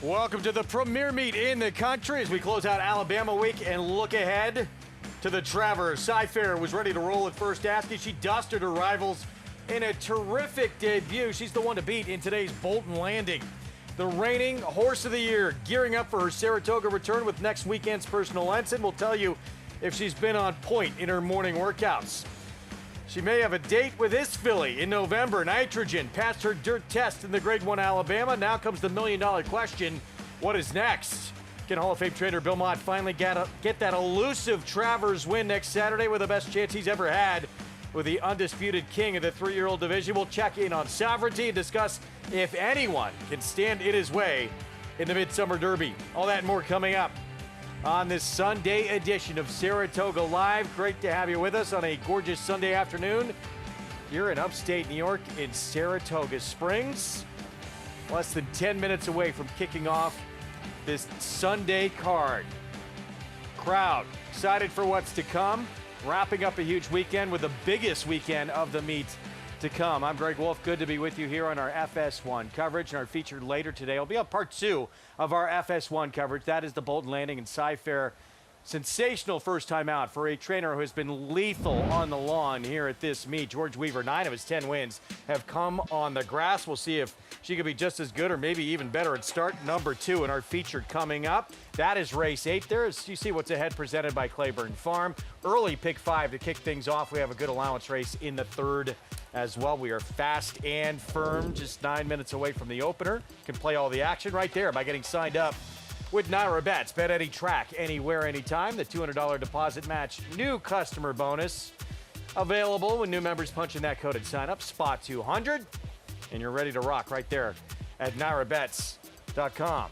Welcome to the premier meet in the country as we close out Alabama week and look ahead to the Travers. Scyfare was ready to roll at first asking. She dusted her rivals in a terrific debut. She's the one to beat in today's Bolton Landing. The reigning horse of the year, gearing up for her Saratoga return with next weekend's personal ensign. We'll tell you if she's been on point in her morning workouts. She may have a date with this filly in November. Nitrogen passed her dirt test in the Grade 1 Alabama. Now comes the million-dollar question, what is next? Can Hall of Fame trainer Bill Mott finally get that elusive Travers win next Saturday with the best chance he's ever had with the undisputed king of the 3-year-old division? We'll check in on sovereignty and discuss if anyone can stand in his way in the Midsummer Derby. All that and more coming up on this Sunday edition of Saratoga Live. Great to have you with us on a gorgeous Sunday afternoon. You're in upstate New York in Saratoga Springs. Less than 10 minutes away from kicking off this Sunday card. Crowd excited for what's to come. Wrapping up a huge weekend with the biggest weekend of the meet to come. I'm Greg Wolf. Good to be with you here on our FS1 coverage. And our feature later today will be on part 2 of our FS1 coverage. That is the Bolton Landing and Scyfare. Sensational first time out for a trainer who has been lethal on the lawn here at this meet. George Weaver, 9 of his 10 wins have come on the grass. We'll see if she could be just as good or maybe even better at start number 2 in our feature coming up. That is race 8. There's, you see what's ahead, presented by Claiborne Farm. Early pick 5 to kick things off. We have a good allowance race in the 3rd as well. We are fast and firm, just 9 minutes away from the opener. Can play all the action right there by getting signed up with Naira Bets. Bet any track, anywhere, anytime. The $200 deposit match new customer bonus available when new members punch in that code and sign up, spot 200, and you're ready to rock right there at nairabets.com.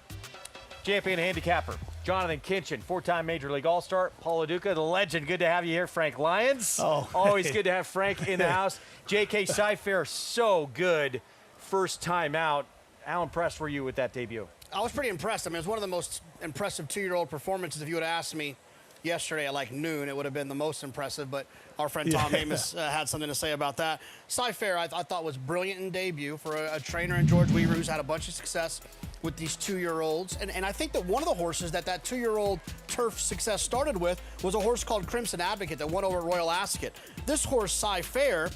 Champion handicapper Jonathan Kinchin, 4-time Major League All-Star. Paul LaDuca, the legend. Good to have you here. Frank Lyons. Oh, always good to have Frank in the house. J.K. Scyfare, so good first time out. How impressed were you with that debut? I was pretty impressed. I mean, it was one of the most impressive 2-year-old performances. If you would have asked me yesterday at like noon, it would have been the most impressive, but our friend Tom Amos had something to say about that. Scyfare, I thought, was brilliant in debut for a trainer in George Weaver who's had a bunch of success with these 2-year-olds. And I think that one of the horses that 2-year-old turf success started with was a horse called Crimson Advocate that won over Royal Ascot. This horse, Scyfare,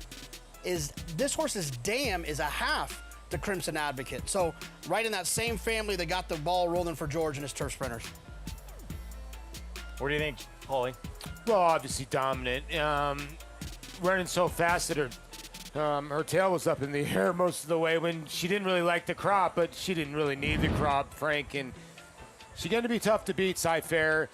this horse's dam is a half the Crimson Advocate. So right in that same family that got the ball rolling for George and his turf sprinters. What do you think, Paulie? Well, obviously dominant. Running so fast that her tail was up in the air most of the way when she didn't really like the crop, but she didn't really need the crop, Frank. And she's going to be tough to beat, Scyfare.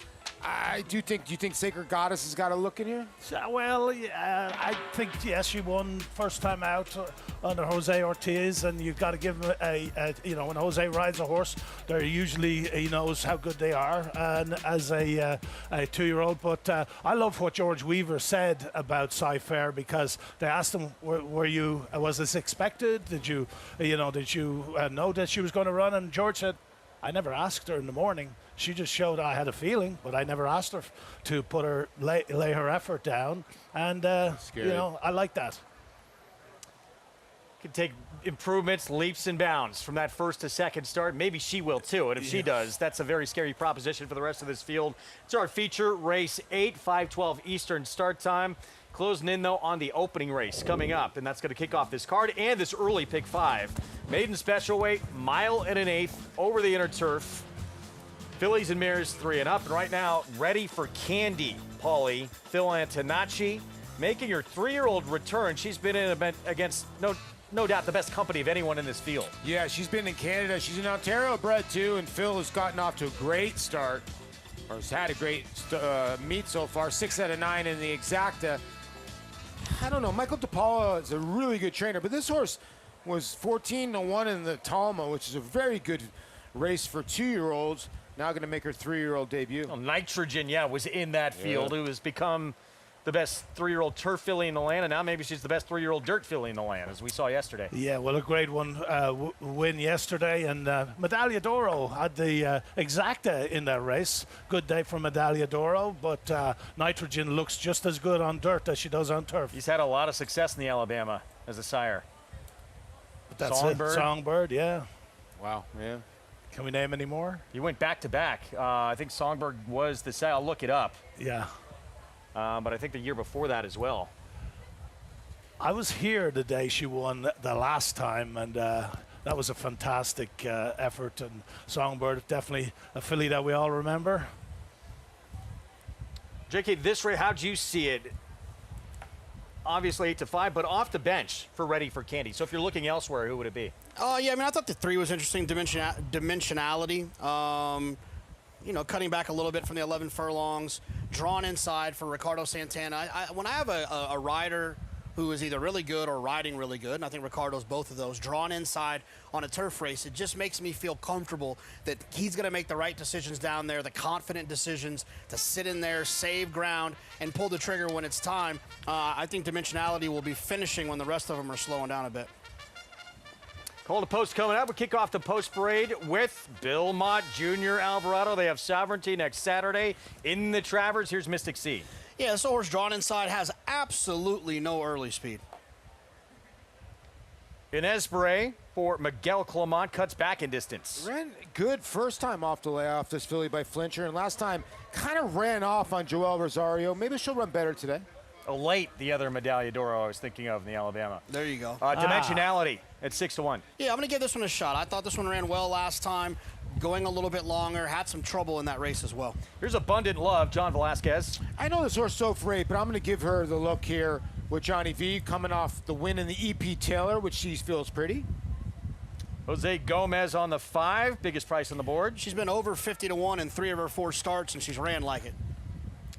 Do you think Sacred Goddess has got a look in here? Well, I think, yes, she won first time out under Jose Ortiz, and you've got to give him when Jose rides a horse, they're usually, he knows how good they are, and as a 2-year-old. But I love what George Weaver said about Scyfare, because they asked him, was this expected? Did you know that she was going to run? And George said, I never asked her in the morning. She just showed I had a feeling, but I never asked her to lay her effort down. And, I like that. Can take improvements, leaps and bounds from that first to second start. Maybe she will too, and if she does, that's a very scary proposition for the rest of this field. It's our feature, race 8, 5:12 Eastern start time. Closing in, though, on the opening race coming up, and that's going to kick off this card and this early pick 5. Maiden special weight, 1 1/8 over the inner turf. Fillies and mares 3 and up, and right now ready for Candy, Paulie. Phil Antonacci making her 3-year-old return. She's been in against no doubt the best company of anyone in this field. Yeah, she's been in Canada. She's in Ontario bred too, and Phil has gotten off to a great start, or has had a great meet so far. 6 out of 9 in the exacta. I don't know. Michael DePaula is a really good trainer, but this horse was 14-1 in the Talma, which is a very good race for 2-year-olds. Now going to make her 3-year-old debut. Well, Nitrogen, was in that field, who has become the best 3-year-old turf filly in the land, and now maybe she's the best 3-year-old dirt filly in the land, as we saw yesterday. Yeah, well, a great one win yesterday, and Medaglia d'Oro had the exacta in that race. Good day for Medaglia d'Oro, but Nitrogen looks just as good on dirt as she does on turf. He's had a lot of success in the Alabama as a sire. But that's Songbird. Songbird, yeah. Wow, yeah. Can we name any more? You went back-to-back. I think Songbird was the set. I'll look it up. Yeah. But I think the year before that as well. I was here the day she won the last time, and that was a fantastic effort. And Songbird, definitely a filly that we all remember. JK, this race, how'd you see it? Obviously 8-5, but off the bench for Ready for Candy. So if you're looking elsewhere, who would it be? Yeah, I mean, I thought the 3 was interesting, dimensionality. You know, cutting back a little bit from the 11 furlongs, drawn inside for Ricardo Santana. When I have a rider who is either really good or riding really good, and I think Ricardo's both of those, drawn inside on a turf race, it just makes me feel comfortable that he's going to make the right decisions down there, the confident decisions to sit in there, save ground, and pull the trigger when it's time. I think dimensionality will be finishing when the rest of them are slowing down a bit. Call to post coming up. We kick off the post parade with Bill Mott Jr. Alvarado. They have Sovereignty next Saturday in the Travers. Here's Mystic Sea. Yeah, this horse drawn inside has absolutely no early speed. Inez Beret for Miguel Clement cuts back in distance. Ran good first time off the layoff, this filly by Flincher, and last time kind of ran off on Joel Rosario. Maybe she'll run better today. Late, the other Medaglia d'Oro I was thinking of in the Alabama. There you go. Dimensionality at 6-1. Yeah, I'm going to give this one a shot. I thought this one ran well last time, going a little bit longer, had some trouble in that race as well. Here's Abundant Love, John Velasquez. I know this horse so great, but I'm going to give her the look here with Johnny V coming off the win in the EP Taylor, which she feels pretty. Jose Gomez on the 5, biggest price on the board. She's been over 50-1 in 3 of her 4 starts, and she's ran like it.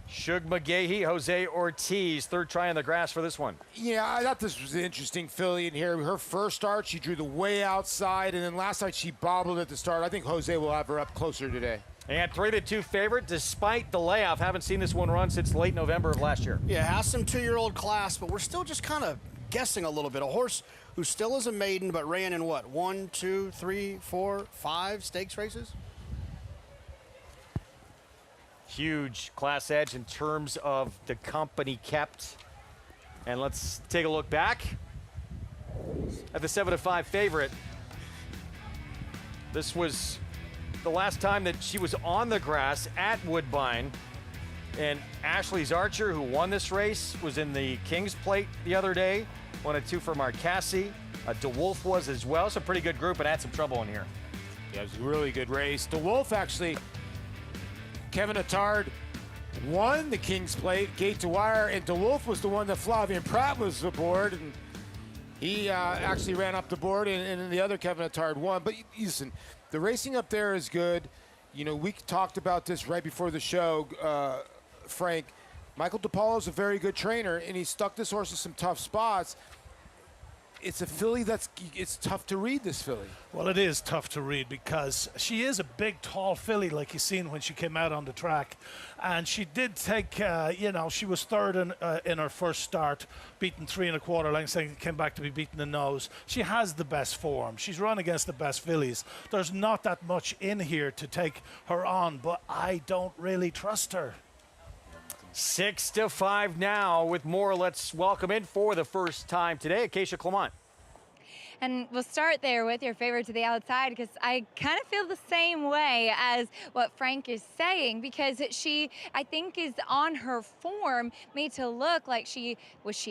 Shug McGahee, Jose Ortiz, third try on the grass for this one. Yeah, I thought this was an interesting filly in here. Her first start, she drew the way outside, and then last night she bobbled at the start. I think Jose will have her up closer today. And 3-2 favorite, despite the layoff. Haven't seen this one run since late November of last year. Yeah, has some 2-year-old class, but we're still just kind of guessing a little bit. A horse who still is a maiden, but ran in what, 1, 2, 3, 4, 5 stakes races? Huge class edge in terms of the company kept. And let's take a look back at the 7-5 favorite. This was the last time that she was on the grass at Woodbine. And Ashley's Archer, who won this race, was in the King's Plate the other day. 1-2 for Marcassi. DeWolf was as well. So pretty good group, and had some trouble in here. Yeah, it was a really good race. DeWolf actually, Kevin Attard won the King's Plate, gate to wire, and DeWolf was the one that Flavian Pratt was aboard, and he actually ran up the board, and then the other Kevin Attard won. But listen, the racing up there is good. You know, we talked about this right before the show, Frank. Michael DePaulo's a very good trainer, and he stuck this horse in some tough spots. It's a filly it's tough to read, this filly. Well, it is tough to read because she is a big, tall filly, like you seen when she came out on the track. And she did take, you know, she was third in her first start, beaten 3 1/4 lengths, then came back to be beaten the nose. She has the best form. She's run against the best fillies. There's not that much in here to take her on, but I don't really trust her. 6-5 now with more. Let's welcome in for the first time today, Acacia Clement. And we'll start there with your favorite to the outside, because I kind of feel the same way as what Frank is saying, because she, I think, is on her form made to look like she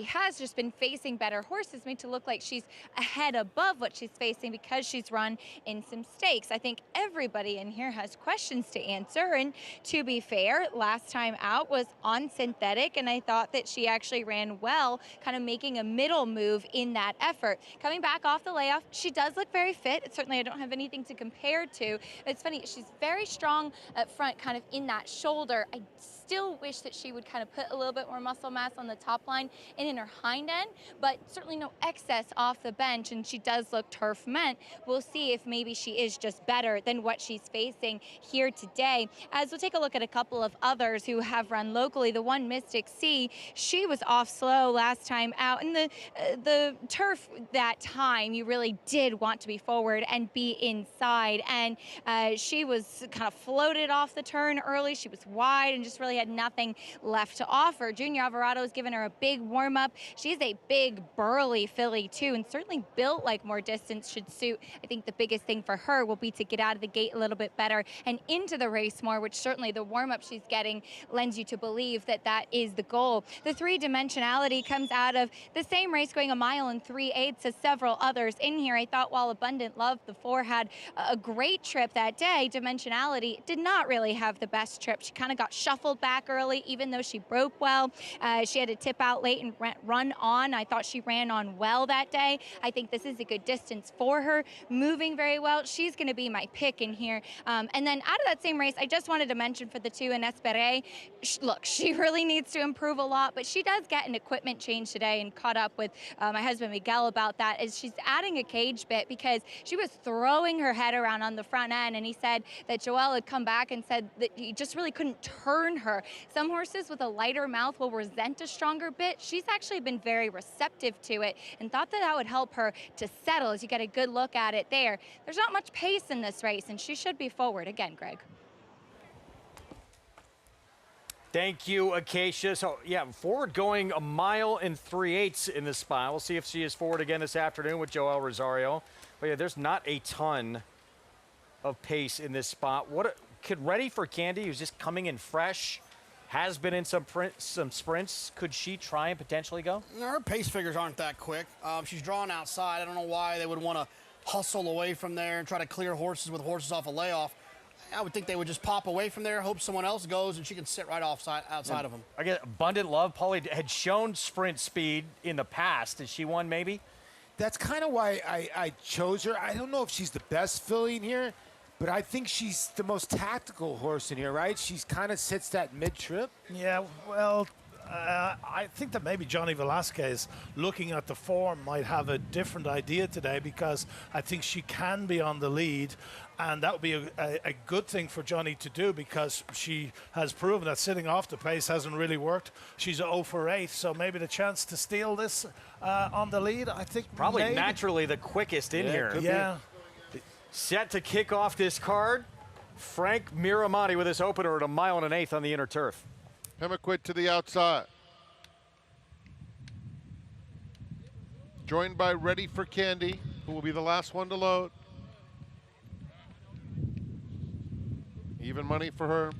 has just been facing better horses, made to look like she's ahead above what she's facing because she's run in some stakes. I think everybody in here has questions to answer, and to be fair, last time out was on synthetic, and I thought that she actually ran well, kind of making a middle move in that effort. Coming back off the layoff, she does look very fit. Certainly I don't have anything to compare to. It's funny, she's very strong up front, kind of in that shoulder. I still wish that she would kind of put a little bit more muscle mass on the top line and in her hind end, but certainly no excess off the bench, and she does look turf meant. We'll see if maybe she is just better than what she's facing here today. As we'll take a look at a couple of others who have run locally. The one, Mystic Sea, she was off slow last time out, and the turf that time time, you really did want to be forward and be inside. And she was kind of floated off the turn early. She was wide and just really had nothing left to offer. Junior Alvarado has given her a big warm-up. She's a big, burly filly, too, and certainly built like more distance should suit. I think the biggest thing for her will be to get out of the gate a little bit better and into the race more, which certainly the warm-up she's getting lends you to believe that that is the goal. The three-dimensionality comes out of the same race, going 1 mile and 3/8 as several others in here. I thought while Abundant Love, the 4, had a great trip that day, Dimensionality did not really have the best trip. She kind of got shuffled back early, even though she broke well. She had to tip out late and run on. I thought she ran on well that day. I think this is a good distance for her, moving very well. She's going to be my pick in here. And then out of that same race, I just wanted to mention for the 2 in Espere, look, she really needs to improve a lot, but she does get an equipment change today, and caught up with my husband Miguel about that, is she's adding a cage bit because she was throwing her head around on the front end, and he said that Joel had come back and said that he just really couldn't turn her. Some horses with a lighter mouth will resent a stronger bit. She's actually been very receptive to it and thought that that would help her to settle as you get a good look at it there. There's not much pace in this race, and she should be forward again, Greg. Thank you, Acacia. So, yeah, forward going 1 mile and 3/8 in this spot. We'll see if she is forward again this afternoon with Joel Rosario. But, yeah, there's not a ton of pace in this spot. Could Ready for Candy, who's just coming in fresh, has been in some sprints, could she try and potentially go? Her pace figures aren't that quick. She's drawn outside. I don't know why they would want to hustle away from there and try to clear horses with horses off a layoff. I would think they would just pop away from there, hope someone else goes, and she can sit right outside of them. I guess Abundant Love, Paulie, had shown sprint speed in the past. Is she one maybe? That's kind of why I chose her. I don't know if she's the best filly in here, but I think she's the most tactical horse in here, right? She's kind of sits that mid-trip. Yeah, well, I think that maybe Johnny Velasquez, looking at the form, might have a different idea today, because I think she can be on the lead, and that would be a good thing for Johnny to do, because she has proven that sitting off the pace hasn't really worked. She's 0 for 8, so maybe the chance to steal this on the lead, I think Probably maybe. naturally the quickest in here. Yeah. Set to kick off this card, Frank Miramonte with his opener at 1 mile and 1/8 on the inner turf. Pemaquid to the outside. Joined by Ready for Candy, who will be the last one to load. Even money for her.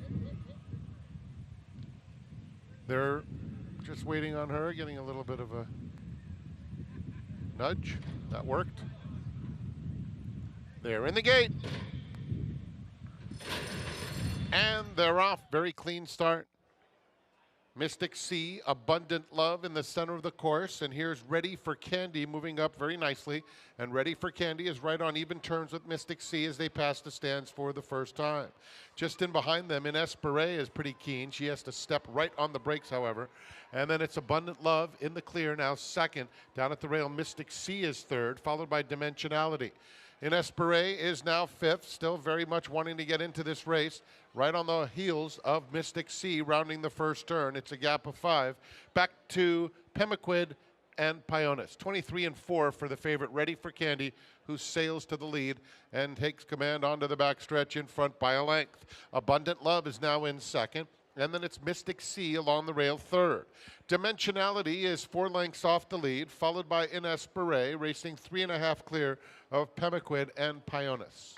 They're just waiting on her, getting a little bit of a nudge. That worked. They're in the gate. And they're off. Very clean start. Mystic Sea, Abundant Love in the center of the course, and here's Ready for Candy moving up very nicely, and Ready for Candy is right on even terms with Mystic Sea as they pass the stands for the first time. Just in behind them, Espere is pretty keen. She has to step right on the brakes, however, and then it's Abundant Love in the clear, now second. Down at the rail, Mystic Sea is third, followed by Dimensionality. Espere is now fifth, still very much wanting to get into this race, right on the heels of Mystic Sea rounding the first turn. It's a gap of 5. Back to Pemaquid and Pionis. 23 and 4 for the favorite Ready for Candy, who sails to the lead and takes command onto the backstretch in front by a length. Abundant Love is now in second. And then it's Mystic Sea along the rail third. Dimensionality is 4 lengths off the lead, followed by Espere, racing 3.5 clear of Pemaquid and Pionis.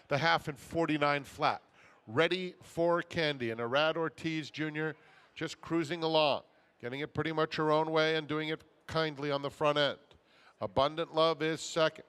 The half in 49 flat. Ready for Candy, and Arad Ortiz Jr. just cruising along, getting it pretty much her own way and doing it kindly on the front end. Abundant Love is second.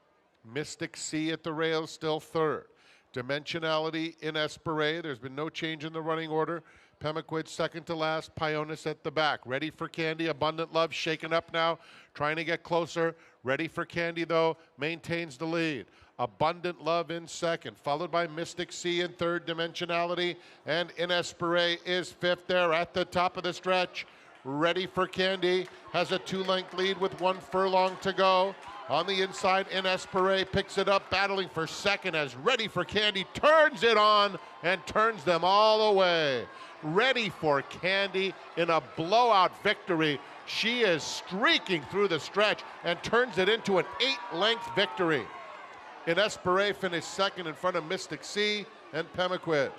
Mystic Sea at the rail still third. Dimensionality in Espere. There's been no change in the running order. Pemaquid second to last, Pionis at the back. Ready for Candy, Abundant Love shaken up now, trying to get closer. Ready for Candy, though, maintains the lead. Abundant Love in second, followed by Mystic Sea in third, Dimensionality, and Espere is fifth there at the top of the stretch. Ready for Candy has a 2-length lead with 1 furlong to go. On the inside, Espere picks it up, battling for second as Ready for Candy turns it on and turns them all away. ready for Candy in a blowout victory. She is streaking through the stretch and turns it into an 8-length victory. In Esperay finished second in front of Mystic C and Pemaquid.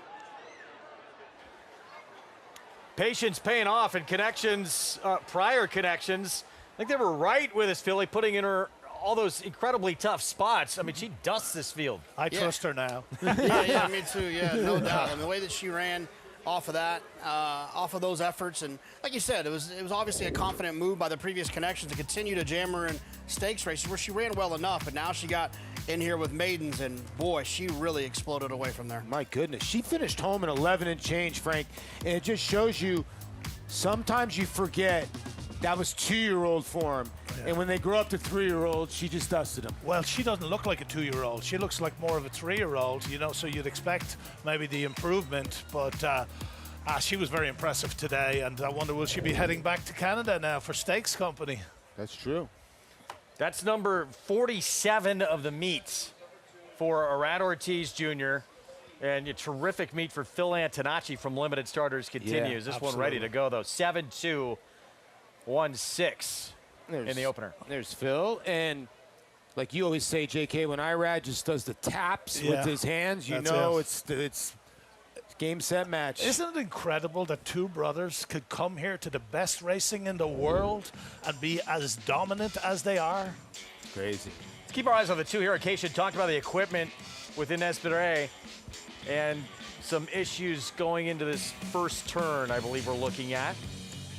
Patience paying off, and connections, prior connections, I think they were right with us, Philly, putting in her all those incredibly tough spots. I mean, she dusts this field. I trust her now. Yeah, me too. Yeah, no doubt. I mean, the way that she ran off of that, off of those efforts, and like you said, it was obviously a confident move by the previous connections to continue to jam her in stakes races where she ran well enough, but now she got in here with maidens, and boy, she really exploded away from there. My goodness, she finished home in 11 and change, Frank, and it just shows you sometimes you forget that was 2-year-old form. Yeah. And when they grow up to 3-year-olds, she just dusted them. Well, she doesn't look like a 2-year-old. She looks like more of a 3-year-old, you know, so you'd expect maybe the improvement, but she was very impressive today, and I wonder, will she be heading back to Canada now for Stakes Company? That's true. That's number 47 of the meets for Arad Ortiz Jr. And a terrific meet for Phil Antonacci from Limited Starters continues. This one ready to go, though. 7-2, 1-6 in the opener. There's Phil, and like you always say, JK, when Irad just does the taps with his hands, you know it's game, set, match. Isn't it incredible that two brothers could come here to the best racing in the world and be as dominant as they are? Crazy. Let's keep our eyes on the two here. Acacia talked about the equipment within Esperay and some issues going into this first turn, I believe we're looking at.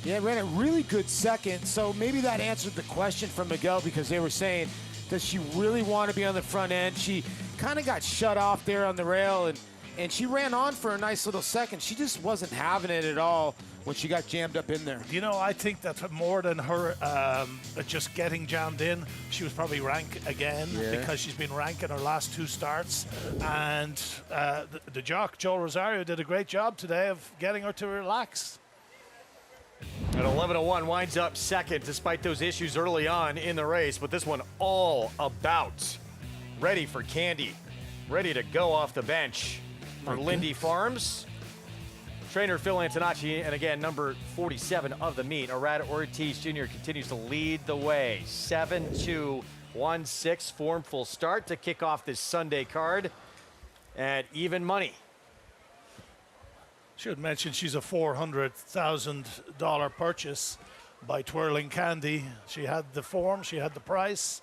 Yeah, ran a really good second, so maybe that answered the question from Miguel, because they were saying, does she really want to be on the front end? She kind of got shut off there on the rail, and she ran on for a nice little second. She just wasn't having it at all when she got jammed up in there. You know, I think that more than her just getting jammed in, she was probably rank again because she's been rank in her last 2 starts. And the jock, Joel Rosario, did a great job today of getting her to relax. At 11-1, winds up second despite those issues early on in the race. But this one all about ready for Candy, ready to go off the bench for Lindy Farms. Trainer Phil Antonacci, and again, number 47 of the meet, Arad Ortiz Jr. continues to lead the way. 7-2, 1-6, formful start to kick off this Sunday card at even money. Should mention she's a $400,000 purchase by Twirling Candy. She had the form, she had the price.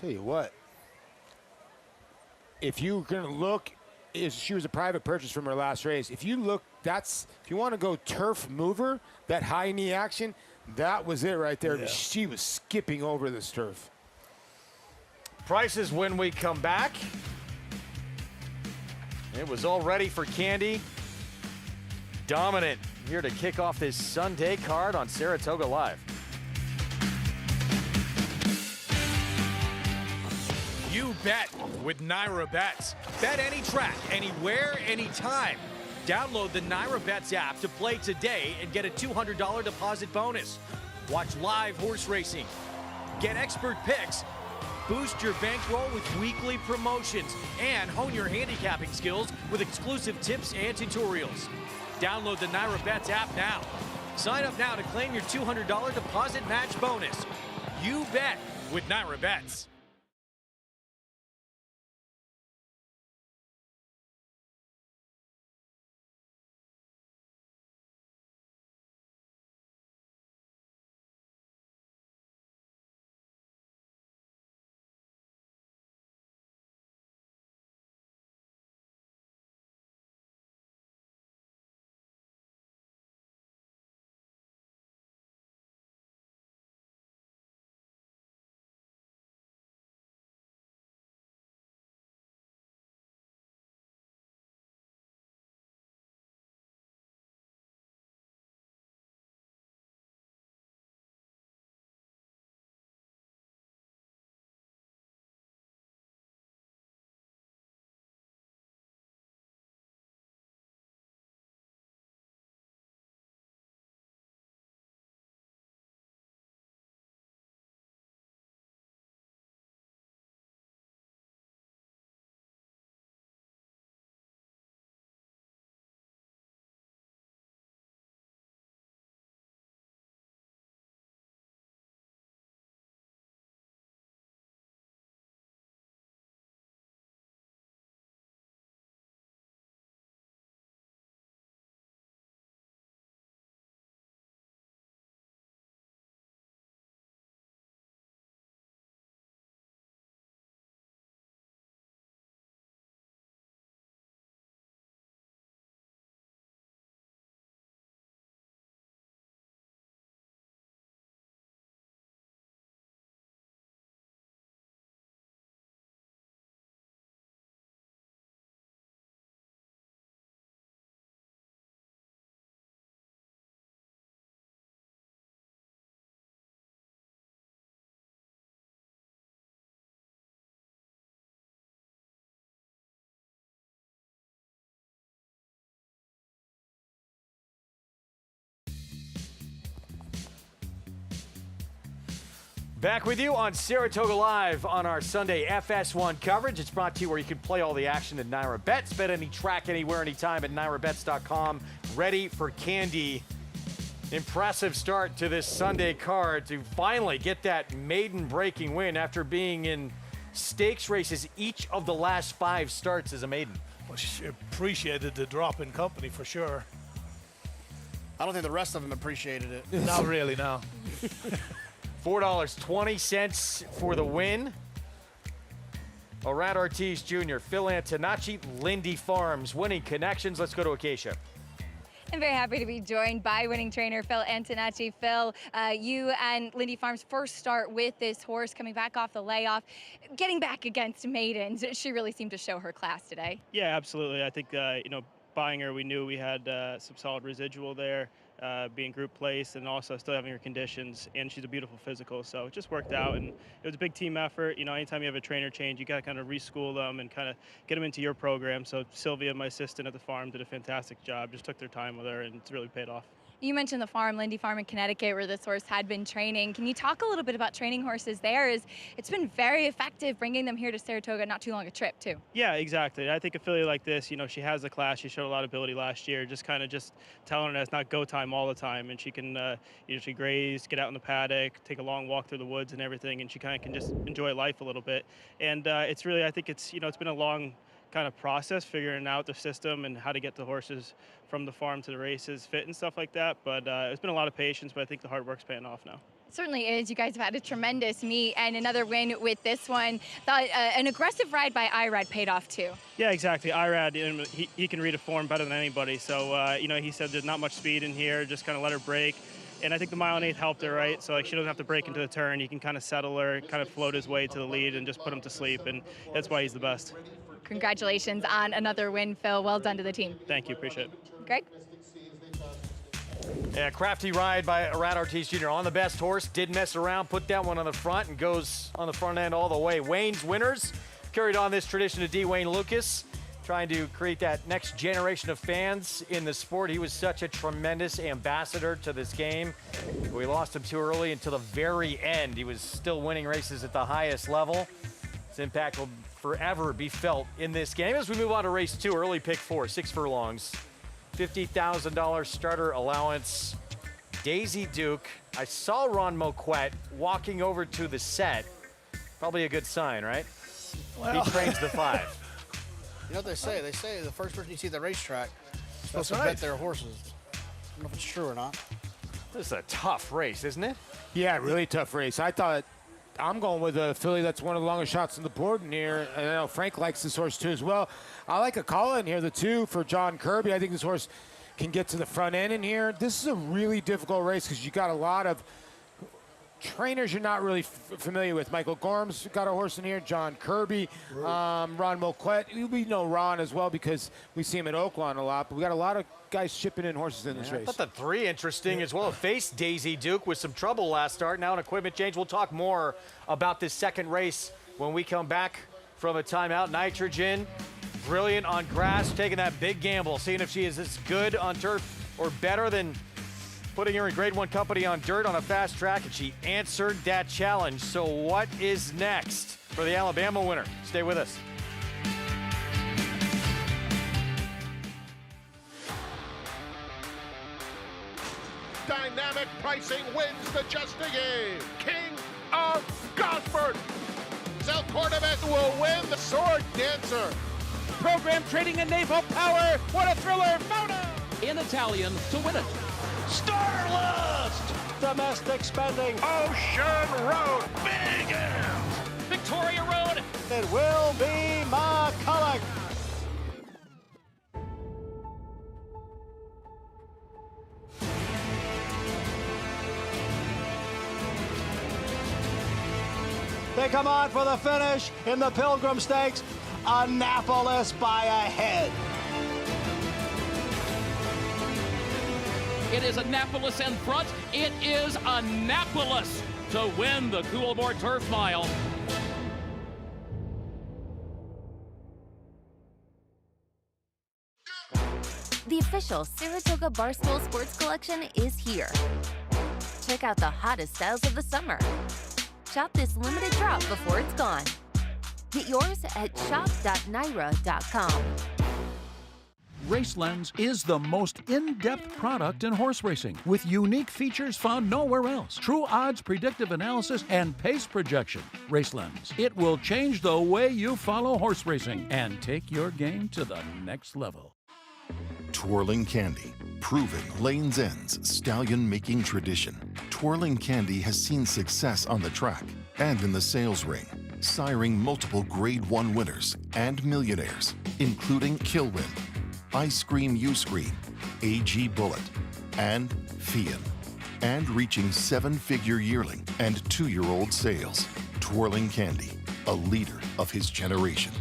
Tell you what, if you're gonna look, she was a private purchase from her last race. If you look, if you want to go turf mover, that high knee action, that was it right there. Yeah. She was skipping over this turf. Prices when we come back. It was all ready for Candy. Dominant here to kick off this Sunday card on Saratoga Live. You bet with Naira Bets. Bet any track, anywhere, anytime. Download the Naira Bets app to play today and get a $200 deposit bonus. Watch live horse racing. Get expert picks. Boost your bankroll with weekly promotions and hone your handicapping skills with exclusive tips and tutorials. Download the Naira Bets app now. Sign up now to claim your $200 deposit match bonus. You bet with Naira Bets. Back with you on Saratoga Live on our Sunday FS1 coverage. It's brought to you where you can play all the action at Naira Bets. Bet any track, anywhere, anytime at NairaBets.com. Ready for Candy. Impressive start to this Sunday card to finally get that maiden-breaking win after being in stakes races each of the last 5 starts as a maiden. Well, she appreciated the drop in company for sure. I don't think the rest of them appreciated it. Not really, no. $4.20 for the win. Orad Ortiz Jr., Phil Antonacci, Lindy Farms, winning connections. Let's go to Acacia. I'm very happy to be joined by winning trainer Phil Antonacci. Phil, you and Lindy Farms' first start with this horse, coming back off the layoff, getting back against maidens. She really seemed to show her class today. Yeah, absolutely. I think, buying her, we knew we had some solid residual there, being group place and also still having her conditions, and she's a beautiful physical, so it just worked out, and it was a big team effort. Anytime you have a trainer change, you got to kind of reschool them and kind of get them into your program. So Sylvia, my assistant at the farm, did a fantastic job, just took their time with her, and it's really paid off. You mentioned the farm, Lindy Farm in Connecticut, where this horse had been training. Can you talk a little bit about training horses there? It's been very effective bringing them here to Saratoga, not too long a trip, too. Yeah, exactly. I think a filly like this, she has the class. She showed a lot of ability last year. Just telling her that it's not go time all the time, and she can, she graze, get out in the paddock, take a long walk through the woods and everything, and she kind of can just enjoy life a little bit. And it's really, I think it's been a long kind of process figuring out the system and how to get the horses from the farm to the races fit and stuff like that. But it's been a lot of patience, but I think the hard work's paying off now. It certainly is. You guys have had a tremendous meet and another win with this one. Thought an aggressive ride by Irad paid off too. Yeah, exactly. Irad, he can read a form better than anybody. So, he said there's not much speed in here, just kind of let her break. And I think the 1 1/8 helped her, right? So she doesn't have to break into the turn. He can kind of settle her, kind of float his way to the lead and just put him to sleep. And that's why he's the best. Congratulations on another win, Phil. Well done to the team. Thank you. Appreciate it. Greg? Yeah, crafty ride by Orad Ortiz Jr. on the best horse. Didn't mess around, put that one on the front and goes on the front end all the way. Wayne's winners carried on this tradition of D. Wayne Lucas, trying to create that next generation of fans in the sport. He was such a tremendous ambassador to this game. We lost him too early until the very end. He was still winning races at the highest level. His impact will forever be felt in this game. As we move on to race 2, early pick 4, 6 furlongs, $50,000 starter allowance. Daisy Duke. I saw Ron Moquette walking over to the set. Probably a good sign, right? Well, he trains the 5. You know what they say? They say the first person you see at the racetrack is supposed That's to right. bet their horses. I don't know if it's true or not. This is a tough race, isn't it? Yeah, really tough race. I thought I'm going with a filly that's one of the longest shots on the board in here. And I know Frank likes this horse too as well. I like a call in here, the 2 for John Kirby. I think this horse can get to the front end in here. This is a really difficult race because you got a lot of trainers you're not really familiar with. Michael Gorm's got a horse in here, John Kirby, Ron Moquette. We know Ron as well because we see him at Oaklawn a lot, but we got a lot of guys chipping in horses in this I race. thought the 3 interesting as well. Faced Daisy Duke with some trouble last start. Now an equipment change. We'll talk more about this second race when we come back from a timeout. Nitrogen, brilliant on grass, taking that big gamble, seeing if she is as good on turf or better than putting her in grade 1 company on dirt on a fast track, and she answered that challenge. So what is next for the Alabama winner? Stay with us. Dynamic pricing wins the Just a Game. King of Gosford. Zel Cordovan will win the Sword Dancer. Program trading and naval power. What a thriller. Photo. In Italian to win it. Starlust. Domestic spending. Ocean Road. Big M. Victoria Road. It will be McCulloch. They come on for the finish in the Pilgrim Stakes. Annapolis by a head. It is Annapolis in front. It is Annapolis to win the Coolmore Turf Mile. The official Saratoga Barstool Sports Collection is here. Check out the hottest styles of the summer. shop this limited drop before it's gone. Get yours at shop.naira.com. RaceLens is the most in-depth product in horse racing, with unique features found nowhere else. True odds, predictive analysis, and pace projection. RaceLens. It will change the way you follow horse racing and take your game to the next level. Twirling Candy, proving Lane's End's stallion-making tradition. Twirling Candy has seen success on the track and in the sales ring, siring multiple Grade 1 winners and millionaires, including Kilwin, Ice Cream U-Screen, AG Bullet, and Fian, and reaching 7-figure yearling and 2-year-old sales. Twirling Candy, a leader of his generation.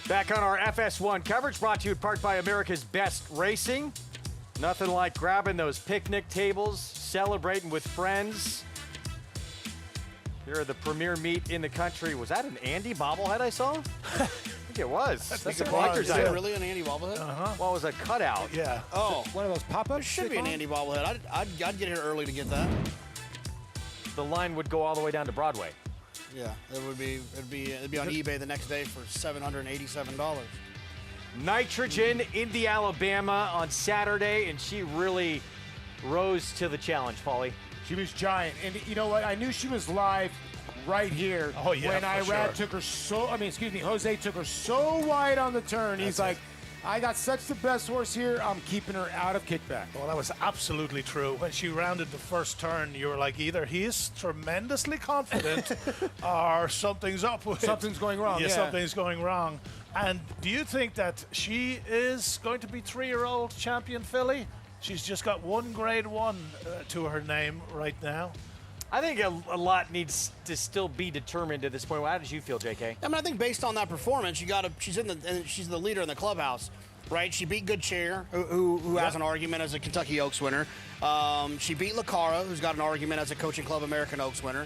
Back on our FS1 coverage, brought to you in part by America's Best Racing. Nothing like grabbing those picnic tables, celebrating with friends. Here are the premier meet in the country. Was that an Andy bobblehead I saw? I think it was. That's a collector's Is it item. really an Andy bobblehead? Well, it was a cutout. Yeah. Oh, One of those pop-ups? should be an Andy bobblehead. I'd get here early to get that. The line would go all the way down to Broadway. Yeah, it'd be on eBay the next day for $787. Nitrogen in the Alabama on Saturday, and she really rose to the challenge, Paulie. She was giant. And you know what? I knew she was live right here. Oh, yeah, when for Irad sure. took her Jose took her so wide on the turn. He's like, I got such the best horse here, I'm keeping her out of kickback. Well, that was absolutely true. When she rounded the first turn, you were like, either he's tremendously confident or something's up with Something's going wrong, yeah. Something's going wrong. And do you think that she is going to be 3-year-old champion filly? She's just got one Grade 1 to her name right now. I think a lot needs to still be determined at this point. How did you feel, JK? I mean, I think based on that performance, she's the leader in the clubhouse, right? She beat Good Cheer, who has an argument as a Kentucky Oaks winner. She beat Lacara, who's got an argument as a Coaching Club American Oaks winner.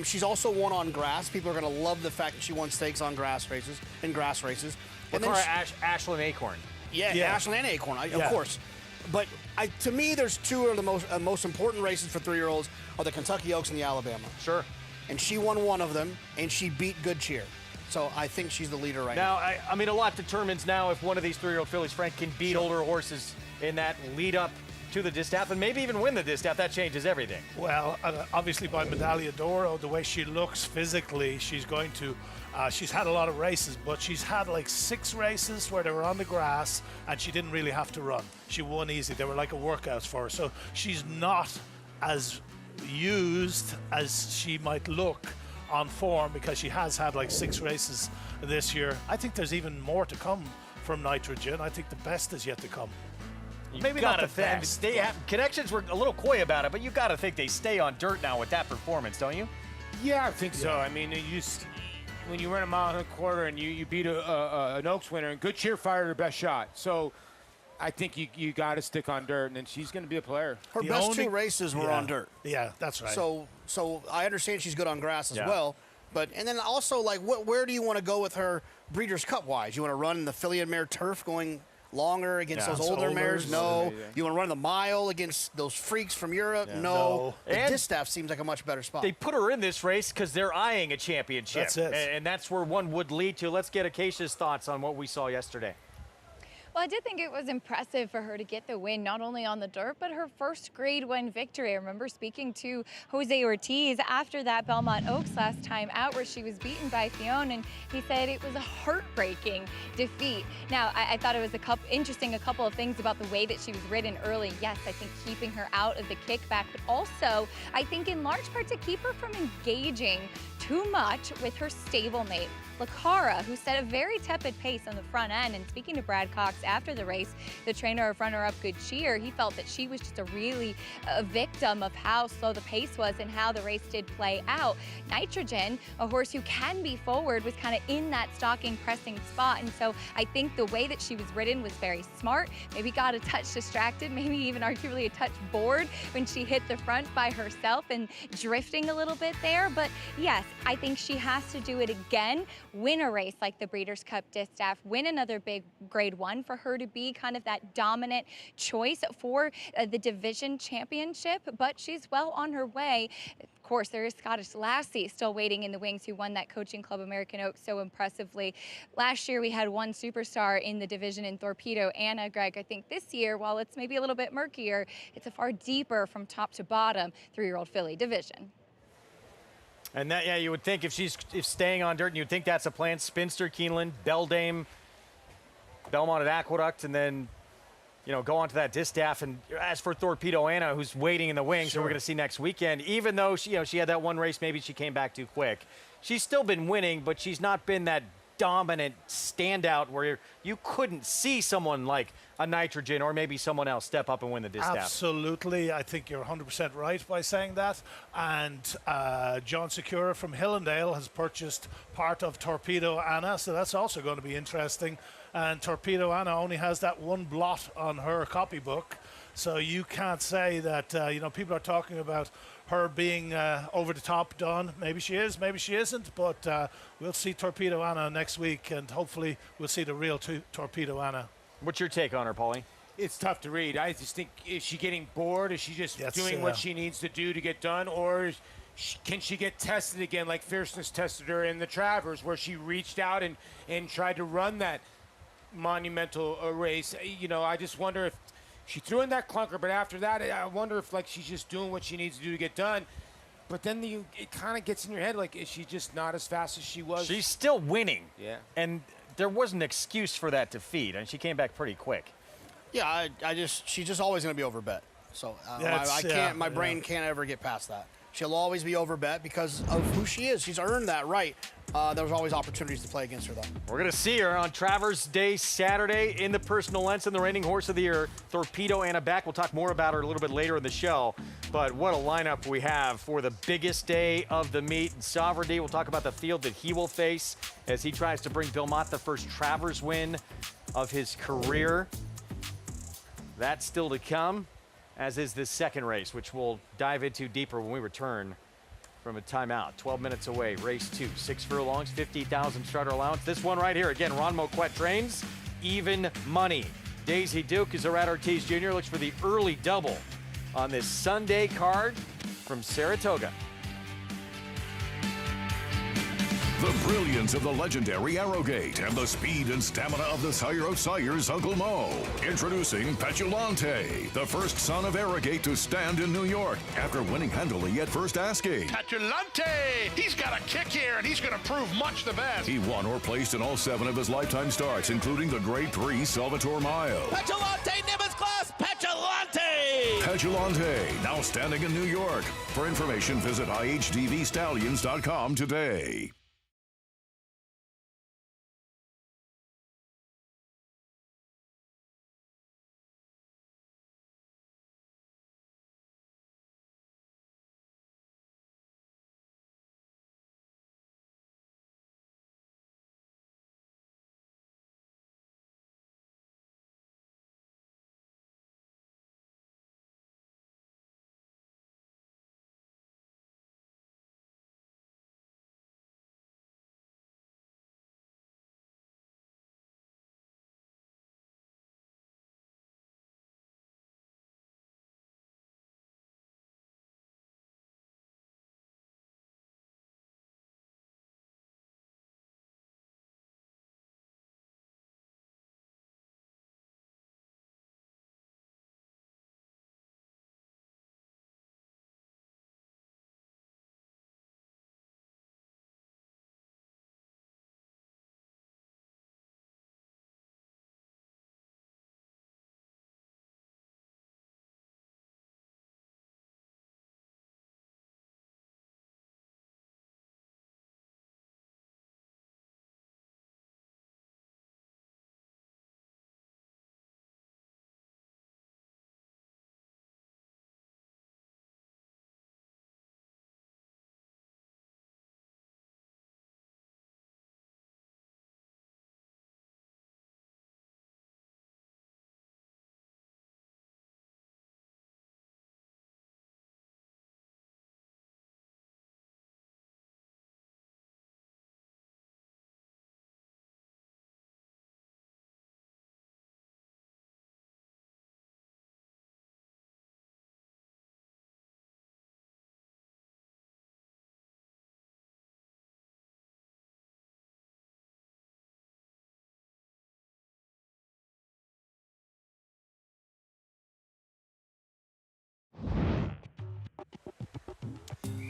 She's also won on grass. People are going to love the fact that she won stakes on grass races. And then Ashland Acorn. Yeah, Ashland and Acorn, of course. But to me, there's two of the most important races for 3-year-olds are the Kentucky Oaks and the Alabama. Sure. And she won one of them, and she beat Good Cheer. So I think she's the leader right now. Now, I mean, a lot determines now if one of these 3-year-old fillies, Frank, can beat older horses in that lead up to the distaff and maybe even win the distaff. That changes everything. Well, obviously by Medaglia d'Oro, the way she looks physically, she's going to. She's had a lot of races, but she's had like 6 races where they were on the grass and she didn't really have to run. She won easy. They were like a workouts for her. So she's not as used as she might look on form because she has had like 6 races this year. I think there's even more to come from Nitrogen. I think the best is yet to come. Maybe not the best. Connections were a little coy about it, but you got to think they stay on dirt now with that performance, don't you? Yeah, I think so. I mean, when you run a mile and a quarter and you beat an Oaks winner, and Good Cheer fired her best shot. So I think you got to stick on dirt, and then she's going to be a player. Her best 2 races were on dirt. Yeah, that's right. So I understand she's good on grass as well. And then also, like, where do you want to go with her Breeders' Cup wise? You want to run the filly and mare turf going longer against those older mares? No. You want to run the mile against those freaks from Europe? No. The distaff seems like a much better spot. They put her in this race because they're eyeing a championship. That's it. And that's where one would lead to. Let's get Acacia's thoughts on what we saw yesterday. Well, I did think it was impressive for her to get the win, not only on the dirt, but her first Grade 1 victory. I remember speaking to Jose Ortiz after that Belmont Oaks last time out where she was beaten by Fiona, and he said it was a heartbreaking defeat. Now, I thought it was interesting, a couple of things about the way that she was ridden early. Yes, I think keeping her out of the kickback, but also I think in large part to keep her from engaging too much with her stablemate, Lacara, who set a very tepid pace on the front end. And speaking to Brad Cox after the race, the trainer of runner-up Good Cheer, he felt that she was just a victim of how slow the pace was and how the race did play out. Nitrogen, a horse who can be forward, was kind of in that stalking, pressing spot. And so I think the way that she was ridden was very smart, maybe got a touch distracted, maybe even arguably a touch bored when she hit the front by herself and drifting a little bit there. But yes, I think she has to do it again win a race like the Breeders' Cup Distaff, win another big Grade 1 for her to be kind of that dominant choice for the division championship, but she's well on her way. Of course, there is Scottish Lassie still waiting in the wings, who won that Coaching Club American Oaks so impressively. Last year, we had one superstar in the division in Torpedo Anna. Greg, I think this year, while it's maybe a little bit murkier, it's a far deeper from top to bottom 3-year-old filly division. And that, yeah, you would think if she's staying on dirt, and you'd think that's a plan. Spinster, Keeneland, Beldame, Belmont at Aqueduct, and then, you know, go on to that Distaff. And as for Torpedo Anna, who's waiting in the wings, who we're going to see next weekend, even though she had that one race, maybe she came back too quick. She's still been winning, but she's not been that dominant standout where you couldn't see someone like a Nitrogen or maybe someone else step up and win the Distaff. Absolutely. I think you're 100% right by saying that. And John Secura from Hillendale has purchased part of Torpedo Anna, so that's also going to be interesting. And Torpedo Anna only has that one blot on her copybook, so you can't say that, people are talking about her being over the top done. Maybe she is, maybe she isn't, but we'll see Torpedo Anna next week, and hopefully we'll see the real Torpedo Anna. What's your take on her, Paulie? It's tough to read. I just think, is she getting bored? Is she just doing what she needs to do to get done? Or can she get tested again like Fierceness tested her in the Travers, where she reached out and tried to run that monumental race? I just wonder if she threw in that clunker, but after that, I wonder if she's just doing what she needs to do to get done. But then it kind of gets in your head, is she just not as fast as she was? She's still winning. Yeah. And there was an excuse for that defeat, and she came back pretty quick. Yeah, she's just always going to be overbet. So my brain can't ever get past that. She'll always be overbet because of who she is. She's earned that right. There's always opportunities to play against her, though. We're going to see her on Travers Day Saturday in the Personal Ensign, the reigning horse of the year, Torpedo Anna back. We'll talk more about her a little bit later in the show. But what a lineup we have for the biggest day of the meet in Sovereignty. We'll talk about the field that he will face as he tries to bring Belmont the first Travers win of his career. That's still to come, as is this second race, which we'll dive into deeper when we return from a timeout. 12 minutes away, race 2, 6 furlongs, 50,000 starter allowance. This one right here, again, Ron Moquette trains, even money. Daisy Duke is Rat Ortiz Jr. looks for the early double on this Sunday card from Saratoga. The brilliance of the legendary Arrowgate and the speed and stamina of the sire of sires, Uncle Mo. Introducing Petulante, the first son of Arrowgate to stand in New York after winning handily at first asking. Petulante! He's got a kick here, and he's going to prove much the best. He won or placed in all 7 of his lifetime starts, including the Grade 3 Salvatore Mile. Petulante, Nimbus class, Petulante! Petulante, now standing in New York. For information, visit ihdvstallions.com today.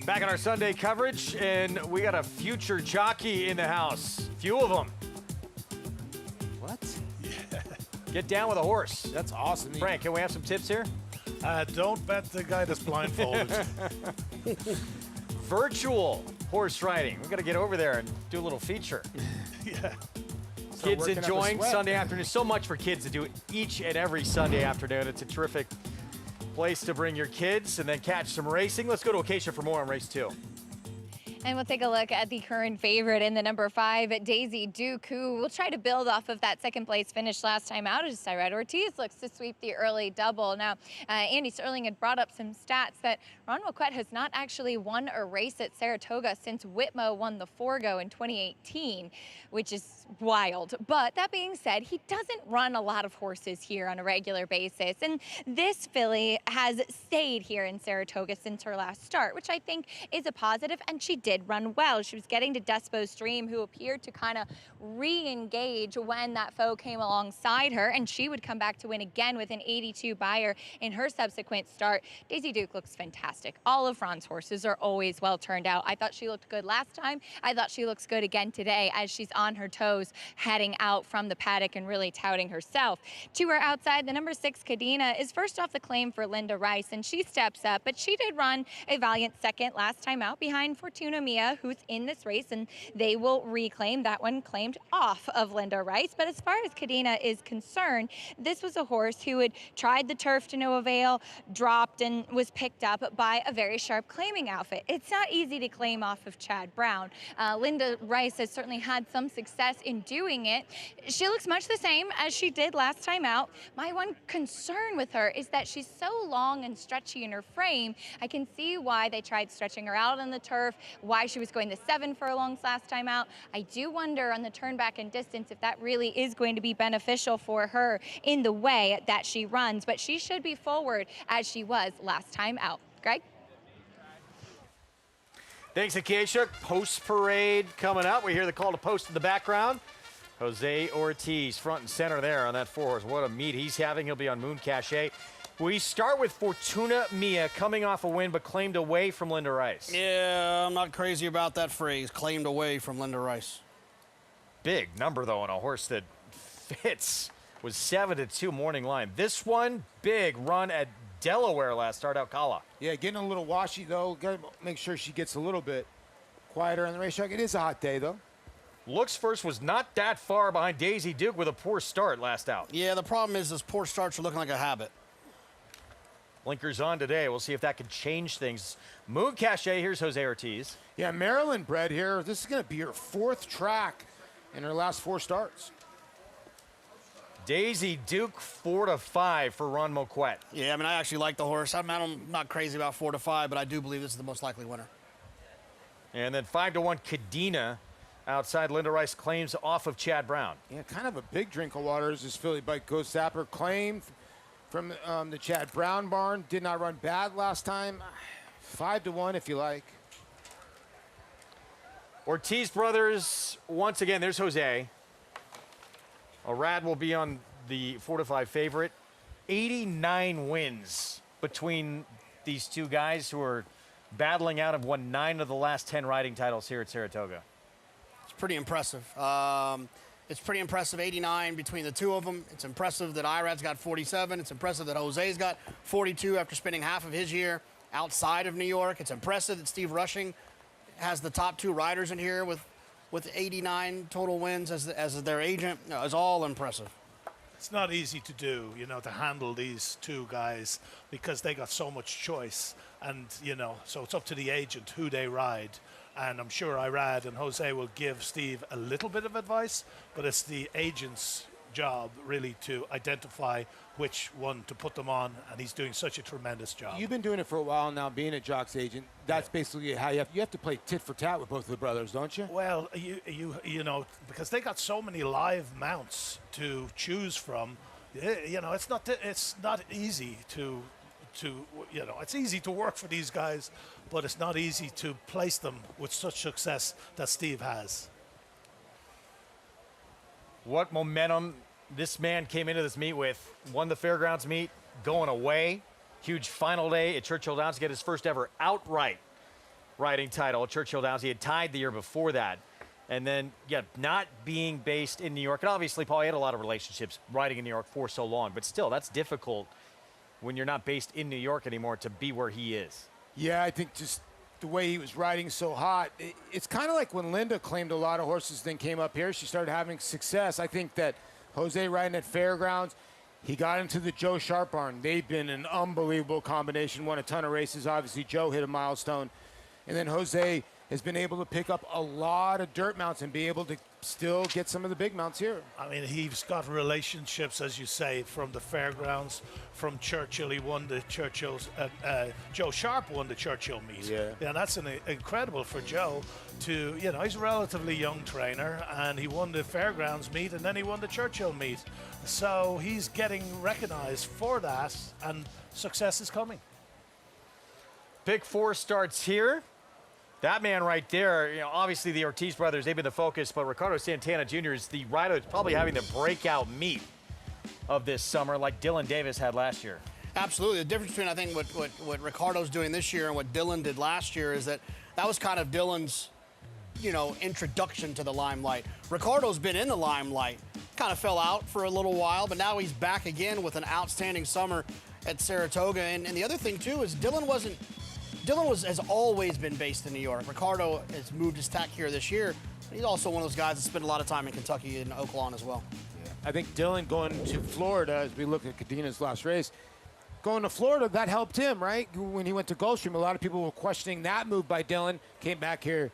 Back on our Sunday coverage, and we got a future jockey in the house. Few of them. What? Yeah. Get down with a horse. That's awesome. Frank, can we have some tips here? Don't bet the guy that's blindfolded. Virtual horse riding. We got to get over there and do a little feature. Yeah. Kids enjoying Sunday afternoon. So much for kids to do each and every Sunday afternoon. It's a terrific place to bring your kids and then catch some racing. Let's go to Acacia for more on race 2. And we'll take a look at the current favorite in the number 5, Daisy Duke, who will try to build off of that second place finish last time out as Ortiz looks to sweep the early double. Now, Andy Sterling had brought up some stats that Ron Moquett has not actually won a race at Saratoga since Whitmo won the Forgo in 2018, which is wild. But that being said, he doesn't run a lot of horses here on a regular basis. And this filly has stayed here in Saratoga since her last start, which I think is a positive, and she did run well. She was getting to Despo's Dream, who appeared to kind of re-engage when that foe came alongside her, and she would come back to win again with an 82 buyer in her subsequent start. Daisy Duke looks fantastic. All of Ron's horses are always well turned out. I thought she looked good last time. I thought she looks good again today as she's on her toes heading out from the paddock and really touting herself. To her outside, the number 6, Cadena, is first off the claim for Linda Rice, and she steps up, but she did run a valiant second last time out behind Fortuna Mia, who's in this race, and they will reclaim that one claimed off of Linda Rice. But as far as Cadena is concerned, this was a horse who had tried the turf to no avail, dropped, and was picked up by a very sharp claiming outfit. It's not easy to claim off of Chad Brown. Linda Rice has certainly had some success in doing it. She looks much the same as she did last time out. My one concern with her is that she's so long and stretchy in her frame. I can see why they tried stretching her out on the turf, why she was going the 7 furlongs last time out. I do wonder on the turn back and distance if that really is going to be beneficial for her in the way that she runs, but she should be forward as she was last time out. Greg? Thanks, Acacia. Post parade coming up. We hear the call to post in the background. Jose Ortiz front and center there on that 4-horse. What a meet he's having. He'll be on Moon Cachet. We start with Fortuna Mia coming off a win but claimed away from Linda Rice. Yeah, I'm not crazy about that phrase, claimed away from Linda Rice. Big number, though, on a horse that fits. Was 7-2 morning line. This one, big run at Delaware last start out Kala. Yeah, getting a little washy, though. Got to make sure she gets a little bit quieter on the racetrack. It is a hot day, though. Looks first was not that far behind Daisy Duke with a poor start last out. Yeah, the problem is those poor starts are looking like a habit. Blinkers on today. We'll see if that can change things. Moon Cachet, here's Jose Ortiz. Yeah, Maryland bred here. This is going to be her 4th track in her last 4 starts. Daisy Duke, 4-5 for Ron Moquett. Yeah, I mean, I actually like the horse. I'm not crazy about 4-5, but I do believe this is the most likely winner. And then 5-1 Cadena outside Linda Rice claims off of Chad Brown. Yeah, kind of a big drink of water as this filly by Ghost Zapper claimed from the Chad Brown barn. Did not run bad last time. 5-1 if you like. Ortiz brothers, once again, there's Jose. Arad will be on the 4-5 favorite. 89 wins between these two guys who are battling out, have won 9 of the last 10 riding titles here at Saratoga. It's pretty impressive. It's pretty impressive, 89 between the two of them. It's impressive that Irad's got 47. It's impressive that Jose's got 42 after spending half of his year outside of New York. It's impressive that Steve Rushing has the top 2 riders in here with 89 total wins as their agent. No, it's all impressive. It's not easy to do, to handle these two guys because they got so much choice. And, so it's up to the agent who they ride. And I'm sure Irad and Jose will give Steve a little bit of advice, but it's the agent's job really to identify which one to put them on, and he's doing such a tremendous job. You've been doing it for a while now, being a jock's agent. That's basically how you have to play tit for tat with both of the brothers, don't you? Well, you know, because they got so many live mounts to choose from. It's not easy to it's easy to work for these guys, but it's not easy to place them with such success that Steve has. What momentum this man came into this meet with. Won the Fairgrounds meet, going away. Huge final day at Churchill Downs to get his first ever outright riding title. Churchill Downs, he had tied the year before that. And then, yeah, not being based in New York. And obviously, Paul, he had a lot of relationships riding in New York for so long. But still, that's difficult when you're not based in New York anymore to be where he is. Yeah, I think just the way he was riding so hot. It's kind of like when Linda claimed a lot of horses, then came up here. She started having success. I think that Jose riding at Fairgrounds, he got into the Joe Sharp barn. They've been an unbelievable combination, won a ton of races. Obviously, Joe hit a milestone. And then Jose has been able to pick up a lot of dirt mounts and be able to still get some of the big mounts here. I mean, he's got relationships, as you say, from the Fairgrounds, from Churchill. He won the Churchill's, Joe Sharp won the Churchill meet. Yeah. And that's incredible for Joe to, you know, he's a relatively young trainer, and he won the Fairgrounds meet, and then he won the Churchill meet. So he's getting recognized for that, and success is coming. Pick 4 starts here. That man right there, you know, obviously the Ortiz brothers, they've been the focus, but Ricardo Santana Jr. is the rider that's probably having the breakout meet of this summer, like Dylan Davis had last year. Absolutely. The difference between, I think, what Ricardo's doing this year and what Dylan did last year is that was kind of Dylan's, you know, introduction to the limelight. Ricardo's been in the limelight, kind of fell out for a little while, but now he's back again with an outstanding summer at Saratoga. And the other thing, too, is Dylan has always been based in New York. Ricardo has moved his tack here this year. He's also one of those guys that spent a lot of time in Kentucky and Oaklawn as well. Yeah. I think Dylan going to Florida, as we look at Cadina's last race, going to Florida, that helped him, right? When he went to Gulfstream, a lot of people were questioning that move by Dylan, came back here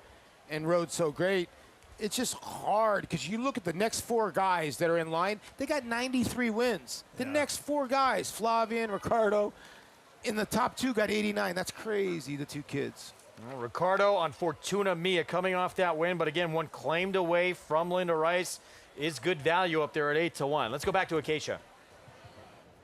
and rode so great. It's just hard because you look at the next 4 guys that are in line, they got 93 wins. The next 4 guys, Flavian, Ricardo, in the top 2 got 89. That's crazy, the 2 kids. Well, Ricardo on Fortuna Mia coming off that win, but again, one claimed away from Linda Rice is good value up there at 8-1. Let's go back to Acacia.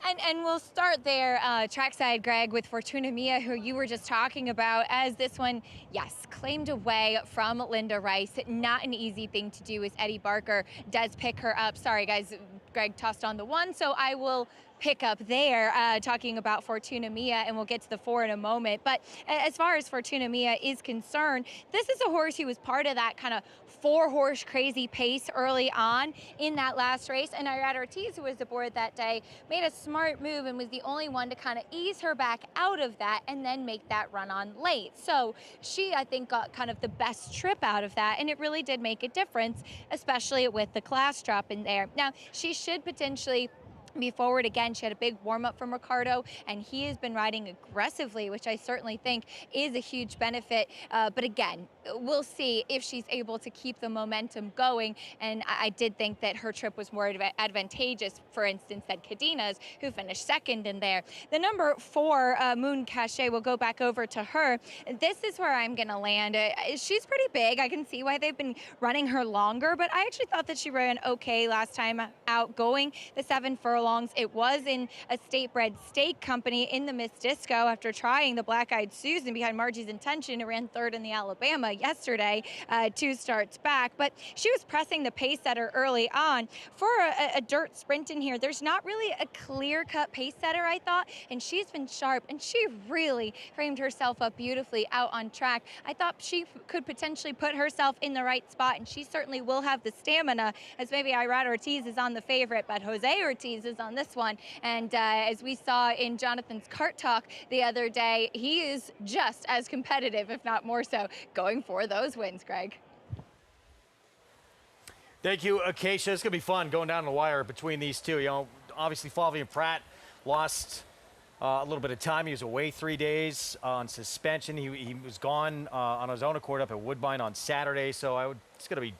And we'll start there, trackside, Greg, with Fortuna Mia, who you were just talking about, as this one, yes, claimed away from Linda Rice. Not an easy thing to do as Eddie Barker does pick her up. Sorry, guys, Greg tossed on the 1, so I will pick up there, talking about Fortuna Mia, and we'll get to the 4 in a moment. But as far as Fortuna Mia is concerned, this is a horse who was part of that kind of 4-horse crazy pace early on in that last race. And Irad Ortiz, who was aboard that day, made a smart move and was the only one to kind of ease her back out of that and then make that run on late. So she, I think, got kind of the best trip out of that, and it really did make a difference, especially with the class drop in there. Now, she should potentially be forward again. She had a big warm-up from Ricardo, and he has been riding aggressively, which I certainly think is a huge benefit. But again, we'll see if she's able to keep the momentum going. And I did think that her trip was more advantageous, for instance, than Cadina's, who finished second in there. The number 4, Moon Cachet, will go back over to her. This is where I'm going to land. She's pretty big. I can see why they've been running her longer, but I actually thought that she ran okay last time out going the 7 furlongs. It was in a state-bred stake company in the Miss Disco after trying the Black-Eyed Susan behind Margie's Intention, who ran 3rd in the Alabama yesterday, 2 starts back. But she was pressing the pace setter early on. For a dirt sprint in here, there's not really a clear-cut pace setter, I thought, and she's been sharp, and she really framed herself up beautifully out on track. I thought she could potentially put herself in the right spot, and she certainly will have the stamina, as maybe Irad Ortiz is on the favorite, but Jose Ortiz is on this one. And as we saw in Jonathan's Cart Talk the other day, he is just as competitive, if not more so, going for those wins, Greg. Thank you, Acacia. It's going to be fun going down the wire between these two. You know, obviously Flavian Pratt lost a little bit of time. He was away 3 days on suspension. He was gone on his own accord up at Woodbine on Saturday, so it's going to be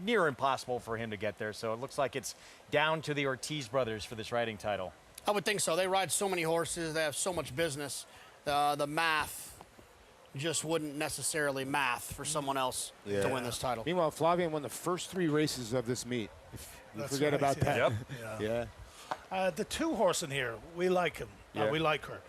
near impossible for him to get there. So it looks like it's down to the Ortiz brothers for this riding title. I would think so. They ride so many horses. They have so much business. The math just wouldn't necessarily math for someone else to win this title. Meanwhile, Flavian won the first 3 races of this meet. You forget right, about that. Yep. Yeah. The 2 horse in here, we like him. We like her.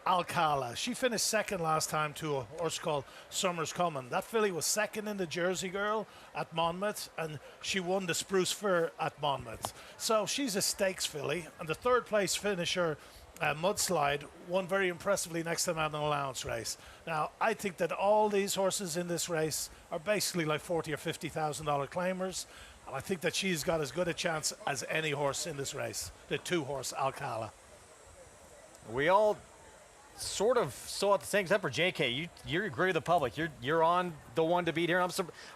Alcala, she finished second last time to a horse called Summer's Coming. That filly was second in the Jersey Girl at Monmouth, and she won the Spruce Fur at Monmouth. So she's a stakes filly, and the 3rd place finisher Mudslide won very impressively next time out in an allowance race. Now, I think that all these horses in this race are basically like $40,000 or $50,000 claimers. And I think that she's got as good a chance as any horse in this race, the 2-horse Alcala. We all sort of saw it the same, except for JK. You agree with the public. You're on the one to beat here.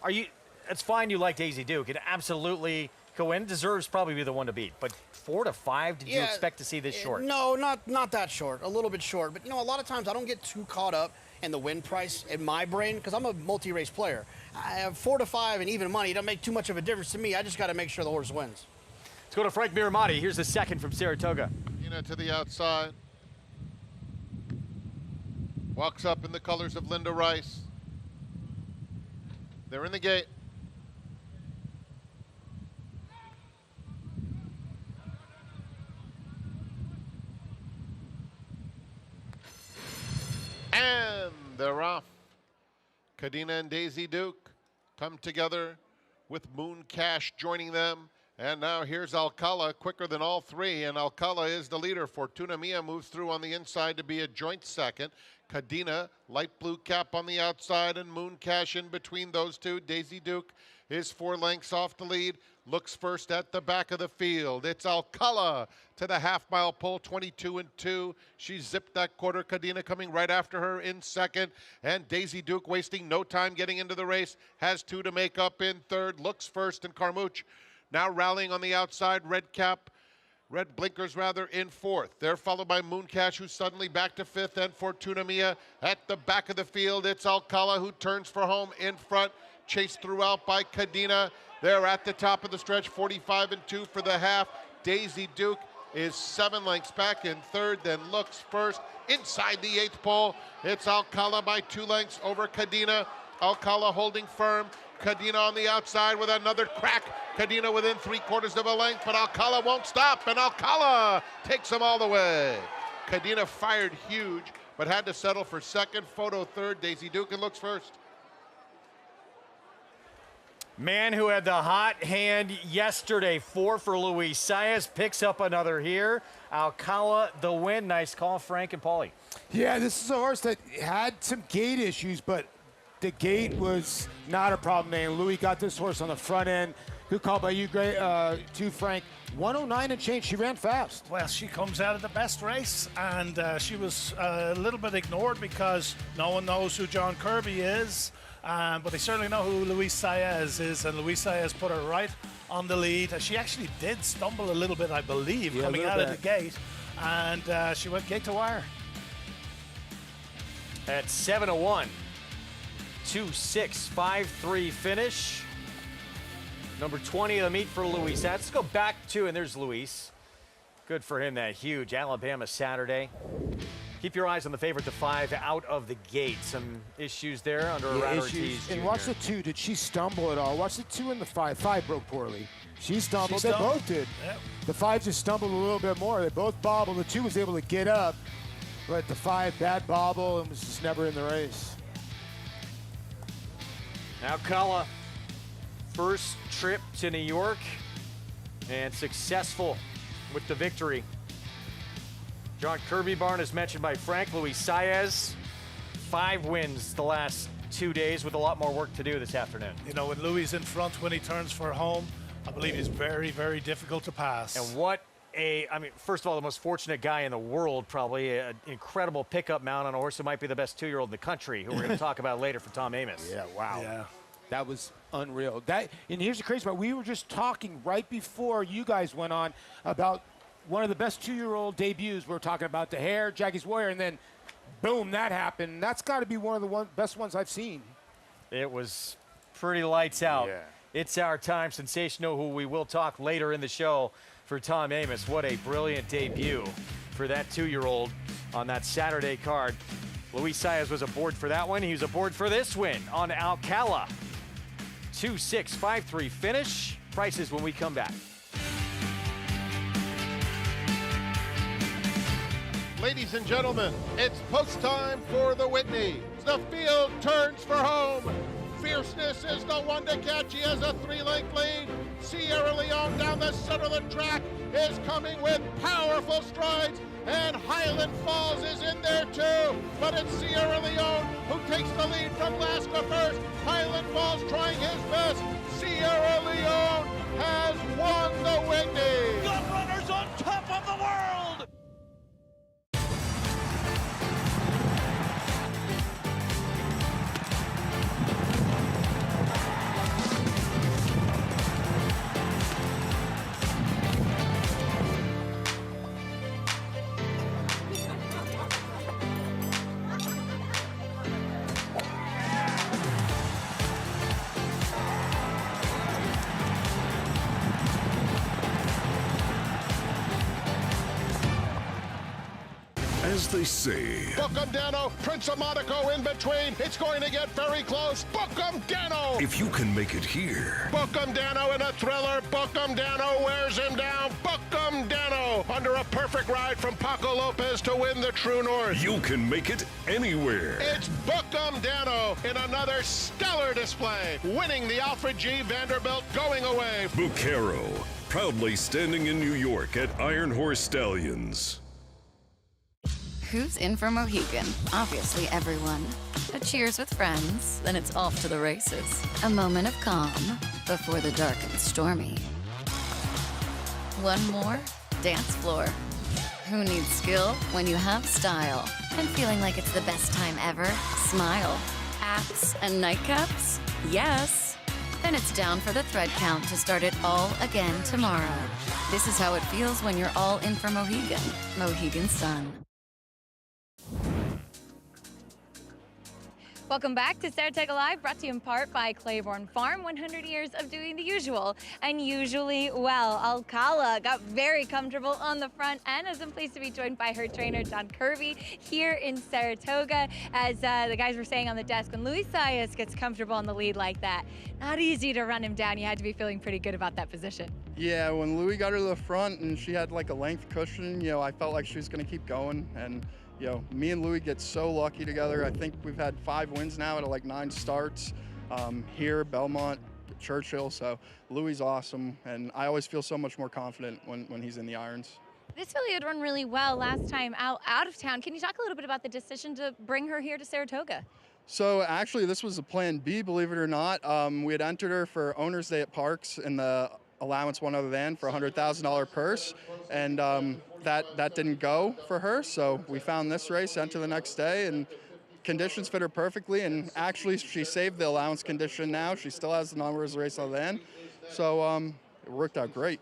Are you? It's fine. You like Daisy Duke. It absolutely could win. Deserves probably be the one to beat. But 4 to 5. Did you expect to see this short? No, not that short. A little bit short. But a lot of times I don't get too caught up in the win price in my brain because I'm a multi-race player. I have 4 to 5 and even money. It doesn't make too much of a difference to me. I just got to make sure the horse wins. Let's go to Frank Miramati. Here's the second from Saratoga. To the outside. Walks up in the colors of Linda Rice. They're in the gate. And they're off. Cadena and Daisy Duke come together with Moon Cash joining them. And now here's Alcala, quicker than all three, and Alcala is the leader. Fortuna Mia moves through on the inside to be a joint second. Cadena, light blue cap on the outside, and Moon Cash in between those two. Daisy Duke is 4 lengths off the lead. Looks first at the back of the field. It's Alcala to the half-mile pole, 22-2. She zipped that quarter. Cadena coming right after her in second. And Daisy Duke wasting no time getting into the race. Has 2 to make up in third. Looks first, and Carmouche now rallying on the outside. Red blinkers rather, in fourth. They're followed by Moon Cash, who's suddenly back to fifth, and Fortuna Mia at the back of the field. It's Alcala who turns for home in front, chased throughout by Cadena. They're at the top of the stretch, 45-2 for the half. Daisy Duke is 7 lengths back in third, then looks first. Inside the 8th pole, it's Alcala by 2 lengths over Cadena. Alcala holding firm. Cadena on the outside with another crack. Cadena within 3/4 of a length, but Alcala won't stop, and Alcala takes him all the way. Cadena fired huge, but had to settle for second. Photo third. Daisy Duke looks first. Man who had the hot hand yesterday, 4 for Luis Saez, picks up another here. Alcala the win. Nice call, Frank and Paulie. Yeah, this is a horse that had some gait issues, but the gate was not a problem. And Louis got this horse on the front end. Good call by you, too, Frank. 109 and change. She ran fast. Well, she comes out of the best race, and she was a little bit ignored because no one knows who John Kirby is, but they certainly know who Luis Saez is, and Luis Saez put her right on the lead. She actually did stumble a little bit, I believe, coming out of the gate, and she went gate to wire. At 7-1. 2-6-5-3 finish. Number 20 of the meet for Luis. Let's go back to, and there's Luis. Good for him, that huge Alabama Saturday. Keep your eyes on the favorite, the 5 out of the gate. Some issues there under Ortiz Jr. And watch the 2. Did she stumble at all? Watch the 2 and the 5. 5 broke poorly. She stumbled. They both did. Yep. The 5 just stumbled a little bit more. They both bobbled. The 2 was able to get up, but the 5 bad bobble and was just never in the race. Alcala, first trip to New York, and successful with the victory. John Kirby barn, as mentioned by Frank. Luis Saez, 5 wins the last 2 days with a lot more work to do this afternoon. You know, when Louis in front, when he turns for home, I believe he's very, very difficult to pass. And first of all, the most fortunate guy in the world, probably an incredible pickup mount on a horse who might be the best 2-year-old in the country, who we're going to talk about later for Tom Amoss. Yeah, wow. Yeah. That was unreal. And here's the crazy part. We were just talking right before you guys went on about one of the best 2-year-old debuts. We were talking about the Hare, Jackie's Warrior, and then boom, that happened. That's got to be one of the best ones I've seen. It was pretty lights out. Yeah. It's our time. Sensational, who we will talk later in the show for Tom Amoss. What a brilliant debut for that 2-year-old on that Saturday card. Luis Saez was aboard for that one. He was aboard for this win on Alcala. 2-6-5-3 finish. Prices when we come back. Ladies and gentlemen, it's post time for the Whitney. The field turns for home. Fierceness is the one to catch. He has a 3-length lead. Sierra Leone down the center of the track is coming with powerful strides. And Highland Falls is in there too. But it's Sierra Leone who takes the lead from last to first. Highland Falls trying his best. Sierra Leone has won the Whitney. Gun runners on top of the world. As they say, Book 'em, Dano. Prince of Monaco in between. It's going to get very close. Book 'em, Dano. if you can make it here, Book 'em, Dano in a thriller. Book 'em, Dano wears him down. Book 'em, Dano under a perfect ride from Paco Lopez to win the True North. you can make it anywhere. It's Book 'em, Dano in another stellar display, winning the Alfred G. Vanderbilt going away. Bucaro, proudly standing in New York at Iron Horse Stallions. Who's in for Mohegan? Obviously everyone. A cheers with friends, then it's off to the races. A moment of calm before the dark and stormy. One more dance floor. Who needs skill when you have style? And feeling like it's the best time ever? Smile. Apps and nightcaps? Yes. Then it's down for the thread count to start it all again tomorrow. This is how it feels when you're all in for Mohegan. Mohegan Sun. Welcome back to Saratoga Live, brought to you in part by Claiborne Farm. 100 years of doing the usual and usually well. Alcala got very comfortable on the front end as I'm pleased to be joined by her trainer, John Kirby, here in Saratoga. As the guys were saying on the desk, when Luis Saez gets comfortable on the lead like that, not easy to run him down. You had to be feeling pretty good about that position. Yeah, when Louie got her to the front and she had like a length cushion, I felt like she was going to keep going. And me and Louie get so lucky together. I think we've had 5 wins now out of like 9 starts here, Belmont, Churchill. So Louie's awesome, and I always feel so much more confident when he's in the irons. This filly had run really well last time out of town. Can you talk a little bit about the decision to bring her here to Saratoga? So actually, this was a plan B, believe it or not. We had entered her for Owner's Day at Parks in the allowance one other than for $100,000 purse, and that didn't go for her. So we found this race, entered the next day, and conditions fit her perfectly. And actually, she saved the allowance condition now. She still has the numbers race other than, so it worked out great.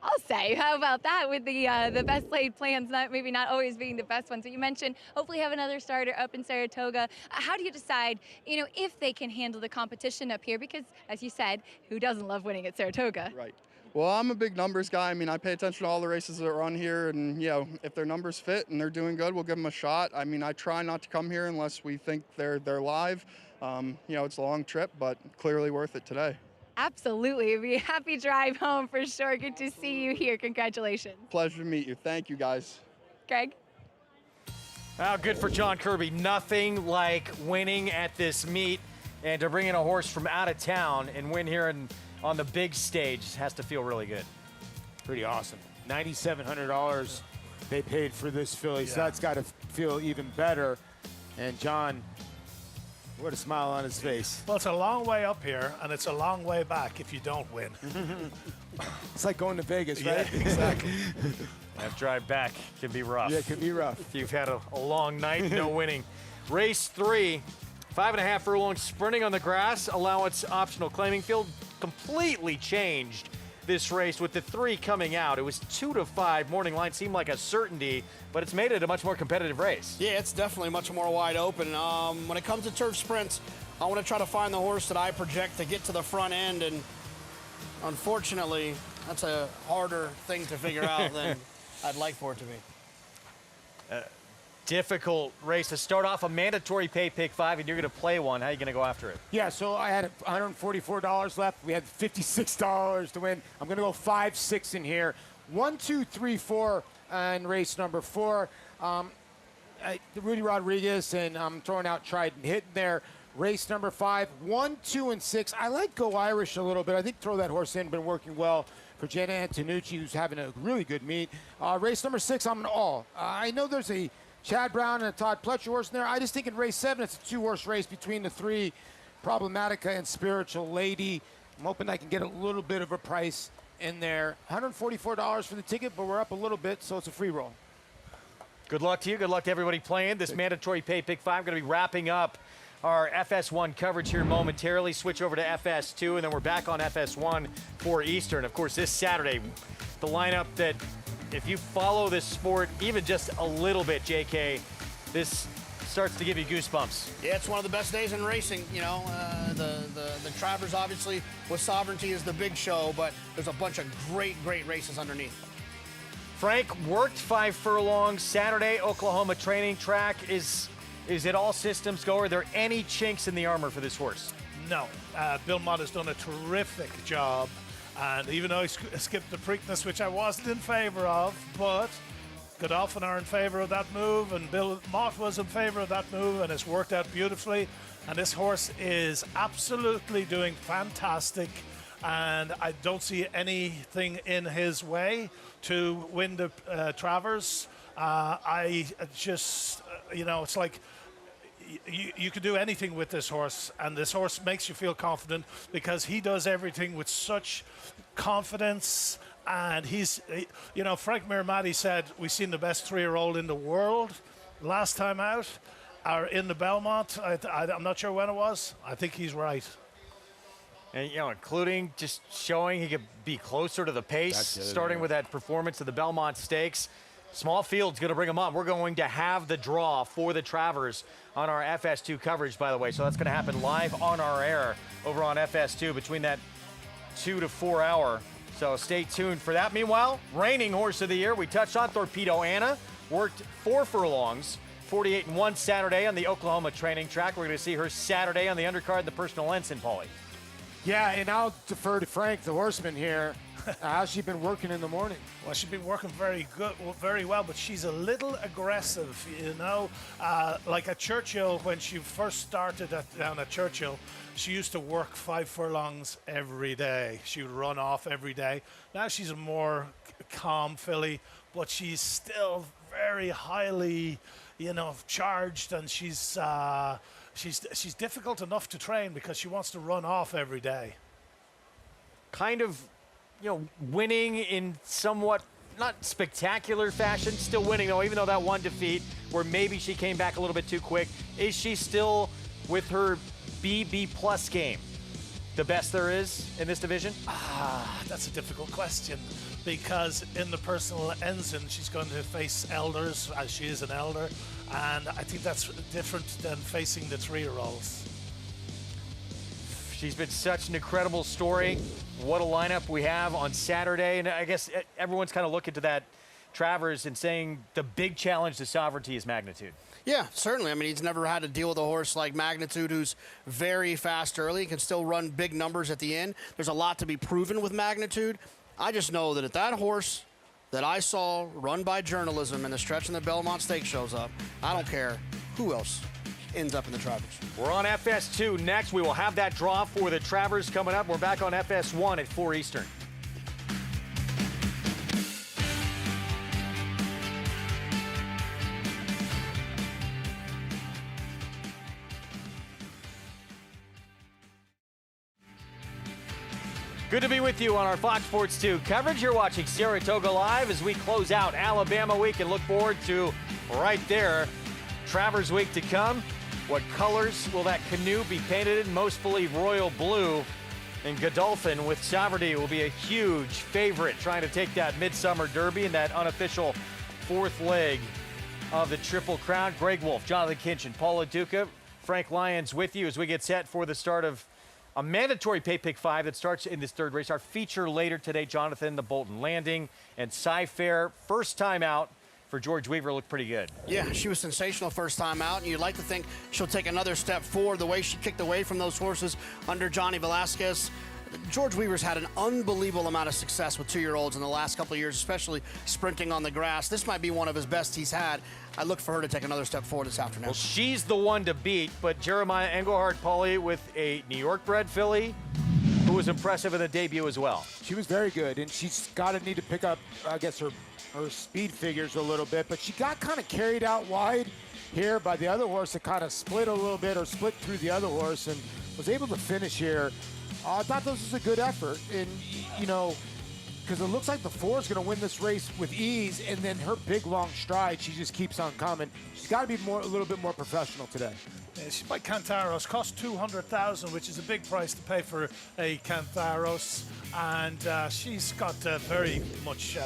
I'll say, how about that with the best laid plans maybe not always being the best ones. But you mentioned hopefully have another starter up in Saratoga. How do you decide, if they can handle the competition up here? Because as you said, who doesn't love winning at Saratoga? Right. Well, I'm a big numbers guy. I mean, I pay attention to all the races that are on here, and if their numbers fit and they're doing good, we'll give them a shot. I mean, I try not to come here unless we think they're live. It's a long trip, but clearly worth it today. Absolutely. It'll be a happy drive home for sure. Good to see you here. Congratulations. Pleasure to meet you. Thank you, guys. Greg? Well, good for John Kirby. Nothing like winning at this meet, and to bring in a horse from out of town and win here on the big stage has to feel really good. Pretty awesome. $9,700 they paid for this filly, so that's got to feel even better. And John, what a smile on his face. Well, it's a long way up here, and it's a long way back if you don't win. It's like going to Vegas, right? Yeah, exactly. That drive back can be rough. Yeah, it can be rough. If you've had a long night, no winning. Race 3, 5.5 furlongs sprinting on the grass, allowance optional claiming field, completely changed this race with the 3 coming out. It was 2 to 5. Morning line seemed like a certainty, but it's made it a much more competitive race. Yeah, it's definitely much more wide open. When it comes to turf sprints, I want to try to find the horse that I project to get to the front end, and unfortunately, that's a harder thing to figure out than I'd like for it to be. Difficult race to start off, a mandatory pay pick 5, and you're going to play one. How are you going to go after it? Yeah, so I had $144 left. We had $56 to win. I'm going to go 5-6 in here. 1, 2, 3, 4 in race number 4. Rudy Rodriguez, and I'm throwing out Trident Hit there. race number 5, 1, 2, and 6. I like Go Irish a little bit. I think Throw That Horse In been working well for Jenna Antonucci, who's having a really good meet. Race number 6, I'm an all. I know there's a Chad Brown and a Todd Pletcher horse in there. I just think in race 7, it's a 2-horse race between the 3, Problematica and Spiritual Lady. I'm hoping I can get a little bit of a price in there. $144 for the ticket, but we're up a little bit, so it's a free roll. Good luck to you. Good luck to everybody playing. This mandatory pay pick 5 going to be wrapping up our FS1 coverage here momentarily. Switch over to FS2, and then we're back on FS1 for Eastern. Of course, this Saturday, the lineup that, if you follow this sport even just a little bit, JK, this starts to give you goosebumps. Yeah, it's one of the best days in racing. You know, the Travers, obviously, with Sovereignty is the big show, but there's a bunch of great races underneath. Frank worked 5 furlongs Saturday, Oklahoma training track. Is it all systems go? Are there any chinks in the armor for this horse? No. Bill Mott has done a terrific job. And even though he skipped the Preakness, which I wasn't in favor of, but Godolphin are in favor of that move, and Bill Mott was in favor of that move, and it's worked out beautifully. And this horse is absolutely doing fantastic. And I don't see anything in his way to win the Travers. I just, it's like you could do anything with this horse, and this horse makes you feel confident because he does everything with such confidence. And Frank Miramati said, we've seen the best 3-year-old in the world last time out, or in the Belmont. I'm not sure when it was. I think he's right. And, including just showing he could be closer to the pace, starting with that performance of the Belmont Stakes. Small field's going to bring him on. We're going to have the draw for the Travers on our FS2 coverage, by the way. So that's going to happen live on our air over on FS2 between that 2 to 4 hour. So stay tuned for that. Meanwhile, reigning horse of the year, we touched on Torpedo Anna, worked 4 furlongs, 48-1 Saturday on the Oklahoma training track. We're going to see her Saturday on the undercard, the personal ensign, Paulie. Yeah, and I'll defer to Frank, the horseman here. How's she been working in the morning? Well, she's been working very well, but she's a little aggressive, like at Churchill, when she first started down at Churchill, she used to work 5 furlongs every day. She would run off every day. Now she's a more calm filly, but she's still very highly, charged, and she's difficult enough to train because she wants to run off every day. Kind of, winning in somewhat not spectacular fashion, still winning though, even though that one defeat where maybe she came back a little bit too quick. Is she still, with her B plus game, the best there is in this division? That's a difficult question, because in the personal ensign, she's going to face elders, as she is an elder, and I think that's different than facing the 3-year-olds. She's been such an incredible story. What a lineup we have on Saturday. And I guess everyone's kind of looking to that Travers and saying the big challenge to Sovereignty is Magnitude. Yeah, certainly. I mean, he's never had to deal with a horse like Magnitude, who's very fast early, can still run big numbers at the end. There's a lot to be proven with Magnitude. I just know that if that horse that I saw run by journalism in the stretch in the Belmont Stakes shows up, I don't care who else ends up in the Travers. We're on FS2 next. We will have that draw for the Travers coming up. We're back on FS1 at 4 Eastern. Good to be with you on our Fox Sports 2 coverage. You're watching Saratoga Live as we close out Alabama week and look forward to right there, Travers week to come. What colors will that canoe be painted in? Most believe royal blue. And Godolphin with Sovereignty will be a huge favorite, trying to take that Midsummer Derby and that unofficial 4th leg of the Triple Crown. Greg Wolf, Jonathan Kinchin, Paul LaDuca, Frank Lyons with you as we get set for the start of a mandatory pay pick 5 that starts in this 3rd race. Our feature later today, Jonathan, the Bolton Landing and Scyfare. First time out for George Weaver, looked pretty good. Yeah, she was sensational first time out, and you'd like to think she'll take another step forward. The way she kicked away from those horses under Johnny Velasquez, George Weaver's had an unbelievable amount of success with 2-year-olds in the last couple of years, especially sprinting on the grass. This might be one of his best he's had. I look for her to take another step forward this afternoon. Well, she's the one to beat, but Jeremiah Engelhardt, Paulie, with a New York-bred filly who was impressive in the debut as well. She was very good, and she's got to need to pick up, I guess, her speed figures a little bit, but she got kind of carried out wide here by the other horse that kind of split a little bit or split through the other horse and was able to finish here. I thought this was a good effort, and, you know, because it looks like the 4 is going to win this race with ease, and then her big, long stride, she just keeps on coming. She's got to be a little bit more professional today. Yeah, she's by Cantaros, cost $200,000, which is a big price to pay for a Cantaros, and she's got very much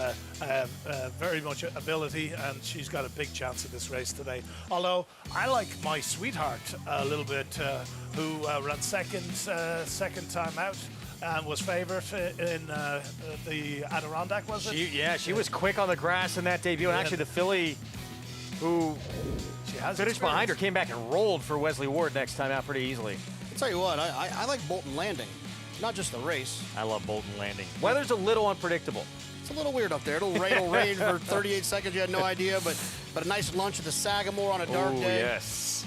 ability, and she's got a big chance in this race today. Although I like My Sweetheart a little bit, who ran second time out and was favourite in the Adirondack, was it? She was quick on the grass in that debut, and actually the filly who finished behind her came back and rolled for Wesley Ward next time out pretty easily. I'll tell you what, I like Bolton Landing, not just the race. I love Bolton Landing. Weather's a little unpredictable. It's a little weird up there. It'll rain for 38 seconds. You had no idea, but a nice lunch at the Sagamore on a dark day. Yes.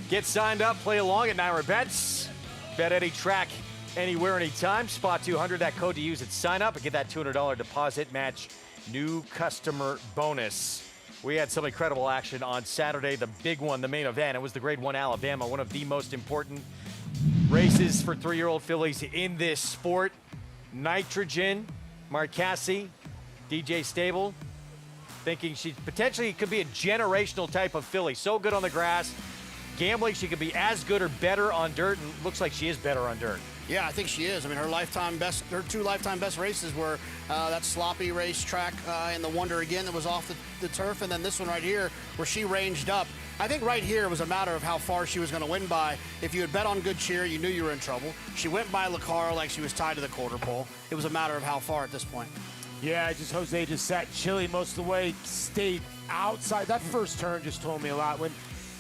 Get signed up, play along at Naira Bets. Bet any track, anywhere, anytime. Spot 200, that code to use at sign up and get that $200 deposit match new customer bonus. We had some incredible action on Saturday, the big one, the main event. It was the Grade 1 Alabama, one of the most important races for 3-year-old fillies in this sport. Nitrogen, Marcassi, DJ Stable, thinking she potentially could be a generational type of filly. So good on the grass. Gambling, she could be as good or better on dirt, and looks like she is better on dirt. Yeah, I think she is. I mean, her two lifetime best races were that sloppy racetrack and the Wonder Again that was off the turf, and then this one right here where she ranged up. I think right here it was a matter of how far she was going to win by. If you had bet on Good Cheer, you knew you were in trouble. She went by Lacar like she was tied to the quarter pole. It was a matter of how far at this point. Yeah, Jose just sat chilly most of the way, stayed outside. That first turn just told me a lot. When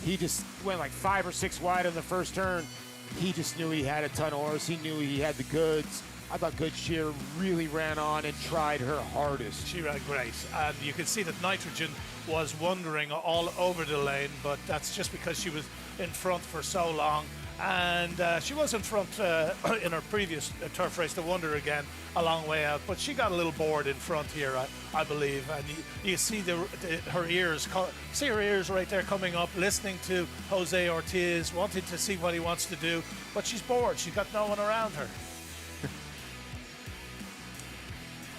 he just went like 5 or 6 wide on the first turn, he just knew he had a ton of horse. He knew he had the goods. I thought Good Cheer really ran on and tried her hardest. She ran great. And you could see that Nitrogen was wandering all over the lane, but that's just because she was in front for so long. And she was in front in her previous turf race, the Wonder Again, a long way out. But she got a little bored in front here, I believe. And you see her ears, see her ears right there coming up, listening to Jose Ortiz, wanting to see what he wants to do. But she's bored. She's got no one around her.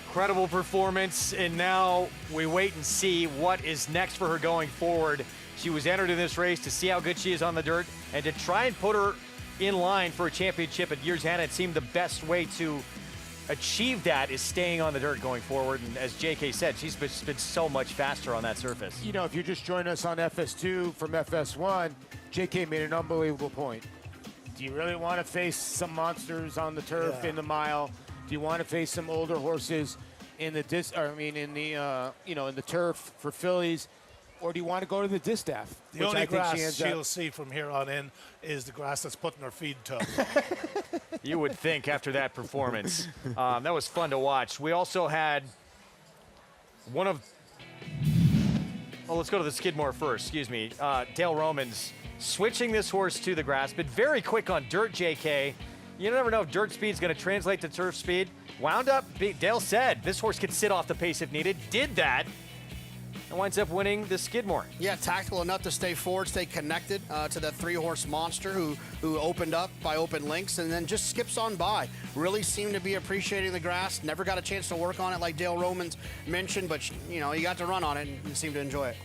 Incredible performance, and now we wait and see what is next for her going forward. She was entered in this race to see how good she is on the dirt and to try and put her in line for a championship at Year's End. It seemed the best way to achieve that is staying on the dirt going forward. And as JK said, she's been so much faster on that surface. You know, if you just joined us on FS2 from FS1, JK made an unbelievable point. Do you really want to face some monsters on the turf in the mile? Do you want to face some older horses in the in the turf for fillies? Or do you want to go to the distaff? The only grass she'll see from here on in is the grass that's putting her feed tub. You would think after that performance. That was fun to watch. We also had well, let's go to the Skidmore first, excuse me. Dale Romans switching this horse to the grass, but very quick on dirt, JK. You never know if dirt speed is going to translate to turf speed. Wound up, Dale said, this horse could sit off the pace if needed. Did that. And winds up winning the Skidmore. Yeah, tactical enough to stay forward, stay connected to that 3-horse monster who opened up by open links and then just skips on by. Really seemed to be appreciating the grass. Never got a chance to work on it like Dale Romans mentioned, but he got to run on it and seemed to enjoy it.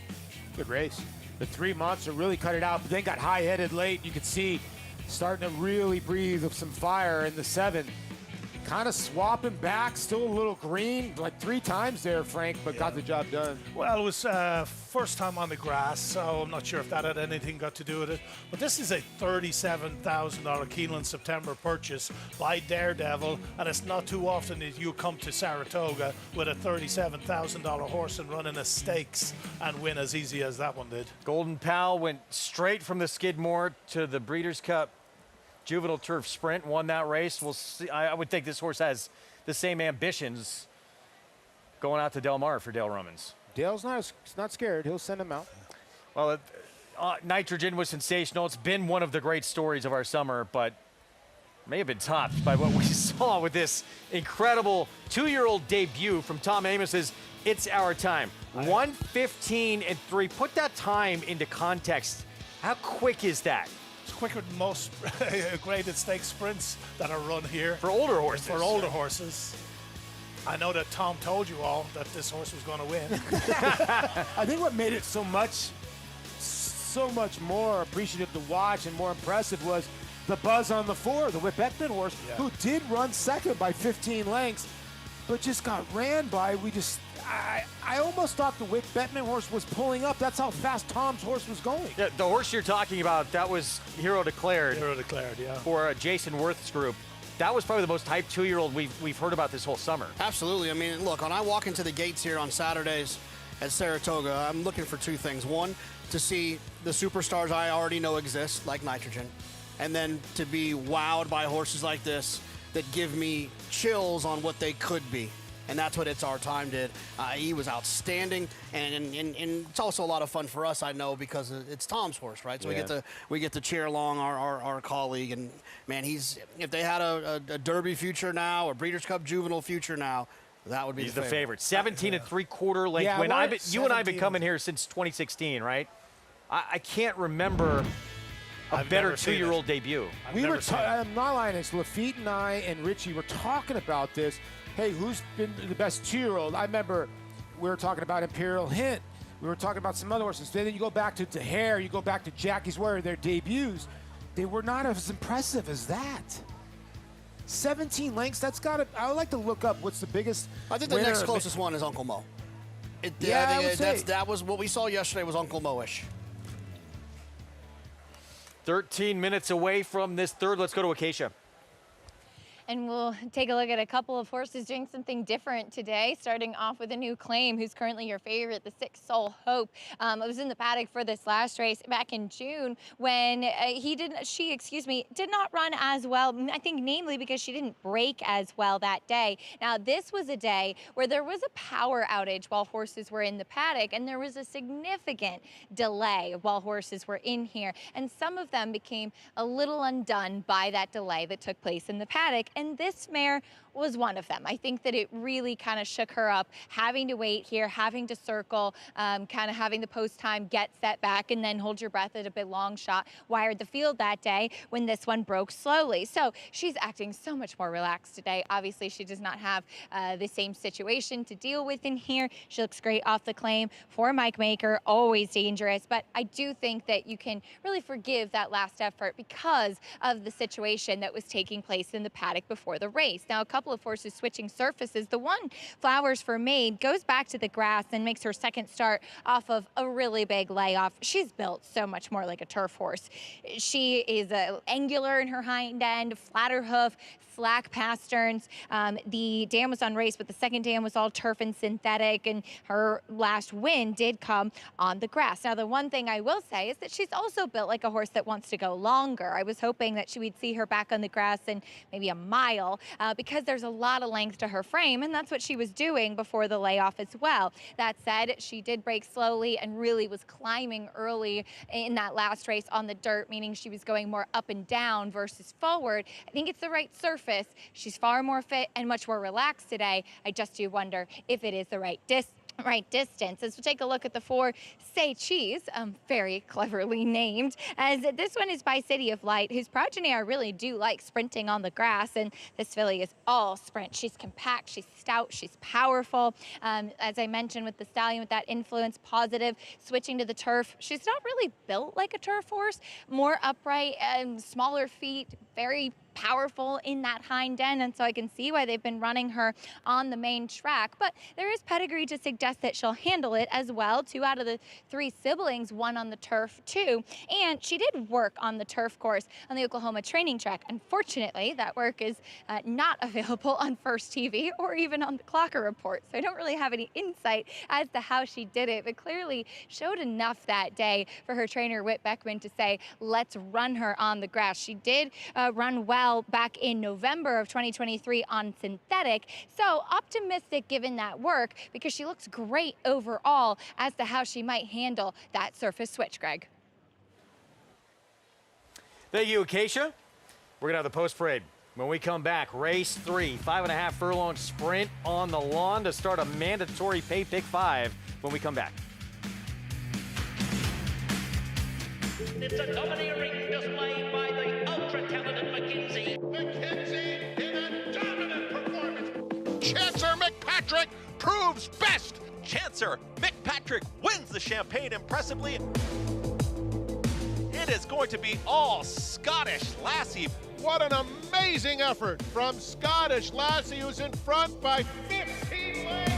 Good race. The 3 monster really cut it out, but then got high-headed late. You could see starting to really breathe of some fire in the 7. Kind of swapping back, still a little green, like 3 times there, Frank, but got the job done. Well, it was first time on the grass, so I'm not sure if that had anything got to do with it. But this is a $37,000 Keeneland September purchase by Daredevil, and it's not too often that you come to Saratoga with a $37,000 horse and run in a stakes and win as easy as that one did. Golden Pal went straight from the Skidmore to the Breeders' Cup Juvenile Turf Sprint, won that race. We'll see. I would think this horse has the same ambitions going out to Del Mar for Dale Rummins. Dale's not scared. He'll send him out. Well, Nitrogen was sensational. It's been one of the great stories of our summer, but may have been topped by what we saw with this incredible 2-year-old debut from Tom Amos's It's Our Time. 1:15.3. Put that time into context. How quick is that? It's quicker than most graded stakes sprints that are run here. For older horses. For older horses. I know that Tom told you all that this horse was going to win. I think what made it so much more appreciative to watch and more impressive was the buzz on the 4, the Whit Beckman horse, who did run second by 15 lengths, but just got ran by. I almost thought the Whit Beckman horse was pulling up. That's how fast Tom's horse was going. Yeah, the horse you're talking about, that was Hero Declared. Hero Declared, yeah. For Jason Worth's group. That was probably the most hyped 2-year-old we've heard about this whole summer. Absolutely. I mean, look, when I walk into the gates here on Saturdays at Saratoga, I'm looking for 2 things. One, to see the superstars I already know exist, like Nitrogen, and then to be wowed by horses like this that give me chills on what they could be. And that's what It's Our Time did. He was outstanding, and it's also a lot of fun for us, I know, because it's Tom's horse, right? So we get to cheer along our colleague, and man, if they had a Derby future now, or Breeders' Cup Juvenile future now, that would be the favorite. 17.75 length win. You and I have been coming here since 2016, right? I can't remember a better 2-year-old debut. I'm not lying. It's Lafitte and I and Richie were talking about this. Hey, who's been the best 2-year-old? I remember we were talking about Imperial Hint. We were talking about some other horses. Then you go back to Hare, you go back to Jackie's Warrior, their debuts. They were not as impressive as that. 17 lengths, I would like to look up what's the biggest. I think the next closest one is Uncle Mo. That was what we saw yesterday was Uncle Mo-ish. 13 minutes away from this third. Let's go to Acacia. And we'll take a look at a couple of horses doing something different today, starting off with a new claim, who's currently your favorite, the 6 Soul Hope. I was in the paddock for this last race back in June when she did not run as well, I think namely because she didn't break as well that day. Now, this was a day where there was a power outage while horses were in the paddock, and there was a significant delay while horses were in here, and some of them became a little undone by that delay that took place in the paddock. And this mare was one of them. I think that it really kind of shook her up, having to wait here, having to circle, kind of having the post time get set back and then hold your breath at a bit long shot, wired the field that day when this one broke slowly. So she's acting so much more relaxed today. Obviously, she does not have the same situation to deal with in here. She looks great off the claim for Mike Maker, always dangerous. But I do think that you can really forgive that last effort because of the situation that was taking place in the paddock before the race. Now, a couple of horses switching surfaces. The one, Flowers for Maid, goes back to the grass and makes her second start off of a really big layoff. She's built so much more like a turf horse. She is angular in her hind end, flatter hoof, slack pasterns. The dam was on race, but the second dam was all turf and synthetic, and her last win did come on the grass. Now, the one thing I will say is that she's also built like a horse that wants to go longer. I was hoping that we'd see her back on the grass in maybe a mile because there's a lot of length to her frame, and that's what she was doing before the layoff as well. That said, she did break slowly and really was climbing early in that last race on the dirt, meaning she was going more up and down versus forward. I think it's the right surface. She's far more fit and much more relaxed today. I just do wonder if it is the right distance. As we take a look at the 4 Say Cheese, very cleverly named, as this one is by City of Light, whose progeny I really do like sprinting on the grass, and this filly is all sprint. She's compact, she's stout, she's powerful. As I mentioned with the stallion, with that influence, positive, switching to the turf, she's not really built like a turf horse, more upright and smaller feet, very powerful in that hind end, and so I can see why they've been running her on the main track. But there is pedigree to suggest that she'll handle it as well. 2 out of the 3 siblings won on the turf too, and she did work on the turf course on the Oklahoma training track. Unfortunately, that work is not available on First TV or even on the Clocker Report, so I don't really have any insight as to how she did it, but clearly showed enough that day for her trainer Whit Beckman to say, let's run her on the grass. She did run well back in November of 2023 on synthetic, so optimistic given that work because she looks great overall as to how she might handle that surface switch, Greg. Thank you, Acacia. We're going to have the post parade. When we come back, race 3, 5.5 furlong sprint on the lawn to start a mandatory pay pick 5 when we come back. It's a domineering display by the ultra-talented McKenzie. McKenzie in a dominant performance. Chancer McPatrick proves best. Chancer McPatrick wins the Champagne impressively. It is going to be all Scottish Lassie. What an amazing effort from Scottish Lassie, who's in front by 15 lengths.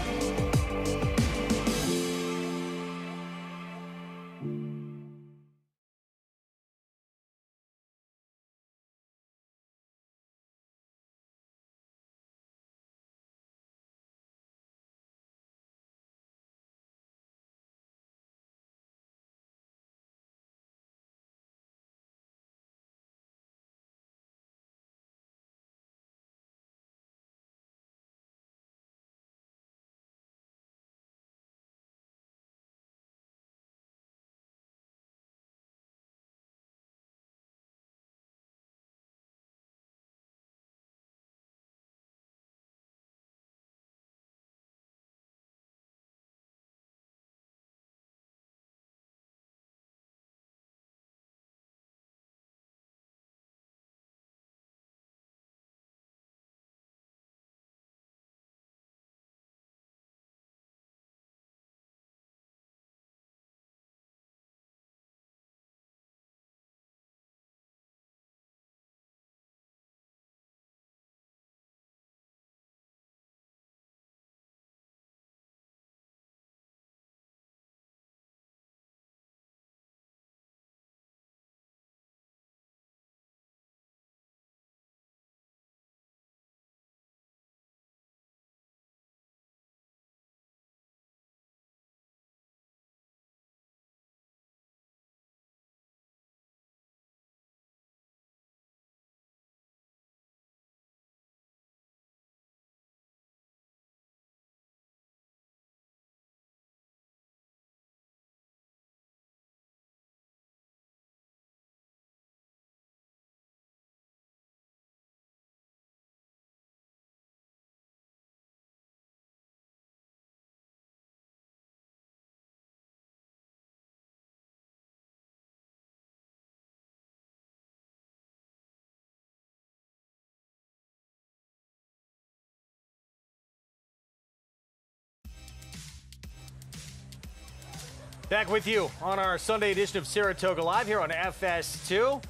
Back with you on our Sunday edition of Saratoga Live here on FS2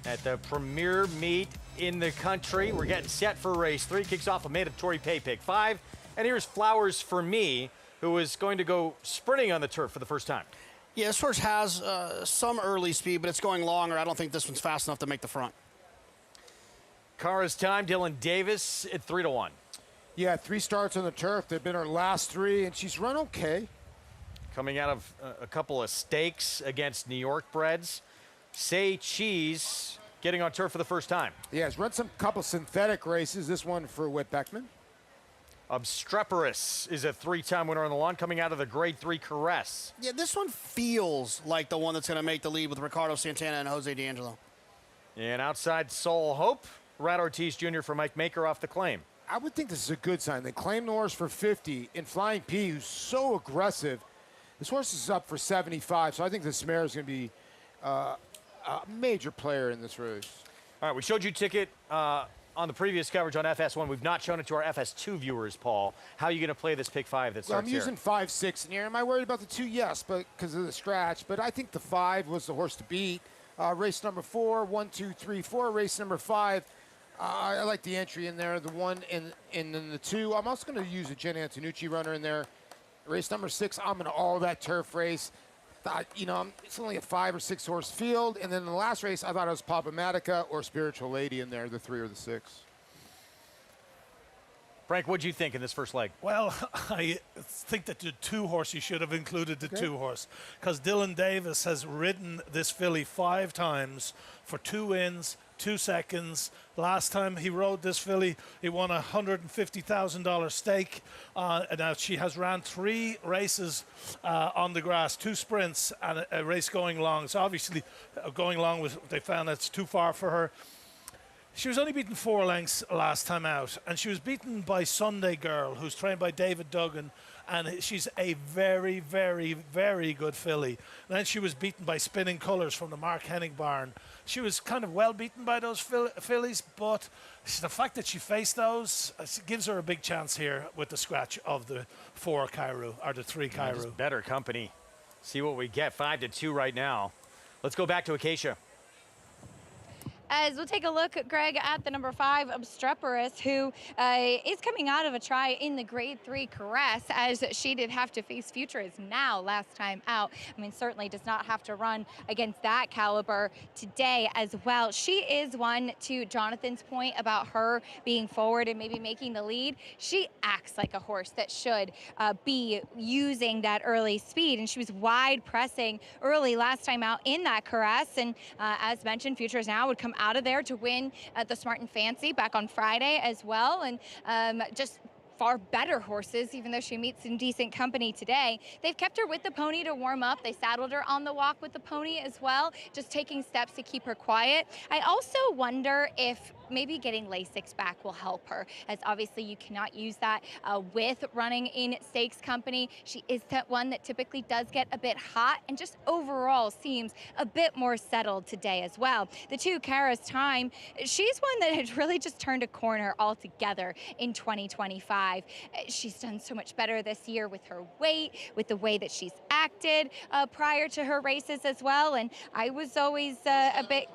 at the premier meet in the country. We're getting set for race 3. Kicks off a mandatory pay pick 5. And here's Flowers for Me, who is going to go sprinting on the turf for the first time. Yeah, this horse has some early speed, but it's going longer. I don't think this one's fast enough to make the front. Cara's time, Dylan Davis at 3-1. Yeah, 3 starts on the turf. They've been her last 3, and she's run okay. Coming out of a couple of stakes against New York breds. Say Cheese getting on turf for the first time. Yeah, he's run some couple synthetic races. This one for Whit Beckman. Obstreperous is a 3-time winner on the lawn coming out of the Grade 3 Caress. Yeah, this one feels like the one that's going to make the lead with Ricardo Santana and Jose D'Angelo. And outside Soul Hope, Rat Ortiz Jr. for Mike Maker off the claim. I would think this is a good sign. They claim the horse for 50, and Flying P, who's so aggressive. This horse is up for 75, so I think the mare is going to be a major player in this race. All right, we showed you ticket on the previous coverage on FS1. We've not shown it to our FS2 viewers, Paul. How are you going to play this pick 5 that starts I'm using 5, 6 in here. Am I worried about the 2? Yes, but because of the scratch. But I think the 5 was the horse to beat. Race number 4, 1, 2, 3, 4. Race number 5, I like the entry in there, the 1 and then the 2. I'm also going to use a Jen Antonucci runner in there. Race number 6, I'm going to all that turf race. Thought, it's only a 5 or 6 horse field. And then in the last race, I thought it was Pop-O-Matica or Spiritual Lady in there, the 3 or the 6. Frank, what'd you think in this first leg? Well, I think that the 2 horse, you should have included the 2 horse, because Dylan Davis has ridden this filly 5 times for 2 wins, 2 seconds. Last time he rode this filly, he won a $150,000 stake. Now she has ran 3 races on the grass, 2 sprints and a race going long. So obviously going long, they found that's too far for her. She was only beaten 4 lengths last time out, and she was beaten by Sunday Girl, who's trained by David Duggan, and she's a very, very, very good filly. And then she was beaten by Spinning Colours from the Mark Hennig barn. She was kind of well beaten by those fillies, but the fact that she faced those gives her a big chance here with the scratch of the 4 Cairo, or the 3 Cairo. Just better company. See what we get, 5-2 right now. Let's go back to Acacia. As we'll take a look, Greg, at the number 5, Obstreperous, who is coming out of a try in the Grade 3 Caress, as she did have to face Futures now last time out. I mean, certainly does not have to run against that caliber today as well. She is one, to Jonathan's point about her being forward and maybe making the lead. She acts like a horse that should be using that early speed, and she was wide pressing early last time out in that Caress. And as mentioned, Futures now would come out of there to win the Smart and Fancy back on Friday as well, and just far better horses, even though she meets some decent company today. They've kept her with the pony to warm up. They saddled her on the walk with the pony as well, just taking steps to keep her quiet. I also wonder if maybe getting Lasix back will help her, as obviously you cannot use that with running in stakes company. She is that one that typically does get a bit hot and just overall seems a bit more settled today as well. The 2 Kara's Time, she's one that had really just turned a corner altogether in 2025. She's done so much better this year with her weight, with the way that she's acted prior to her races as well. And I was always a bit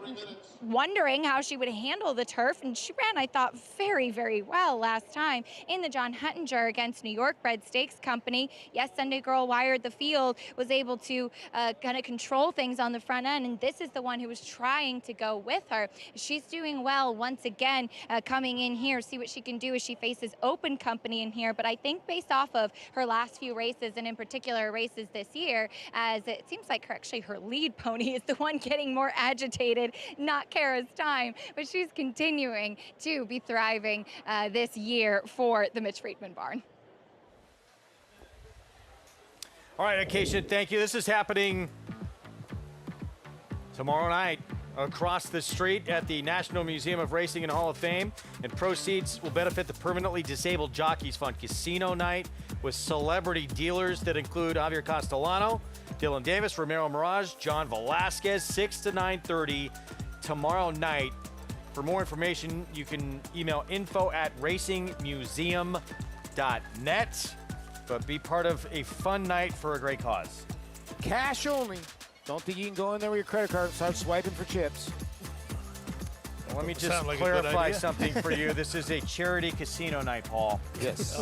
wondering how she would handle the turf, and she ran, I thought, very, very well last time in the John Huttinger against New York Bred Stakes Company. Yes, Sunday Girl wired the field, was able to kind of control things on the front end, and this is the one who was trying to go with her. She's doing well once again, coming in here, see what she can do as she faces open company in here. But I think based off of her last few races, and in particular races this year, as it seems like actually her lead pony is the one getting more agitated, not Kara's Time, but she's continuing to be thriving this year for the Mitch Friedman barn. All right, Acacia, thank you. This is happening tomorrow night across the street at the National Museum of Racing and Hall of Fame, and proceeds will benefit the Permanently Disabled Jockeys Fund. Casino night with celebrity dealers that include Javier Castellano, Dylan Davis, Romero Mirage, John Velasquez, 6 to 9:30 tomorrow night. For more information, you can email info@racingmuseum.net. But be part of a fun night for a great cause. Cash only. Don't think you can go in there with your credit card and start swiping for chips. Well, let me just clarify something for you. This is a charity casino night, Paul. Yes.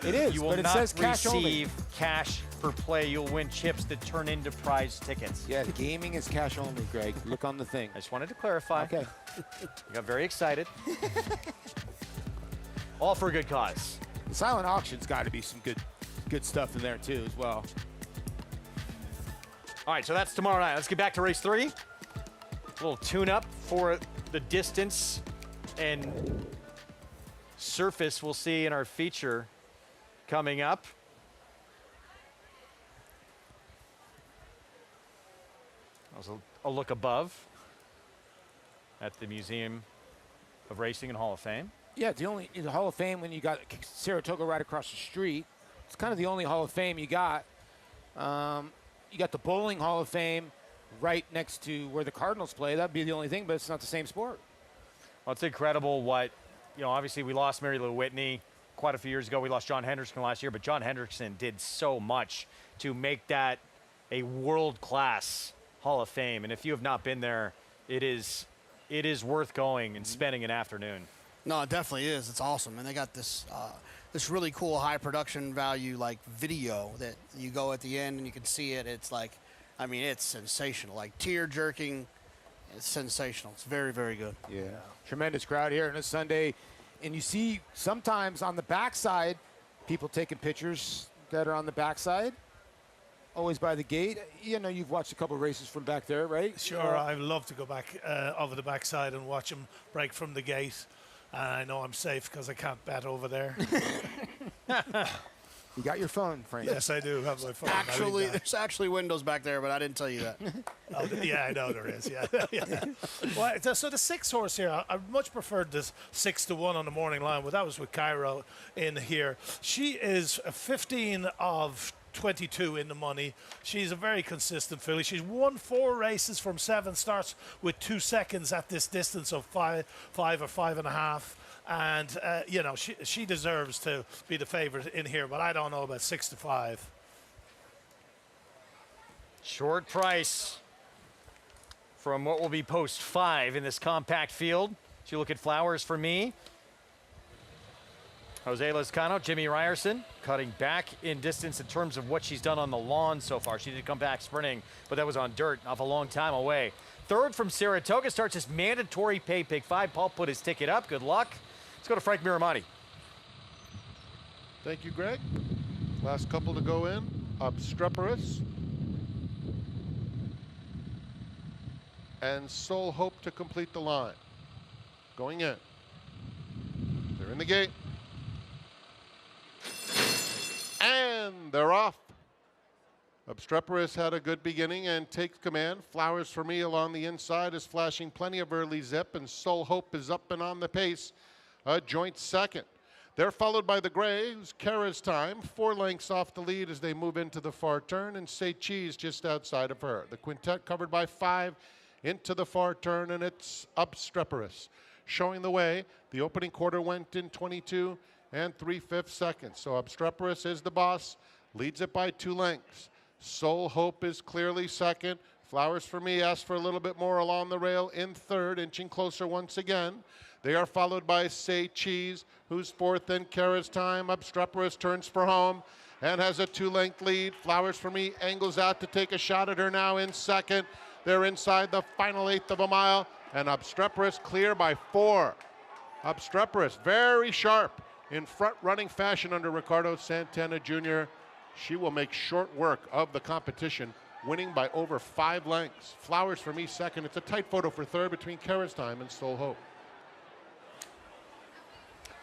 It is, You will but it not says cash only. receive cash for play. You'll win chips that turn into prize tickets. Yeah, gaming is cash only, Greg. Look on the thing. I just wanted to clarify. Okay. You got very excited. All for a good cause. The silent auction's got to be some good stuff in there too as well. All right, so that's tomorrow night. Let's get back to race 3. A little tune-up for the distance and surface we'll see in our feature coming up. That was a look above at the Museum of Racing and Hall of Fame. Yeah, the Hall of Fame, when you got Saratoga right across the street, it's kind of the only Hall of Fame you got. You got the Bowling Hall of Fame right next to where the Cardinals play. That'd be the only thing, but it's not the same sport. Well, it's incredible what, obviously we lost Mary Lou Whitney quite a few years ago. We lost John Hendrickson last year, but John Hendrickson did so much to make that a world-class Hall of Fame. And if you have not been there, it is it is worth going and spending an afternoon. No, it definitely is. It's awesome. And they got this this really cool high production value like video that you go at the end and you can see it. It's like, I mean, it's sensational. Like tear jerking. It's sensational. It's very, very good. Yeah. Tremendous crowd here on a Sunday. And you see sometimes on the backside, people taking pictures that are on the backside. Always by the gate. You know, you've watched a couple of races from back there, right? Sure, I'd love to go back over the backside and watch them break from the gate. I know I'm safe because I can't bet over there. You got your phone, Frank? Yes, I do have my phone. Actually, there's actually windows back there, but I didn't tell you that. Oh, yeah, I know there is. Yeah. Yeah. Well, so the 6-horse here, I much preferred this 6-1 on the morning line, but that was with Cairo in here. She is 15 of 22 in the money. She's a very consistent filly. She's won 4 races from 7 starts with 2 seconds at this distance of 5 or 5.5. And, you know, she deserves to be the favorite in here, but I don't know about 6-5. Short price from what will be post 5 in this compact field. So you look at Flowers for Me. Jose Lezcano, Jimmy Ryerson, cutting back in distance in terms of what she's done on the lawn so far. She did come back sprinting, but that was on dirt off a long time away. Third from Saratoga starts his mandatory pay pick 5. Paul put his ticket up. Good luck. Let's go to Frank Miramonte. Thank you, Greg. Last couple to go in. Obstreperous. And Soul Hope to complete the line. Going in. They're in the gate. And they're off. Obstreperous had a good beginning and takes command. Flowers for Me along the inside is flashing plenty of early zip, and Soul Hope is up and on the pace. A joint second. They're followed by the Grays. Kara's Time, 4 lengths off the lead as they move into the far turn, and Say Cheese just outside of her. The quintet covered by 5 into the far turn, and it's Obstreperous. Showing the way, the opening quarter went in 22 and 3/5 seconds. So Obstreperous is the boss, leads it by 2 lengths. Soul Hope is clearly second. Flowers for Me asked for a little bit more along the rail in third, inching closer once again. They are followed by Say Cheese, who's fourth, and Kara's Time. Obstreperous turns for home and has a 2-length lead. Flowers for Me angles out to take a shot at her now in second. They're inside the final 1/8 of a mile, and Obstreperous clear by 4. Obstreperous very sharp in front-running fashion under Ricardo Santana Jr. She will make short work of the competition, winning by over 5 lengths. Flowers for Me second. It's a tight photo for third between Kara's Time and Soul Hope.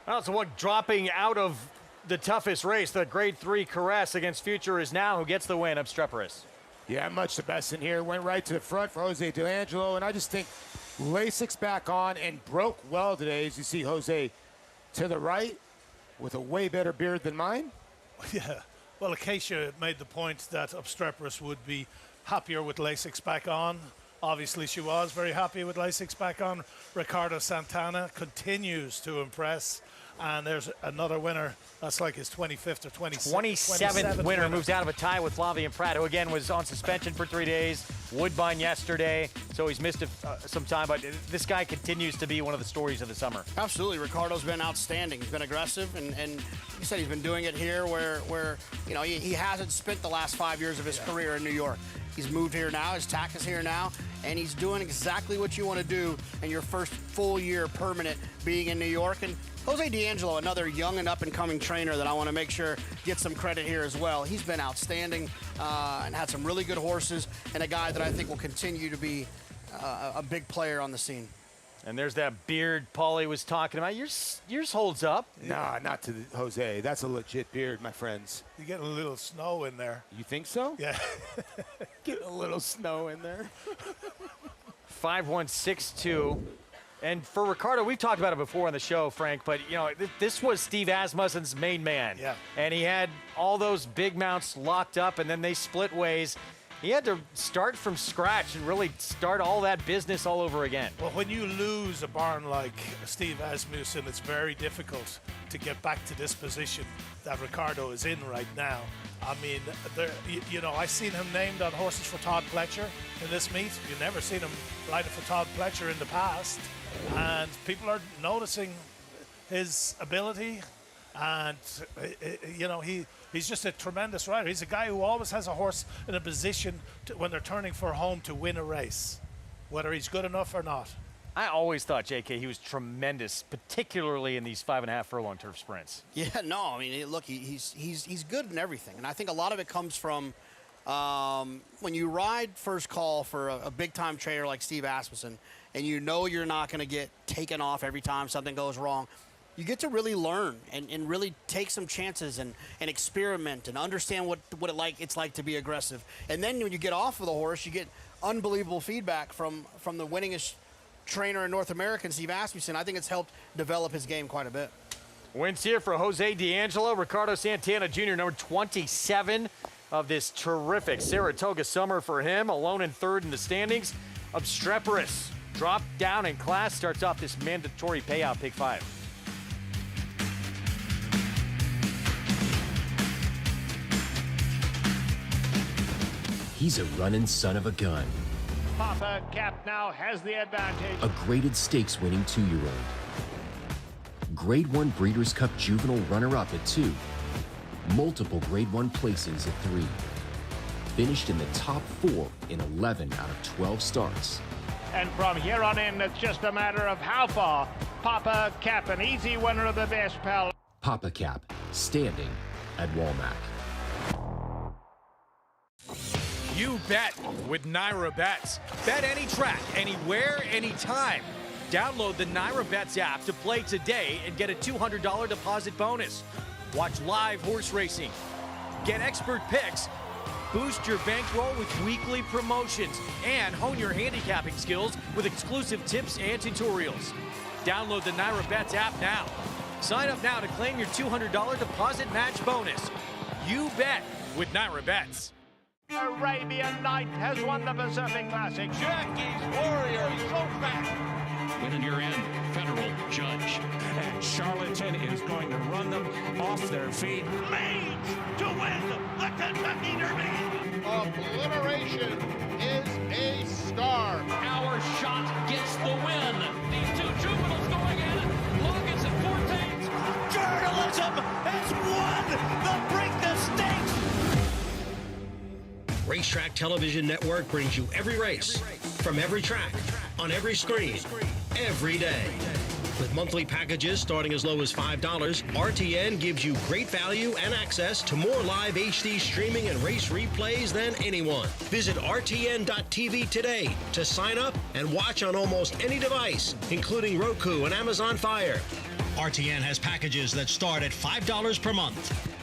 Well, so what dropping out of the toughest race, the grade 3 Caress against Future is now who gets the win, Obstreperous. Yeah, much the best in here. Went right to the front for Jose D'Angelo, and I just think Lasix back on and broke well today. As you see Jose to the right with a way better beard than mine. Yeah. Well, Acacia made the point that Obstreperous would be happier with Lasix back on. Obviously, she was very happy with Lasix back on. Ricardo Santana continues to impress. And there's another winner. That's like his 25th or 27th winner. Moves out of a tie with Flavien Prat, who again was on suspension for 3 days. Woodbine yesterday, so he's missed some time. But this guy continues to be one of the stories of the summer. Absolutely, Ricardo's been outstanding. He's been aggressive, and you said he's been doing it here where you know he hasn't spent the last 5 years of his career in New York. He's moved here now. His tack is here now, and he's doing exactly what you want to do in your first full year permanent being in New York. And Jose D'Angelo, another young and up-and-coming trainer that I want to make sure gets some credit here as well. He's been outstanding and had some really good horses, and a guy that I think will continue to be a big player on the scene. And there's that beard Paulie was talking about. Yours holds up. Nah, not to Jose. That's a legit beard, my friends. You're getting a little snow in there. You think so? Yeah. Getting a little snow in there. 5-1-6-2. And for Ricardo, we've talked about it before on the show, Frank, but you know, this was Steve Asmussen's main man. Yeah. And he had all those big mounts locked up, and then they split ways. He had to start from scratch and really start all that business all over again. Well, when you lose a barn like Steve Asmussen, it's very difficult to get back to this position that Ricardo is in right now. I mean, I've seen him named on horses for Todd Pletcher in this meet. You've never seen him riding for Todd Pletcher in the past. And people are noticing his ability. And, he's just a tremendous rider. He's a guy who always has a horse in a position when they're turning for home to win a race, whether he's good enough or not. I always thought, JK, he was tremendous, particularly in these 5.5 furlong turf sprints. Yeah, no, I mean, look, he's good in everything. And I think a lot of it comes from when you ride first call for a big-time trainer like Steve Asmussen, and you know you're not going to get taken off every time something goes wrong, you get to really learn and really take some chances and experiment and understand what it's like to be aggressive. And then when you get off of the horse, you get unbelievable feedback from the winningest trainer in North America, Steve Asmussen. I think it's helped develop his game quite a bit. Wins here for Jose D'Angelo, Ricardo Santana Jr., number 27 of this terrific Saratoga summer for him, alone in third in the standings. Obstreperous dropped down in class, starts off this mandatory payout, pick 5. He's a running son of a gun. Papa Cap now has the advantage. A graded stakes winning 2-year-old. Grade 1 Breeders' Cup Juvenile runner-up at 2. Multiple Grade 1 placings at 3. Finished in the top 4 in 11 out of 12 starts. And from here on in, it's just a matter of how far. Papa Cap, an easy winner of the best pal. Papa Cap, standing at Walmack. You bet with Naira Bets. Bet any track, anywhere, anytime. Download the Naira Bets app to play today and get a $200 deposit bonus. Watch live horse racing. Get expert picks. Boost your bankroll with weekly promotions and hone your handicapping skills with exclusive tips and tutorials. Download the Naira Bets app now. Sign up now to claim your $200 deposit match bonus. You bet with Naira Bets. Arabian Night has won the Pacific Classic. Jackie's Warrior, so back. Winning your end, federal judge. And Charlatan is going to run them off their feet. Leads to win the Kentucky Derby. Obliteration is a star. Our shot gets the win. These two juveniles going at it. Logan's at 14. Journalism has won the Break the Stakes. Racetrack Television Network brings you every race, from every track, on every screen, every day. With monthly packages starting as low as $5, RTN gives you great value and access to more live HD streaming and race replays than anyone. Visit RTN.tv today to sign up and watch on almost any device, including Roku and Amazon Fire. RTN has packages that start at $5 per month.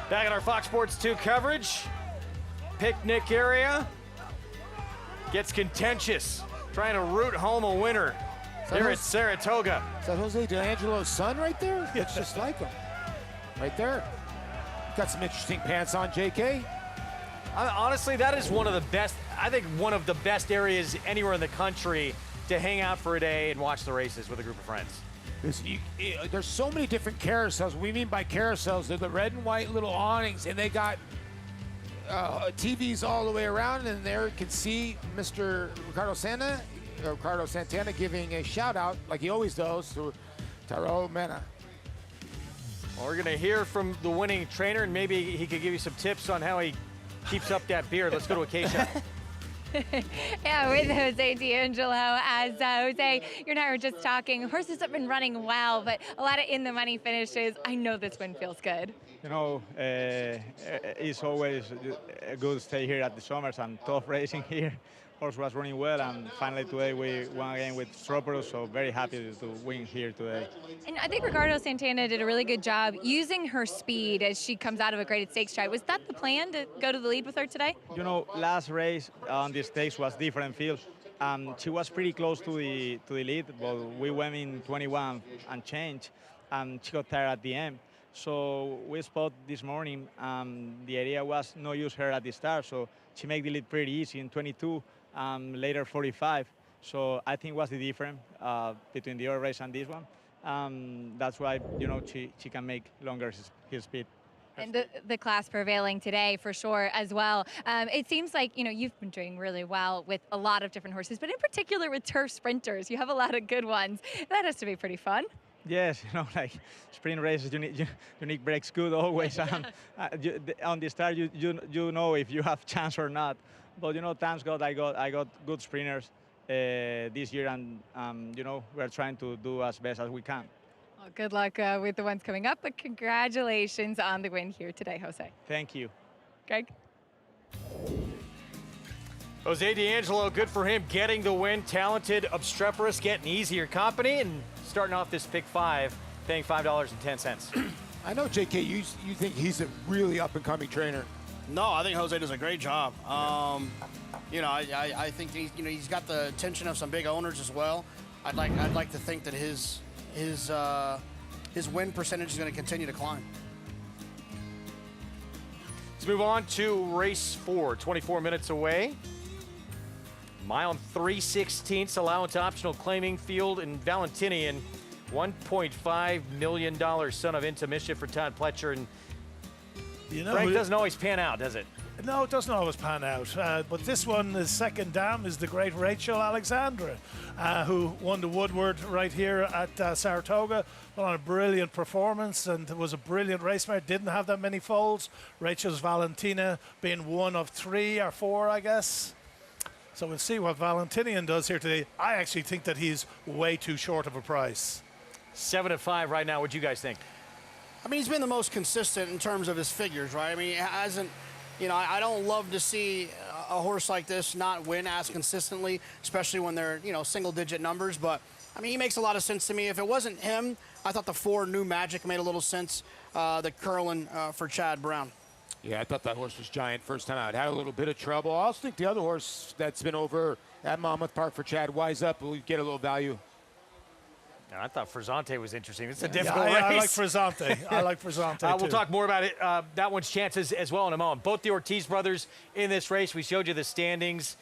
Back at our Fox Sports 2 coverage, picnic area gets contentious, trying to root home a winner here at Saratoga. Is that Jose D'Angelo's son right there? It's just like him. Right there. Got some interesting pants on, JK. Honestly, that is one of the best, I think one of the best areas anywhere in the country to hang out for a day and watch the races with a group of friends. There's so many different carousels. What we mean by carousels, they're the red and white little awnings, and they got TVs all the way around, and there you can see Mr. Ricardo Santana giving a shout out, like he always does, to Taro Mena. Well, we're gonna hear from the winning trainer, and maybe he could give you some tips on how he keeps up that beard. Let's go to a K-shot. Yeah, with Jose D'Angelo. As Jose, you and I were just talking, horses have been running well, but a lot of in-the-money finishes. I know this win feels good. You know, it's always good to stay here at the Summers and tough racing here. Horse was running well, and finally today we won again with Travers, so very happy to win here today. And I think Ricardo Santana did a really good job using her speed as she comes out of a graded stakes stride. Was that the plan, to go to the lead with her today? You know, last race on the stakes was different field. She was pretty close to the lead, but we went in 21 and change. and she got tired at the end. So we spot this morning. The idea was no use her at the start, so she made the lead pretty easy in 22, later 45. So I think what's the difference between the other race and this one. That's why she can make longer his speed. And the class prevailing today for sure as well. It seems like you've been doing really well with a lot of different horses, but in particular with turf sprinters, you have a lot of good ones. That has to be pretty fun. Yes, like sprint races, you need breaks good always. On the start, you know if you have chance or not. But thanks God, I got good sprinters this year, and we're trying to do as best as we can. Well, good luck with the ones coming up, but congratulations on the win here today, Jose. Thank you. Greg? Jose D'Angelo, good for him getting the win. Talented, obstreperous, getting easier company, and starting off this pick 5, paying $5.10. I know, JK, you think he's a really up-and-coming trainer. No, I think Jose does a great job. I think he's got the attention of some big owners as well. I'd like to think that his win percentage is going to continue to climb. Let's move on to race 4, 24 minutes away. Mile and 3/16 allowance optional claiming field in Valentinian. $1.5 million son of Into Mischief for Todd Pletcher. And Frank, doesn't always pan out, does it? No, it doesn't always pan out. But this one, the second dam, is the great Rachel Alexandra, who won the Woodward right here at Saratoga. Put on a brilliant performance and was a brilliant race mare. Didn't have that many foals. Rachel's Valentina being one of 3 or 4, I guess. So we'll see what Valentinian does here today. I actually think that he's way too short of a price. 7-5 right now. What do you guys think? I mean, he's been the most consistent in terms of his figures, right? I mean, he hasn't, I don't love to see a horse like this not win as consistently, especially when they're, single-digit numbers. But, I mean, he makes a lot of sense to me. If it wasn't him, I thought the 4 New Magic made a little sense, the Curlin for Chad Brown. Yeah, I thought that horse was giant first time out. Had a little bit of trouble. I also think the other horse that's been over at Monmouth Park for Chad, Wise Up, will get a little value. I thought Frisante was interesting. It's a difficult race. I like Frisante. I like Frisante, too. We'll talk more about it, that one's chances as well in a moment. Both the Ortiz brothers in this race. We showed you the standings.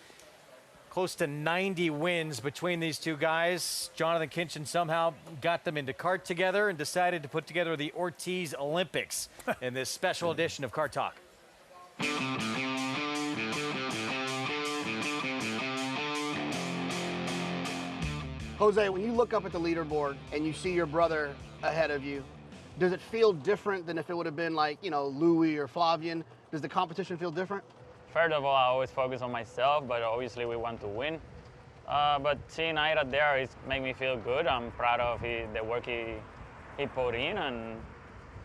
Close to 90 wins between these two guys. Jonathan Kinchin somehow got them into kart together and decided to put together the Ortiz Olympics in this special edition of Kart Talk. Jose, when you look up at the leaderboard and you see your brother ahead of you, does it feel different than if it would have been like, Louis or Flavian? Does the competition feel different? First of all, I always focus on myself, but obviously we want to win. But seeing Ida there, it makes me feel good. I'm proud of the work he put in, and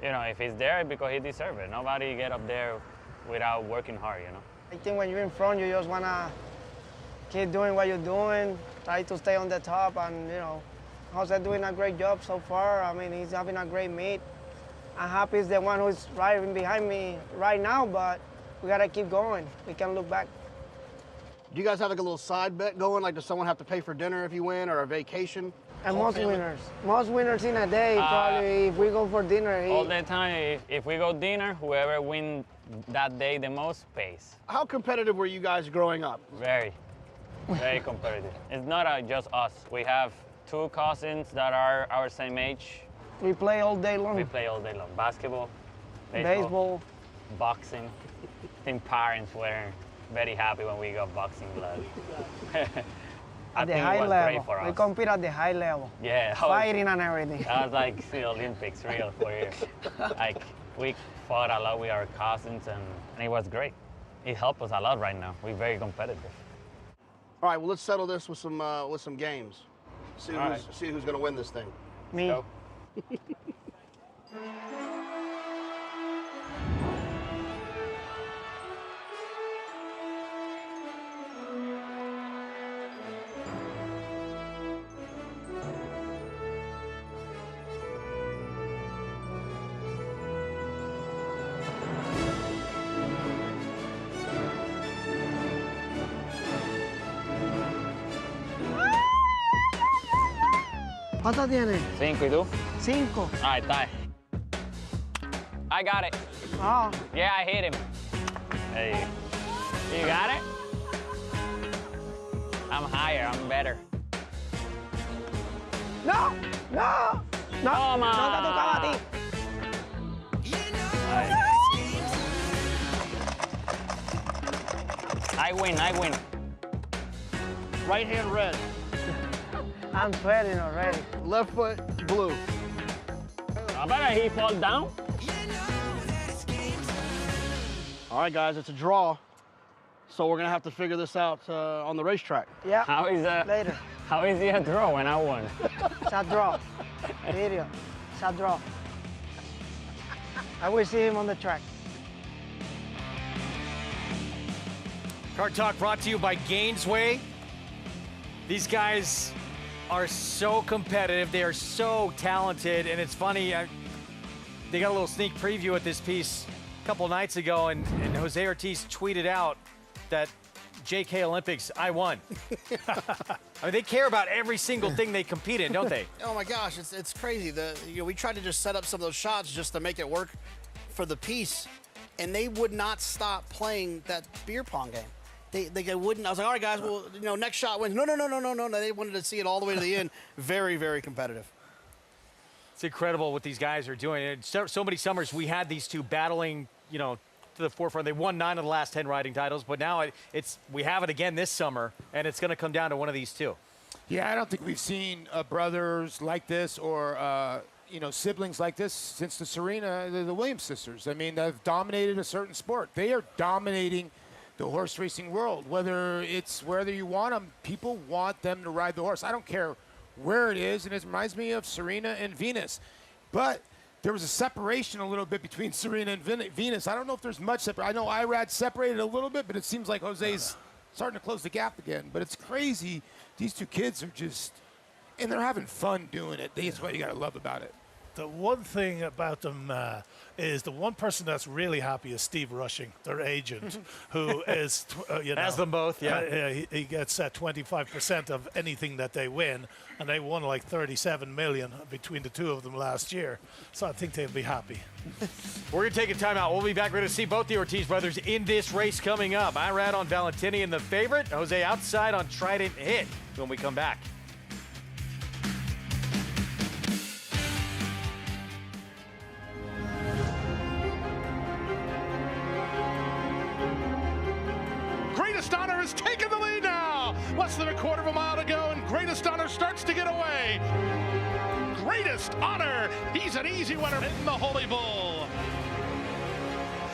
if he's there, it's because he deserves it. Nobody get up there without working hard, I think when you're in front, you just wanna keep doing what you're doing, try to stay on the top, and Jose doing a great job so far. I mean, he's having a great meet. I'm happy he's the one who's riding behind me right now, but we gotta keep going. We can't look back. Do you guys have like a little side bet going? Like, does someone have to pay for dinner if you win, or a vacation? And most winners in a day, probably, if we go for dinner. All the time, if we go dinner, whoever wins that day the most pays. How competitive were you guys growing up? Very competitive. It's not just us. We have 2 cousins that are our same age. We play all day long. We play all day long. Basketball, baseball. Boxing. I think parents were very happy when we got boxing blood. At the high level. We compete at the high level. Yeah. Fighting and everything. That was like the Olympics, real for you. Like, we fought a lot with our cousins, and it was great. It helped us a lot right now. We're very competitive. All right, well, let's settle this with some games. See who's going to win this thing. Me. ¿Cuánto tiene? 5, ¿y tú? 5. Ahí está. I got it. Oh. Yeah, I hit him. Hey. You got it? I'm higher, I'm better. No, no, no. Toma. No te tocaba a ti. I win, I win. Right hand red. I'm sweating already. Left foot blue. I bet he fall down. All right, guys, it's a draw. So we're gonna have to figure this out on the racetrack. Yeah. How is that? Later. How is he a draw when I won? It's a draw. Video. It's a draw. I will see him on the track. Car Talk brought to you by Gainesway. These guys are so competitive. They are so talented. And it's funny, they got a little sneak preview at this piece a couple nights ago, and Jose Ortiz tweeted out that JK Olympics, I won. I mean, they care about every single thing they compete in, don't they? Oh my gosh, it's crazy. We tried to just set up some of those shots just to make it work for the piece, and they would not stop playing that beer pong game. They wouldn't. I was like, all right, guys, well, next shot wins. No. They wanted to see it all the way to the end. Very, very competitive. It's incredible what these guys are doing. And so many summers we had these two battling, to the forefront. They won 9 of the last 10 riding titles, but now we have it again this summer, and it's going to come down to one of these two. Yeah, I don't think we've seen brothers like this or siblings like this since the Williams sisters. I mean, they've dominated a certain sport. They are dominating the horse racing world. Whether you want them, people want them to ride the horse. I don't care where it is, and it reminds me of Serena and Venus. But there was a separation a little bit between Serena and Venus. I don't know if there's much separation. I know Irad separated a little bit, but it seems like Jose's starting to close the gap again. But it's crazy. These two kids are and they're having fun doing it. That's what you got to love about it. The one thing about them is the one person that's really happy is Steve Rushing, their agent, who is, Has them both, yeah. He gets 25% of anything that they win, and they won like 37 million between the two of them last year. So I think they'll be happy. We're going to take a timeout. We'll be back. We're going to see both the Ortiz brothers in this race coming up. Irad on Valentini in the favorite. Jose outside on Trident Hit when we come back. Greatest Honor has taken the lead now. Less than a quarter of a mile to go, and Greatest Honor starts to get away. Greatest Honor, he's an easy winner in the Holy Bull.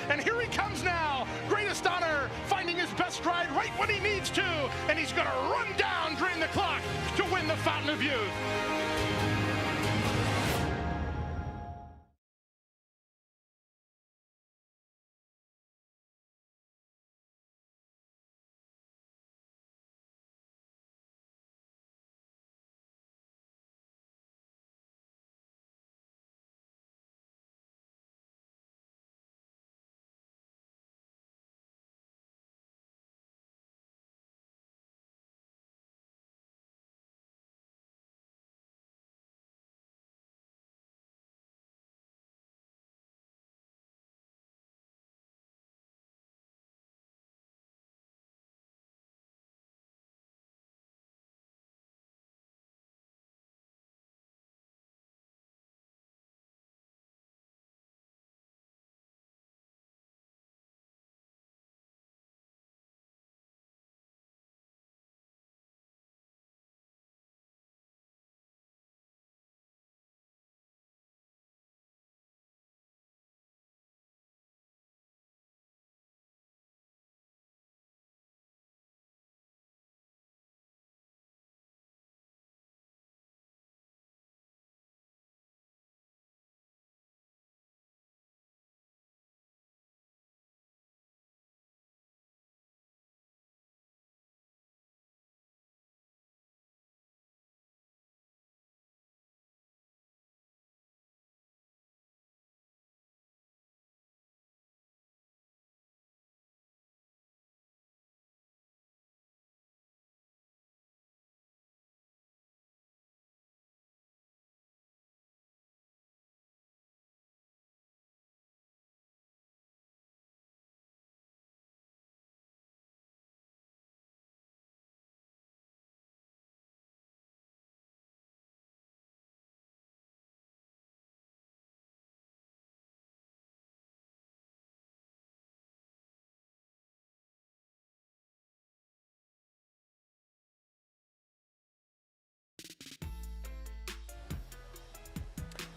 And here he comes now. Greatest Honor finding his best ride right when he needs to, and he's going to run down, drain the clock to win the Fountain of Youth.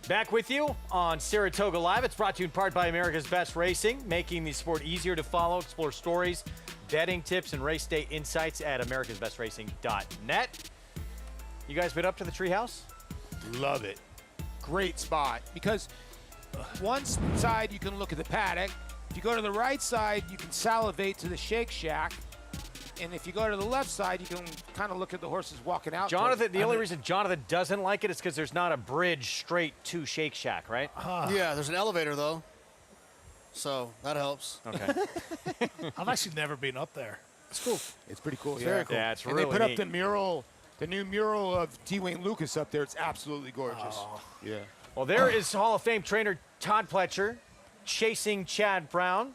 Back with you on Saratoga Live. It's brought to you in part by America's Best Racing, making the sport easier to follow. Explore stories, betting tips, and race day insights at americasbestracing.net. You guys been up to the treehouse? Love it. Great spot because one side you can look at the paddock. If you go to the right side, you can salivate to the Shake Shack. And if you go to the left side, you can kind of look at the horses walking out. Jonathan, the only reason Jonathan doesn't like it is because there's not a bridge straight to Shake Shack, right? Yeah, there's an elevator, though. So that helps. Okay. I've actually never been up there. It's cool. It's pretty cool. It's Yeah, very cool. Yeah, it's and really they put neat. up the mural, the new mural of T. Wayne Lucas up there. It's absolutely gorgeous. Yeah. Well, there is Hall of Fame trainer Todd Pletcher chasing Chad Brown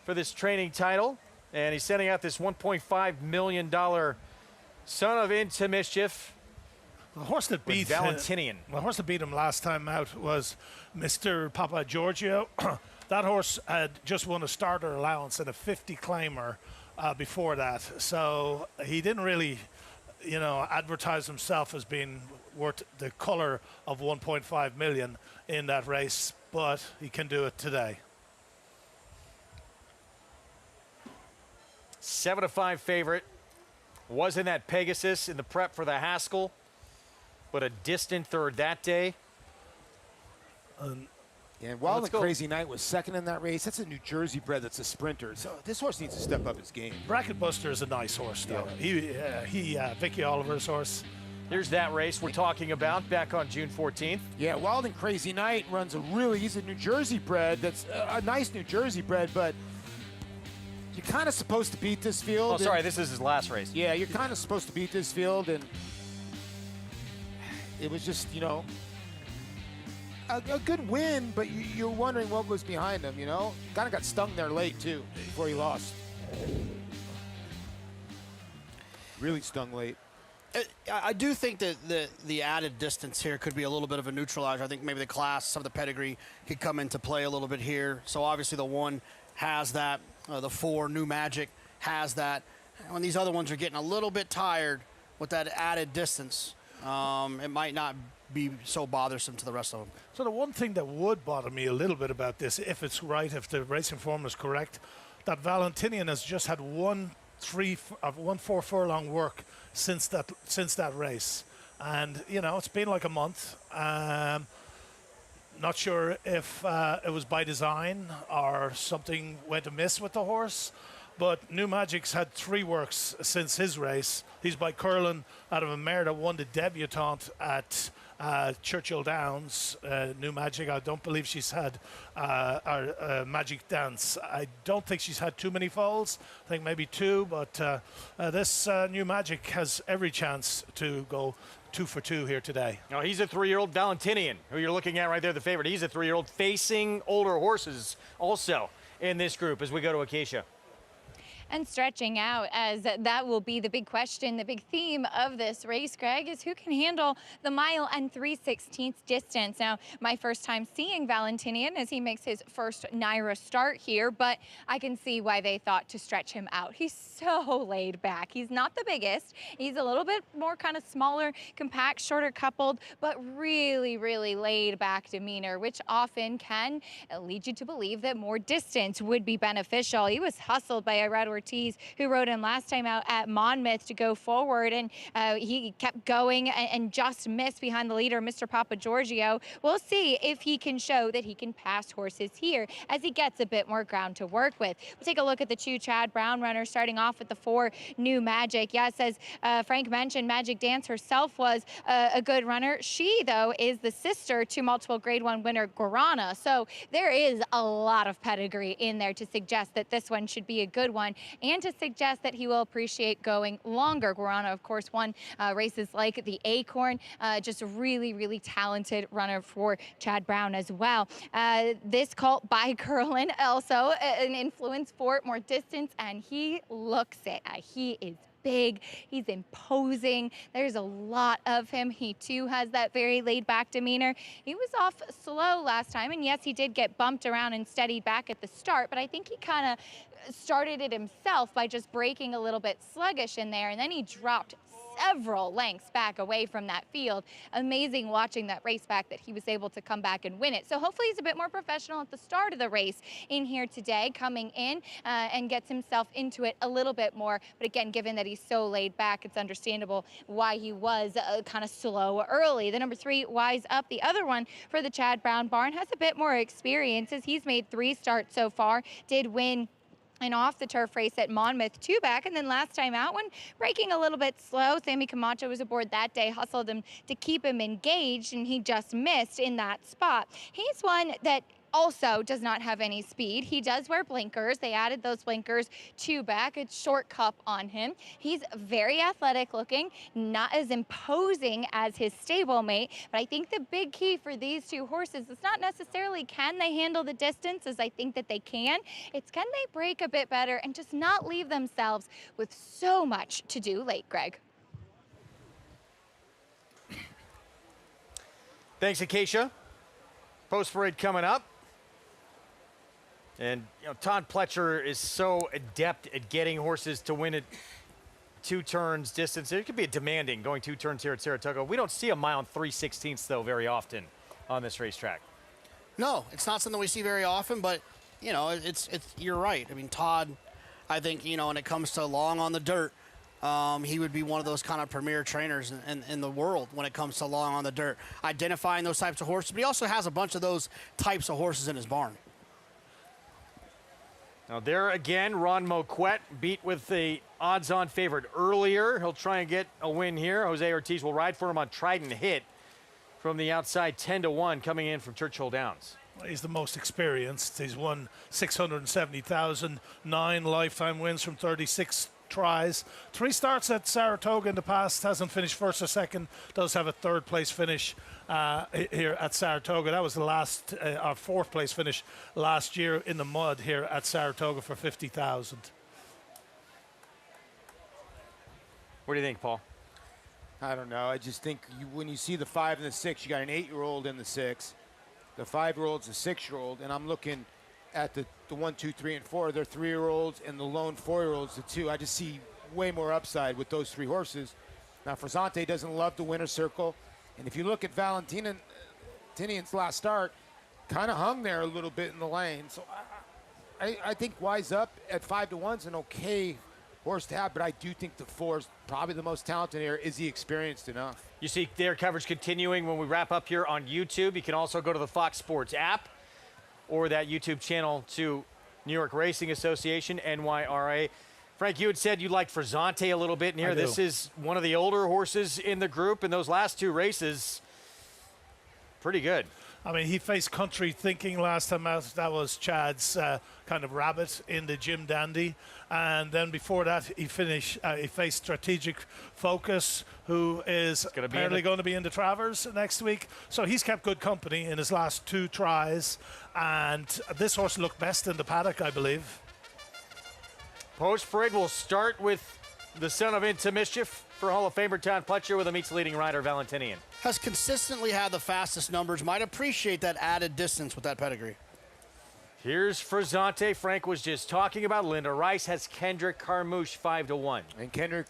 for this training title. And he's sending out this $1.5 million son of Into Mischief. The horse that beat Valentinian. The horse that beat him last time out was Mr. Papa Giorgio. That horse had just won a starter allowance and a 50 claimer before that. So he didn't really, advertise himself as being worth the color of 1.5 million in that race, but he can do it today. 7-5 favorite. Was in that Pegasus in the prep for the Haskell, but a distant third that day. Yeah, and Wild Let's and go. Crazy Night was second in that race. That's a New Jersey bred that's a sprinter. So this horse needs to step up his game. Bracket Buster is a nice horse, though. He Vicky Oliver's horse. Here's that race we're talking about back on June 14th. Yeah, Wild and Crazy Night runs he's a New Jersey bred. That's a nice New Jersey bred, but you're kind of supposed to beat this field. Oh, sorry, this is his last race. Yeah, you're kind of supposed to beat this field, and it was just, a good win, but you're wondering what was behind him, Kind of got stung there late, too, before he lost. Really stung late. I do think that the added distance here could be a little bit of a neutralizer. I think maybe the class, some of the pedigree could come into play a little bit here. So obviously the one has that. The 4, New Magic, has that. When these other ones are getting a little bit tired with that added distance, it might not be so bothersome to the rest of them. So the one thing that would bother me a little bit about this, if it's right, if the racing form is correct, that Valentinian has just had one 4 furlong work since that race, and it's been like a month. Not sure if it was by design or something went amiss with the horse, but New Magic's had 3 works since his race. He's by Curlin out of a mare that won the debutante at Churchill Downs. New Magic, I don't believe she's had Magic Dance. I don't think she's had too many foals. I think maybe 2, but this New Magic has every chance to go 2 for 2 here today. Now, he's a 3-year-old Valentinian, who you're looking at right there, the favorite. He's a 3-year-old facing older horses also in this group as we go to Acacia. And stretching out, as that will be the big question, the big theme of this race, Greg, is who can handle the mile and 3/16 distance. Now, my first time seeing Valentinian as he makes his first NYRA start here, but I can see why they thought to stretch him out. He's so laid back. He's not the biggest. He's a little bit more kind of smaller, compact, shorter coupled, but really, really laid back demeanor, which often can lead you to believe that more distance would be beneficial. He was hustled by Irad Ortiz, who rode him last time out at Monmouth to go forward, and he kept going and just missed behind the leader, Mr. Papa Giorgio. We'll see if he can show that he can pass horses here as he gets a bit more ground to work with. We'll take a look at the 2 Chad Brown runners, starting off with the 4 New Magic. Yes, as Frank mentioned, Magic Dance herself was a good runner. She, though, is the sister to multiple Grade 1 winner Guarana, so there is a lot of pedigree in there to suggest that this one should be a good one, and to suggest that he will appreciate going longer. Guarana, of course, won races like the Acorn. Just a really, really talented runner for Chad Brown as well. This colt by Curlin, also an influence for more distance, and he looks it. He is big, he's imposing, there's a lot of him. He too has that very laid back demeanor. He was off slow last time, and yes, he did get bumped around and steadied back at the start, but I think he kind of started it himself by just breaking a little bit sluggish in there, and then he dropped several lengths back away from that field. Amazing watching that race back that he was able to come back and win it. So hopefully he's a bit more professional at the start of the race in here today, coming in and gets himself into it a little bit more. But again, given that he's so laid back, it's understandable why he was kind of slow early. The number 3, Wise Up, the other one for the Chad Brown barn, has a bit more experience as he's made 3 starts so far, did win an off-the-turf race at Monmouth 2 back, and then last time out when breaking a little bit slow. Sammy Camacho was aboard that day, hustled him to keep him engaged, and he just missed in that spot. He's one that also does not have any speed. He does wear blinkers. They added those blinkers 2 back. It's short cup on him. He's very athletic looking, not as imposing as his stablemate, but I think the big key for these 2 horses is not necessarily can they handle the distance, as I think that they can. It's can they break a bit better and just not leave themselves with so much to do late, Greg. Thanks, Acacia. Post parade coming up. And, Todd Pletcher is so adept at getting horses to win at 2 turns distance. It could be demanding going 2 turns here at Saratoga. We don't see a mile and 3/16, though, very often on this racetrack. No, it's not something we see very often, but, it's you're right. I mean, Todd, I think, when it comes to long on the dirt, he would be one of those kind of premier trainers in the world when it comes to long on the dirt, identifying those types of horses. But he also has a bunch of those types of horses in his barn. Now there again, Ron Moquette beat with the odds-on favorite earlier. He'll try and get a win here. Jose Ortiz will ride for him on Trident Hit from the outside, 10-1, coming in from Churchill Downs. He's the most experienced. He's won 670,000, 9 lifetime wins from 36 tries. 3 starts at Saratoga in the past, hasn't finished first or second, does have a 3rd place finish here at Saratoga. That was the last, our 4th place finish last year in the mud here at Saratoga for 50,000. What do you think, Paul? I don't know. I just think when you see the 5 and the 6, you got an 8-year-old in the 6. The 5-year-old's a 6-year-old, and I'm looking at the 1, 2, 3, and 4. They're 3-year-olds, and the lone 4-year-olds, the 2. I just see way more upside with those 3 horses. Now, Frazante doesn't love the winner's circle, and if you look at Valentinian's last start, kind of hung there a little bit in the lane. So I think Wise Up at 5-1's an okay horse to have, but I do think the 4's probably the most talented here. Is he experienced enough? You see their coverage continuing when we wrap up here on YouTube. You can also go to the Fox Sports app or that YouTube channel to New York Racing Association, NYRA. Frank, you had said you liked Frazante a little bit in here. This is one of the older horses in the group, and those last 2 races, pretty good. I mean, he faced Country Thinking last time out. That was Chad's kind of rabbit in the Jim Dandy. And then before that, he faced Strategic Focus, who is apparently going to be in the Travers next week. So he's kept good company in his last 2 tries. And this horse looked best in the paddock, I believe. Post parade will start with the son of Into Mischief for Hall of Famer Todd Pletcher with a meets leading rider Valentinian. Has consistently had the fastest numbers. Might appreciate that added distance with that pedigree. Here's Frazante. Frank was just talking about. Linda Rice has Kendrick Carmouche 5-1. And Kendrick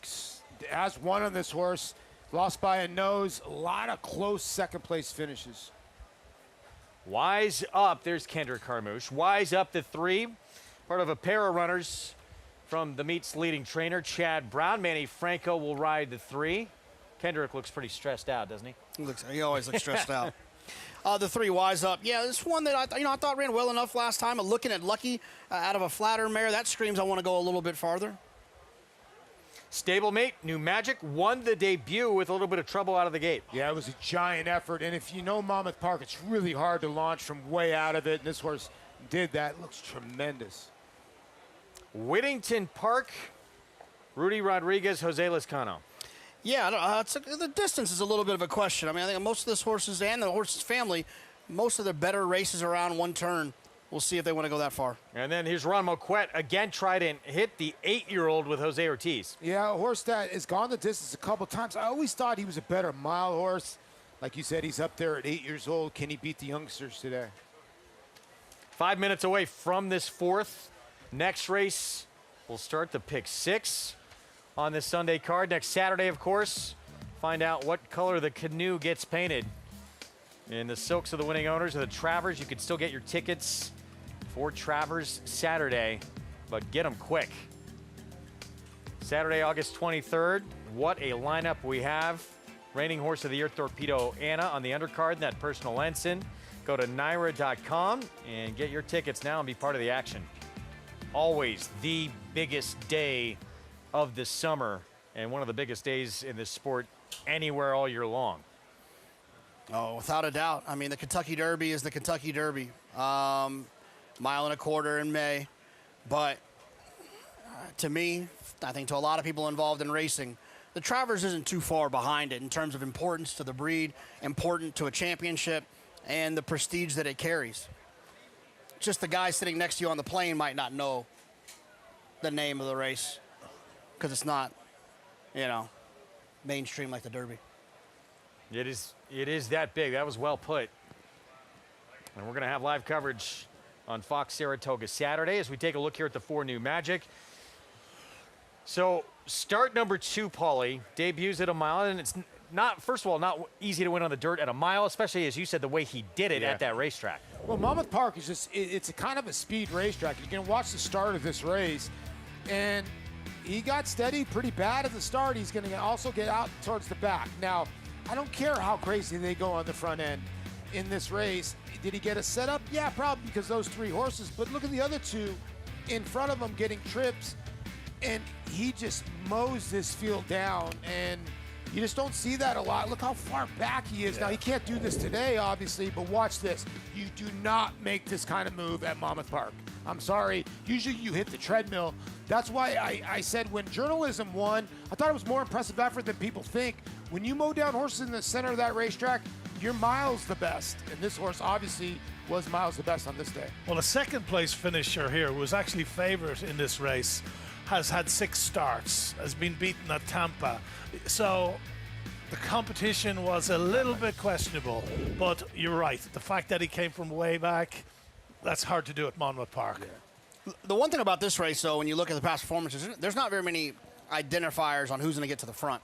has won on this horse. Lost by a nose. A lot of close second-place finishes. Wise Up. There's Kendrick Carmouche. Wise Up the 3. Part of a pair of runners from the meet's leading trainer, Chad Brown. Manny Franco will ride the 3. Kendrick looks pretty stressed out, doesn't he? He always looks stressed out. The 3, Wise Up. Yeah, this one that I thought ran well enough last time. Looking at Lucky out of a flatter mare, that screams I want to go a little bit farther. Stablemate, New Magic, won the debut with a little bit of trouble out of the gate. Yeah, it was a giant effort, and if you know Monmouth Park, it's really hard to launch from way out of it, and this horse did that. It looks tremendous. Whittington Park, Rudy Rodriguez, Jose Lezcano. Yeah, the distance is a little bit of a question. I mean, I think most of this horses and the horse's family, most of the better races around 1 turn. We'll see if they want to go that far. And then here's Ron Moquette again, tried and hit the 8-year-old with Jose Ortiz. Yeah, a horse that has gone the distance a couple times. I always thought he was a better mile horse. Like you said, he's up there at 8 years old. Can he beat the youngsters today? 5 minutes away from this 4th. Next race will start the pick 6. on this Sunday card. Next Saturday, of course, find out what color the canoe gets painted. In the silks of the winning owners of the Travers, you can still get your tickets for Travers Saturday, but get them quick. Saturday, August 23rd, what a lineup we have. Reigning Horse of the Year, Torpedo Anna on the undercard in that personal ensign. Go to NYRA.com and get your tickets now and be part of the action. Always the biggest day of the summer and one of the biggest days in this sport anywhere all year long. Oh, without a doubt. I mean, the Kentucky Derby is the Kentucky Derby. Mile and a quarter in May. But to me, I think to a lot of people involved in racing, the Travers isn't too far behind it in terms of importance to the breed, important to a championship, and the prestige that it carries. Just the guy sitting next to you on the plane might not know the name of the race because it's not, mainstream like the Derby. It is that big. That was well put. And we're going to have live coverage on Fox Saratoga Saturday as we take a look here at the 4 new Magic. So start number 2, Paulie, debuts at a mile, and it's not, first of all, not easy to win on the dirt at a mile, especially, as you said, the way he did it at that racetrack. Well, Monmouth Park is just, it's a kind of a speed racetrack. You can watch the start of this race, and he got steady pretty bad at the start. He's going to also get out towards the back. Now, I don't care how crazy they go on the front end in this race. Did he get a setup? Yeah, probably, because those 3 horses. But look at the other 2 in front of him getting trips, and he just mows this field down, and you just don't see that a lot. Look how far back he is. Now, he can't do this today, obviously, but watch this. You do not make this kind of move at Monmouth Park. I'm sorry. Usually you hit the treadmill. That's why I said when journalism won, I thought it was more impressive effort than people think. When you mow down horses in the center of that racetrack, you're miles the best. And this horse obviously was miles the best on this day. Well, a second place finisher here, who was actually favourite in this race, has had 6 starts, has been beaten at Tampa. So the competition was a little bit questionable, but you're right. The fact that he came from way back, that's hard to do at Monmouth Park. The one thing about this race, though, when you look at the past performances, there's not very many identifiers on who's going to get to the front.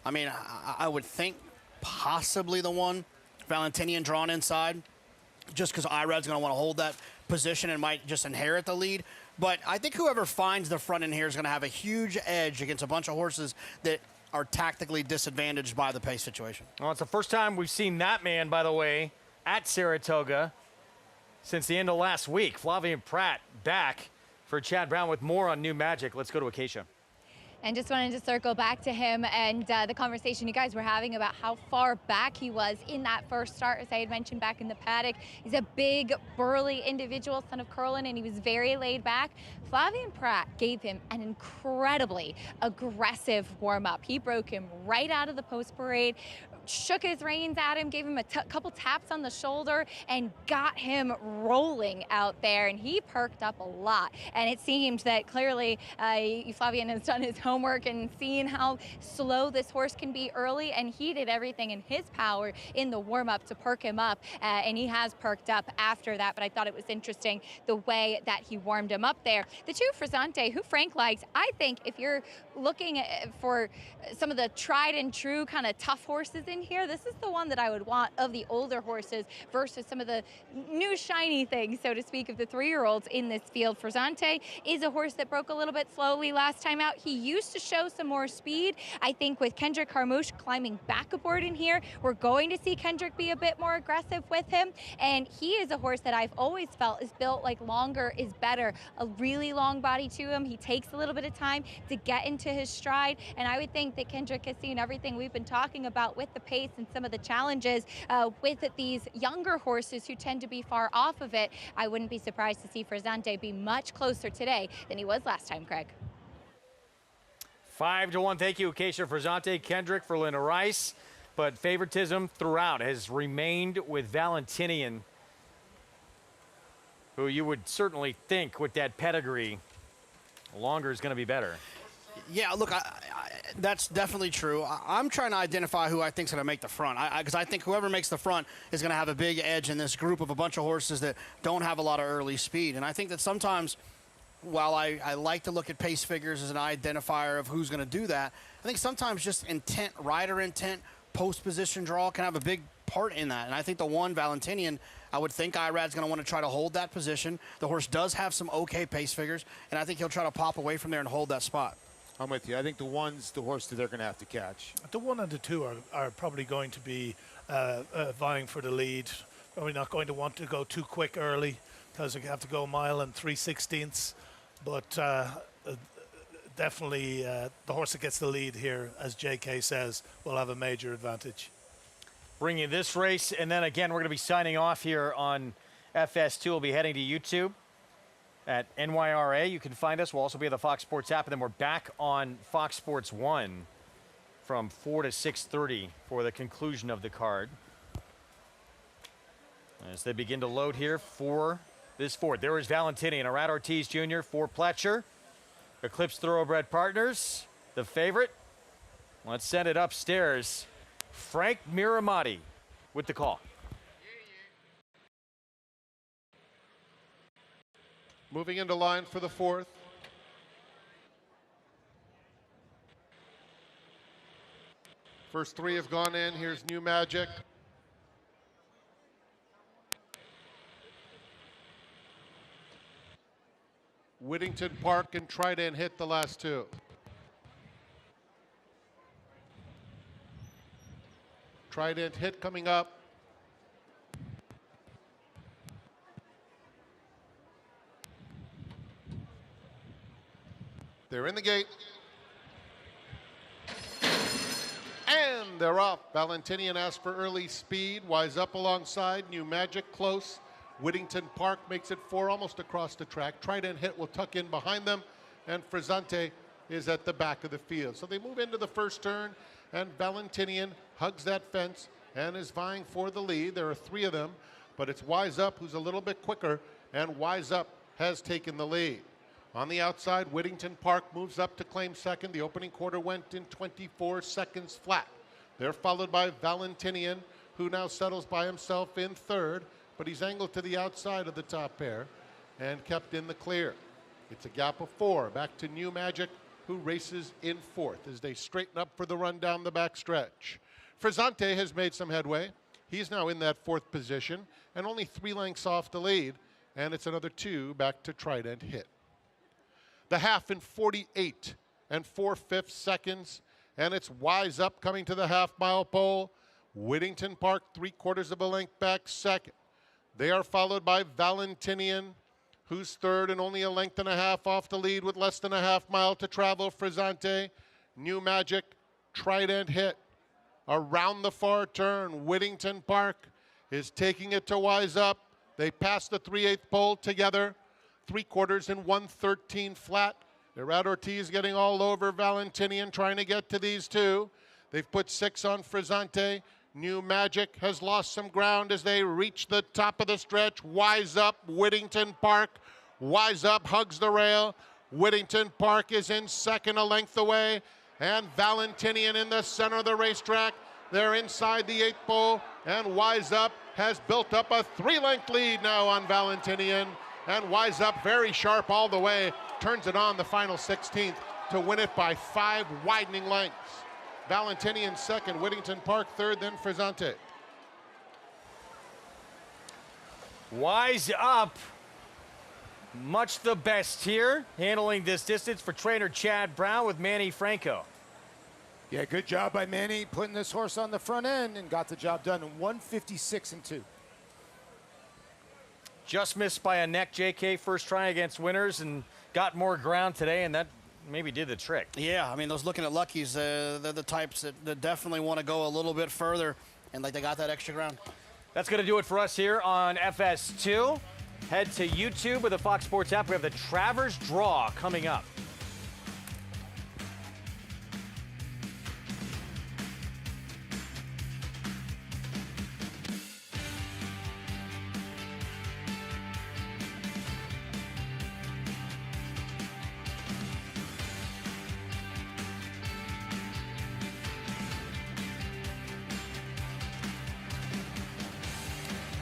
I mean, I would think possibly the one, Valentinian drawn inside, just because Irad's going to want to hold that position and might just inherit the lead. But I think whoever finds the front in here is going to have a huge edge against a bunch of horses that are tactically disadvantaged by the pace situation. Well, it's the first time we've seen that man, by the way, at Saratoga since the end of last week. Flavien Prat back for Chad Brown with more on New Magic. Let's go to Acacia. And just wanted to circle back to him and the conversation you guys were having about how far back he was in that first start, as I had mentioned back in the paddock. He's a big, burly individual, son of Curlin, and he was very laid back. Flavien Prat gave him an incredibly aggressive warm-up. He broke him right out of the post parade, shook his reins at him, gave him a couple taps on the shoulder, and got him rolling out there. And he perked up a lot. And it seems that clearly Flavien has done his homework and seen how slow this horse can be early. And he did everything in his power in the warm-up to perk him up. And he has perked up after that. But I thought it was interesting the way that he warmed him up there. The 2 Frizzante, who Frank likes, I think if you're looking for some of the tried and true kind of tough horses in here, this is the one that I would want of the older horses versus some of the new shiny things, so to speak, of the 3-year-olds in this field. Frizzante is a horse that broke a little bit slowly last time out. He used to show some more speed. I think with Kendrick Carmouche climbing back aboard in here, we're going to see Kendrick be a bit more aggressive with him. And he is a horse that I've always felt is built like longer is better. A really long body to him. He takes a little bit of time to get into his stride. And I would think that Kendrick has seen everything we've been talking about with the pace and some of the challenges with these younger horses who tend to be far off of it. I wouldn't be surprised to see Frizzante be much closer today than he was last time, Craig. 5-1. Thank you, Acacia. Frizzante, Kendrick for Linda Rice. But favoritism throughout has remained with Valentinian, who you would certainly think with that pedigree, longer is going to be better. Yeah, look, that's definitely true. I'm trying to identify who I think is going to make the front, because I think whoever makes the front is going to have a big edge in this group of a bunch of horses that don't have a lot of early speed. And I think that sometimes while I like to look at pace figures as an identifier of who's going to do that, I think sometimes just intent, rider intent, post position draw can have a big part in that. And I think the one, Valentinian, I would think Irad's going to want to try to hold that position. The horse does have some okay pace figures, and I think he'll try to pop away from there and hold that spot. I'm with you. I think the one's the horse that they're going to have to catch. The 1 and the 2 are probably going to be vying for the lead. Probably not going to want to go too quick early because they have to go a mile and 3/16. But definitely the horse that gets the lead here, as JK says, will have a major advantage. Bringing this race, and then again, we're going to be signing off here on FS2. We'll be heading to YouTube at NYRA. You can find us. We'll also be at the Fox Sports app, and then we're back on Fox Sports 1 from 4 to 6:30 for the conclusion of the card. As they begin to load here for this fourth. There is Valentinian, Arad Ortiz Jr. for Pletcher. Eclipse Thoroughbred Partners, the favorite. Let's send it upstairs. Frank Miramati with the call. Moving into line for the fourth. First three have gone in. Here's New Magic. Whittington Park and Trident hit the last two. Trident hit coming up. They're in the gate. And they're off. Valentinian asked for early speed. Wise Up alongside. New Magic close. Whittington Park makes it 4 almost across the track. Trident Hit will tuck in behind them. And Frizzante is at the back of the field. So they move into the first turn. And Valentinian hugs that fence and is vying for the lead. There are 3 of them. But it's Wise Up who's a little bit quicker. And Wise Up has taken the lead. On the outside, Whittington Park moves up to claim second. The opening quarter went in 24 seconds flat. They're followed by Valentinian, who now settles by himself in third, but he's angled to the outside of the top pair and kept in the clear. It's a gap of 4. Back to New Magic, who races in fourth as they straighten up for the run down the back stretch. Frizzante has made some headway. He's now in that fourth position and only 3 lengths off the lead, and it's another 2 back to Trident Hit. The half in 48 and 4/5 seconds, and it's Wise Up coming to the half-mile pole. Whittington Park 3/4 of a length back second. They are followed by Valentinian, who's third and only a length and a half off the lead with less than a half mile to travel. Frizzante, New Magic, Trident Hit. Around the far turn, Whittington Park is taking it to Wise Up. They pass the 3/8 pole together. 3/4 and 1:13 flat. Arad Ortiz getting all over Valentinian, trying to get to these two. They've put 6 on Frizzante. New Magic has lost some ground as they reach the top of the stretch. Wise Up, Whittington Park. Wise Up hugs the rail. Whittington Park is in second, a length away. And Valentinian in the center of the racetrack. They're inside the 8th pole. And Wise Up has built up a 3-length lead now on Valentinian. And Wise Up very sharp all the way. Turns it on the final 16th to win it by 5 widening lengths. Valentinian second, Whittington Park third, then Frizzante. Wise Up, much the best here, handling this distance for trainer Chad Brown with Manny Franco. Yeah, good job by Manny putting this horse on the front end and got the job done in 1:56 and 2. Just missed by a neck, JK, first try against winners, and got more ground today, and that maybe did the trick. Yeah, I mean, those looking at Luckies, they're the types that definitely want to go a little bit further, and like they got that extra ground. That's going to do it for us here on FS2. Head to YouTube with the Fox Sports app. We have the Travers Draw coming up.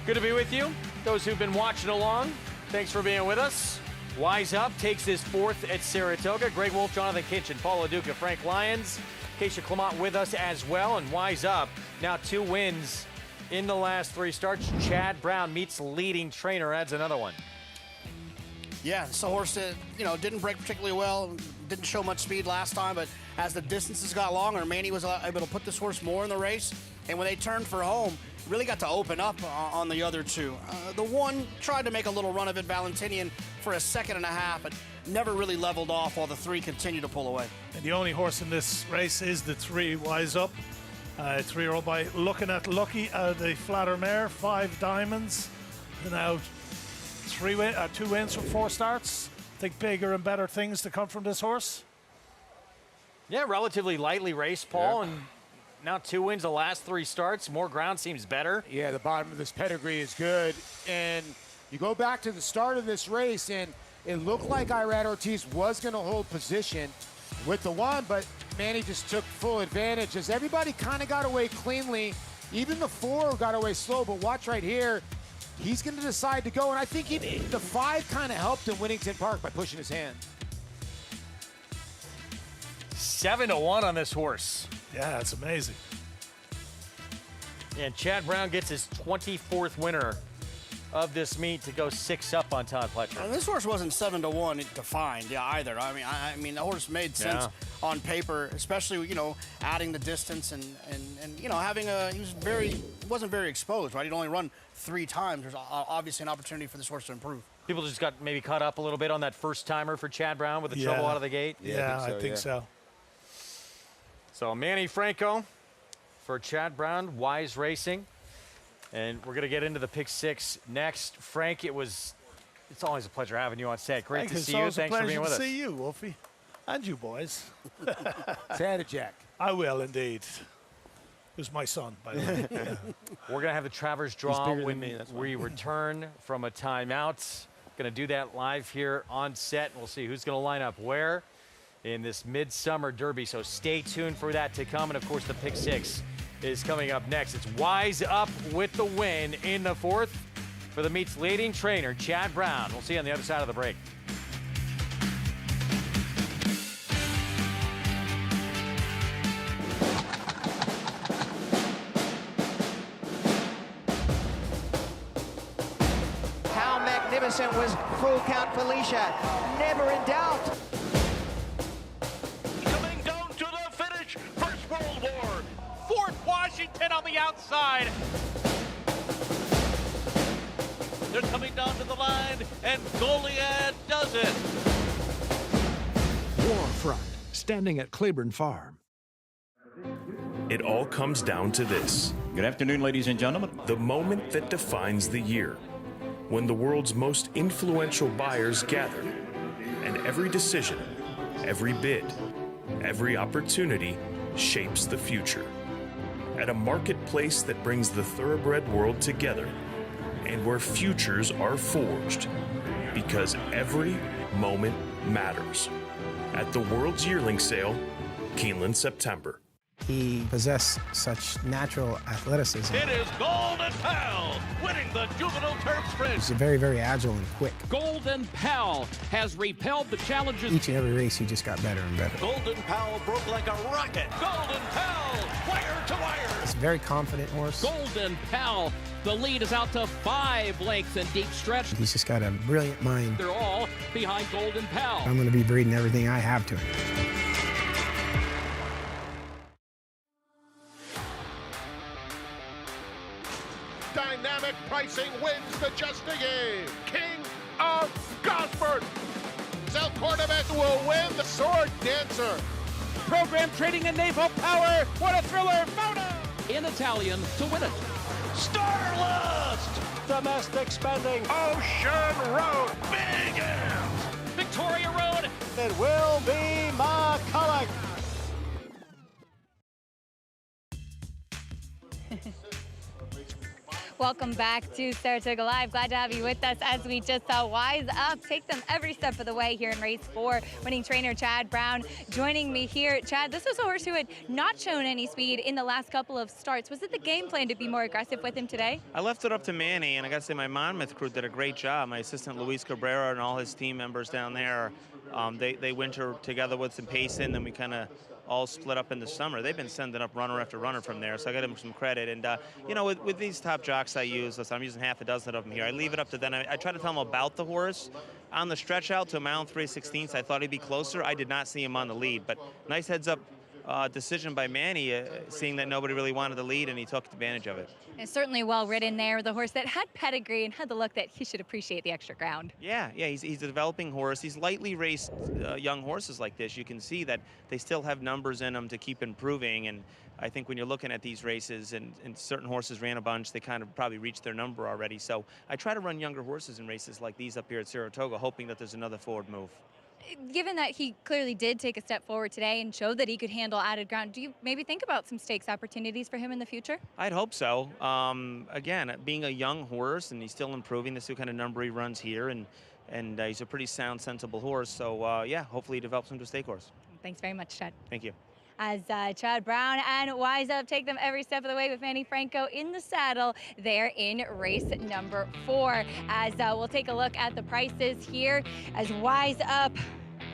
Good to be with you. Those who've been watching along, thanks for being with us. Wise Up takes his 4th at Saratoga. Greg Wolf, Jonathan Kitchen, Paul LaDuca, Frank Lyons, Keisha Clement with us as well. And Wise Up, now 2 wins in the last 3 starts. Chad Brown meets leading trainer, adds another one. Yeah, this horse didn't break particularly well, didn't show much speed last time, but as the distances got longer, Manny was able to put this horse more in the race. And when they turned for home, really got to open up on the other 2. The one tried to make a little run of it, Valentinian, for a second and a half, but never really leveled off while the 3 continued to pull away. And the only horse in this race is the 3 Wise Up. 3-year-old by Looking at Lucky, the flatter mare, 5 diamonds. And now 2 wins from 4 starts. Think bigger and better things to come from this horse. Yeah, relatively lightly raced, Paul, and now 2 wins the last 3 starts. More ground seems better. Yeah, the bottom of this pedigree is good. And you go back to the start of this race, and it looked like Irad Ortiz was going to hold position with the 1, but Manny just took full advantage as everybody kind of got away cleanly. Even the 4 got away slow, but watch right here. He's going to decide to go, and I think the 5 kind of helped in Winnington Park by pushing his hand. 7-1 on this horse. Yeah, that's amazing. And Chad Brown gets his 24th winner of this meet to go 6 up on Todd Pletcher. And this horse wasn't 7-1 defined, either. I mean, the horse made sense on paper, especially adding the distance and having he wasn't very exposed, right? He'd only run 3 times. There's obviously an opportunity for this horse to improve. People just got maybe caught up a little bit on that first timer for Chad Brown with the trouble out of the gate. Yeah, I think so. So Manny Franco for Chad Brown, Wise Racing. And we're going to get into the pick 6 next. Frank, it's always a pleasure having you on set. Great to see you. Thanks for being with us. See you, Wolfie. And you boys. Say hi to Jack. I will indeed. Who's my son, by the way. Yeah. We're going to have the Travers draw when we return from a timeout. Going to do that live here on set. We'll see who's going to line up where in this Midsummer Derby. So stay tuned for that to come. And, of course, the pick 6 is coming up next. It's Wise Up with the win in the 4th for the meet's leading trainer, Chad Brown. We'll see you on the other side of the break. How magnificent was Full Count Felicia. Never in doubt. Coming down to the finish, First World War. Fort Washington on the outside. They're coming down to the line, and Goliad does it. Warfront, standing at Claiborne Farm. It all comes down to this. Good afternoon, ladies and gentlemen. The moment that defines the year, when the world's most influential buyers gather, and every decision, every bid, every opportunity shapes the future. At a marketplace that brings the thoroughbred world together and where futures are forged, because every moment matters. At the World's Yearling Sale, Keeneland, September. He possessed such natural athleticism. It is Golden Pal winning the Juvenile Turf Sprint. He's very, very agile and quick. Golden Pal has repelled the challenges. Each and every race, he just got better and better. Golden Pal broke like a rocket. Golden Pal, wire to wire. He's a very confident horse. Golden Pal, the lead is out to 5 lengths in deep stretch. He's just got a brilliant mind. They're all behind Golden Pal. I'm going to be breeding everything I have to him. Dynamic pricing wins the Just a Game. King of Gosford. Zel Cordovan will win the Sword Dancer. Program trading and naval power. What a thriller. Mona in Italian to win it. Starlust. Domestic spending. Ocean Road. Big M. Victoria Road. It will be McCulloch. Welcome back to Saratoga Live. Glad to have you with us as we just saw Wise Up take them every step of the way here in race 4. Winning trainer Chad Brown joining me here. Chad, this was a horse who had not shown any speed in the last couple of starts. Was it the game plan to be more aggressive with him today? I left it up to Manny, and I got to say my Monmouth crew did a great job. My assistant Luis Cabrera and all his team members down there, they winter together with some pace in, then we kind of all split up in the summer. They've been sending up runner after runner from there, so I got them some credit. And, you know, with these top jocks I use, listen, I'm using half a dozen of them here. I leave it up to them. I try to tell them about the horse. On the stretch out to a mile and 3/16, I thought he'd be closer. I did not see him on the lead, but nice heads-up decision by Manny, seeing that nobody really wanted the lead, and he took advantage of it. It's certainly well ridden there. The horse that had pedigree and had the look that he should appreciate the extra ground. Yeah, he's a developing horse. These lightly raced young horses like this, you can see that they still have numbers in them to keep improving. And I think when you're looking at these races and certain horses ran a bunch, they kind of probably reached their number already. So I try to run younger horses in races like these up here at Saratoga, hoping that there's another forward move. Given that he clearly did take a step forward today and showed that he could handle added ground, do you maybe think about some stakes opportunities for him in the future? I'd hope so. Again, being a young horse and he's still improving, this is the kind of number he runs here, and he's a pretty sound, sensible horse. So, yeah, hopefully he develops into a stake horse. Thanks very much, Chad. Thank you. As Chad Brown and Wise Up take them every step of the way with Manny Franco in the saddle there in race number 4. As we'll take a look at the prices here as Wise Up,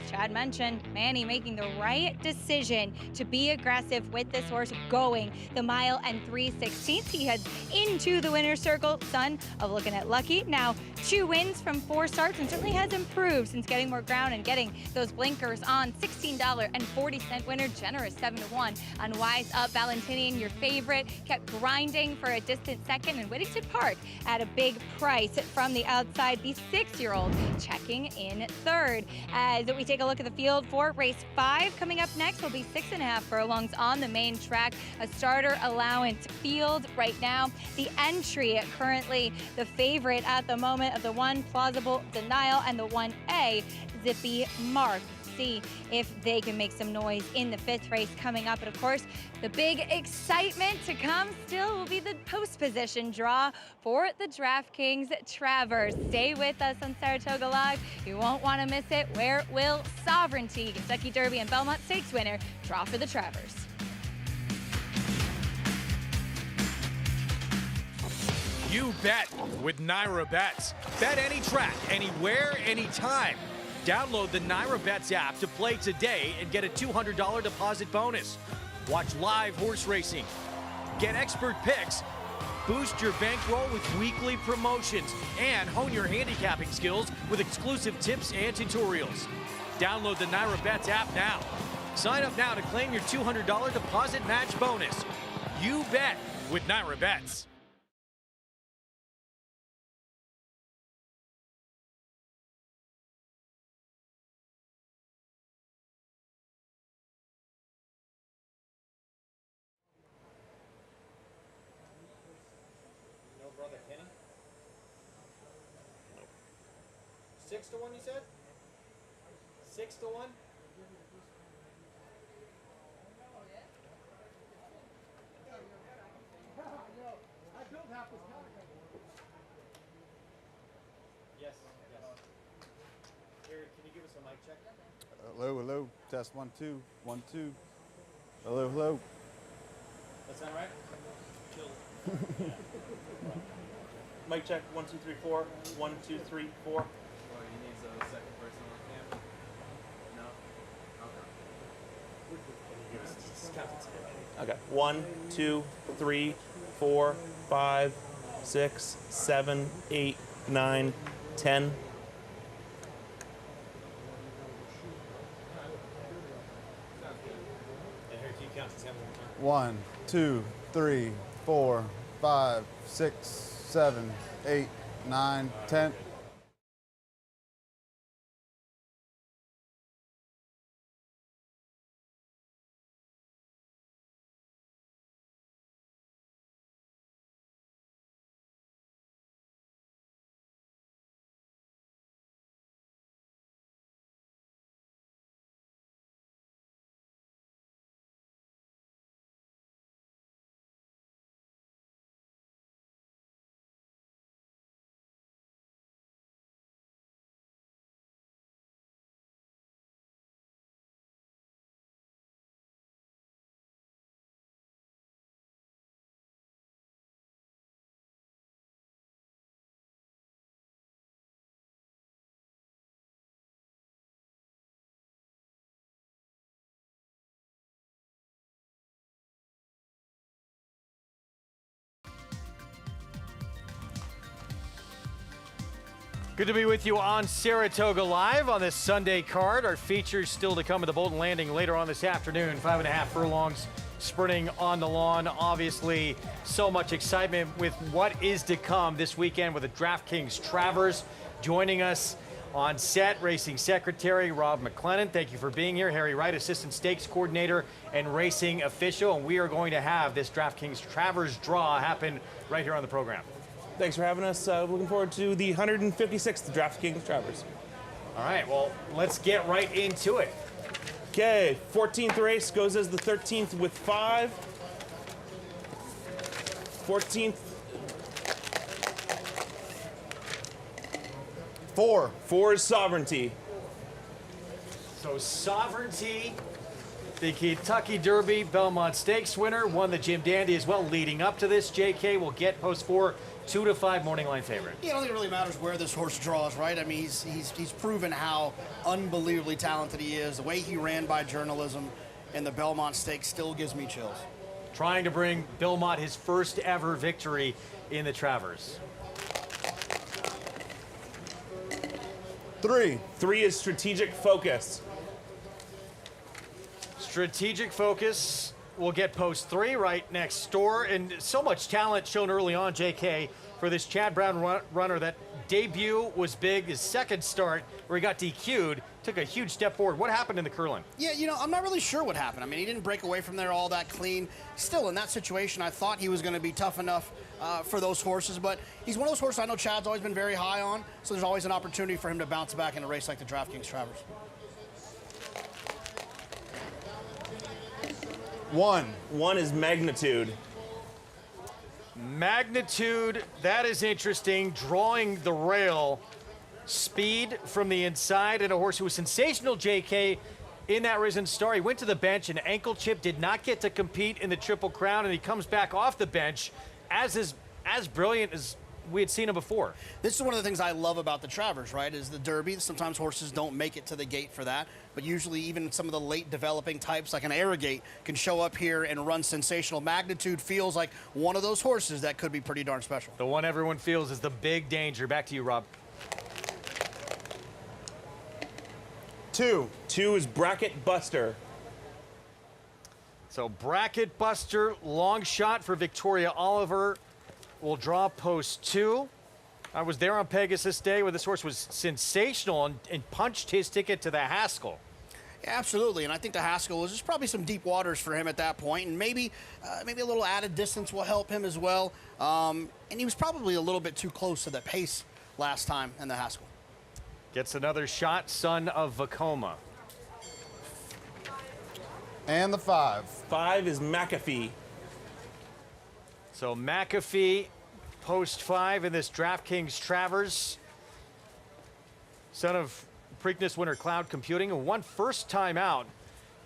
Chad mentioned Manny making the right decision to be aggressive with this horse going the mile and 3/16. He heads into the winner's circle, son of Looking at Lucky. Now 2 wins from 4 starts and certainly has improved since getting more ground and getting those blinkers on. $16.40 winner, generous 7-1 on Wise Up. Valentinian, your favorite, kept grinding for a distant second, and Whittington Park at a big price from the outside. The 6-year-old checking in third. As we take a look at the field for race 5 coming up next, will be 6.5 furlongs on the main track. A starter allowance field right now. The entry currently the favorite at the moment of the 1 Plausible Denial and the 1A Zippy Mark. See if they can make some noise in the 5th race coming up. And of course, the big excitement to come still will be the post position draw for the DraftKings Travers. Stay with us on Saratoga Live. You won't want to miss it. Where will Sovereignty, Kentucky Derby and Belmont Stakes winner, draw for the Travers? You bet with Naira Bets. Bet any track, anywhere, anytime. Download the Naira Bets app to play today and get a $200 deposit bonus. Watch live horse racing, get expert picks, boost your bankroll with weekly promotions, and hone your handicapping skills with exclusive tips and tutorials. Download the Naira Bets app now. Sign up now to claim your $200 deposit match bonus. You bet with Naira Bets. No brother Kenny? 6-1, you said? 6-1? Yes. Here, can you give us a mic check? Hello, hello. Test 1, 2, 1, 2. Hello, hello. That sound right? Mic check, 1, 2, 3, 4. 1, 2, 3, 4. Oh, he needs a second person on cam? No? Okay. Okay. 1, 2, 3, 4, 5, 6, 7, 8, 9, 10. And here, can you count to 10 one more time? 1, 2, 3, 4, 5, 6, 7, 8, 9, 10. Good to be with you on Saratoga Live on this Sunday card. Our features still to come at the Bolton Landing later on this afternoon. 5.5 furlongs sprinting on the lawn. Obviously, so much excitement with what is to come this weekend with the DraftKings Travers joining us on set. Racing Secretary Rob McLennan, thank you for being here. Harry Wright, Assistant Stakes Coordinator and Racing Official. And we are going to have this DraftKings Travers draw happen right here on the program. Thanks for having us. Looking forward to the 156th DraftKings Travers. All right, well, let's get right into it. Okay, 14th race goes as the 13th with 5. 14th. 4. 4 is Sovereignty. So Sovereignty, the Kentucky Derby Belmont Stakes winner, won the Jim Dandy as well leading up to this. JK will get post 4, 2-5 morning line favorite. Yeah, I don't think it really matters where this horse draws, right? I mean, he's proven how unbelievably talented he is. The way he ran by journalism in the Belmont Stakes still gives me chills. Trying to bring Belmont his first ever victory in the Travers. 3. 3 is Strategic Focus. Strategic Focus will get post 3 right next door. And so much talent shown early on, JK, for this Chad Brown runner. That debut was big. His second start, where he got DQ'd, took a huge step forward. What happened in the Curlin? Yeah, you know, I'm not really sure what happened. I mean, he didn't break away from there all that clean. Still, in that situation, I thought he was going to be tough enough for those horses. But he's one of those horses I know Chad's always been very high on, so there's always an opportunity for him to bounce back in a race like the DraftKings Travers. 1. 1 is Magnitude. Magnitude, that is interesting. Drawing the rail. Speed from the inside, and a horse who was sensational, JK, in that risen star. He went to the bench, and ankle chip, did not get to compete in the Triple Crown, and he comes back off the bench as brilliant as we had seen him before. This is one of the things I love about the Travers, right, is the Derby. Sometimes horses don't make it to the gate for that, but usually even some of the late developing types like an Arrogate can show up here and run sensational. Magnitude feels like one of those horses that could be pretty darn special. The one everyone feels is the big danger. Back to you, Rob. 2 is Bracket Buster. So Bracket Buster, long shot for Victoria Oliver, will draw post 2. I was there on Pegasus Day where this horse was sensational and punched his ticket to the Haskell. Yeah, absolutely, and I think the Haskell was just probably some deep waters for him at that point, and maybe a little added distance will help him as well. And he was probably a little bit too close to the pace last time in the Haskell. Gets another shot, Son of Vacoma. And the 5. 5 is McAfee. So McAfee, post 5 in this DraftKings Travers. Son of Preakness winner Cloud Computing, and won first time out.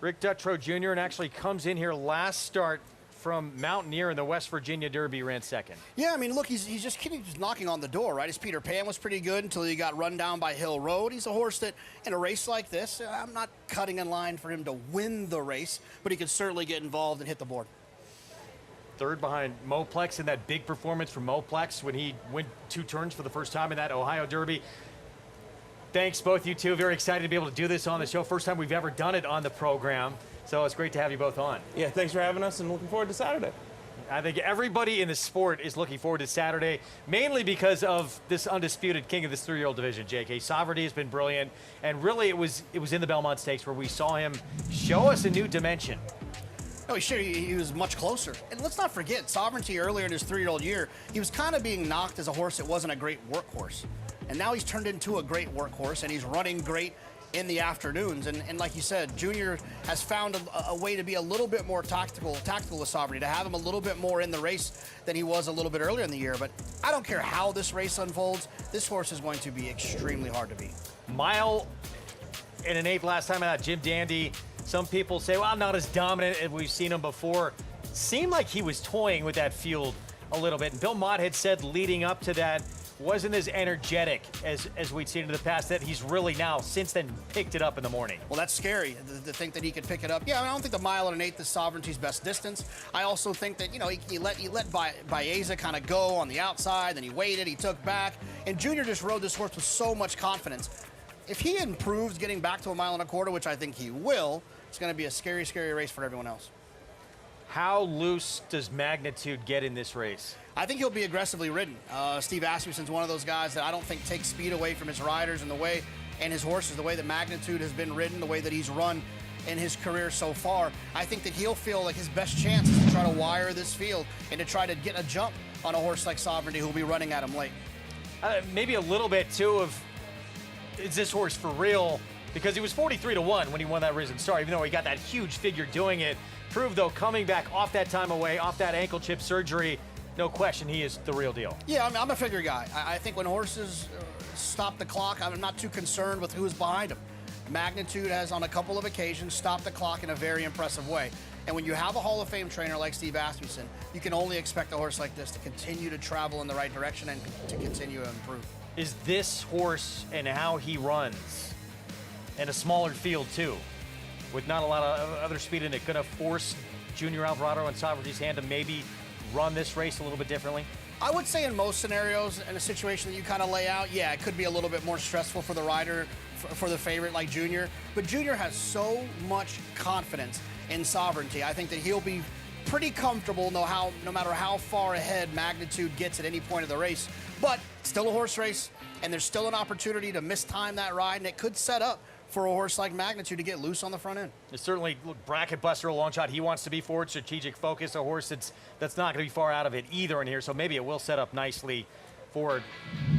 Rick Dutrow Jr. and actually comes in here last start from Mountaineer in the West Virginia Derby, ran second. Yeah, I mean, look, he's just knocking on the door, right? His Peter Pan was pretty good until he got run down by Hill Road. He's a horse that, in a race like this, I'm not cutting in line for him to win the race, but he could certainly get involved and hit the board. Third behind Moplex in that big performance from Moplex when he went 2 turns for the first time in that Ohio Derby. Thanks, both you two. Very excited to be able to do this on the show. First time we've ever done it on the program. So it's great to have you both on. Yeah, thanks for having us and looking forward to Saturday. I think everybody in the sport is looking forward to Saturday, mainly because of this undisputed king of this 3-year-old division, JK. Sovereignty has been brilliant, and really it was in the Belmont Stakes where we saw him show us a new dimension. No, he was much closer. And let's not forget, Sovereignty earlier in his 3-year-old year, he was kind of being knocked as a horse that wasn't a great workhorse. And now he's turned into a great workhorse, and he's running great in the afternoons. And like you said, Junior has found a way to be a little bit more tactical with Sovereignty, to have him a little bit more in the race than he was a little bit earlier in the year. But I don't care how this race unfolds, this horse is going to be extremely hard to beat. Mile and an 8th last time out, Jim Dandy. Some people say, well, not as dominant as we've seen him before. Seemed like he was toying with that field a little bit. And Bill Mott had said leading up to that wasn't as energetic as we'd seen in the past, that he's really now, since then, picked it up in the morning. Well, that's scary to think that he could pick it up. Yeah, I mean, I don't think the mile and an eighth is Sovereignty's best distance. I also think that, he let Baeza kind of go on the outside, then he waited, he took back, and Junior just rode this horse with so much confidence. If he improves getting back to a mile and a quarter, which I think he will, it's going to be a scary, scary race for everyone else. How loose does Magnitude get in this race? I think he'll be aggressively ridden. Steve Asmussen's one of those guys that I don't think takes speed away from his riders and his horses, the way that Magnitude has been ridden, the way that he's run in his career so far. I think that he'll feel like his best chance is to try to wire this field and to try to get a jump on a horse like Sovereignty who'll be running at him late. Maybe a little bit, too, of is this horse for real? Because he was 43-1 when he won that Risen Star, even though he got that huge figure doing it. Proved, though, coming back off that time away, off that ankle chip surgery, no question he is the real deal. Yeah, I'm a figure guy. I think when horses stop the clock, I'm not too concerned with who's behind them. Magnitude has, on a couple of occasions, stopped the clock in a very impressive way. And when you have a Hall of Fame trainer like Steve Asmussen, you can only expect a horse like this to continue to travel in the right direction and to continue to improve. Is this horse and how he runs in a smaller field, too, with not a lot of other speed in it, going to force Junior Alvarado and Sovereignty's hand to maybe run this race a little bit differently? I would say in most scenarios, in a situation that you kind of lay out, yeah, it could be a little bit more stressful for the rider, for the favorite like Junior. But Junior has so much confidence in Sovereignty. I think that he'll be pretty comfortable no matter how far ahead Magnitude gets at any point of the race. But it's still a horse race, and there's still an opportunity to mistime that ride, and it could set up for a horse like Magnitude to get loose on the front end. It's certainly, bracket buster, a long shot. He wants to be forward, strategic focus, a horse that's not going to be far out of it either in here, so maybe it will set up nicely for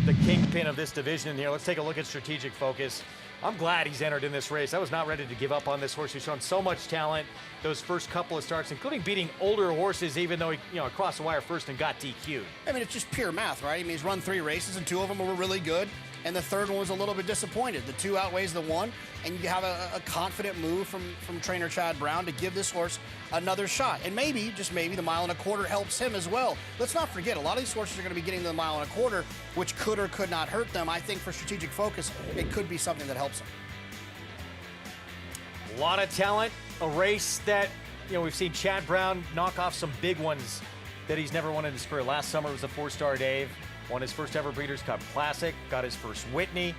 the kingpin of this division in here. Let's take a look at strategic focus. I'm glad he's entered in this race. I was not ready to give up on this horse. He's shown so much talent those first couple of starts, including beating older horses, even though he crossed the wire first and got DQ'd. I mean, it's just pure math, right? I mean, he's run 3 races, and 2 of them were really good, and the third one was a little bit disappointed. The 2 outweighs the 1, and you have a confident move from trainer Chad Brown to give this horse another shot. And maybe, just maybe, the mile and a quarter helps him as well. Let's not forget, a lot of these horses are going to be getting to the mile and a quarter, which could or could not hurt them. I think for strategic focus, it could be something that helps them. A lot of talent, a race that, we've seen Chad Brown knock off some big ones that he's never won in his career. Last summer was the 4-star Dave, won his first ever Breeders' Cup Classic, got his first Whitney.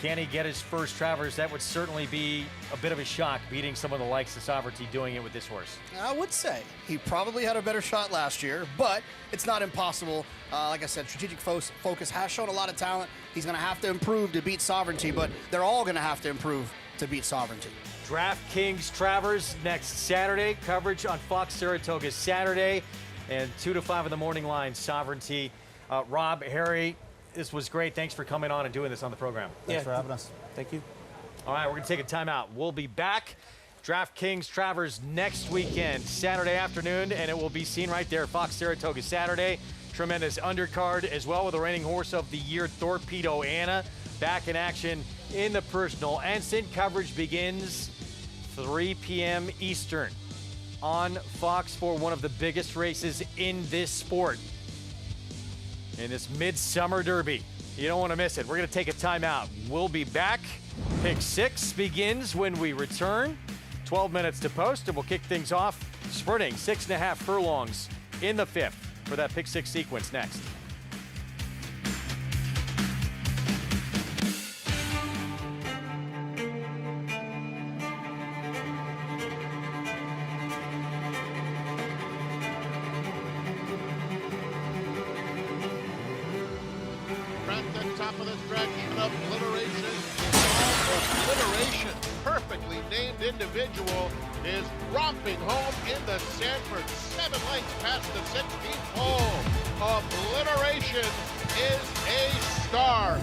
Can he get his first Travers? That would certainly be a bit of a shock, beating someone the likes of Sovereignty doing it with this horse. I would say he probably had a better shot last year, but it's not impossible. Like I said, strategic focus has shown a lot of talent. He's going to have to improve to beat Sovereignty, but they're all going to have to improve to beat Sovereignty. DraftKings Travers next Saturday. Coverage on Fox Saratoga Saturday, and 2 to 5 in the morning line, Sovereignty. Rob, Harry, this was great. Thanks for coming on and doing this on the program. Thanks for having us. Thank you. All right, we're going to take a timeout. We'll be back. DraftKings Travers next weekend, Saturday afternoon, and it will be seen right there, Fox Saratoga Saturday. Tremendous undercard as well, with the reigning horse of the year, Torpedo Anna, back in action in the personal. Instant coverage begins 3 p.m. Eastern on Fox for one of the biggest races in this sport, in this Midsummer Derby. You don't want to miss it. We're going to take a timeout. We'll be back. Pick 6 begins when we return. 12 minutes to post, and we'll kick things off sprinting 6.5 furlongs in the 5th for that Pick 6 sequence next. Perfectly named individual is romping home in the Sanford, 7 lengths past the 16th hole. Obliteration is a star.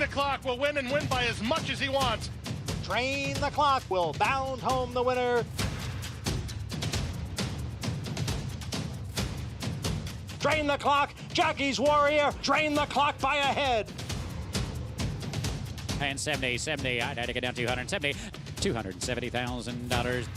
the Clock will win and win by as much as he wants. Drain the Clock will bound home the winner. Drain the Clock, Jackie's Warrior, drain the clock by a head. And 70, I'd had to get down 270, $270,000.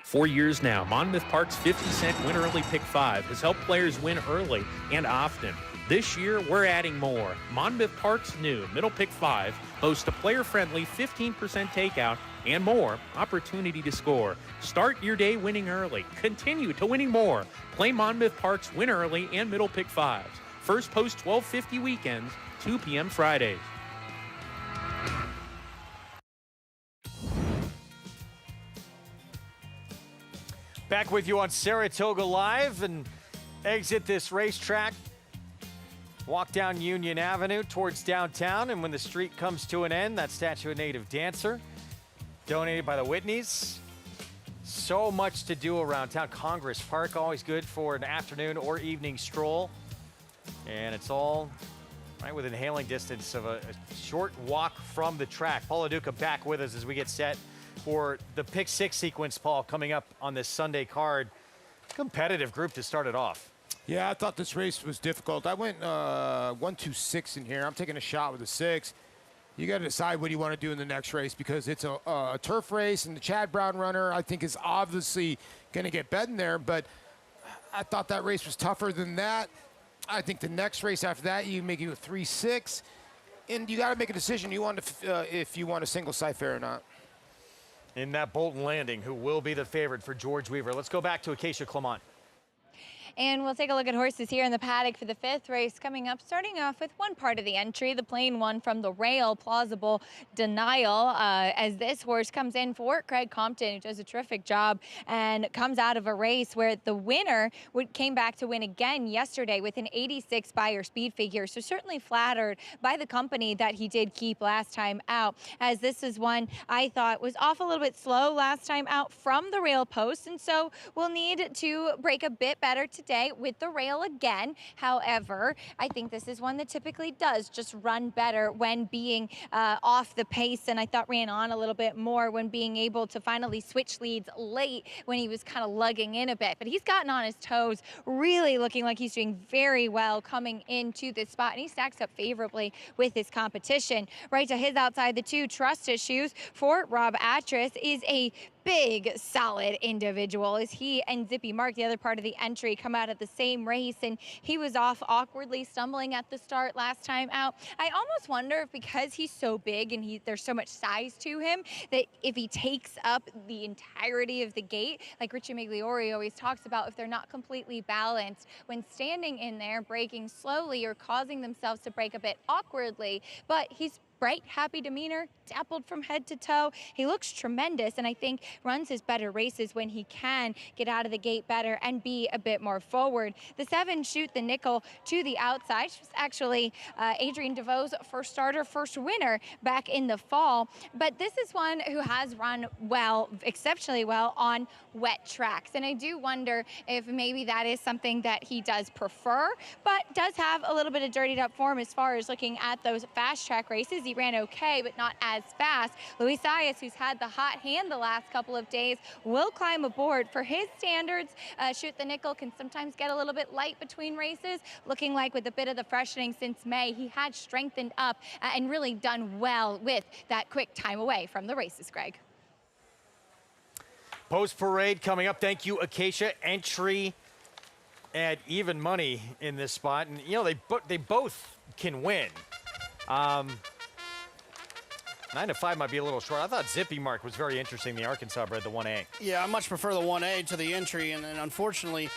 For years now, Monmouth Park's 50-cent Win Early Pick 5 has helped players win early and often. This year, we're adding more. Monmouth Park's new Middle Pick 5 boasts a player-friendly 15% takeout and more opportunity to score. Start your day winning early. Continue to winning more. Play Monmouth Park's Win Early and Middle Pick 5s. First post 12:50 weekends, 2 p.m. Fridays. Back with you on Saratoga Live and exit this racetrack. Walk down Union Avenue towards downtown, and when the street comes to an end, that statue of Native Dancer, donated by the Whitneys. So much to do around town. Congress Park, always good for an afternoon or evening stroll. And it's all right within hailing distance of a short walk from the track. Paul LaDuca back with us as we get set for the pick 6 sequence, Paul, coming up on this Sunday card. Competitive group to start it off. Yeah, I thought this race was difficult. I went 1-2-6 in here. I'm taking a shot with a 6. You got to decide what you want to do in the next race because it's a turf race, and the Chad Brown runner, I think, is obviously going to get bet in there, but I thought that race was tougher than that. I think the next race after that, you make it a 3-6, and you got to make a decision if you want a single Scyfare or not. In that Bolton Landing, who will be the favorite for George Weaver. Let's go back to Acacia Clement. And we'll take a look at horses here in the paddock for the 5th race coming up, starting off with one part of the entry, the plain one from the rail, Plausible Denial, as this horse comes in for Craig Compton, who does a terrific job and comes out of a race where the winner came back to win again yesterday with an 86 Beyer speed figure. So certainly flattered by the company that he did keep last time out, as this is one I thought was off a little bit slow last time out from the rail post, and so we'll need to break a bit better today with the rail again. However, I think this is one that typically does just run better when being off the pace, and I thought ran on a little bit more when being able to finally switch leads late when he was kind of lugging in a bit. But he's gotten on his toes, really looking like he's doing very well coming into this spot, and he stacks up favorably with his competition. Right to his outside, the 2 Trust Issues for Rob Atras is a big, solid individual, as he and Zippy Mark, the other part of the entry, come out of the same race, and he was off awkwardly, stumbling at the start last time out. I almost wonder if because he's so big and there's so much size to him, that if he takes up the entirety of the gate, like Richie Migliori always talks about, if they're not completely balanced when standing in there, braking slowly or causing themselves to brake a bit awkwardly, but he's bright, happy demeanor, dappled from head to toe. He looks tremendous, and I think runs his better races when he can get out of the gate better and be a bit more forward. The 7 Shoot the Nickel to the outside. She was actually Adrian DeVoe's first starter, first winner back in the fall. But this is one who has run well, exceptionally well on wet tracks. And I do wonder if maybe that is something that he does prefer, but does have a little bit of dirtied up form as far as looking at those fast track races. He ran okay, but not as fast. Luis Ayas, who's had the hot hand the last couple of days, will climb aboard. For his standards, Shoot the Nickel can sometimes get a little bit light between races, looking like with a bit of the freshening since May, he had strengthened up and really done well with that quick time away from the races, Greg. Post parade coming up. Thank you, Acacia. Entry at even money in this spot, and you know they both can win. 9 to 5 might be a little short. I thought Zippy Mark was very interesting. The Arkansas bred, the 1A. Yeah, I much prefer the 1A to the entry, and unfortunately,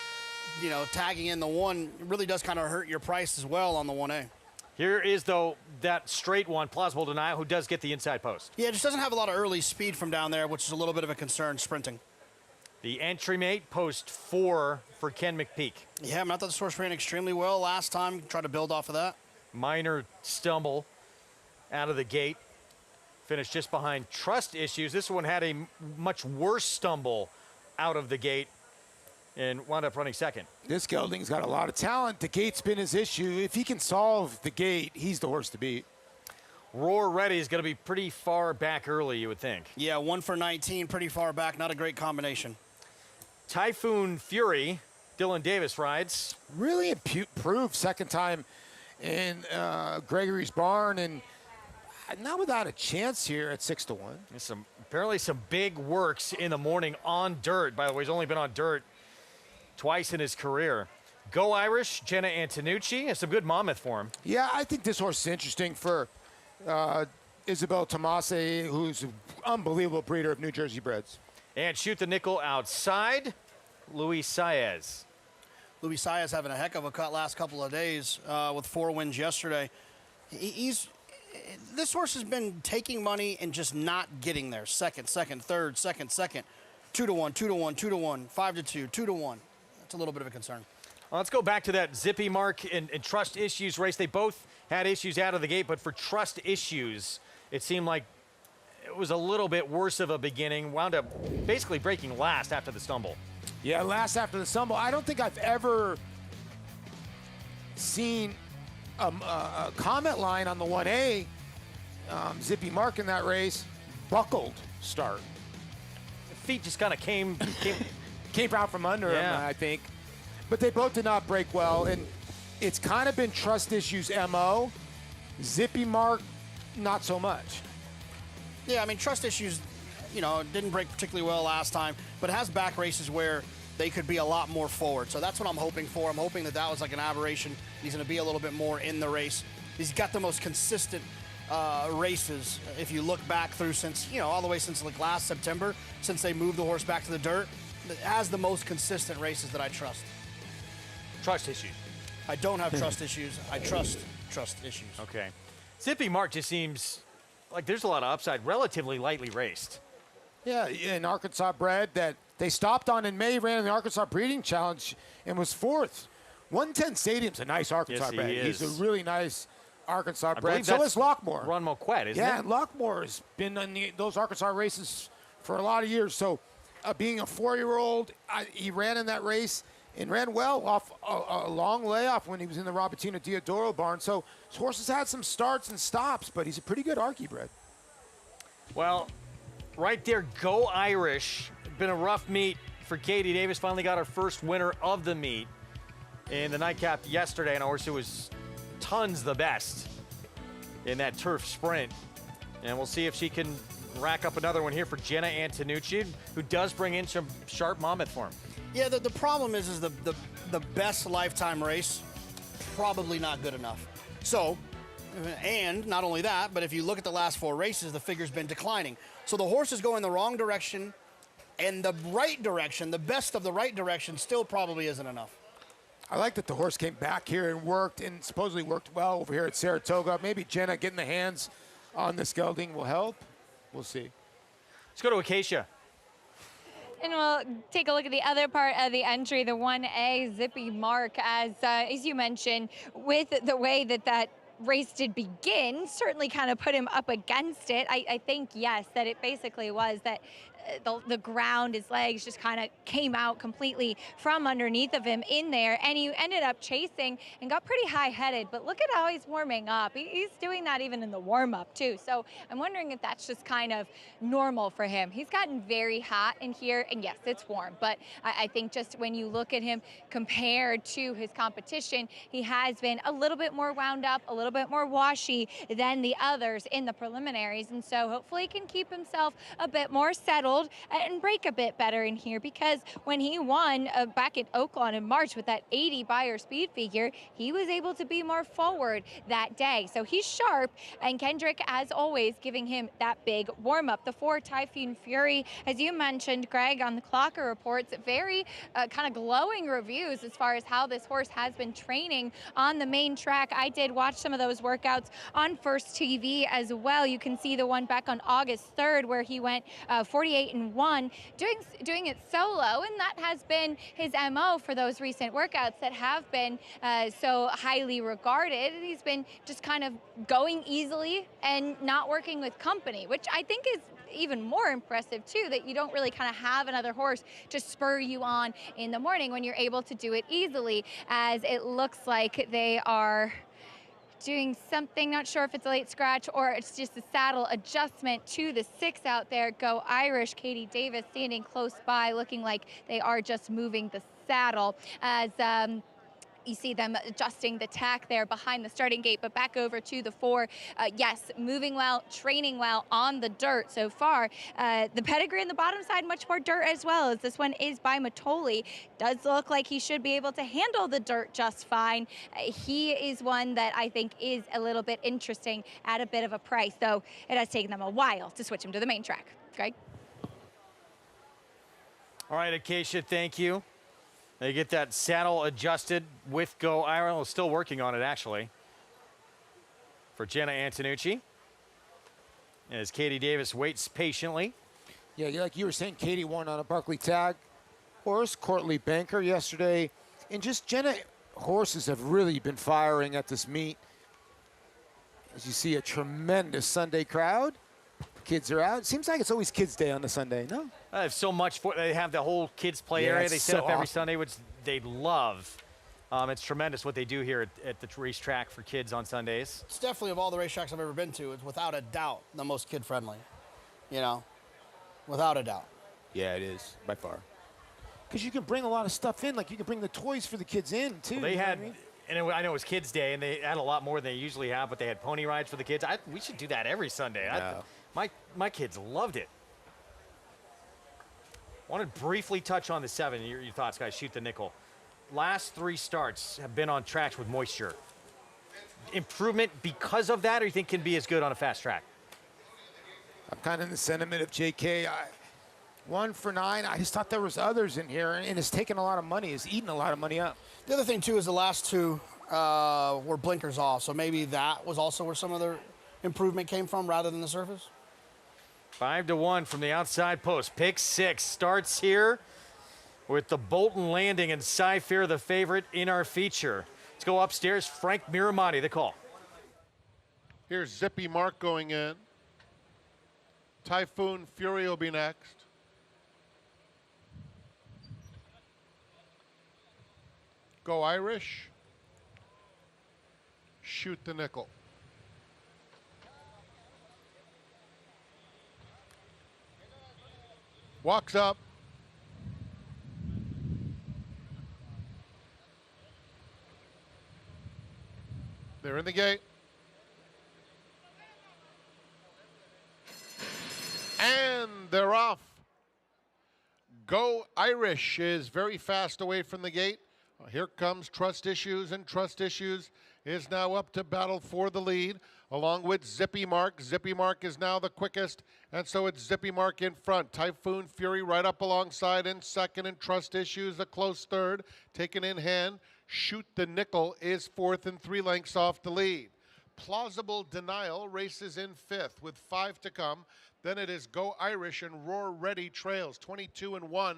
you know, tagging in the 1 really does kind of hurt your price as well on the 1A. Here is, though, that straight one, Plausible Denial, who does get the inside post. Yeah, it just doesn't have a lot of early speed from down there, which is a little bit of a concern sprinting. The entry mate, post 4 for Ken McPeak. Yeah, I thought this horse ran extremely well last time. Try to build off of that. Minor stumble out of the gate. Finished just behind Trust Issues. This one had a much worse stumble out of the gate. and wound up running second. This gelding's got a lot of talent. The gate's been his issue. If he can solve the gate, he's the horse to beat. Roar Ready is going to be pretty far back early, you would think. Yeah, 1 for 19, pretty far back. Not a great combination. Typhoon Fury, Dylan Davis rides. Really improved second time in Gregory's barn, and not without a chance here at 6-1. Apparently some big works in the morning on dirt. By the way, he's only been on dirt twice in his career. Go Irish, Jenna Antonucci, has some good Monmouth for him. Yeah, I think this horse is interesting for Isabel Tomasi, who's an unbelievable breeder of New Jersey breds. And Shoot the Nickel outside, Luis Saez. Luis Saez having a heck of a cut last couple of days with 4 wins yesterday. This horse has been taking money and just not getting there. Second, third, second. 2-1, 2-1, 2-1, 5-2, 2-1. That's a little bit of a concern. Well, let's go back to that Zippy Mark and Trust Issues race. They both had issues out of the gate, but for Trust Issues, it seemed like it was a little bit worse of a beginning. Wound up basically breaking last after the stumble. Yeah, last after the stumble. I don't think I've ever seen a comment line on the 1A. Zippy Mark in that race, buckled start. The feet just kind of came out from under him, I think. But they both did not break well, and it's kind of been Trust Issues' MO. Zippy Mark, not so much. Yeah, I mean, Trust Issues, didn't break particularly well last time, but it has back races where they could be a lot more forward. So that's what I'm hoping for. I'm hoping that was like an aberration. He's going to be a little bit more in the race. He's got the most consistent races. If you look back through since, all the way since like last September, since they moved the horse back to the dirt, it has the most consistent races that I trust. Trust Issues. I don't have Trust Issues. I trust Issues. Okay. Zippy Mark just seems like there's a lot of upside, relatively lightly raced. Yeah, an Arkansas bred that they stopped on in May, ran in the Arkansas Breeding Challenge, and was 4th. 110 Stadium's a nice Arkansas bred. Is. He's a really nice Arkansas bred. So is Lockmore. Ron Moquette, isn't it? Yeah, Lockmore has been in those Arkansas races for a lot of years. So being a 4-year-old, he ran in that race and ran well off a long layoff when he was in the Robertino Diodoro barn. So his horse has had some starts and stops, but he's a pretty good Arky bred. Well, right there, Go Irish. Been a rough meet for Katie Davis. Finally got her first winner of the meet in the nightcap yesterday, and a horse who was tons the best in that turf sprint. And we'll see if she can rack up another one here for Jenna Antonucci, who does bring in some sharp Monmouth form. Yeah, the problem is the best lifetime race, probably not good enough. So, and not only that, but if you look at the last 4 races, the figure's been declining. So the horse is going the wrong direction, and the right direction, the best of the right direction, still probably isn't enough. I like that the horse came back here and worked, and supposedly worked well over here at Saratoga. Maybe Jenna getting the hands on this gelding will help. We'll see. Let's go to Acacia. And we'll take a look at the other part of the entry, the 1A Zippy Mark, as you mentioned, with the way that race did begin, certainly kind of put him up against it. I think, yes, that it basically was that the ground, his legs just kind of came out completely from underneath of him in there, and he ended up chasing and got pretty high-headed. But look at how he's warming up. He's doing that even in the warm-up too. So I'm wondering if that's just kind of normal for him. He's gotten very hot in here, and yes, it's warm, but I think just when you look at him compared to his competition, he has been a little bit more wound up, a little bit more washy than the others in the preliminaries, and so hopefully he can keep himself a bit more settled and break a bit better in here, because when he won back at Oaklawn in March with that 80 Beyer speed figure, he was able to be more forward that day. So he's sharp, and Kendrick, as always, giving him that big warm-up. The 4 Typhoon Fury, as you mentioned, Greg, on the Clocker reports, very kind of glowing reviews as far as how this horse has been training on the main track. I did watch some of those workouts on First TV as well. You can see the one back on August 3rd where he went 48-1, doing it solo, and that has been his MO for those recent workouts that have been so highly regarded. He's been just kind of going easily and not working with company, which I think even more impressive too, that you don't really kind of have another horse to spur you on in the morning when you're able to do it easily, as it looks like they are doing something, not sure if it's a late scratch or it's just a saddle adjustment to the 6 out there. Go Irish. Katie Davis standing close by, looking like they are just moving the saddle as you see them adjusting the tack there behind the starting gate. But back over to the 4. Yes, moving well, training well on the dirt so far. The pedigree on the bottom side, much more dirt as well, as this one is by Matoli. Does look like he should be able to handle the dirt just fine. He is one that I think is a little bit interesting at a bit of a price, though it has taken them a while to switch him to the main track. Greg? All right, Acacia, thank you. They get that saddle adjusted with Go Ireland. Still working on it, actually, for Jenna Antonucci, as Katie Davis waits patiently. Yeah, like you were saying, Katie won on a Barkley tag horse, Courtly Banker yesterday. And just Jenna horses have really been firing at this meet. As you see, a tremendous Sunday crowd. Kids are out. It seems like it's always Kids Day on the Sunday, no? I have so much for. They have the whole kids play area they set up every Sunday, which they love. It's tremendous what they do here at the racetrack for kids on Sundays. It's definitely, of all the racetracks I've ever been to, it's without a doubt the most kid-friendly. You know, without a doubt. Yeah, it is, by far. Because you can bring a lot of stuff in. Like, you can bring the toys for the kids in, too. Well, they had, and I know it was Kids Day, and they had a lot more than they usually have, but they had pony rides for the kids. We should do that every Sunday. Yeah. My kids loved it. I want to briefly touch on the 7. Your thoughts, guys. Shoot the nickel. Last 3 starts have been on tracks with moisture. Improvement because of that, or you think can be as good on a fast track? I'm kind of in the sentiment of JK. 1 for 9. I just thought there was others in here, and it's taken a lot of money. It's eaten a lot of money up. The other thing, too, is the last 2 were blinkers off, so maybe that was also where some of their improvement came from rather than the surface. 5-1 from the outside post. Pick 6 starts here with the Bolton Landing and Scyfare, the favorite in our feature. Let's go upstairs. Frank Miramonte, the call. Here's Zippy Mark going in. Typhoon Fury will be next. Go Irish. Shoot the nickel. Walks up. They're in the gate. And they're off. Go Irish is very fast away from the gate. Here comes Trust Issues, and Trust Issues is now up to battle for the lead, along with Zippy Mark. Zippy Mark is now the quickest, and so it's Zippy Mark in front. Typhoon Fury right up alongside in second, and Trust Issues a close third, taken in hand. Shoot the Nickel is 4th and 3 lengths off the lead. Plausible Denial races in 5th with 5 to come. Then it is Go Irish and Roar Ready trails, 22-1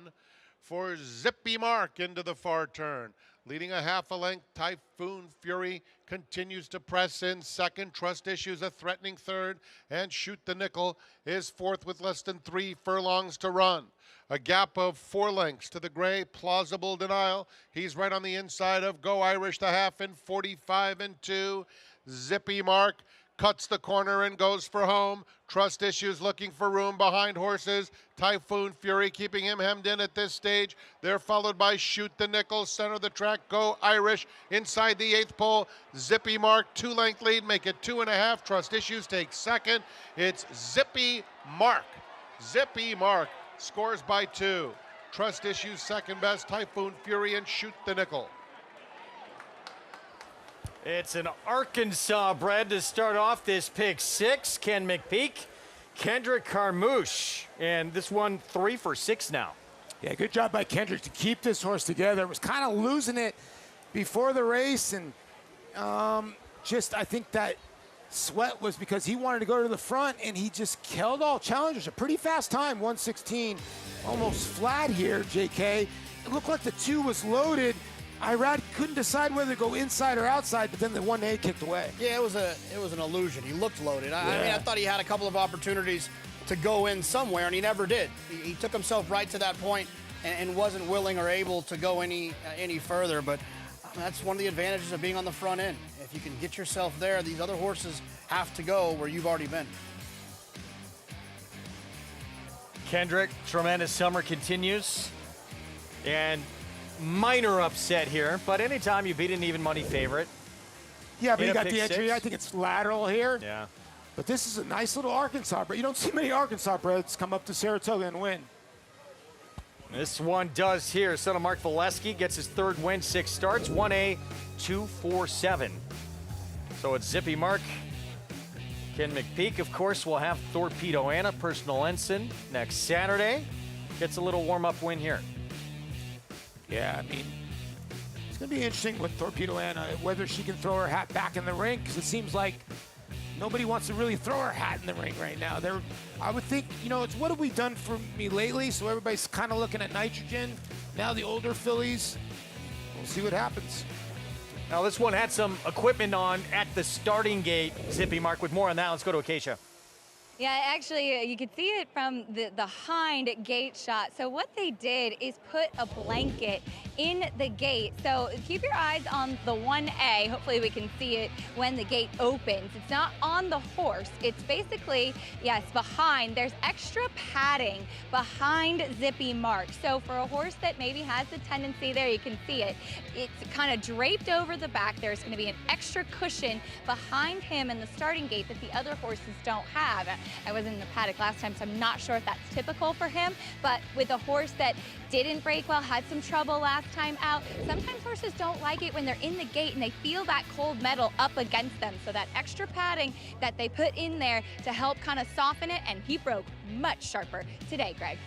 for Zippy Mark into the far turn. Leading a half a length, Typhoon Fury continues to press in second. Trust Issues a threatening third, and Shoot the Nickel is 4th with less than 3 furlongs to run. A gap of 4 lengths to the gray, Plausible Denial. He's right on the inside of Go Irish, the half in 45-2. Zippy Mark cuts the corner and goes for home. Trust Issues looking for room behind horses. Typhoon Fury keeping him hemmed in at this stage. They're followed by Shoot the Nickel, center of the track. Go Irish inside the 8th pole. Zippy Mark, 2-length lead, make it 2.5. Trust Issues takes second. It's Zippy Mark. Zippy Mark scores by 2. Trust Issues second best. Typhoon Fury and Shoot the Nickel. It's an Arkansas bred to start off this pick 6. Ken McPeak, Kendrick Carmouche, and this one 3 for 6 now. Yeah, good job by Kendrick to keep this horse together. Was kind of losing it before the race, and I think that sweat was because he wanted to go to the front, and he just killed all challengers. A pretty fast time, 1:16, almost flat here, JK. It looked like the 2 was loaded. Irad couldn't decide whether to go inside or outside, but then the 1A kicked away. Yeah, it was an illusion. He looked loaded. I mean, I thought he had a couple of opportunities to go in somewhere, and he never did. He took himself right to that point and wasn't willing or able to go any further. But that's one of the advantages of being on the front end. If you can get yourself there, these other horses have to go where you've already been. Kendrick, tremendous summer continues. And minor upset here, but anytime you beat an even money favorite. Yeah, but in you a got pick the entry. six. I think it's lateral here. Yeah. But this is a nice little Arkansas bred. You don't see many Arkansas breds come up to Saratoga and win. This one does here. Son of Mark Valesky gets his third win, 6 starts, 1A, 247. So it's Zippy Mark. Ken McPeak, of course, will have Torpedo Anna, personal ensign, next Saturday. Gets a little warm-up win here. Yeah, I mean, it's going to be interesting with Torpedo Anna, whether she can throw her hat back in the ring, because it seems like nobody wants to really throw her hat in the ring right now. I would think, it's what have we done for me lately? So everybody's kind of looking at nitrogen. Now the older fillies, we'll see what happens. Now this one had some equipment on at the starting gate. Zippy Mark with more on that. Let's go to Acacia. Yeah, actually, you could see it from the hind gate shot. So what they did is put a blanket in the gate. So keep your eyes on the 1A. Hopefully we can see it when the gate opens. It's not on the horse. It's basically, yes, behind. There's extra padding behind Zippy Mark. So for a horse that maybe has the tendency there, you can see it. It's kind of draped over the back. There's going to be an extra cushion behind him in the starting gate that the other horses don't have. I was in the paddock last time, so I'm not sure if that's typical for him, but with a horse that didn't break well, had some trouble last time out, sometimes horses don't like it when they're in the gate and they feel that cold metal up against them. So that extra padding that they put in there to help kind of soften it, and he broke much sharper today, Greg.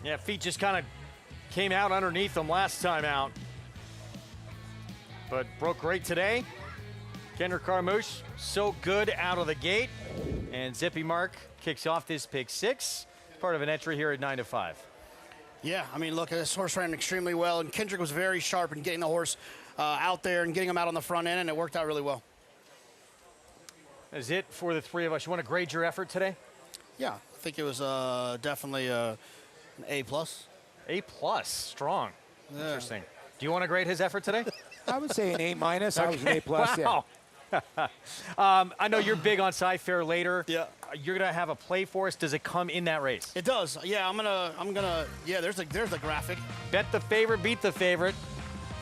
Yeah, feet just kind of came out underneath them last time out, but broke great today. Kendrick Carmouche, so good out of the gate. And Zippy Mark kicks off this pick 6, part of an entry here at 9-5. Yeah, I mean, look, this horse ran extremely well, and Kendrick was very sharp in getting the horse out there and getting him out on the front end, and it worked out really well. That's it for the three of us. You want to grade your effort today? Yeah, I think it was definitely an A+. A+, strong. Yeah. Interesting. Do you want to grade his effort today? I would say an A-. I was an A+. Wow. Yeah. I know you're big on Scyfare later. Yeah. You're gonna have a play for us. Does it come in that race? It does. Yeah, I'm gonna. Yeah, there's the graphic. Bet the favorite, beat the favorite.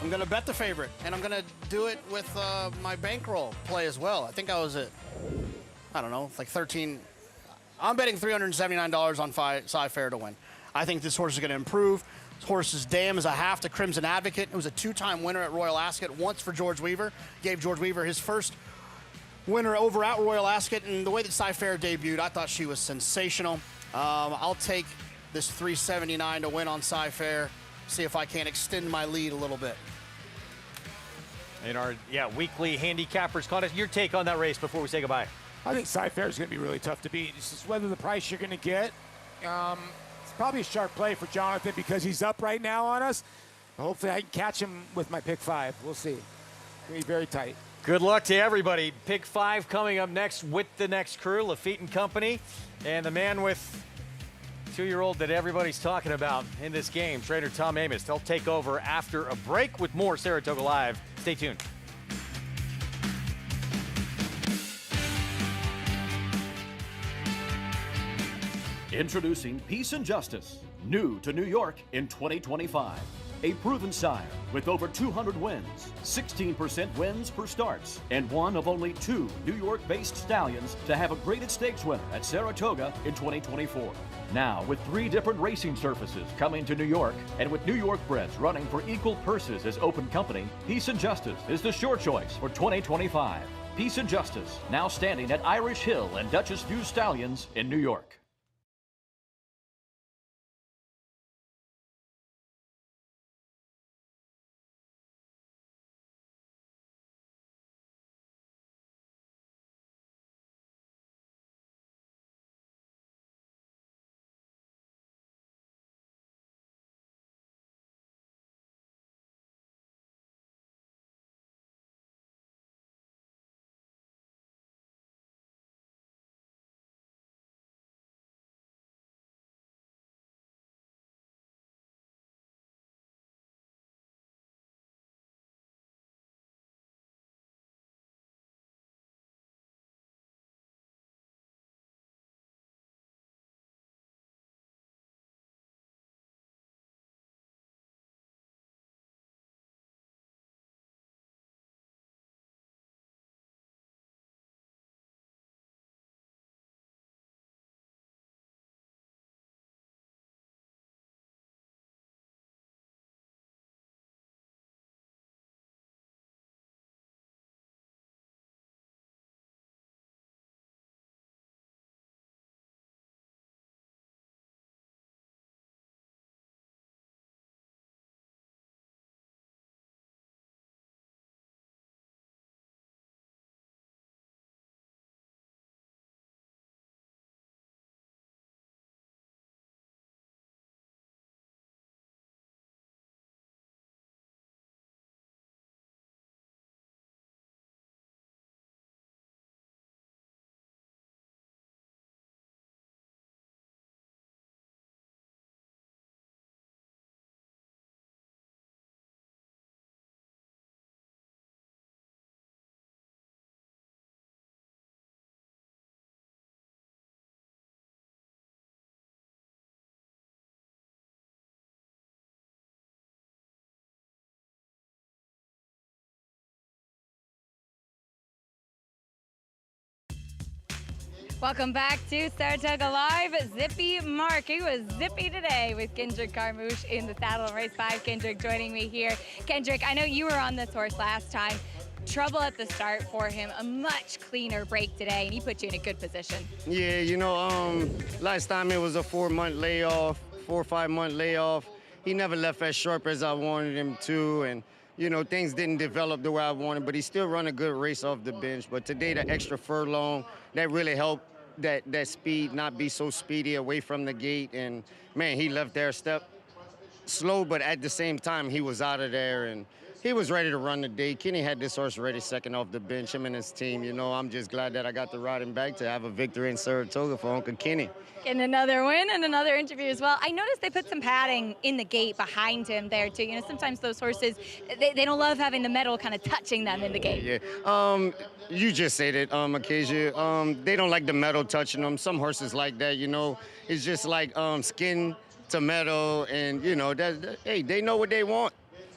I'm gonna bet the favorite, and I'm gonna do it with my bankroll play as well. I think I was at, I don't know, like 13. I'm betting $379 on Scyfare to win. I think this horse is gonna improve. This horse's dam is a half to Crimson Advocate. It was a 2-time winner at Royal Ascot, once for George Weaver. Gave George Weaver his first winner over at Royal Ascot, and the way that Scyfare debuted, I thought she was sensational. I'll take this $379 to win on Scyfare, see if I can extend my lead a little bit. In our weekly handicappers contest, your take on that race before we say goodbye. I think Scyfare is going to be really tough to beat. It's just whether the price you're going to get. It's probably a sharp play for Jonathan because he's up right now on us. Hopefully I can catch him with my pick 5. We'll see. It's going to be very tight. Good luck to everybody. Pick 5 coming up next with the next crew, Lafitte and Company, and the man with 2-year-old that everybody's talking about in this game, trainer Tom Amos. They'll take over after a break with more Saratoga Live. Stay tuned. Introducing Peace and Justice, new to New York in 2025. A proven sire with over 200 wins, 16% wins per starts, and one of only 2 New York-based stallions to have a graded stakes winner at Saratoga in 2024. Now, with 3 different racing surfaces coming to New York, and with New York breds running for equal purses as open company, Peace and Justice is the sure choice for 2025. Peace and Justice, now standing at Irish Hill and Duchess View Stallions in New York. Welcome back to Saratoga Live. Zippy Mark. He was zippy today with Kendrick Carmouche in the saddle in race 5. Kendrick joining me here. Kendrick, I know you were on this horse last time. Trouble at the start for him, a much cleaner break today, and he put you in a good position. Yeah, you know, last time it was a 4-month layoff, 4 or 5 month layoff. He never left as sharp as I wanted him to, and you know, things didn't develop the way I wanted, but he still run a good race off the bench. But today, the extra furlong, that really helped that speed not be so speedy away from the gate. And man, he left there a step slow, but at the same time, he was out of there, and he was ready to run the day. Kenny had this horse ready second off the bench, him and his team. You know, I'm just glad that I got to ride him back to have a victory in Saratoga for Uncle Kenny. Getting another win and another interview as well. I noticed they put some padding in the gate behind him there too. You know, sometimes those horses, they don't love having the metal kind of touching them in the gate. Yeah, you just said it, Acacia. They don't like the metal touching them. Some horses like that, you know. It's just like skin to metal, and you know, hey, they know what they want.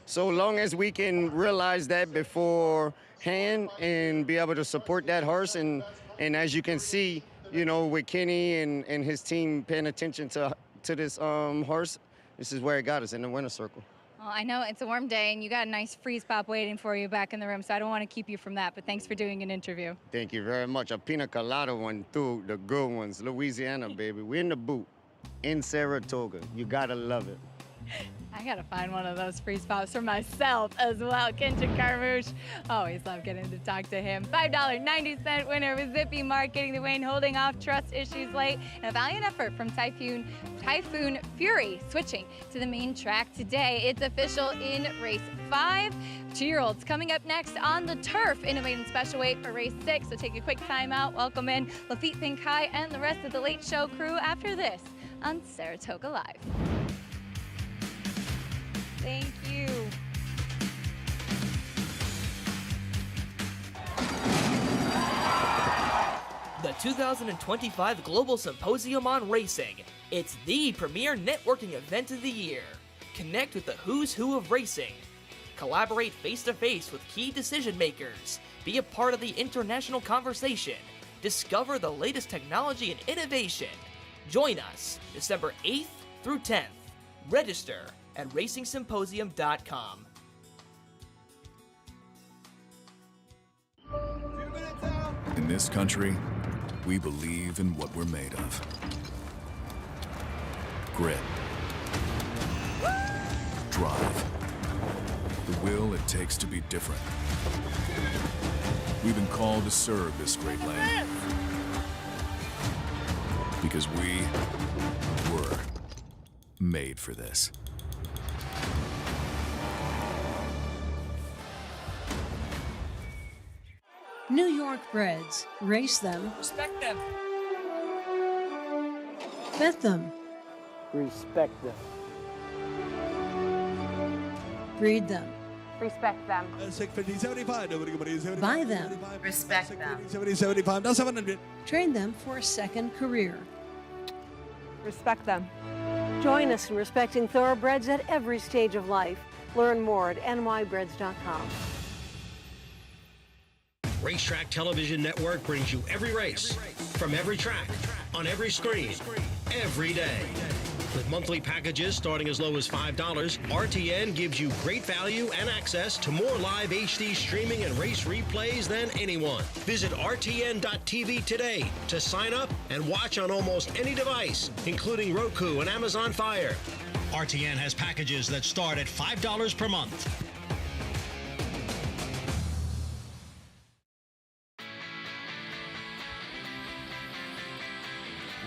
So long as we can realize that beforehand and be able to support that horse, and as you can see, you know, with Kenny and his team paying attention to this horse, this is where it got us, in the winner's circle. Well, I know it's a warm day, and you got a nice freeze pop waiting for you back in the room, so I don't want to keep you from that, but thanks for doing an interview. Thank you very much. A pina colada one, too, the good ones. Louisiana, baby. We're in the boot in Saratoga. You gotta love it. I gotta find one of those freeze pops for myself as well. Kendrick Carmouche, always love getting to talk to him. $5.90 winner with Zippy Mark getting the win, holding off trust issues late, and a valiant effort from Typhoon Fury switching to the main track today. It's official in race 5. 2-year-olds coming up next on the turf in a maiden special weight for race 6. So take a quick time out, welcome in Lafitte Pinkai and the rest of the Late Show crew after this on Saratoga Live. Thank you. The 2025 Global Symposium on Racing. It's the premier networking event of the year. Connect with the who's who of racing. Collaborate face-to-face with key decision makers. Be a part of the international conversation. Discover the latest technology and innovation. Join us December 8th through 10th. Register at racingsymposium.com. In this country, we believe in what we're made of. Grit. Drive. The will it takes to be different. We've been called to serve this great land. Because we were made for this. New York breds. Race them. Respect them. Bet them. Respect them. Breed them. Respect them. Buy them. Respect them. Train them for a second career. Respect them. Join us in respecting thoroughbreds at every stage of life. Learn more at nybreds.com. Racetrack Television Network brings you every race, from every track, on every screen, every day. With monthly packages starting as low as $5, RTN gives you great value and access to more live HD streaming and race replays than anyone. Visit RTN.tv today to sign up and watch on almost any device, including Roku and Amazon Fire. RTN has packages that start at $5 per month.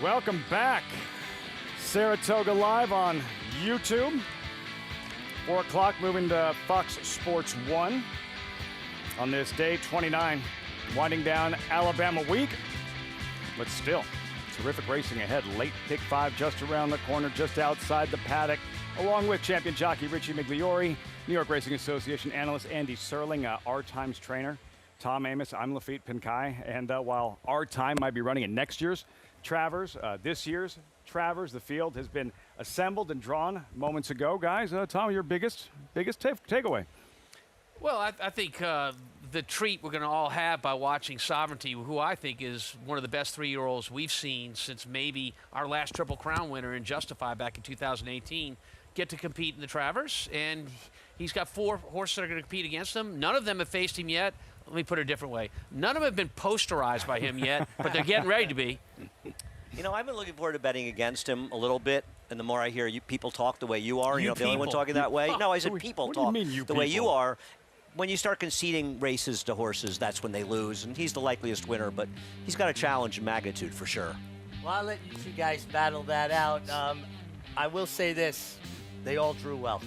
Welcome back. Saratoga Live on YouTube. 4 o'clock, moving to Fox Sports 1 on this day 29, winding down Alabama week. But still, terrific racing ahead. Late pick 5 just around the corner, just outside the paddock, along with champion jockey Richie Migliori, New York Racing Association analyst Andy Serling, our time's trainer, Tom Amos. I'm Lafitte Pinkai, and while our time might be running in next year's Travers, this year's Travers, the field has been assembled and drawn moments ago. Guys, Tom, your biggest takeaway? Well, I think the treat we're going to all have by watching Sovereignty, who I think is one of the best 3-year-olds we've seen since maybe our last Triple Crown winner in Justify back in 2018, get to compete in the Travers. And he's got 4 horses that are going to compete against him. None of them have faced him yet. Let me put it a different way. None of them have been posterized by him yet, but they're getting ready to be. You know, I've been looking forward to betting against him a little bit, and the more I hear you people talk the way you are, you're not the only one talking that way. No, I said people talk the way you are. When you start conceding races to horses, that's when they lose, and he's the likeliest winner, but he's got a challenge in magnitude for sure. Well, I'll let you two guys battle that out. I will say this, they all drew well.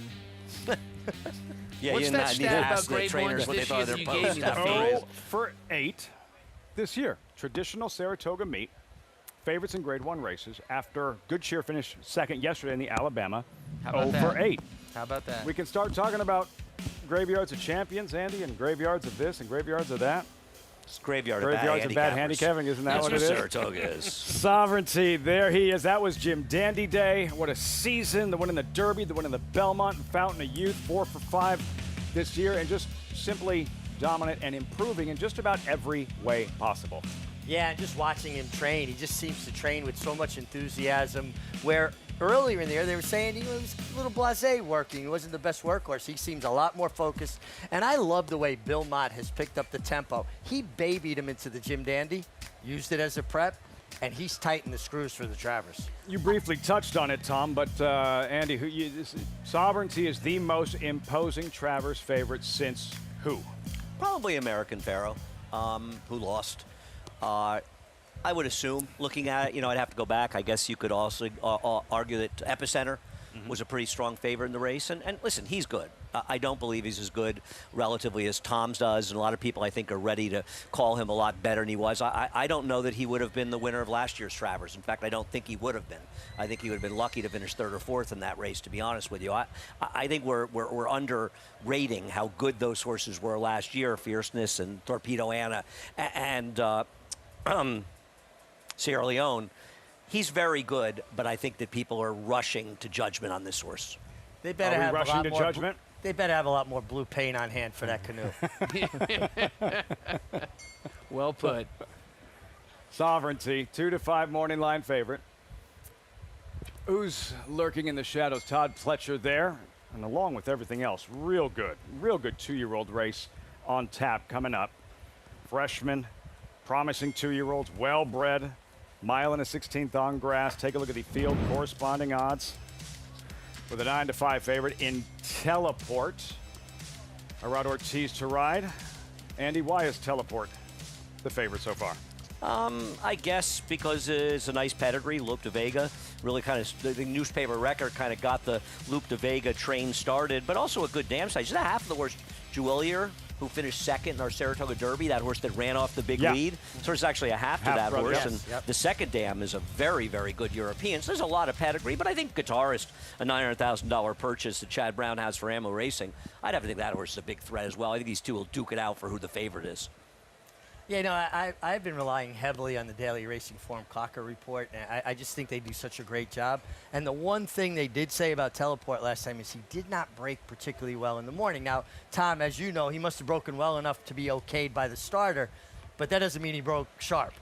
Yeah, what's you that need to stat ask about the grade trainers ones when they this throw year their that you gave me? post. 0 for 8 this year. Traditional Saratoga meet. Favorites in grade 1 races after Good Cheer finished second yesterday in the Alabama. How about 0 for 8. How about that? We can start talking about graveyards of champions, Andy, and graveyards of this and graveyards of that. It's graveyards of bad handicapping, isn't that what it is? Saratoga is. Sovereignty, there he is. That was Jim Dandy Day. What a season. The one in the Derby, the one in the Belmont, Fountain of Youth, 4 for 5 this year, and just simply dominant and improving in just about every way possible. Yeah, and just watching him train, he just seems to train with so much enthusiasm, where earlier in the year they were saying he was a little blasé working. He wasn't the best workhorse. He seems a lot more focused. And I love the way Bill Mott has picked up the tempo. He babied him into the Jim Dandy, used it as a prep, and he's tightened the screws for the Travers. You briefly touched on it, Tom, but Andy, Sovereignty is the most imposing Travers favorite since who? Probably American Pharaoh, who lost. I would assume, looking at it, I'd have to go back. I guess you could also argue that Epicenter was a pretty strong favorite in the race. And listen, he's good. I don't believe he's as good relatively as Tom's does, and a lot of people, I think, are ready to call him a lot better than he was. I don't know that he would have been the winner of last year's Travers. In fact, I don't think he would have been. I think he would have been lucky to finish 3rd or 4th in that race, to be honest with you. I think we're underrating how good those horses were last year, Fierceness and Torpedo Anna and Sierra Leone. He's very good, but I think that people are rushing to judgment on this horse. They better have rushing a lot to more judgment? They better have a lot more blue paint on hand for that canoe. Well put. Sovereignty, 2 to 5 morning line favorite. Who's lurking in the shadows? Todd Pletcher there, and along with everything else, real good 2-year-old race on tap coming up. Freshman, promising 2-year-olds, well-bred, mile and a 16th on grass. Take a look at the field corresponding odds with a 9 to 5 favorite in Teleport. Arad Ortiz to ride. Andy, why is Teleport the favorite so far? I guess because it's a nice pedigree. Loop de Vega really kind of, the newspaper record kind of got the Loop de Vega train started, but also a good dam size. Just half of the horse, Juwelier, who finished second in our Saratoga Derby, that horse that ran off the big lead. So there's actually a half to that horse. Yes. And the second dam is a very, very good European. So there's a lot of pedigree, but I think Guitarist, a $900,000 purchase that Chad Brown has for Ammo Racing, I'd have to think that horse is a big threat as well. I think these two will duke it out for who the favorite is. Yeah, I've been relying heavily on the Daily Racing Form Clocker report, and I just think they do such a great job. And the one thing they did say about Teleport last time is he did not break particularly well in the morning. Now, Tom, as you know, he must have broken well enough to be okayed by the starter, but that doesn't mean he broke sharp.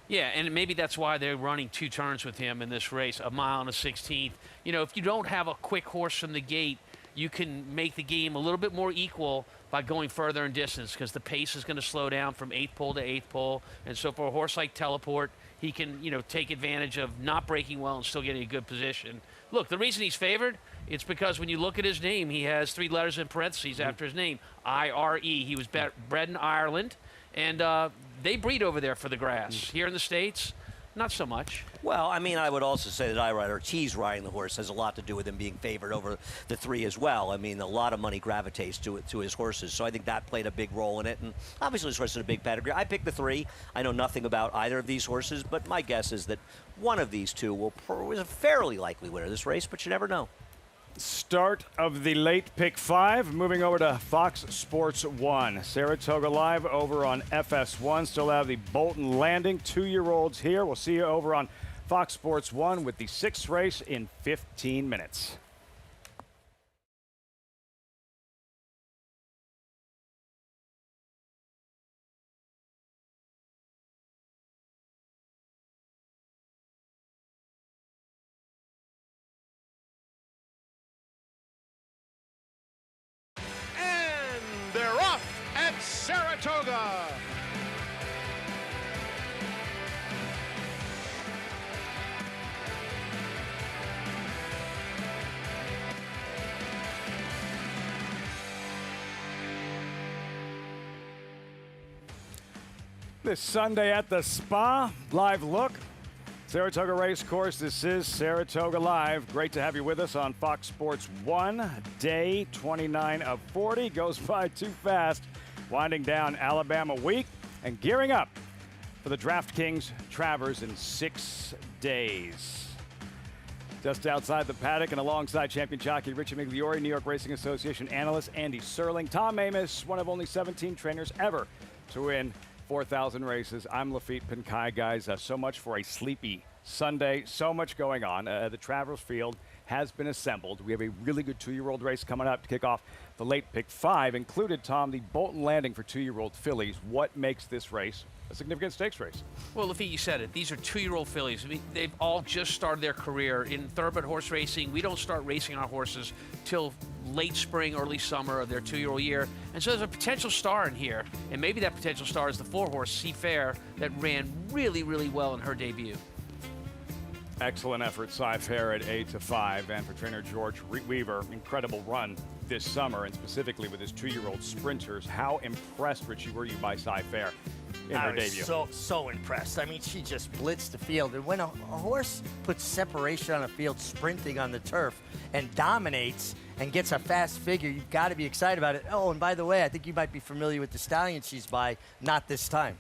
Yeah, and maybe that's why they're running 2 turns with him in this race, a mile and a 16th. If you don't have a quick horse from the gate, you can make the game a little bit more equal by going further in distance, because the pace is going to slow down from 8th pole to 8th pole. And so for a horse like Teleport, he can, take advantage of not breaking well and still getting a good position. Look, the reason he's favored, it's because when you look at his name, he has 3 letters in parentheses after his name, I-R-E. He was bred in Ireland, and they breed over there for the grass. Here in the States, not so much. Well, I would also say that Ortiz riding the horse has a lot to do with him being favored over the 3 as well. A lot of money gravitates to his horses, so I think that played a big role in it. And obviously, this horse is a big pedigree. I picked the 3. I know nothing about either of these horses, but my guess is that one of these two is a fairly likely winner of this race, but you never know. Start of the late pick 5. Moving over to Fox Sports 1. Saratoga Live over on FS1. Still have the Bolton Landing 2-year-olds here. We'll see you over on Fox Sports 1 with the 6th race in 15 minutes. Saratoga. This Sunday at the Spa, live look. Saratoga Race Course, this is Saratoga Live. Great to have you with us on Fox Sports 1. Day 29 of 40 goes by too fast. Winding down Alabama week and gearing up for the DraftKings Travers in 6 days. Just outside the paddock and alongside champion jockey Richie Migliore, New York Racing Association analyst Andy Serling, Tom Amis, one of only 17 trainers ever to win 4,000 races. I'm Lafitte Pinkai, guys. So much for a sleepy Sunday. So much going on. The Travers field has been assembled. We have a really good 2-year-old race coming up to kick off the late pick 5. Included, Tom, the Bolton Landing for 2-year-old fillies. What makes this race a significant stakes race? Well, Lafitte, you said it. These are 2-year-old fillies. I mean, they've all just started their career in thoroughbred horse racing. We don't start racing our horses till late spring, early summer of their 2-year-old year. And so there's a potential star in here. And maybe that potential star is the 4-horse Scyfare that ran really, really well in her debut. Excellent effort, Scyfare at 8-5. And for trainer George Weaver, incredible run this summer, and specifically with his 2-year-old sprinters. How impressed, Richie, were you by Scyfare in her debut? So impressed. I mean, she just blitzed the field. And when a horse puts separation on a field, sprinting on the turf, and dominates and gets a fast figure, you've got to be excited about it. Oh, and by the way, I think you might be familiar with the stallion she's by. Not this time.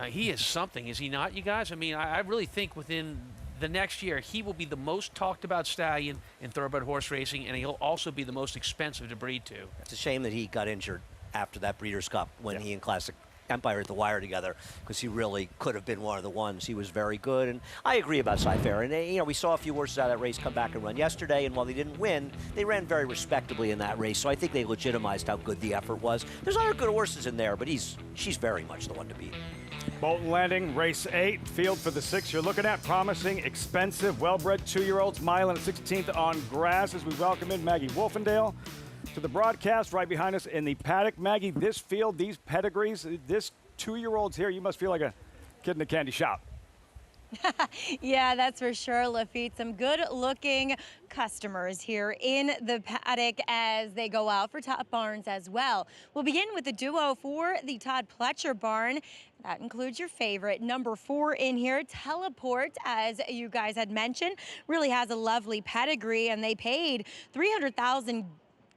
He is something, is he not, you guys? I mean, I really think within the next year, he will be the most talked about stallion in thoroughbred horse racing, and he'll also be the most expensive to breed to. It's a shame that he got injured after that Breeders' Cup when he and Classic Empire at the wire together, because he really could have been one of the ones. He was very good, and I agree about Scyfare. And we saw a few horses out of that race come back and run yesterday, and while they didn't win, they ran very respectably in that race. So I think they legitimized how good the effort was. There's other good horses in there, but she's very much the one to beat. Bolton Landing, race 8, field for the 6 you're looking at. Promising, expensive, well-bred 2-year-olds, mile and 16th on grass as we welcome in Maggie Wolfendale to the broadcast right behind us in the paddock. Maggie, this field, these pedigrees, this 2-year-olds here, you must feel like a kid in a candy shop. Yeah, that's for sure, Lafitte. Some good-looking customers here in the paddock as they go out for top barns as well. We'll begin with the duo for the Todd Pletcher barn. That includes your favorite, number 4 in here, Teleport, as you guys had mentioned. Really has a lovely pedigree, and they paid 300,000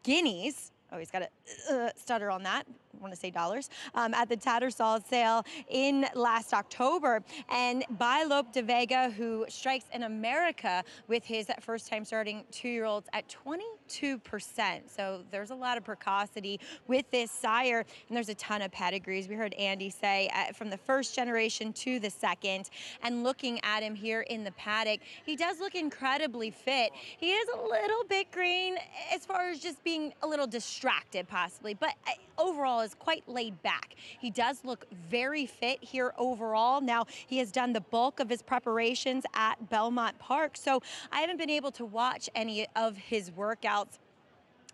guineas. Oh, he's got a stutter on that. I want to say dollars, at the Tattersall sale in last October. And by Lope de Vega, who strikes in America with his first-time starting 2-year-olds at 22%. So there's a lot of precocity with this sire, and there's a ton of pedigrees. We heard Andy say from the first generation to the second, and looking at him here in the paddock, he does look incredibly fit. He is a little bit green as far as just being a little distracted possibly, but overall is quite laid back. He does look very fit here overall. Now, he has done the bulk of his preparations at Belmont Park, so I haven't been able to watch any of his workouts.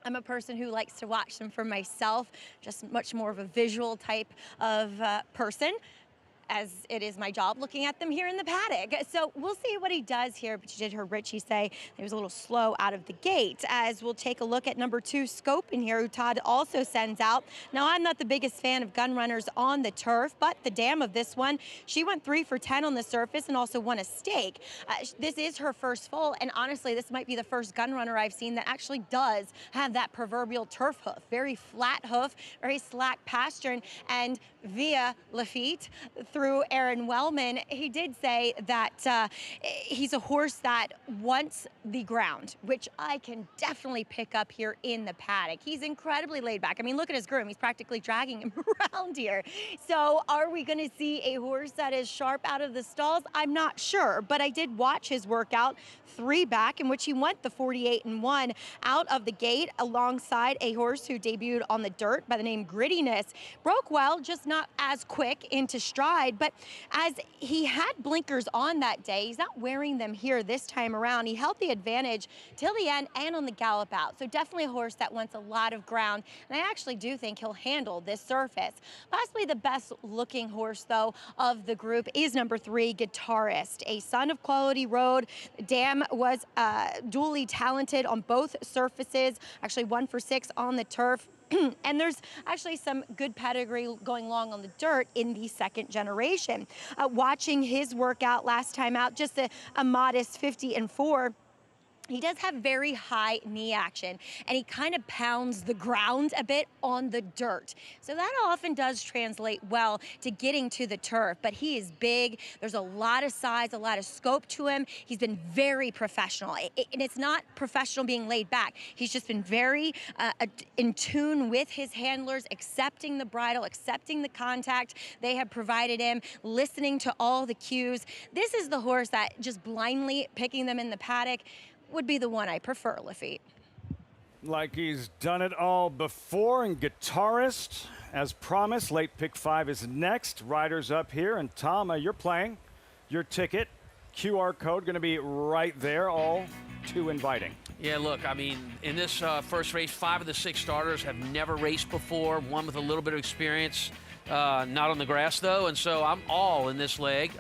I'm a person who likes to watch them for myself, just much more of a visual type of person, as it is my job looking at them here in the paddock. So we'll see what he does here, but you did hear Richie say he was a little slow out of the gate, as we'll take a look at number 2, Scope in here, who Todd also sends out. Now, I'm not the biggest fan of gun runners on the turf, but the dam of this one, she went 3 for 10 on the surface and also won a stake. This is her first full, and honestly, this might be the first gun runner I've seen that actually does have that proverbial turf hoof. Very flat hoof, very slack pastern, and via Lafitte, through Aaron Wellman, he did say that he's a horse that wants the ground, which I can definitely pick up here in the paddock. He's incredibly laid back. I mean, look at his groom. He's practically dragging him around here. So are we going to see a horse that is sharp out of the stalls? I'm not sure, but I did watch his workout 3 back, in which he went the 48-1 out of the gate alongside a horse who debuted on the dirt by the name Grittiness. Broke well, just not as quick into stride. outside. But as he had blinkers on that day, he's not wearing them here this time around. He held the advantage till the end and on the gallop out. So definitely a horse that wants a lot of ground. And I actually do think he'll handle this surface. Possibly the best looking horse, though, of the group is number 3, Guitarist, a son of Quality Road. Dam was duly talented on both surfaces, actually 1 for 6 on the turf. And there's actually some good pedigree going long on the dirt in the second generation. Watching his workout last time out, just a modest 50-4. He does have very high knee action, and he kind of pounds the ground a bit on the dirt. So that often does translate well to getting to the turf, but he is big. There's a lot of size, a lot of scope to him. He's been very professional, and it's not professional being laid back. He's just been very in tune with his handlers, accepting the bridle, accepting the contact they have provided him, listening to all the cues. This is the horse that just blindly picking them in the paddock would be the one I prefer, Lafitte. Like he's done it all before. And Guitarist, as promised, late pick 5 is next. Riders up here. And Tom, you're playing. Your ticket, QR code going to be right there, all too inviting. Yeah, look, I mean, in this first race, 5 of the 6 starters have never raced before, one with a little bit of experience, not on the grass, though, and so I'm all in this leg.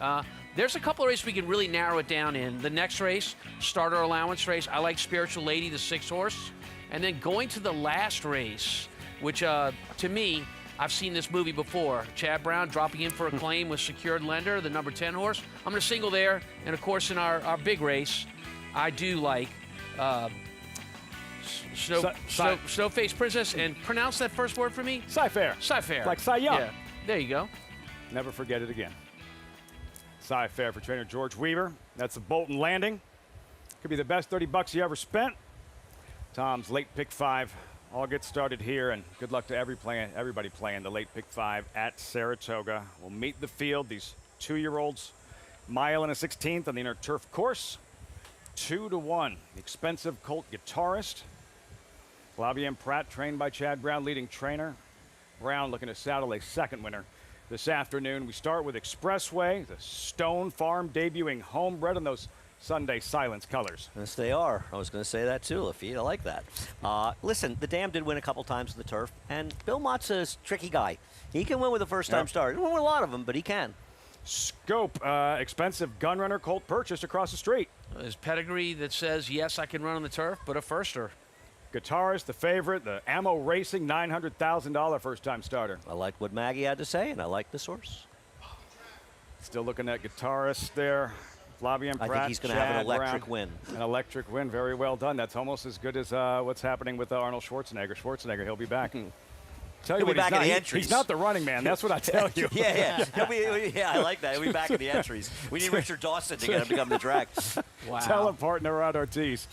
There's a couple of races we can really narrow it down in. The next race, starter allowance race, I like Spiritual Lady, the 6 horse. And then going to the last race, which to me, I've seen this movie before. Chad Brown dropping in for a claim with Secured Lender, the number 10 horse. I'm going to single there. And of course, in our big race, I do like Snowface Princess. And pronounce that first word for me. Scyfare. Scyfare. Like Cy Young. Yeah. There you go. Never forget it again. Scyfare for trainer George Weaver. That's the Bolton Landing. Could be the best $30 you ever spent. Tom's late pick 5. All get started here, and good luck to everybody playing the late pick 5 at Saratoga. We'll meet the field. These 2-year-olds, mile and a 16th on the inner turf course. 2-1. Expensive Colt Guitarist. Flavia Pratt, trained by Chad Brown, leading trainer. Brown looking to saddle a second winner this afternoon. We start with Expressway, the Stone Farm debuting homebred in those Sunday Silence colors. Yes, they are. I was going to say that too, Lafitte. I like that. Listen, the Dam did win a couple times on the turf, and Bill Mott's a tricky guy. He can win with a first-time starter. He won't win a lot of them, but he can. Scope, expensive Gunrunner Colt purchased across the street. His pedigree that says, yes, I can run on the turf, but a firster. Guitarist, the favorite, the Ammo Racing, $900,000 first-time starter. I like what Maggie had to say, and I like the source. Still looking at Guitarist there. Flavia Pratt, I think he's going to have an electric win. An electric win, very well done. That's almost as good as what's happening with Arnold Schwarzenegger. He'll be back. Tell you He'll be back in the entries. He's not the running man. That's what I tell you. yeah. I like that. He'll be back in the entries. We need Richard Dawson to get him to come to drag. Wow. Tell him, partner, Rod Ortiz.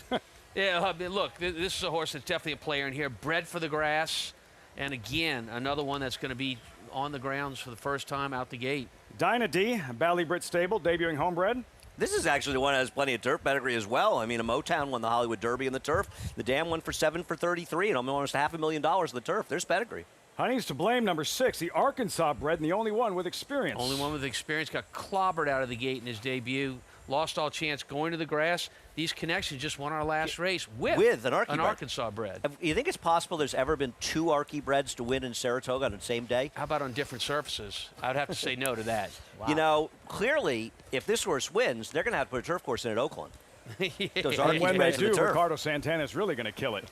Yeah, I mean, look, this is a horse that's definitely a player in here. Bred for the grass. And again, another one that's going to be on the grounds for the first time out the gate. Dinah D, Ballybrit stable, debuting homebred. This is actually the one that has plenty of turf pedigree as well. I mean, a Motown won the Hollywood Derby in the turf. The Dam won for 7 for 33 and almost $500,000 in the turf. There's pedigree. Honey's to blame, number 6, the Arkansas bred, and the only one with experience. Only one with experience. Got clobbered out of the gate in his debut. Lost all chance going to the grass. These connections just won our last race with an Arkansas bred. You think it's possible there's ever been 2 Arky breds to win in Saratoga on the same day? How about on different surfaces? I'd have to say no to that. Wow. You know, clearly, if this horse wins, they're going to have to put a turf course in at Oakland. And when they do, Ricardo Santana is really going to kill it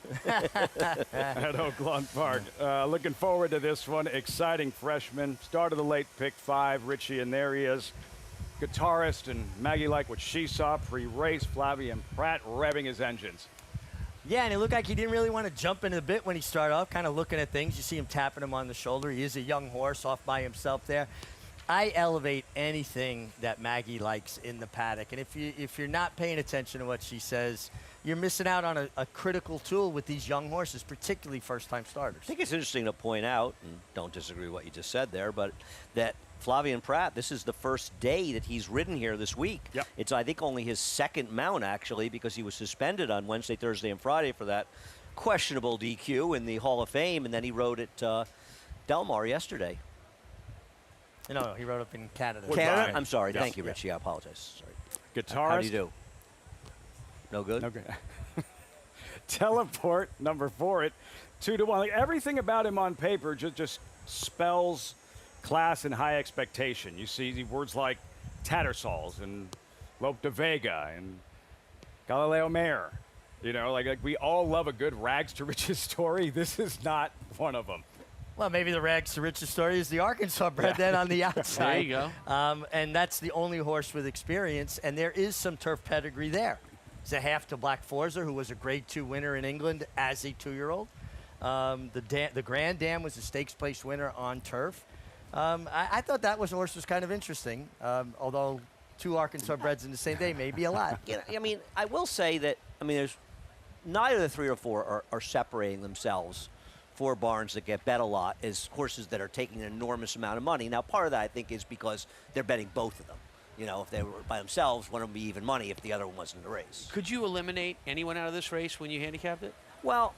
at Oakland Park. Looking forward to this one. Exciting freshman. Start of the late pick 5. Richie, and there he is. Guitarist, and Maggie liked what she saw pre-race. Flavia Pratt revving his engines. Yeah, and it looked like he didn't really want to jump in a bit when he started off, kind of looking at things. You see him tapping him on the shoulder. He is a young horse off by himself there. I elevate anything that Maggie likes in the paddock. And if you're not paying attention to what she says, you're missing out on a critical tool with these young horses, particularly first-time starters. I think it's interesting to point out, and don't disagree with what you just said there, but that Flavia Pratt, this is the first day that he's ridden here this week. Yep. It's, I think, only his second mount, actually, because he was suspended on Wednesday, Thursday, and Friday for that questionable DQ in the Hall of Fame, and then he rode at Del Mar yesterday. No, he rode up in Canada. Canada? I'm sorry. Yes. Thank you, Richie. I apologize. Sorry. Guitarist. How do you do? No good? No good. Teleport, number 4 at 2-1. Like, everything about him on paper just spells class and high expectation. You see words like Tattersalls and Lope de Vega and Galileo Mayer. You know, like we all love a good rags to riches story. This is not one of them. Well, maybe the rags to riches story is the Arkansas bred then on the outside. There you go. And that's the only horse with experience, and there is some turf pedigree there. He's a half to Black Forza, who was a Grade 2 winner in England as a 2-year-old. The Grand Dam was a stakes place winner on turf. I thought that horse was kind of interesting, although 2 Arkansas breds in the same day may be a lot. Yeah, I mean, I will say that, there's neither of the 3 or 4 are separating themselves for barns that get bet a lot as horses that are taking an enormous amount of money. Now, part of that, I think, is because they're betting both of them. You know, if they were by themselves, one would be even money if the other one wasn't in the race. Could you eliminate anyone out of this race when you handicapped it? Well,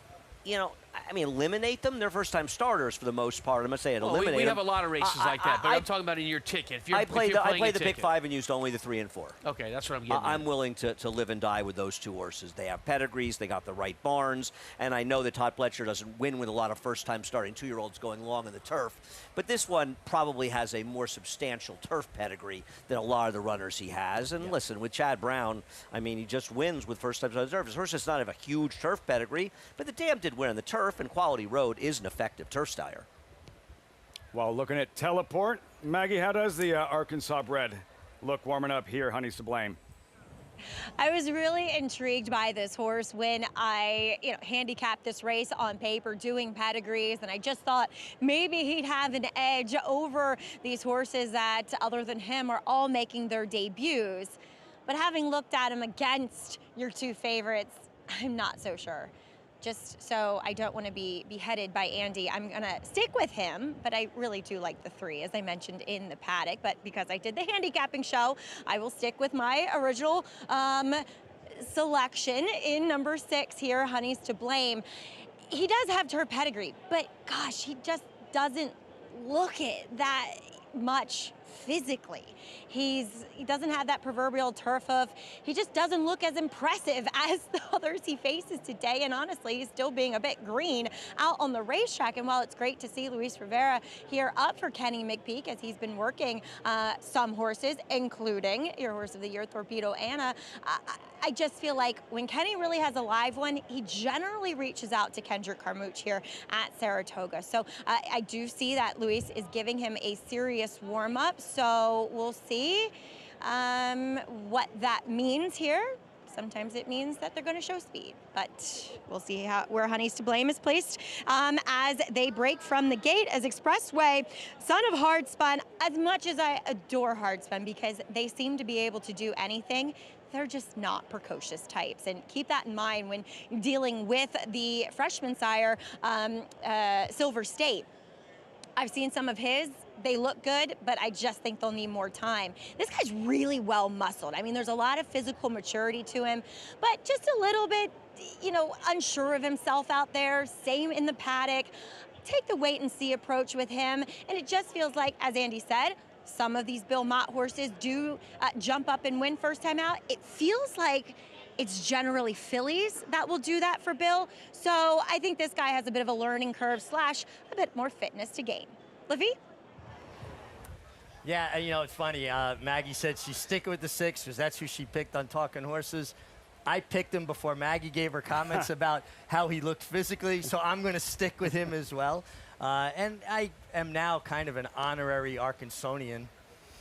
eliminate them. They're first-time starters for the most part. I'm not saying eliminate we them. have a lot of races like that, but I'm talking about in your ticket. I played the pick 5 and used only the 3 and 4. Okay, that's what I'm getting. I'm willing to live and die with those 2 horses. They have pedigrees. They got the right barns. And I know that Todd Pletcher doesn't win with a lot of first-time starting 2-year-olds going long in the turf. But this one probably has a more substantial turf pedigree than a lot of the runners he has. And listen, with Chad Brown, he just wins with first-time starting turf. His horse does not have a huge turf pedigree, but the Dam did win on the turf, and Quality Road is an effective turf styer. While looking at Teleport, Maggie, how does the Arkansas bred look warming up here, Honey's to Blame? I was really intrigued by this horse when I, handicapped this race on paper, doing pedigrees, and I just thought maybe he'd have an edge over these horses that, other than him, are all making their debuts. But having looked at him against your 2 favorites, I'm not so sure. Just so I don't want to be beheaded by Andy, I'm going to stick with him, but I really do like the 3, as I mentioned in the paddock. But because I did the handicapping show, I will stick with my original selection in number 6 here, Honey's to Blame. He does have turf pedigree, but gosh, he just doesn't look it that much physically. He doesn't have that proverbial turf hoof. He just doesn't look as impressive as the others he faces today. And honestly, he's still being a bit green out on the racetrack. And while it's great to see Luis Rivera here up for Kenny McPeak as he's been working some horses, including your horse of the year, Torpedo Anna, I just feel like when Kenny really has a live one, he generally reaches out to Kendrick Carmouche here at Saratoga. So I do see that Luis is giving him a serious warm-up. So we'll see what that means here. Sometimes it means that they're going to show speed, but we'll see where Honey's to Blame is placed as they break from the gate as Expressway. Son of Hardspun, as much as I adore Hardspun because they seem to be able to do anything, they're just not precocious types. And keep that in mind when dealing with the freshman sire, Silver State. I've seen some of his. They look good, but I just think they'll need more time. This guy's really well muscled. There's a lot of physical maturity to him, but just a little bit, unsure of himself out there. Same in the paddock. Take the wait and see approach with him. And it just feels like, as Andy said, some of these Bill Mott horses do jump up and win first time out. It feels like it's generally fillies that will do that for Bill. So I think this guy has a bit of a learning curve / a bit more fitness to gain. Livy? Yeah, it's funny. Maggie said she's sticking with the 6 because that's who she picked on Talking Horses. I picked him before Maggie gave her comments about how he looked physically, so I'm going to stick with him as well. And I am now kind of an honorary Arkansonian,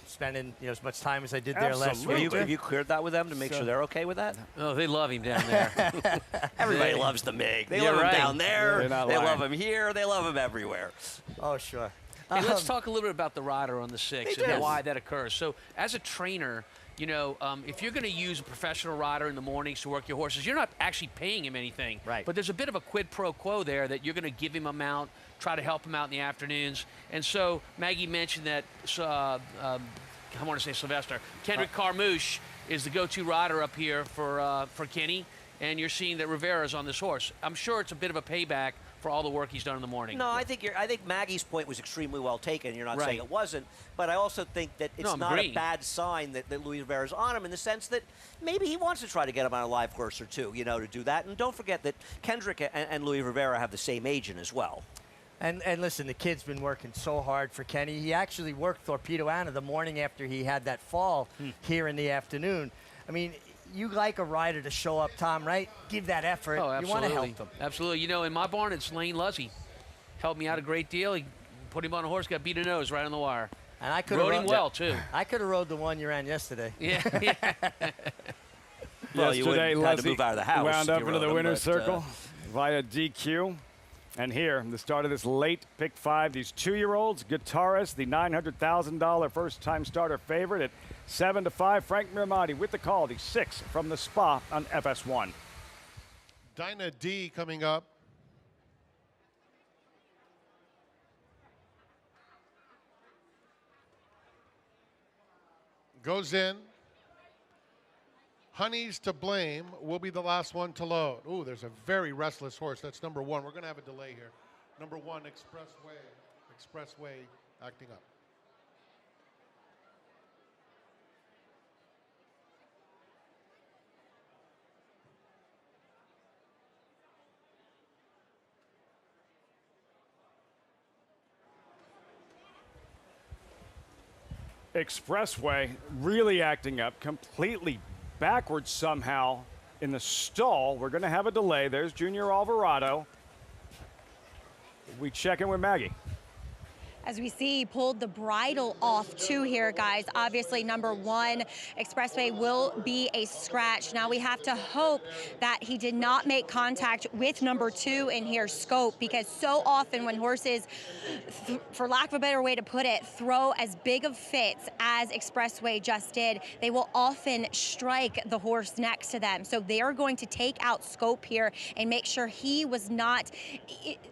spending as much time as I did there last week. Have you cleared that with them to make sure they're okay with that? Oh, they love him down there. Everybody loves the Mig. They love him down there. They love him here. They love him everywhere. Oh, sure. Hey, let's talk a little bit about the rider on the 6 and why that occurs. So as a trainer, if you're going to use a professional rider in the mornings to work your horses, you're not actually paying him anything. Right. But there's a bit of a quid pro quo there that you're going to give him a mount, try to help him out in the afternoons. And so Maggie mentioned that, I want to say Sylvester, Kendrick Carmouche is the go-to rider up here for Kenny. And you're seeing that Rivera's on this horse. I'm sure it's a bit of a payback for all the work he's done in the morning. No, I think Maggie's point was extremely well taken. You're not Right. saying it wasn't, but I also think that it's No, I'm not agreeing. a bad sign that Luis Rivera's on him in the sense that maybe he wants to try to get him on a live horse or two, to do that. And don't forget that Kendrick and Luis Rivera have the same agent as well. And listen, the kid's been working so hard for Kenny. He actually worked Torpedo Anna the morning after he had that fall here in the afternoon. I mean, you like a rider to show up, Tom, right? Give that effort. Oh, You absolutely. want to help them. Absolutely. In my barn, it's Lane Luzzy. Helped me out a great deal. He put him on a horse, got beat a nose right on the wire. And I could rode him well, too. I could have rode the one you ran yesterday. Yeah. Well, you Yesterday, wouldn't have to Leslie move out of the house wound if up you into rode the him, winner's but, circle via DQ. And here, the start of this late pick 5, these 2-year-olds, Guitarist, the $900,000 first-time starter favorite at 7-5. Frank Miramati with the call, the 6 from the Spa on FS1. Dinah D coming up. Goes in. Honey's to Blame will be the last one to load. Ooh, there's a very restless horse. That's number 1. We're going to have a delay here. Number 1, Expressway acting up. Expressway really acting up, completely backwards somehow in the stall. We're going to have a delay. There's Junior Alvarado. We check in with Maggie. As we see, he pulled the bridle off too here, guys. Obviously, number 1, Expressway will be a scratch. Now we have to hope that he did not make contact with number 2 in here, Scope, because so often when horses, for lack of a better way to put it, throw as big of fits as Expressway just did, they will often strike the horse next to them. So they are going to take out Scope here and make sure he was not,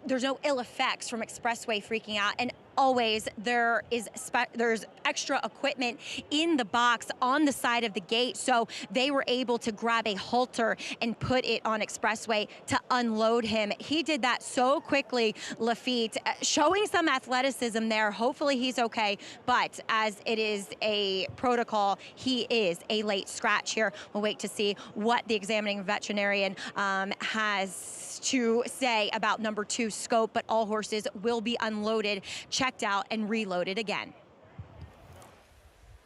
there's no ill effects from Expressway freaking out. And always there's extra equipment in the box on the side of the gate, so they were able to grab a halter and put it on Expressway to unload him. He did that so quickly, Lafitte, showing some athleticism there. Hopefully he's okay, but as it is a protocol, he is a late scratch here. We'll wait to see what the examining veterinarian has to say about number 2, Scope, but all horses will be unloaded, checked out, and reloaded again.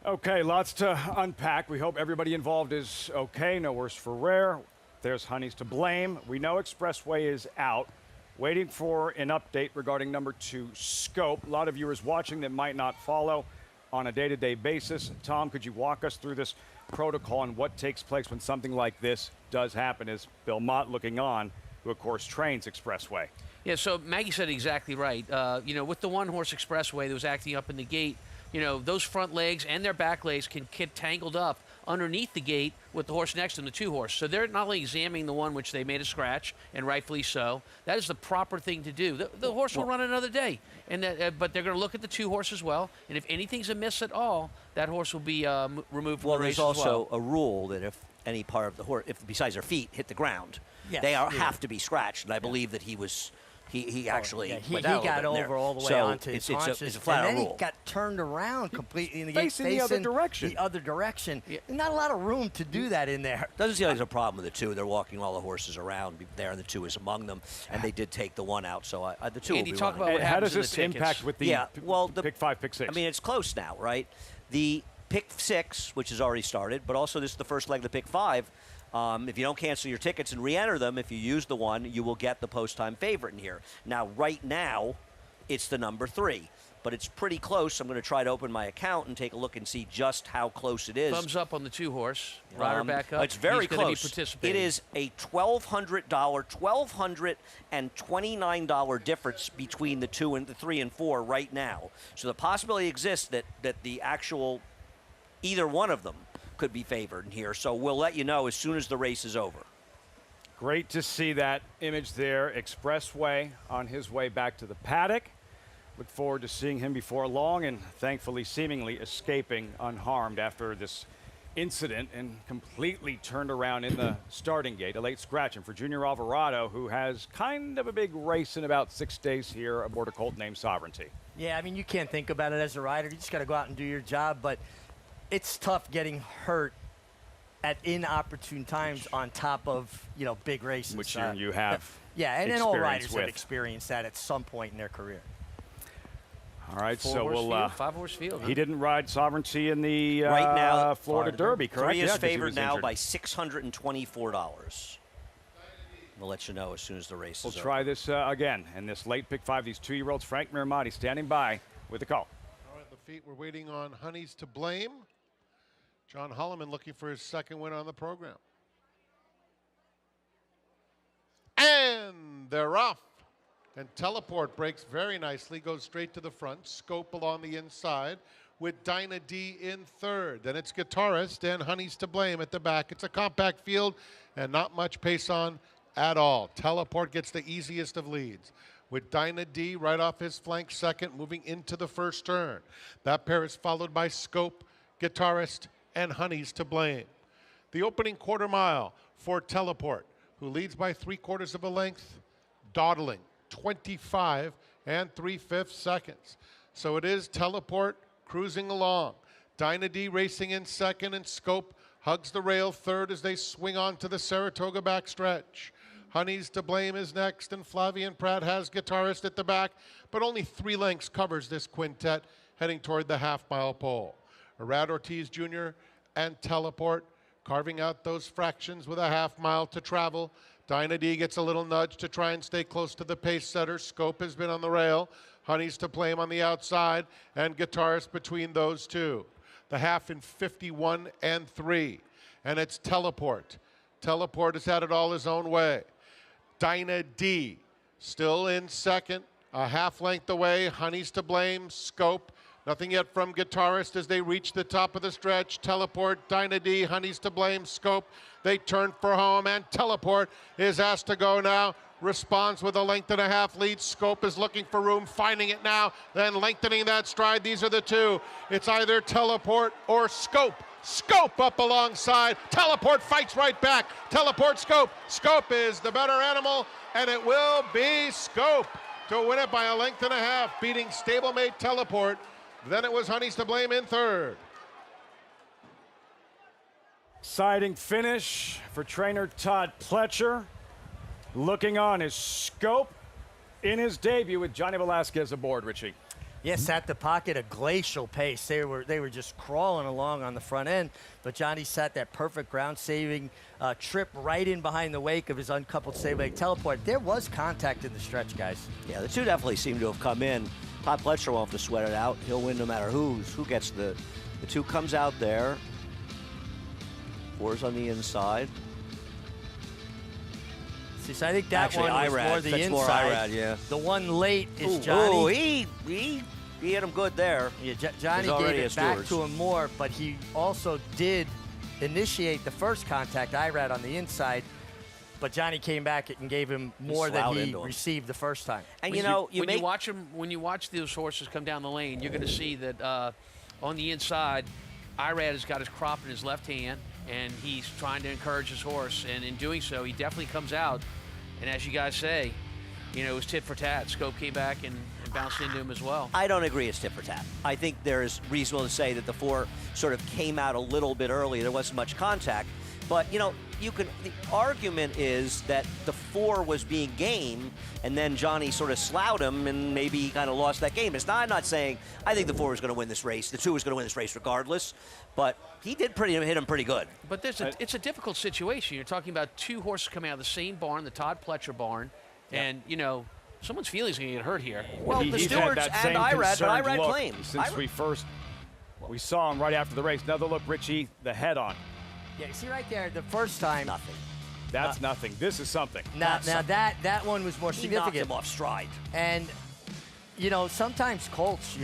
Okay, lots to unpack. We hope everybody involved is okay. No worse for wear. There's Honey's to Blame. We know Expressway is out. Waiting for an update regarding number 2, Scope. A lot of viewers watching that might not follow on a day-to-day basis. Tom, could you walk us through this protocol and what takes place when something like this does happen? Is Bill Mott looking on, who of course trains Expressway? Yeah, so Maggie said exactly right. With the 1-horse Expressway that was acting up in the gate, those front legs and their back legs can get tangled up underneath the gate with the horse next to them, the 2-horse. So they're not only examining the one which they made a scratch, and rightfully so. That is the proper thing to do. The horse will run another day, but they're going to look at the 2-horse as well. And if anything's amiss at all, that horse will be removed from the race as well. There's also a rule that if any part of the horse, if besides their feet, hit the ground, they have to be scratched. And I believe that he was. He actually he got over all the way onto his haunches, it's a flat and then rule. he got turned around completely in the facing the other direction. The other direction. Yeah. Not a lot of room to do that in there. Doesn't seem like there's a problem with the 2. They're walking all the horses around there, and the 2 is among them. And they did take the 1 out, so the 2 Andy, will be talk running. about what How happens does in the this impact with the pick 5, pick 6? I mean, it's close now, right? The pick 6, which has already started, but also this is the first leg of the pick 5. If you don't cancel your tickets and re-enter them, if you use the 1, you will get the post-time favorite in here. Now, right now, it's the number 3, but it's pretty close. I'm going to try to open my account and take a look and see just how close it is. Thumbs up on the 2-horse. Rider back up. It's very He's gonna close. Be participating. It is a $1,229 difference between the 2 and the 3 and 4 right now. So the possibility exists that the actual either one of them could be favored in here. So we'll let you know as soon as the race is over. Great to see that image there. Expressway on his way back to the paddock. Look forward to seeing him before long, and thankfully seemingly escaping unharmed after this incident and completely turned around in the starting gate. A late scratching for Junior Alvarado, who has kind of a big race in about 6 days here aboard a colt named Sovereignty. Yeah, I mean, you can't think about it as a rider. You just got to go out and do your job. But it's tough getting hurt at inopportune times on top of, big races. Which you have. Yeah, and all riders with. have experienced that at some point in their career. All right, so we'll. 5-horse field. Huh? He didn't ride Sovereignty in the right now, Florida Derby, correct? He is 'cause he favored was now injured. by $624. We'll let you know as soon as the race We'll is over. try this again in this late pick 5. These 2-year-olds, Frank Miramati standing by with the call. All right, the feet, we're waiting on Honeys to Blame. John Holloman looking for his second win on the program. And they're off. And Teleport breaks very nicely, goes straight to the front. Scope along the inside with Dinah D in third. Then it's Guitarist and Honeys to Blame at the back. It's a compact field and not much pace on at all. Teleport gets the easiest of leads with Dinah D right off his flank second, moving into the first turn. That pair is followed by Scope, Guitarist, and Honeys to Blame. The opening quarter mile for Teleport, who leads by 3/4 of a length, dawdling 25 3/5 seconds. So it is Teleport cruising along. Dinah D racing in second, and Scope hugs the rail third as they swing on to the Saratoga backstretch. Honeys to Blame is next, and Flavian Pratt has Guitarist at the back, but only 3 lengths covers this quintet heading toward the half-mile pole. Arad Ortiz Jr. and Teleport carving out those fractions with a half-mile to travel. Dinah D gets a little nudge to try and stay close to the pace setter. Scope has been on the rail. Honeys to Blame on the outside, and Guitarist between those two. The half in 51 3. And it's Teleport. Teleport has had it all his own way. Dinah D still in second, a half length away. Honeys to Blame, Scope. Nothing yet from Guitarist as they reach the top of the stretch. Teleport, Dinah D, Honeys to Blame, Scope. They turn for home, and Teleport is asked to go now. Responds with a 1.5 length lead. Scope is looking for room, finding it now, then lengthening that stride. These are the two. It's either Teleport or Scope. Scope up alongside. Teleport fights right back. Teleport, Scope. Scope is the better animal, and it will be Scope to win it by a 1.5 lengths, beating stablemate Teleport. Then it was Honeys to Blame in third. Siding finish for trainer Todd Pletcher. Looking on is Scope in his debut with Johnny Velasquez aboard, Richie. Yes, at the pocket, a glacial pace. They were just crawling along on the front end, but Johnny sat that perfect ground-saving trip right in behind the wake of his uncoupled stablemate Teleport. There was contact in the stretch, guys. Yeah, the two definitely seem to have come in. Todd Pletcher won't have to sweat it out. He'll win no matter who gets the two comes out there. 4's on the inside. See, so I think that Actually, one was Irad. more the That's inside. more Irad, yeah. The one late is Johnny. Oh, he hit him good there. Yeah, Johnny gave it back to him more, but he also did initiate the first contact, Irad on the inside, but Johnny came back and gave him more than he received the first time. And when you watch those horses come down the lane, you're going to see that on the inside, Irad has got his crop in his left hand, and he's trying to encourage his horse, and in doing so, he definitely comes out. And as you guys say, it was tit for tat. Scope came back and bounced into him as well. I don't agree it's tit for tat. I think there's reasonable to say that the 4 sort of came out a little bit early. There wasn't much contact. But, the argument is that the 4 was being game, and then Johnny sort of sloughed him, and maybe he kind of lost that game. I'm not saying I think the 4 was going to win this race. The 2 was going to win this race regardless, but he did hit him pretty good. But it's a difficult situation. You're talking about 2 horses coming out of the same barn, the Todd Pletcher barn, and, someone's feelings are going to get hurt here. Well, the Stewards and Irad, but Irad claimed. Since we saw him right after the race. Another look, Richie, the head on. Yeah, you see right there, the first time. Nothing. That's nothing. This is something. Now that one was more significant. He knocked him off stride. And, sometimes colts,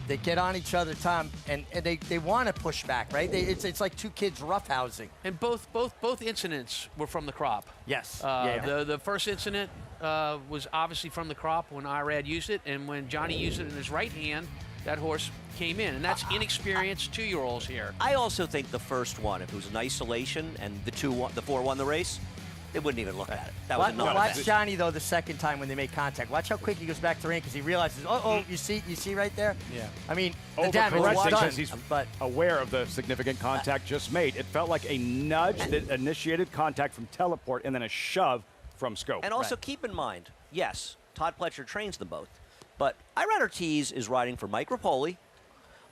they get on each other, Tom, and they want to push back, right? It's like 2 kids roughhousing. And both incidents were from the crop. Yes. The first incident was obviously from the crop when Irad used it, and when Johnny used it in his right hand, that horse came in, and that's inexperienced 2-year-olds here. I also think the first one, if it was in isolation and the 4 won the race, they wouldn't even look at it. That was Watch Johnny, though, the second time when they make contact. Watch how quick he goes back to the ring because he realizes, you see right there? Yeah. I mean, the damage was Overcorrecting done. because he's aware of the significant contact just made. It felt like a nudge that initiated contact from teleport and then a shove from scope. And also keep in mind, yes, Todd Pletcher trains them both, but Irad Ortiz is riding for Mike Rapoli,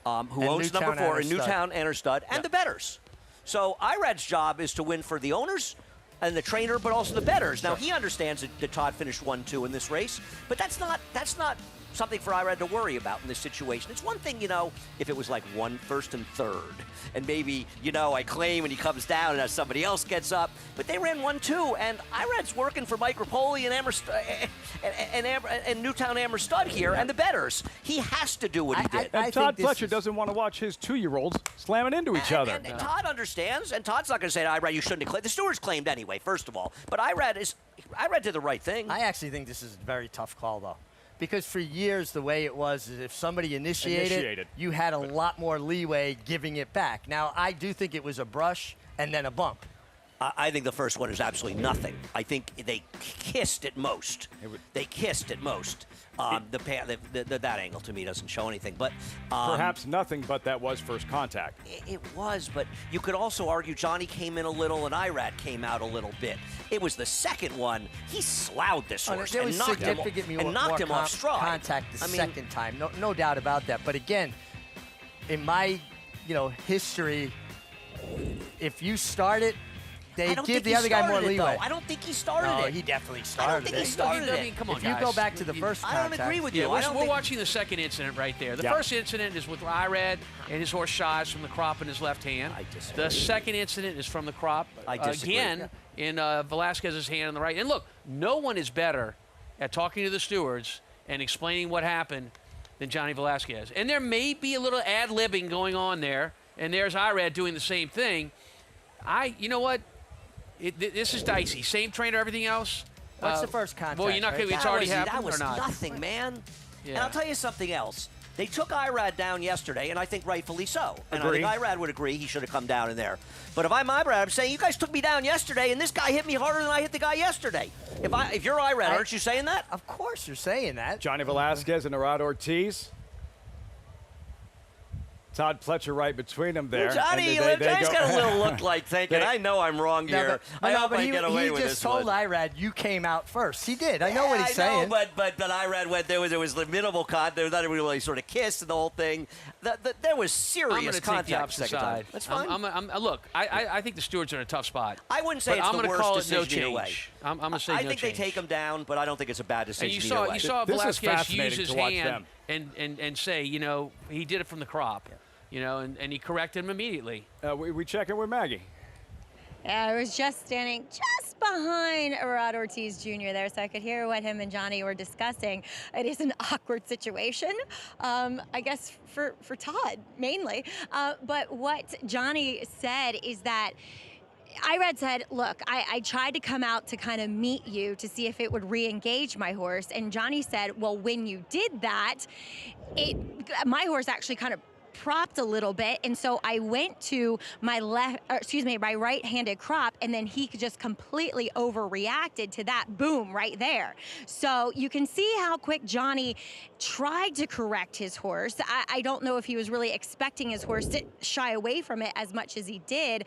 who owns number 4 in Newtown Stud, and the bettors. So Irad's job is to win for the owners and the trainer, but also the bettors. Now, he understands that Todd finished 1-2 in this race, but that's not something for Irad to worry about in this situation. It's one thing, if it was like 1st and 3rd, and maybe, I claim and he comes down and somebody else gets up, but they ran 1-2, and Irad's working for Mike Rapoli and Newtown Stud here, and the bettors. He has to do what he did. And Todd Pletcher doesn't want to watch his 2-year-olds slamming into each other. And Todd understands, and Todd's not going to say to Irad, you shouldn't have claimed. The Stewards claimed anyway, first of all. But Irad did the right thing. I actually think this is a very tough call, though. Because for years, the way it was is if somebody initiated, you had a lot more leeway giving it back. Now, I do think it was a brush and then a bump. I think the first one is absolutely nothing. I think they kissed at most. They kissed at most. That angle to me doesn't show anything. But perhaps nothing, but that was first contact. It was, but you could also argue Johnny came in a little and Irad came out a little bit. It was the second one. He sloughed this horse and knocked him off stride. Contact the second time, no doubt about that. But again, in my history, if you start it, they give the other guy more leeway. I don't think he started it. No, he definitely started it. I don't think he started it. I mean, come on, if you go back to the first contact. I don't agree with you. We're watching the second incident right there. The first incident is with Irad and his horse shies from the crop in his left hand. I disagree. The second incident is from the crop again in Velasquez's hand on the right. And look, no one is better at talking to the stewards and explaining what happened than Johnny Velasquez. And there may be a little ad-libbing going on there, and there's Irad doing the same thing. You know what? This is dicey. Same trainer, everything else. What's the first contact? Well, you're not going to. It's already happened. That was or not? nothing, man. Yeah. And I'll tell you something else. They took Irad down yesterday, and I think rightfully so. And I think Irad would agree he should have come down in there. But if I'm Irad, I'm saying you guys took me down yesterday, and this guy hit me harder than I hit the guy yesterday. If you're Irad, aren't you saying that? Of course you're saying that. Johnny Velasquez and Irad Ortiz. Todd Pletcher right between them there. Johnny's got a little look like thinking, I know I'm wrong here. I hope I get away with this one. He just told Irad, you came out first. He did. I know what he's saying. Know, but Irad went, there was the minimal contact. There was not really sort of kiss and the whole thing. There was serious contact. Take the opposite side. That's fine. Look, I think the Stewards are in a tough spot. I wouldn't say it's the worst decision either way. I'm going to say no change. I think they take him down, but I don't think it's a bad decision either way. You saw Velasquez use his hand and say, he did it from the crop. And he corrected him immediately. We check in with Maggie. Yeah, I was just standing just behind Irad Ortiz Jr. there, so I could hear what him and Johnny were discussing. It is an awkward situation, I guess, for Todd, mainly. But what Johnny said is that Irad said, look, I tried to come out to kind of meet you to see if it would re-engage my horse. And Johnny said, well, when you did that, my horse actually kind of propped a little bit, and so I went to my my right-handed crop, and then he just completely overreacted to that boom right there. So you can see how quick Johnny tried to correct his horse. I don't know if he was really expecting his horse to shy away from it as much as he did,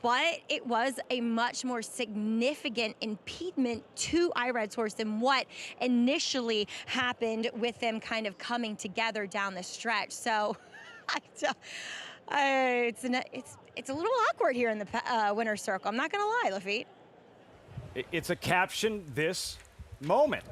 but it was a much more significant impediment to Irad's horse than what initially happened with them kind of coming together down the stretch. So it's a little awkward here in the winner's circle. I'm not going to lie, Lafitte. It's a caption this moment.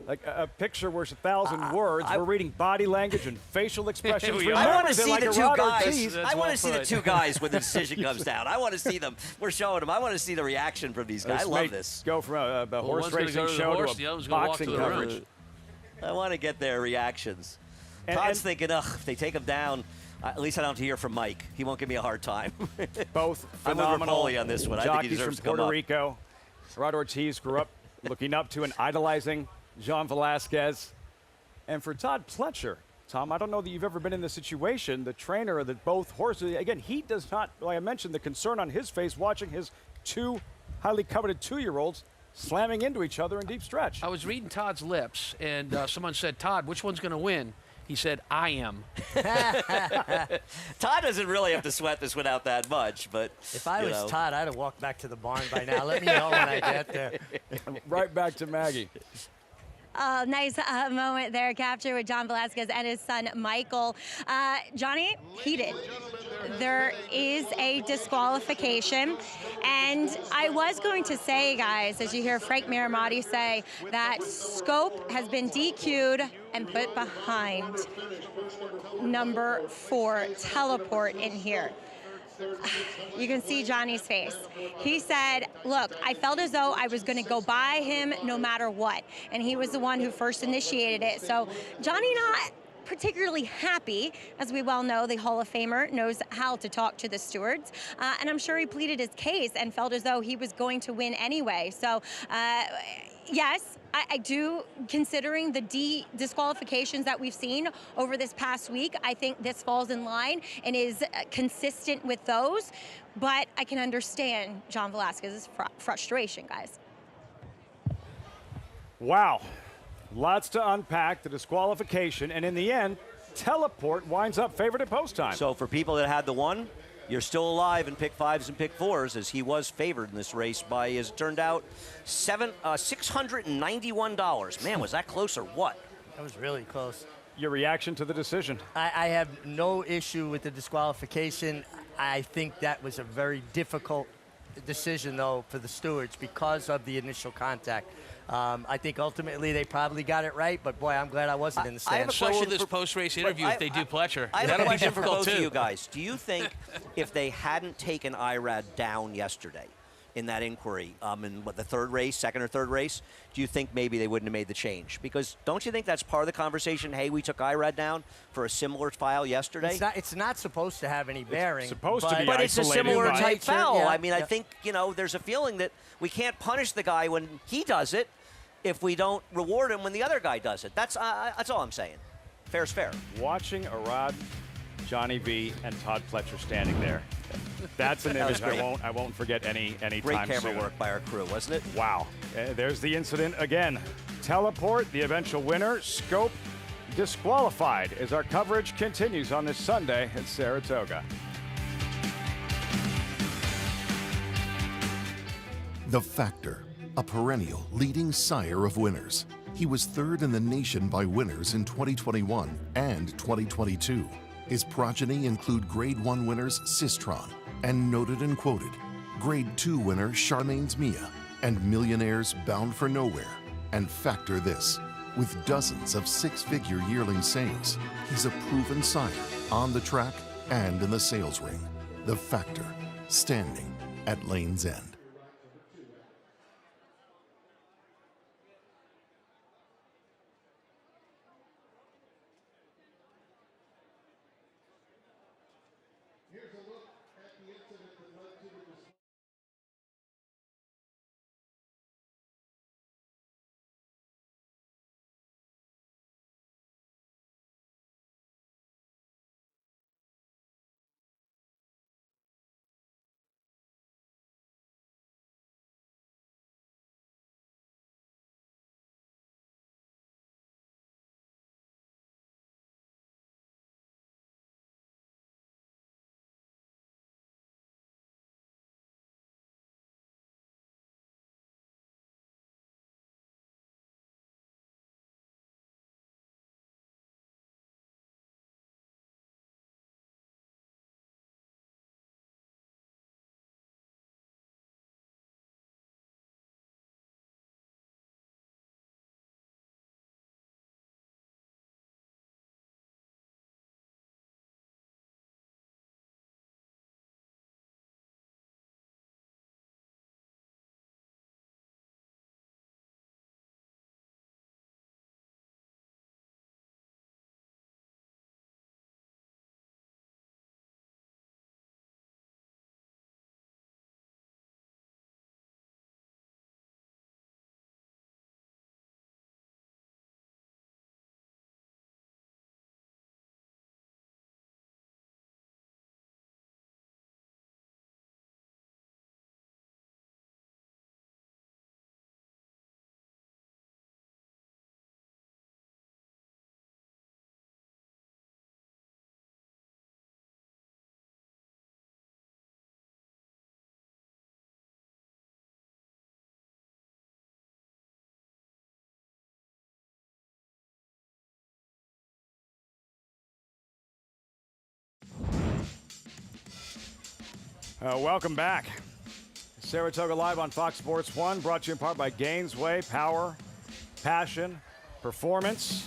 Like a picture worth 1,000 words. We're reading body language and facial expressions. I want to see the two guys. I want to see the two guys when the decision comes down. I want to see them. We're showing them. I want to see the reaction from these guys. I love this. Go from a horse racing show to a boxing coverage. I want to get their reactions. Todd's thinking, if they take him down, at least I don't have to hear from Mike. He won't give me a hard time. Both I'm with Rapoli on this one. I think he deserves to come up. Puerto Rico. Irad Ortiz grew up looking up to and idolizing Jean Velasquez. And for Todd Pletcher, Tom, I don't know that you've ever been in this situation. The trainer of both horses, again, he does not, like I mentioned, the concern on his face watching his two highly coveted 2-year-olds slamming into each other in deep stretch. I was reading Todd's lips, and someone said, Todd, which one's going to win? He said, I am. Todd doesn't really have to sweat this one out that much, but if I was Todd, I'd have walked back to the barn by now. Let me know when I get there. Right back to Maggie. Nice moment there, captured with John Velasquez and his son Michael. Johnny, heated. There is a disqualification, and I was going to say, guys, as you hear Frank Miramati say, that Scope has been DQ'd and put behind number 4, Teleport, in here. You can see Johnny's face. He said, look, I felt as though I was going to go by him no matter what. And he was the one who first initiated it. So Johnny not particularly happy. As we well know, the Hall of Famer knows how to talk to the stewards. And I'm sure he pleaded his case and felt as though he was going to win anyway. So, yes, I do, considering the disqualifications that we've seen over this past week, I think this falls in line and is consistent with those. But I can understand John Velasquez's frustration, guys. Wow. Lots to unpack, the disqualification, and in the end, Teleport winds up favored at post time. So for people that had the 1, you're still alive in pick 5s and pick 4s, as he was favored in this race by, as it turned out, $691. Man, was that close or what? That was really close. Your reaction to the decision? I have no issue with the disqualification. I think that was a very difficult decision, though, for the stewards because of the initial contact. I think ultimately they probably got it right, but boy, I'm glad I wasn't in the stand. So will this post-race interview if they do Pletcher. I have a That'll be question for difficult both too. of you guys. Do you think if they hadn't taken Irad down yesterday in that inquiry, in what, the second or third race, do you think maybe they wouldn't have made the change? Because don't you think that's part of the conversation? Hey, we took Irad down for a similar foul yesterday. It's not supposed to have any bearing. It's supposed to be but it's a similar type foul. Yeah, I mean, I think, there's a feeling that we can't punish the guy when he does it if we don't reward him when the other guy does it. That's all I'm saying. Fair's fair. Watching Arad, Johnny V, and Todd Pletcher standing there. That's an image I won't forget any Great time camera soon. work by our crew, wasn't it? Wow. There's the incident again. Teleport, the eventual winner. Scope disqualified as our coverage continues on this Sunday at Saratoga. The Factor, a perennial leading sire of winners. He was 3rd in the nation by winners in 2021 and 2022. His progeny include Grade 1 winners Sistron and Noted and Quoted, Grade 2 winner Charmaine's Mia, and millionaires Bound for Nowhere. And factor this, with dozens of 6-figure yearling sales, he's a proven sire on the track and in the sales ring. The Factor, standing at Lane's End. Welcome back. Saratoga Live on Fox Sports 1, brought to you in part by Gainesway, Power, Passion, Performance.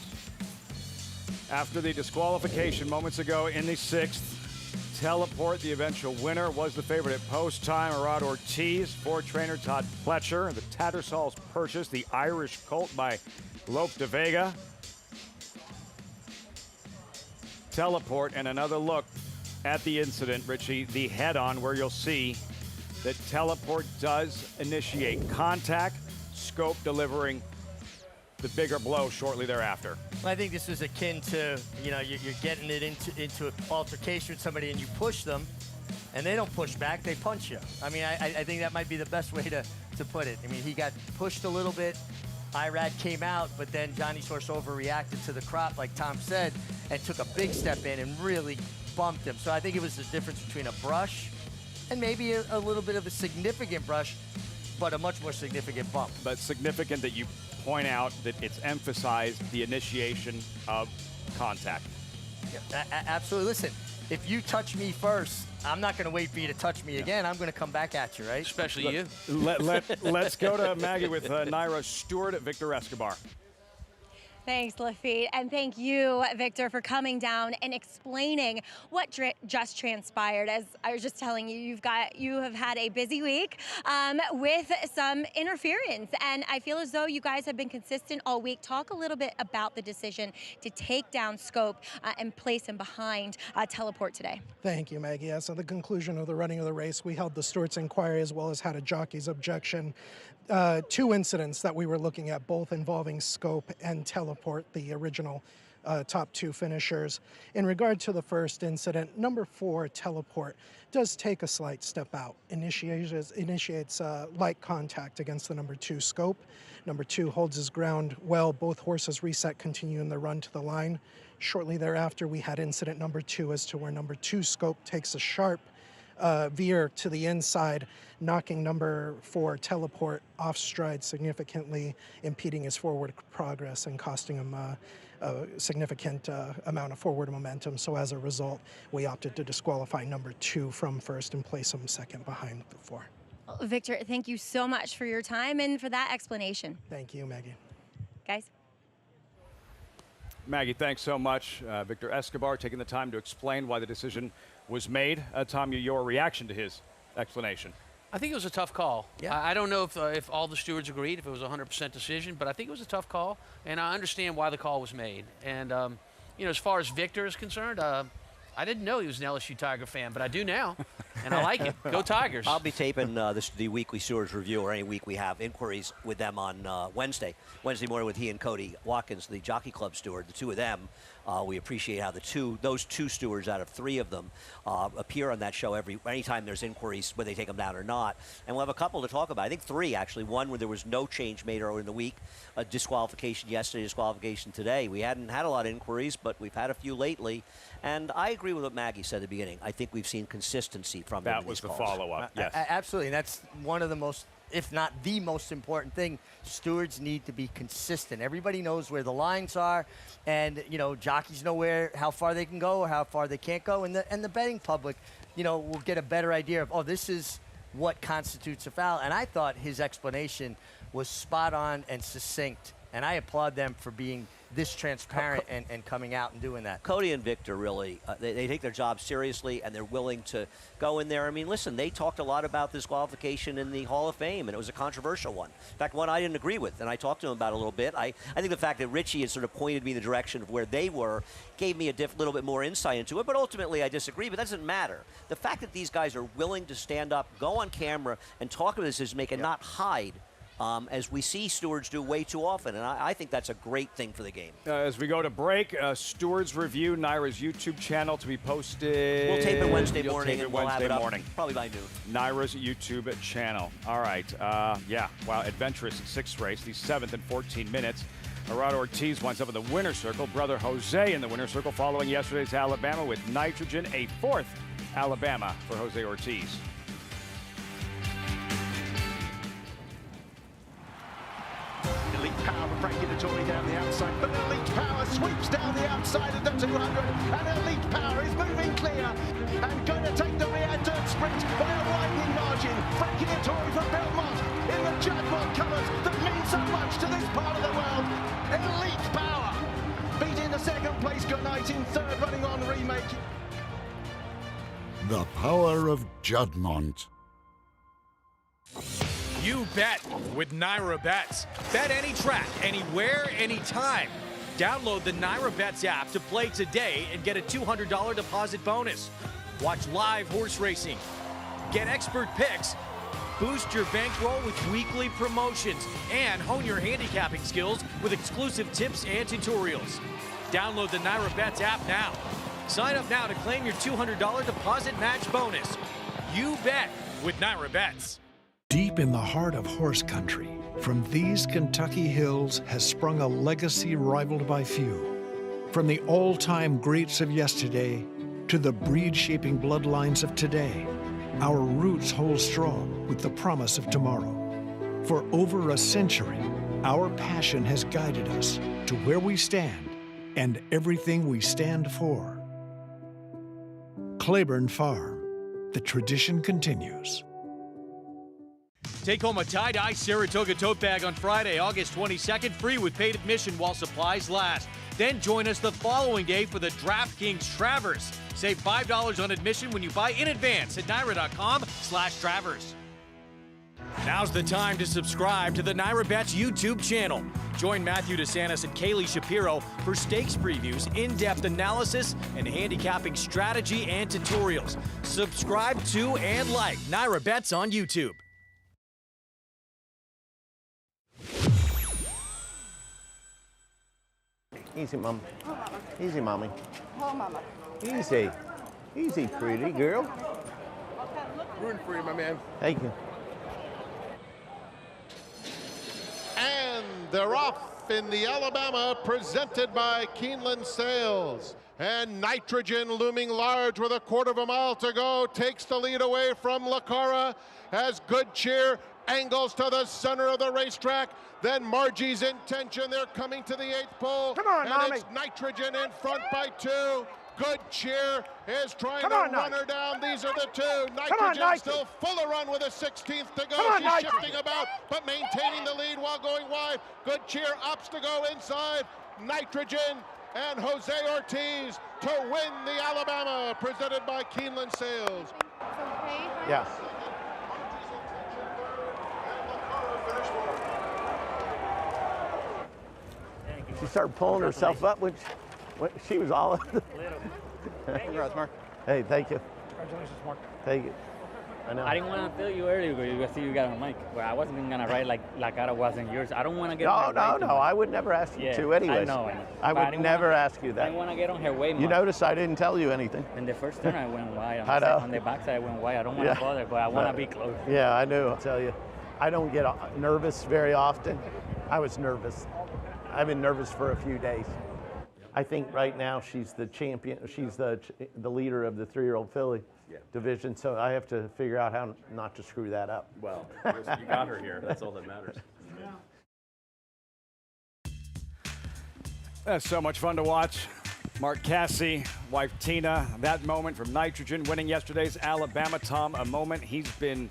After the disqualification moments ago in the 6th, Teleport, the eventual winner, was the favorite at post time. Ortiz, Ford trainer Todd Pletcher, the Tattersall's Purchase, the Irish Colt by Lope de Vega. Teleport, and another look at the incident, Richie, the head-on, where you'll see that Teleport does initiate contact, Scope delivering the bigger blow shortly thereafter. I think this is akin to, you're getting it into an altercation with somebody and you push them, and they don't push back, they punch you. I mean, I think that might be the best way to put it. I mean, he got pushed a little bit, Irad came out, but then Johnny's horse overreacted to the crop, like Tom said, and took a big step in and really bumped him. So I think it was the difference between a brush and maybe a little bit of a significant brush, but a much more significant bump. But significant that you point out that it's emphasized the initiation of contact. Yeah, absolutely. Listen, if you touch me first, I'm not going to wait for you to touch me again. I'm going to come back at you, right? Especially you. Let's go to Maggie with Naira Stewart, Victor Escobar. Thanks, Lafitte, and thank you, Victor, for coming down and explaining what just transpired. As I was just telling you, you have had a busy week with some interference, and I feel as though you guys have been consistent all week. Talk a little bit about the decision to take down Scope and place him behind Teleport today. Thank you, Maggie. Yes, at the conclusion of the running of the race, we held the Stewards inquiry as well as had a jockey's objection. 2 incidents that we were looking at, both involving Scope and Teleport, the original top 2 finishers. In regard to the first incident, number 4, Teleport, does take a slight step out, initiates light contact against the number 2 Scope. Number 2 holds his ground well. Both horses reset, continuing the run to the line. Shortly thereafter, we had incident number 2 as to where number 2 Scope takes a sharp veer to the inside, knocking number 4 Teleport off stride significantly, impeding his forward progress and costing him a significant amount of forward momentum. So as a result, we opted to disqualify number 2 from first and place him second behind the 4. Victor, thank you so much for your time and for that explanation. Thank you, Maggie. Guys? Maggie, thanks so much. Victor Escobar taking the time to explain why the decision was made. Tom, your reaction to his explanation? I think it was a tough call. Yeah. I don't know if all the stewards agreed, if it was a 100% decision, but I think it was a tough call, and I understand why the call was made. And, as far as Victor is concerned, I didn't know he was an LSU Tiger fan, but I do now, and I like it. Go Tigers. I'll be taping the weekly Stewards Review, or any week we have inquiries with them on Wednesday morning with he and Cody Watkins, the Jockey Club steward, the 2 of them. We appreciate how those two stewards out of 3 of them appear on that show anytime there's inquiries, whether they take them down or not. And we'll have a couple to talk about. I think 3, actually. One where there was no change made earlier in the week, a disqualification yesterday, disqualification today. We hadn't had a lot of inquiries, but we've had a few lately. And I agree with what Maggie said at the beginning. I think we've seen consistency from them. That was the follow-up, yes. Absolutely. And that's one of the most, if not the most important thing. Stewards need to be consistent. Everybody knows where the lines are, and jockeys know how far they can go or how far they can't go, and the betting public, will get a better idea of, this is what constitutes a foul. And I thought his explanation was spot on and succinct, and I applaud them for being this transparent and coming out and doing that. Cody and Victor really, they take their job seriously, and they're willing to go in there. I mean, listen, they talked a lot about this qualification in the Hall of Fame, and it was a controversial one. In fact, one I didn't agree with, and I talked to him about it a little bit. I think the fact that Richie has sort of pointed me in the direction of where they were gave me a little bit more insight into it, but ultimately I disagree, but that doesn't matter. The fact that these guys are willing to stand up, go on camera, and talk about this is make it not hide. As we see stewards do way too often, and I think that's a great thing for the game. As we go to break, Stewards Review, Naira's YouTube channel to be posted. We'll tape it Wednesday morning, and we'll have it up morning. Probably by noon. Naira's YouTube channel. All right. Wow, adventurous 6th race, the 7th in 14 minutes. Ortiz winds up in the winner's circle. Brother Jose in the winner's circle following yesterday's Alabama with nitrogen, a 4th Alabama for Jose Ortiz. Elite Power from Frankie Dettori down the outside, but Elite Power sweeps down the outside of the 200, and Elite Power is moving clear and going to take the rear dirt sprint. much to this part of the world. Elite power. Beating the second place Goodnight in third, running on remake. The power of Judmont. You bet with Naira Bets. Bet any track, anywhere, anytime. Download the Naira Bets app to play today and get a $200 deposit bonus. Watch live horse racing. Get expert picks. Boost your bankroll with weekly promotions and hone your handicapping skills with exclusive tips and tutorials. Download the Naira Bets app now. Sign up now to claim your $200 deposit match bonus. You bet with Naira Bets. Deep in the heart of horse country, from these Kentucky hills has sprung a legacy rivaled by few. From the all-time greats of yesterday to the breed-shaping bloodlines of today, our roots hold strong with the promise of tomorrow. For over a century, our passion has guided us to where we stand and everything we stand for. Claiborne Farm, the tradition continues. Take home a tie-dye Saratoga tote bag on Friday, August 22nd, free with paid admission while supplies last. Then join us the following day for the DraftKings Travers. Save $5 on admission when you buy in advance at Naira.com/Travers. Now's the time to subscribe to the Naira Bets YouTube channel. Join Matthew DeSantis and Kaylee Shapiro for stakes previews, in-depth analysis, and handicapping strategy and tutorials. Subscribe to and like Naira Bets on YouTube. Easy, Mom. Oh, Mama. Easy, Mommy. Oh, Mama. Easy. Easy, pretty girl. Rooting for you, my man. Thank you. And they're off in the Alabama, presented by Keeneland Sales. And Nitrogen, looming large with a quarter of a mile to go, takes the lead away from Lacara as Good Cheer angles to the center of the racetrack. Then Margie's Intention, they're coming to the 8th pole. Come on, and Mommy. it's Nitrogen in front by 2. Good Cheer is trying Come to on, run Nit. her down. These are the 2. Come on, Nitrogen Nit. still full of run with a 16th to go. Come on, She's Nit. shifting about, but maintaining the lead while going wide. Good Cheer opts to go inside. Nitrogen and Jose Ortiz to win the Alabama, presented by Keeneland Sales. Yes. She started pulling herself up when she was all. Congrats, Mark. Hey, thank you. Congratulations, Mark. Thank you. I know. I didn't want to tell you earlier because you got on mic. But I wasn't going to write like Lacara wasn't yours. I don't want to get on her way too much. I would never ask you to anyways. I know. I would never ask you I that. didn't want to get on her way much. You notice I didn't tell you anything. In the first turn, I went wide. I know. On the backside, I went wide. I don't want to bother, but I want to be close. Yeah, I knew. I'll tell you. I don't get nervous very often. I was nervous. I've been nervous for a few days. I think right now she's the champion. She's the leader of the 3-year-old filly division. So I have to figure out how not to screw that up. Well, you got her here. That's all that matters. That's so much fun to watch. Mark Cassie, wife Tina, that moment from Nitrogen winning yesterday's Alabama Tom, a moment he's been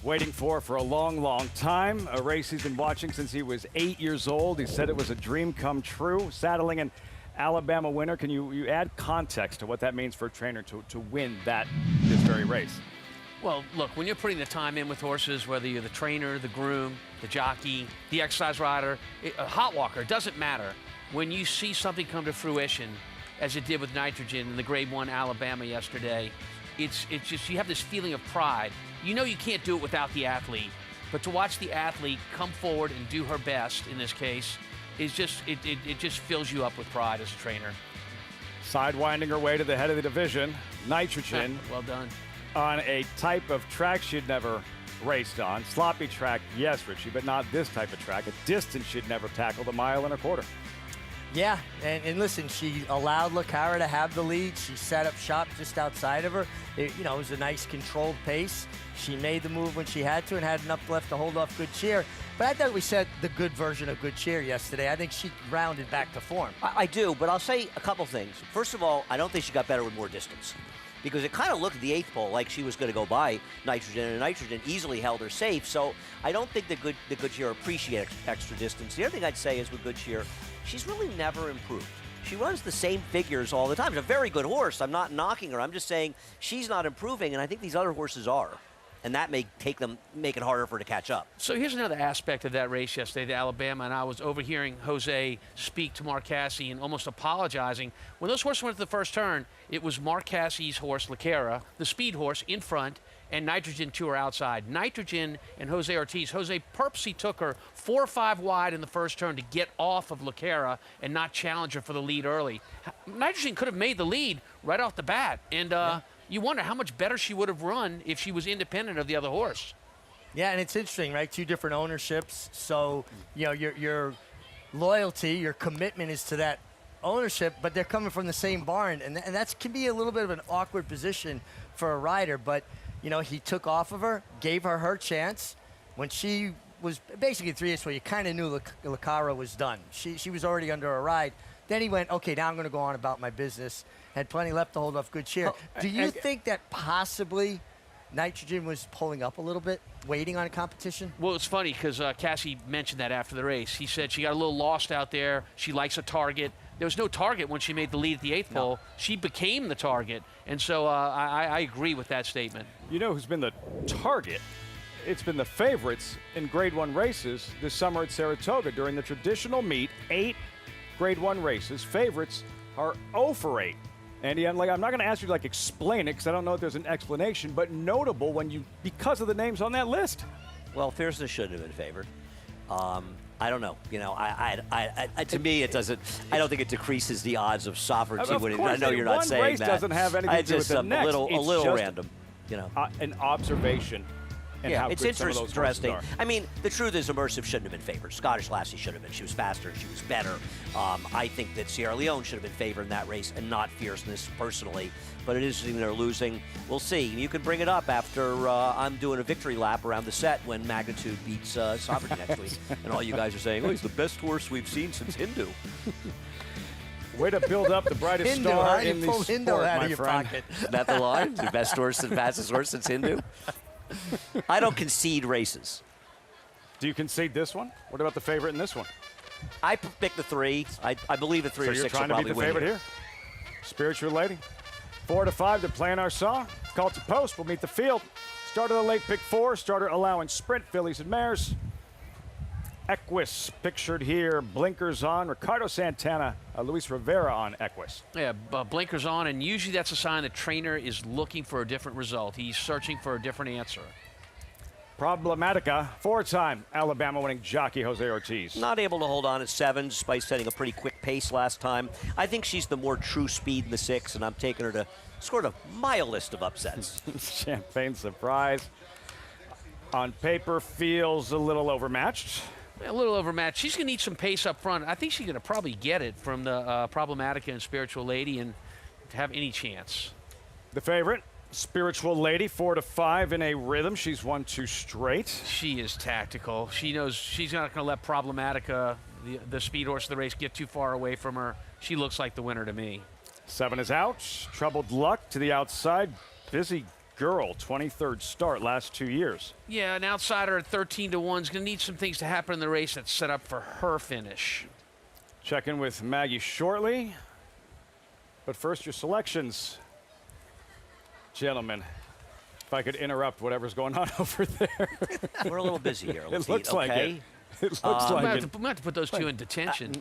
waiting for a long, long time. A race he's been watching since he was 8 years old. He said it was a dream come true, saddling an Alabama winner. Can you add context to what that means for a trainer to win this very race? Well, look, when you're putting the time in with horses, whether you're the trainer, the groom, the jockey, the exercise rider, a hot walker, it doesn't matter. When you see something come to fruition, as it did with Nitrogen in the Grade 1 Alabama yesterday, it's just, you have this feeling of pride. You know you can't do it without the athlete, but to watch the athlete come forward and do her best in this case, is just, it just fills you up with pride as a trainer. Sidewinding her way to the head of the division, Nitrogen. Well done. On a type of track she'd never raced on. Sloppy track, yes, Richie, but not this type of track. A distance she'd never tackled, 1.25 miles. Yeah, and listen, she allowed Lacara to have the lead. She set up shop just outside of her. It was a nice controlled pace. She made the move when she had to and had enough left to hold off Good Cheer. But I thought we said the good version of Good Cheer yesterday. I think she rounded back to form. I do, but I'll say a couple things. First of all, I don't think she got better with more distance. because it kind of looked at the 8th pole like she was going to go by Nitrogen, and Nitrogen easily held her safe. So I don't think the Good Cheer appreciates extra distance. The other thing I'd say is with Good Cheer, she's really never improved. She runs the same figures all the time. She's a very good horse. I'm not knocking her. I'm just saying she's not improving, and I think these other horses are. And that may make it harder for her to catch up. So here's another aspect of that race yesterday to Alabama, and I was overhearing Jose speak to Mark Casse and almost apologizing. When those horses went to the first turn, it was Mark Casse's horse, Laquera, the speed horse, in front, and Nitrogen 2 are outside. Nitrogen and Jose Ortiz. Jose purposely took her 4 or 5 wide in the first turn to get off of Laquera and not challenge her for the lead early. Nitrogen could have made the lead right off the bat, and you wonder how much better she would have run if she was independent of the other horse. Yeah, and it's interesting, right? 2 different ownerships. So, you know, your loyalty, your commitment is to that ownership, but they're coming from the same barn. And that can be a little bit of an awkward position for a rider. But, you know, he took off of her, gave her her chance. When she was basically 3 years, where you kind of knew Laquera was done. She was already under a ride. Then he went, okay, now I'm going to go on about my business. Had plenty left to hold off Good Cheer. Do you think that possibly Nitrogen was pulling up a little bit, waiting on a competition? Well, it's funny because Casse mentioned that after the race. He said she got a little lost out there. She likes a target. There was no target when she made the lead at the 8th pole. She became the target. And so I agree with that statement. You know who's been the target? It's been the favorites in Grade 1 races this summer at Saratoga during the traditional meet. 8 Grade 1 races. Favorites are 0 for 8. Andy, I'm not going to ask you to explain it because I don't know if there's an explanation, but notable because of the names on that list. Well, Fierceness shouldn't have been favored. I don't know. You know, to me, it doesn't. I don't think it decreases the odds of sovereignty winning. I know you're not saying race that. Doesn't have anything to do with the next. A little random. You know, an observation. And yeah, how it's good some of those interesting. horses are. I mean, the truth is Immersive shouldn't have been favored. Scottish Lassie should have been. She was faster. She was better. I think that Sierra Leone should have been favored in that race and not Fierceness, personally. But it is interesting they're losing. We'll see. You can bring it up after I'm doing a victory lap around the set when Magnitude beats Sovereignty next week. And all you guys are saying, oh, he's the best horse we've seen since Hindu. Way to build up the brightest Hindu, star you in the pulled sport, Hindu out my of your friend. pocket. Is that the line? The best horse and fastest horse since Hindu? I don't concede races. Do you concede this one? What about the favorite in this one? I picked the 3. I believe the 3 or 6 will So you're trying to probably beat the win favorite here? Spiritual Lady. 4 to 5, they're playing our song. Call to post, we'll meet the field. Starter of the late pick 4, starter allowing sprint, fillies and mares. Equus pictured here, blinkers on. Ricardo Santana, Luis Rivera on Equus. Yeah, blinkers on, and usually that's a sign the trainer is looking for a different result. He's searching for a different answer. Problematica, 4-time Alabama winning jockey Jose Ortiz. Not able to hold on at 7 despite setting a pretty quick pace last time. I think she's the more true speed in the 6, and I'm taking her to sort of my list of upsets. Champagne Surprise. On paper, feels a little overmatched. A little overmatched. She's going to need some pace up front. I think she's going to probably get it from the Problematica and Spiritual Lady and have any chance. The favorite, Spiritual Lady, 4 to 5 in a rhythm. She's won 2 straight. She is tactical. She knows she's not going to let Problematica, the speed horse of the race, get too far away from her. She looks like the winner to me. 7 is out. Troubled Luck to the outside. Busy Girl, 23rd start last 2 years. Yeah, an outsider at 13 to 1 is going to need some things to happen in the race that's set up for her finish. Check in with Maggie shortly. But first, your selections. Gentlemen, if I could interrupt whatever's going on over there. We're a little busy here. It looks like it. It looks like it. We might have to put those two in detention.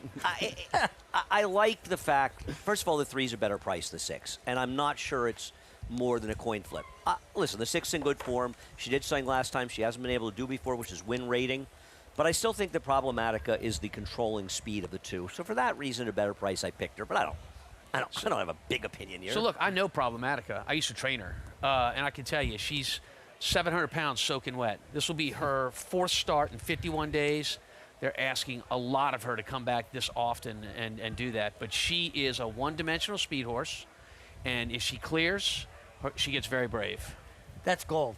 I like the fact, first of all, the 3's a better price than the 6. And I'm not sure it's more than a coin flip. Listen, the 6's in good form. She did something last time she hasn't been able to do before, which is win rating. But I still think the Problematica is the controlling speed of the 2. So for that reason, a better price, I picked her. But I don't have a big opinion here. So look, I know Problematica. I used to train her, and I can tell you, she's 700 pounds soaking wet. This will be her 4th start in 51 days. They're asking a lot of her to come back this often and do that. But she is a one-dimensional speed horse, and if she clears, she gets very brave. That's gold.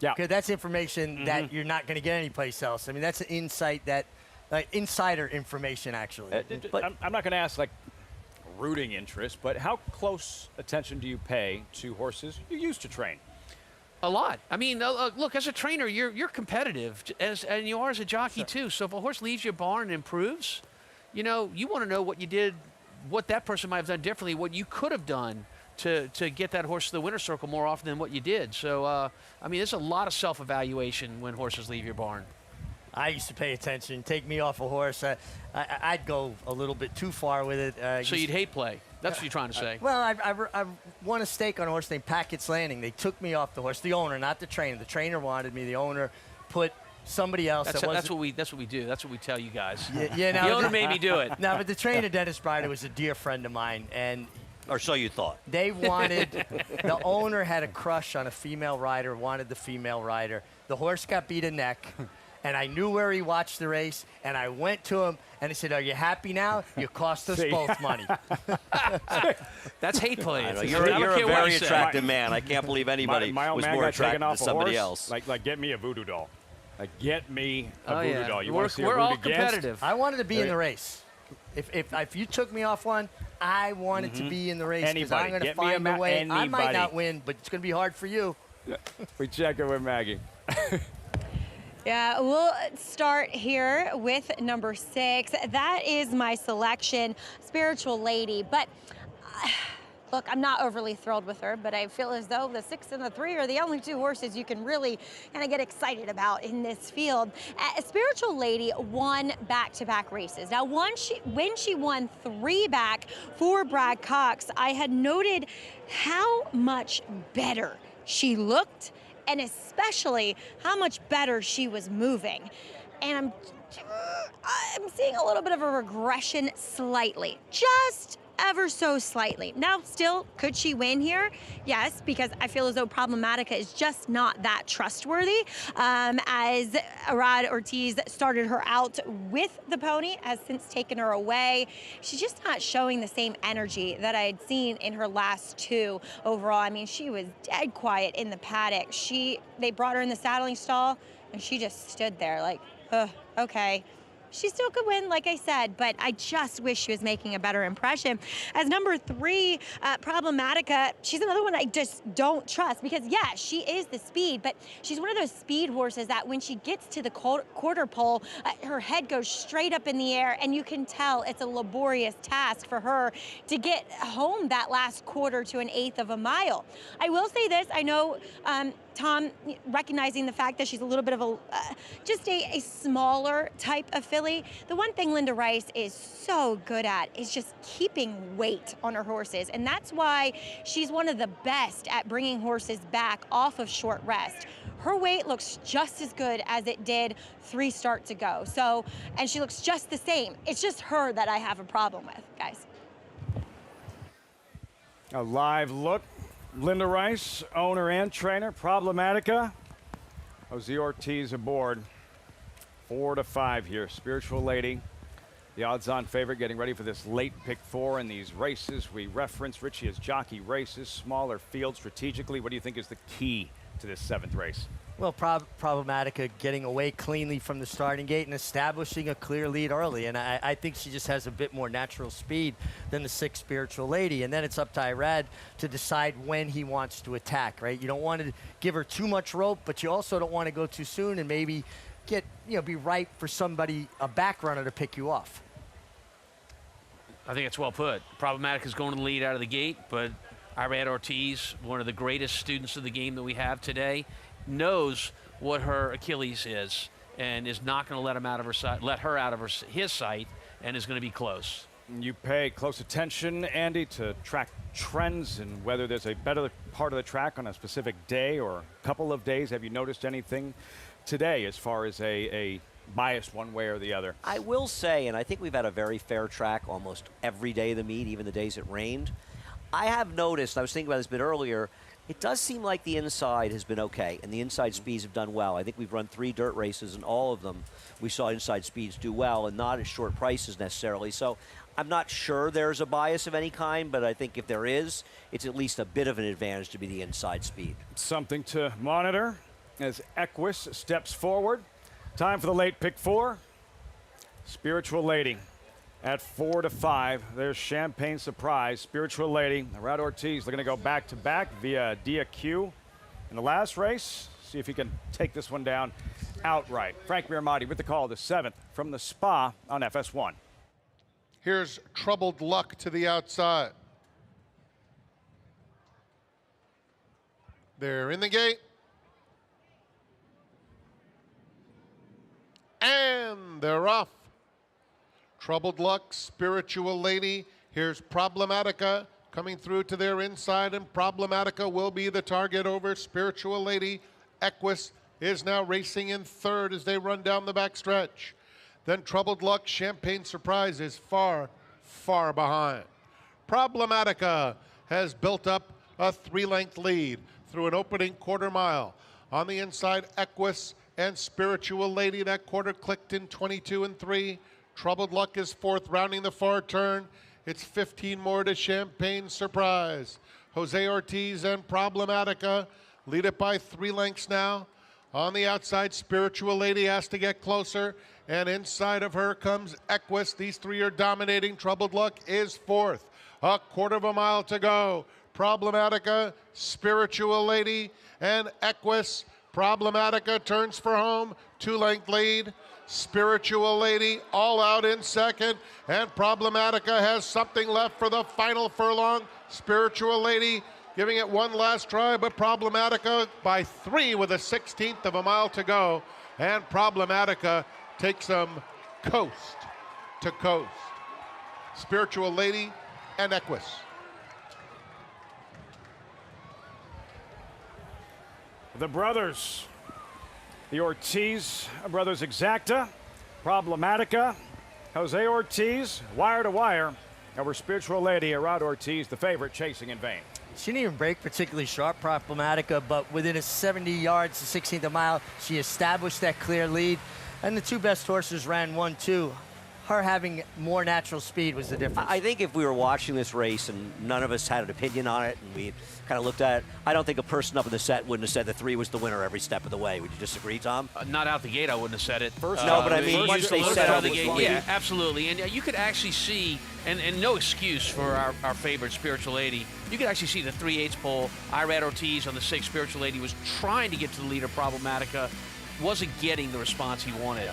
Yeah. Because that's information that you're not going to get anyplace else. I mean, that's an insight that, insider information, actually. But I'm not going to ask, rooting interest, but how close attention do you pay to horses you used to train? A lot. I mean, look, as a trainer, you're competitive, and you are as a jockey too. So if a horse leaves your barn and improves, you know, you want to know what you did, what that person might have done differently, what you could have done to get that horse to the winner's circle more often than what you did. So, I mean, there's a lot of self-evaluation when horses leave your barn. I used to pay attention. Take me off a horse, I'd go a little bit too far with it. So you'd hate play. That's what you're trying to say. Well, I won a stake on a horse named Packett's Landing. They took me off the horse, the owner, not the trainer. The trainer wanted me. The owner put somebody else. That's what we do. That's what we tell you guys. Yeah, the owner made me do it. No, but the trainer, Dennis Bryder, was a dear friend of mine, and or so you thought. They wanted, the owner had a crush on a female rider, wanted the female rider. The horse got beat a neck, and I knew where he watched the race, and I went to him, and I said, "Are you happy now? You cost us both money." That's hate play. You're a very attractive man. I can't believe anybody my old was man more got attractive taken than off a somebody horse, else. Like, get me a voodoo doll. Like, get me a voodoo doll. You we're want to see a all voodoo against? competitive. I wanted to be in the race. If you took me off one, I wanted to be in the race because I'm going to find a way. I might not win, but it's going to be hard for you. We check it with Maggie. Yeah, we'll start here with number 6. That is my selection, Spiritual Lady. But look, I'm not overly thrilled with her, but I feel as though the 6 and the 3 are the only 2 horses you can really kind of get excited about in this field. Spiritual Lady won back-to-back races. Now, when she won 3 back for Brad Cox, I had noted how much better she looked, and especially how much better she was moving. And I'm seeing a little bit of a regression slightly, just ever so slightly. Now, still, could she win here? Yes, because I feel as though Problematica is just not that trustworthy. As Arad Ortiz started her out with the pony, has since taken her away. She's just not showing the same energy that I had seen in her last 2 overall. I mean, she was dead quiet in the paddock. They brought her in the saddling stall, and she just stood there like, okay. She still could win, like I said, but I just wish she was making a better impression. As number 3, Problematica, she's another one I just don't trust because, yeah, she is the speed, but she's one of those speed horses that when she gets to the quarter pole, her head goes straight up in the air, and you can tell it's a laborious task for her to get home that last quarter to an 1/8 of a mile. I will say this, I know Tom, recognizing the fact that she's a little bit of just a smaller type of filly. The one thing Linda Rice is so good at is just keeping weight on her horses. And that's why she's one of the best at bringing horses back off of short rest. Her weight looks just as good as it did 3 starts ago. So, and she looks just the same. It's just her that I have a problem with, guys. A live look. Linda Rice, owner and trainer. Problematica. Jose Ortiz aboard. 4 to 5 here. Spiritual Lady, the odds-on favorite, getting ready for this late pick 4 in these races. We reference Richie as jockey races, smaller field strategically. What do you think is the key to this 7th race? Well, Problematica getting away cleanly from the starting gate and establishing a clear lead early. And I think she just has a bit more natural speed than the 6 Spiritual Lady. And then it's up to Irad to decide when he wants to attack, right? You don't want to give her too much rope, but you also don't want to go too soon and maybe get, be ripe for somebody, a back runner, to pick you off. I think it's well put. Problematic is going to the lead out of the gate, but Irad Ortiz, one of the greatest students of the game that we have today, knows what her Achilles is and is not going to let him out of her sight, let her out of his sight, and is going to be close. You pay close attention, Andy, to track trends and whether there's a better part of the track on a specific day or a couple of days. Have you noticed anything today as far as a bias one way or the other? I will say, and I think we've had a very fair track almost every day of the meet, even the days it rained. I have noticed, I was thinking about this a bit earlier, it does seem like the inside has been okay, and the inside speeds have done well. I think we've run 3 dirt races, and all of them we saw inside speeds do well, and not at short prices necessarily. So I'm not sure there's a bias of any kind, but I think if there is, it's at least a bit of an advantage to be the inside speed. Something to monitor as Equus steps forward. Time for the late pick 4. Spiritual Lady. At 4-5, there's Champagne Surprise, Spiritual Lady. Around Ortiz, they're going to go back-to-back via DQ. In the last race, see if he can take this one down outright. Frank Miramati with the call, the 7th from the Spa on FS1. Here's Troubled Luck to the outside. They're in the gate. And they're off. Troubled Luck, Spiritual Lady. Here's Problematica coming through to their inside, and Problematica will be the target over Spiritual Lady. Equus is now racing in third as they run down the backstretch. Then Troubled Luck, Champagne Surprise is far, far behind. Problematica has built up a 3-length lead through an opening quarter mile. On the inside, Equus and Spiritual Lady. That quarter clicked in 22 and 3. Troubled Luck is fourth, rounding the far turn. It's 15 more to Champagne Surprise. Jose Ortiz and Problematica lead it by 3 lengths now. On the outside, Spiritual Lady has to get closer, and inside of her comes Equus. These three are dominating. Troubled Luck is fourth. A quarter of a mile to go. Problematica, Spiritual Lady, and Equus. Problematica turns for home. 2-length lead. Spiritual Lady all out in second, and Problematica has something left for the final furlong. Spiritual Lady giving it one last try, but Problematica by 3 with a 16th of a mile to go, and Problematica takes them coast to coast. Spiritual Lady and Equus. The brothers, the Ortiz brothers Exacta, Problematica, Jose Ortiz, wire to wire, over Spiritual Lady, Arad Ortiz, the favorite, chasing in vain. She didn't even break particularly sharp, Problematica, but within a 70 yards, the 16th of a mile, she established that clear lead. And the two best horses ran 1-2. Her having more natural speed was the difference. I think if we were watching this race and none of us had an opinion on it and we kind of looked at it, I don't think a person up in the set wouldn't have said the 3 was the winner every step of the way. Would you disagree, Tom? Not out the gate, I wouldn't have said it. No, but I mean, usually set out out the gate. Yeah, absolutely. And you could actually see, and no excuse for our favorite Spiritual Lady, you could actually see the 3/8 pole. Irad Ortiz on the 6, Spiritual Lady was trying to get to the leader, Problematica, wasn't getting the response he wanted.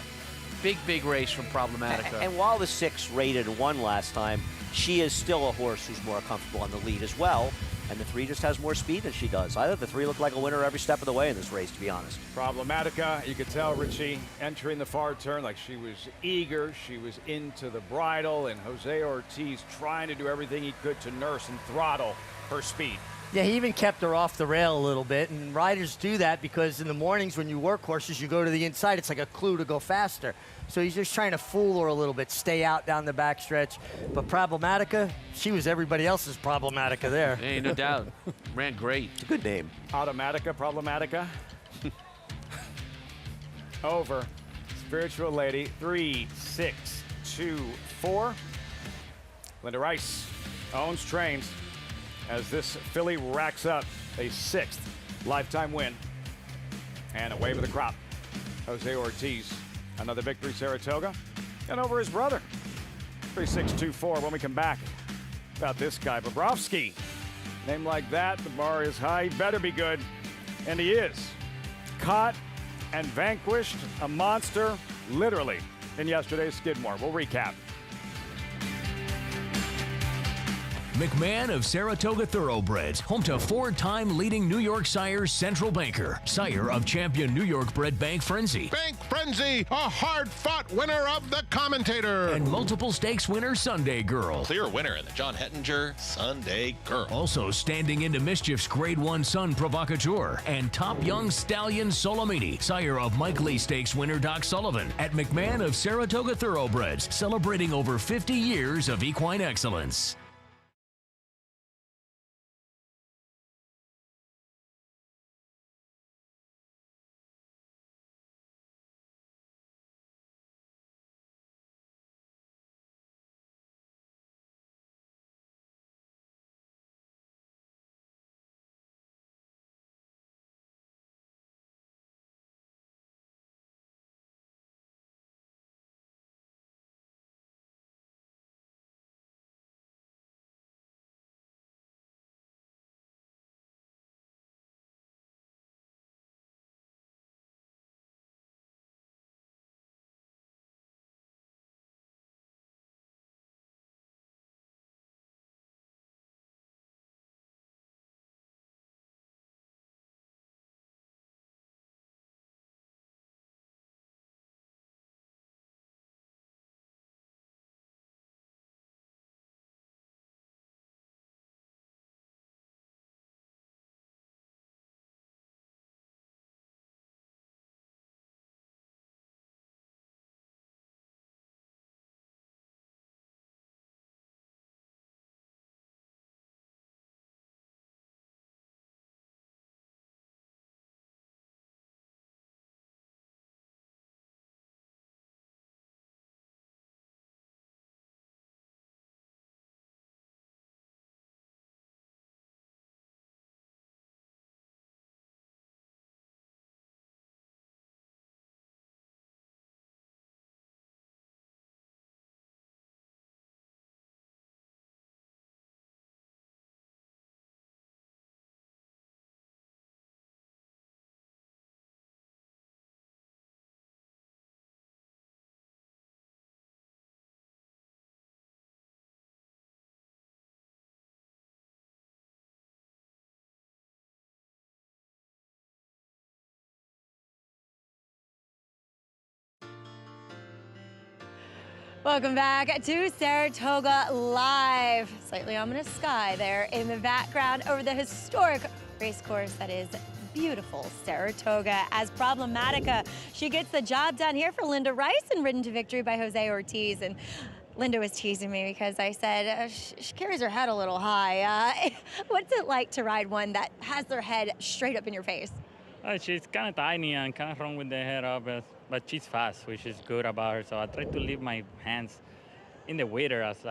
Big race from Problematica. And while the 6 rated and won last time, she is still a horse who's more comfortable on the lead as well. And the 3 just has more speed than she does. I thought the 3 looked like a winner every step of the way in this race, to be honest. Problematica, you could tell, Richie, entering the far turn like she was eager. She was into the bridle, and Jose Ortiz trying to do everything he could to nurse and throttle her speed. Yeah, he even kept her off the rail a little bit, and riders do that because in the mornings when you work horses, you go to the inside. It's like a clue to go faster. So he's just trying to fool her a little bit, stay out down the backstretch. But Problematica, she was everybody else's Problematica there. Hey, no doubt. Ran great. It's a good name. Automatica, Problematica. Over. Spiritual Lady, 3, 6, 2, 4. Linda Rice owns trains as this filly racks up a 6th lifetime win and away with the crop. Jose Ortiz, another victory, Saratoga, and over his brother. 3-6-2-4 when we come back. About this guy, Bobrovsky. Name like that, the bar is high, he better be good, and he is. Caught and vanquished a monster, literally, in yesterday's Skidmore. We'll recap. McMahon of Saratoga Thoroughbreds, home to 4-time leading New York sires Central Banker, sire of champion New York bred Bank Frenzy. Bank Frenzy, a hard-fought winner of the Commentator. And multiple stakes winner Sunday Girl. Clear winner in the John Hettinger Sunday Girl. Also standing into mischief's Grade 1 Sun Provocateur. And top young stallion Solomini, sire of Mike Lee Stakes winner Doc Sullivan. At McMahon of Saratoga Thoroughbreds, celebrating over 50 years of equine excellence. Welcome back to Saratoga Live. Slightly ominous sky there in the background over the historic race course that is beautiful Saratoga. As Problematica, she gets the job done here for Linda Rice and ridden to victory by Jose Ortiz. And Linda was teasing me because I said she carries her head a little high. What's it like to ride one that has their head straight up in your face? She's kind of tiny and kind of wrong with the head up, but she's fast, which is good about her. So I try to leave my hands in the water as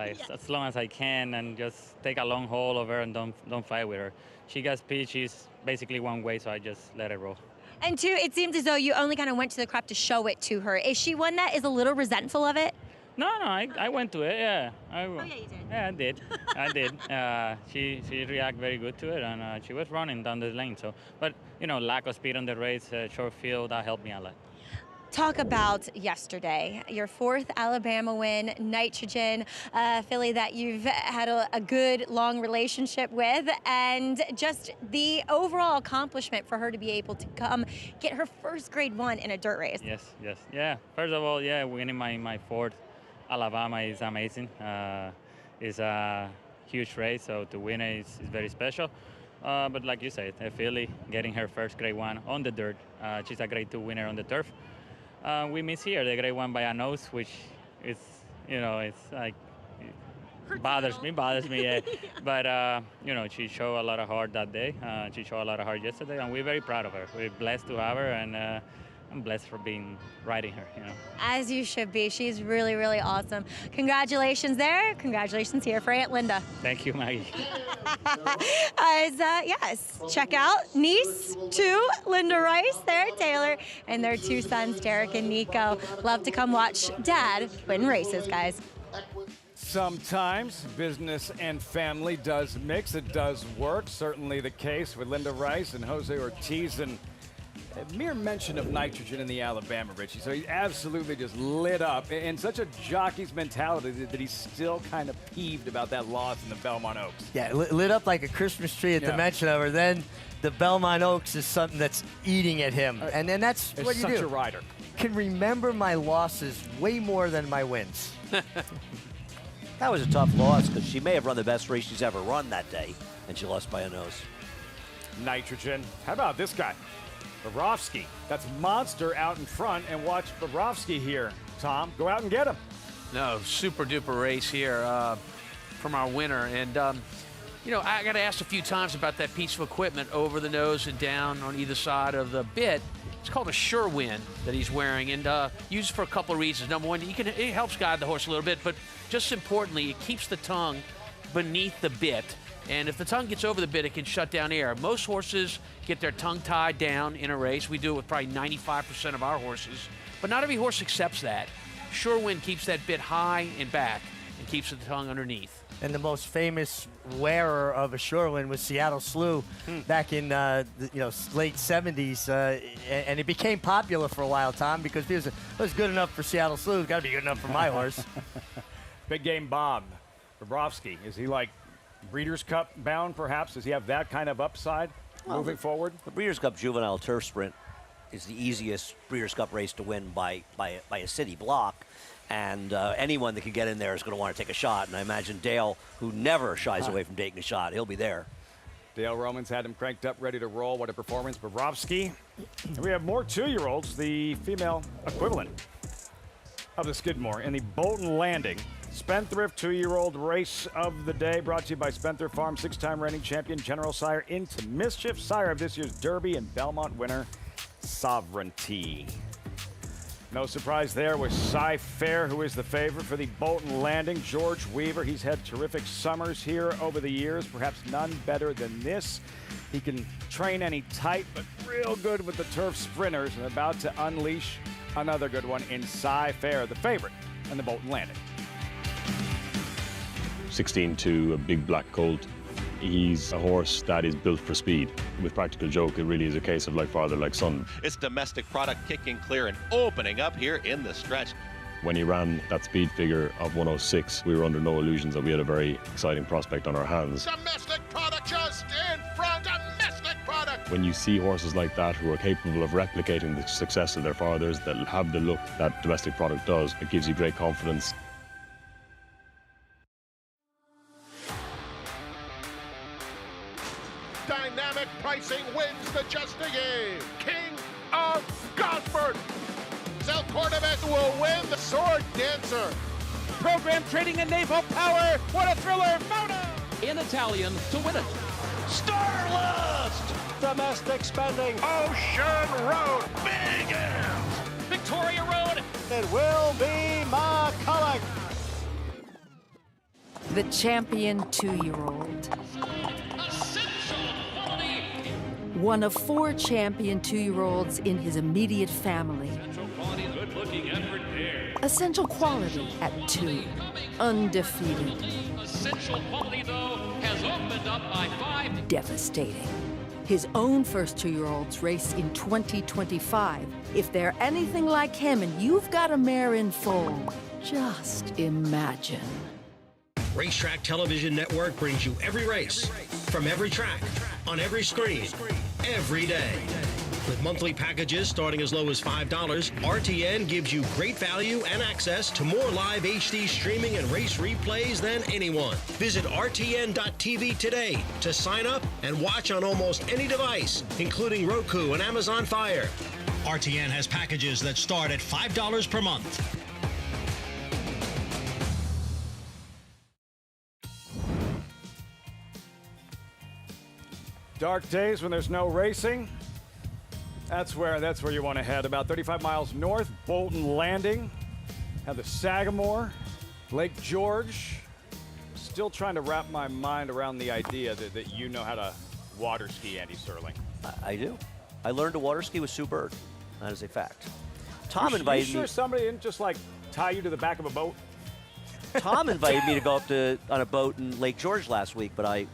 long as I can, and just take a long hold of her and don't fight with her. She got speed. She's basically one way, so I just let it roll. And two, it seems as though you only kind of went to the crop to show it to her. Is she one that is a little resentful of it? No, I went to it, yeah. Oh, yeah, you did. Yeah, I did. She reacted very good to it, and she was running down the lane. So, but, lack of speed on the race, short field, that helped me a lot. Talk about yesterday, your 4th Alabama win, Nitrogen, filly that you've had a good, long relationship with, and just the overall accomplishment for her to be able to come get her first Grade 1 in a dirt race. Yes. Yeah, first of all, winning my 4th Alabama is amazing. It's a huge race, so to win it is very special. But like you said, a filly getting her first Grade 1 on the dirt. She's a Grade 2 winner on the turf. We miss here the Grade 1 by a nose, which is, it's like, bothers me, yeah. But, she showed a lot of heart that day. She showed a lot of heart yesterday, and we're very proud of her. We're blessed to have her, and I'm blessed for riding her, As you should be. She's really, really awesome. Congratulations there. Congratulations here for Aunt Linda. Thank you, Maggie. Yes, check out niece to Linda Rice there, Taylor, and their 2 sons, Derek and Nico. Love to come watch Dad win races, guys. Sometimes business and family does mix. It does work. Certainly the case with Linda Rice and Jose Ortiz. And a mere mention of Nitrogen in the Alabama, Richie. So he absolutely just lit up in such a jockey's mentality that he's still kind of peeved about that loss in the Belmont Oaks. Yeah, lit up like a Christmas tree at the mention of her. Then the Belmont Oaks is something that's eating at him. And then that's what you do. Such a rider. Can remember my losses way more than my wins. That was a tough loss because she may have run the best race she's ever run that day, and she lost by a nose. Nitrogen. How about this guy? Bobrovsky. That's Monster out in front, and watch Bobrovsky here. Tom, go out and get him. No, super duper race here from our winner. And, I got asked a few times about that piece of equipment over the nose and down on either side of the bit. It's called a Sure Win that he's wearing, and used for a couple of reasons. Number one, it helps guide the horse a little bit, but just importantly, it keeps the tongue beneath the bit. And if the tongue gets over the bit, it can shut down air. Most horses get their tongue tied down in a race. We do it with probably 95% of our horses. But not every horse accepts that. Sure Win keeps that bit high and back and keeps the tongue underneath. And the most famous wearer of a Sure Win was Seattle Slew back in late 70s. And it became popular for a while, Tom, because it was good enough for Seattle Slew. It's got to be good enough for my horse. Big Game Bob. Bobrovsky, is he like Breeders' Cup bound, perhaps? Does he have that kind of upside moving forward? The Breeders' Cup Juvenile Turf Sprint is the easiest Breeders' Cup race to win by a city block. And anyone that can get in there is going to want to take a shot. And I imagine Dale, who never shies away from taking a shot, he'll be there. Dale Romans had him cranked up, ready to roll. What a performance. Bobrovsky. And we have more 2-year-olds, the female equivalent of the Skidmore in the Bolton Landing Spendthrift 2-year-old race of the day, brought to you by Spendthrift Farm, 6-time reigning champion General Sire Into Mischief, sire of this year's Derby and Belmont winner Sovereignty. No surprise there with Scyfare, who is the favorite for the Bolton Landing. George Weaver, he's had terrific summers here over the years, perhaps none better than this. He can train any type, but real good with the turf sprinters, and about to unleash another good one in Scyfare, the favorite in the Bolton Landing. 16-2, a big black colt. He's a horse that is built for speed. With Practical Joke, it really is a case of like father, like son. It's domestic product kicking clear and opening up here in the stretch. When he ran that speed figure of 106, we were under no illusions that we had a very exciting prospect on our hands. Domestic product just in front. Domestic product. When you see horses like that who are capable of replicating the success of their fathers, that have the look that domestic product does, it gives you great confidence. Stiggy, king of Gosford. South Cordovan will win the sword dancer. Program trading and naval power. What a thriller. Photo. In Italian to win it. Starlust. Domestic spending. Ocean Road. Big M's. Victoria Road. It will be McCulloch. The champion 2-year-old. One of 4 champion 2-year-olds in his immediate family. Essential quality at 2. Undefeated. Essential quality, though, has opened up by 5. Devastating. His own first 2-year-olds race in 2025. If they're anything like him and you've got a mare in foal, just imagine. Racetrack Television Network brings you every race, from every track, on every screen, every day. With monthly packages starting as low as $5, RTN gives you great value and access to more live HD streaming and race replays than anyone. Visit RTN.tv today to sign up and watch on almost any device, including Roku and Amazon Fire. RTN has packages that start at $5 per month. Dark days when there's no racing. That's where you want to head. About 35 miles north, Bolton Landing. Have the Sagamore, Lake George. Still trying to wrap my mind around the idea that you know how to water ski, Andy Serling. I do. I learned to water ski with Sue Bird. That is a fact. Tom invited me. You sure somebody didn't just like tie you to the back of a boat? Tom invited me to go up on a boat in Lake George last week, but I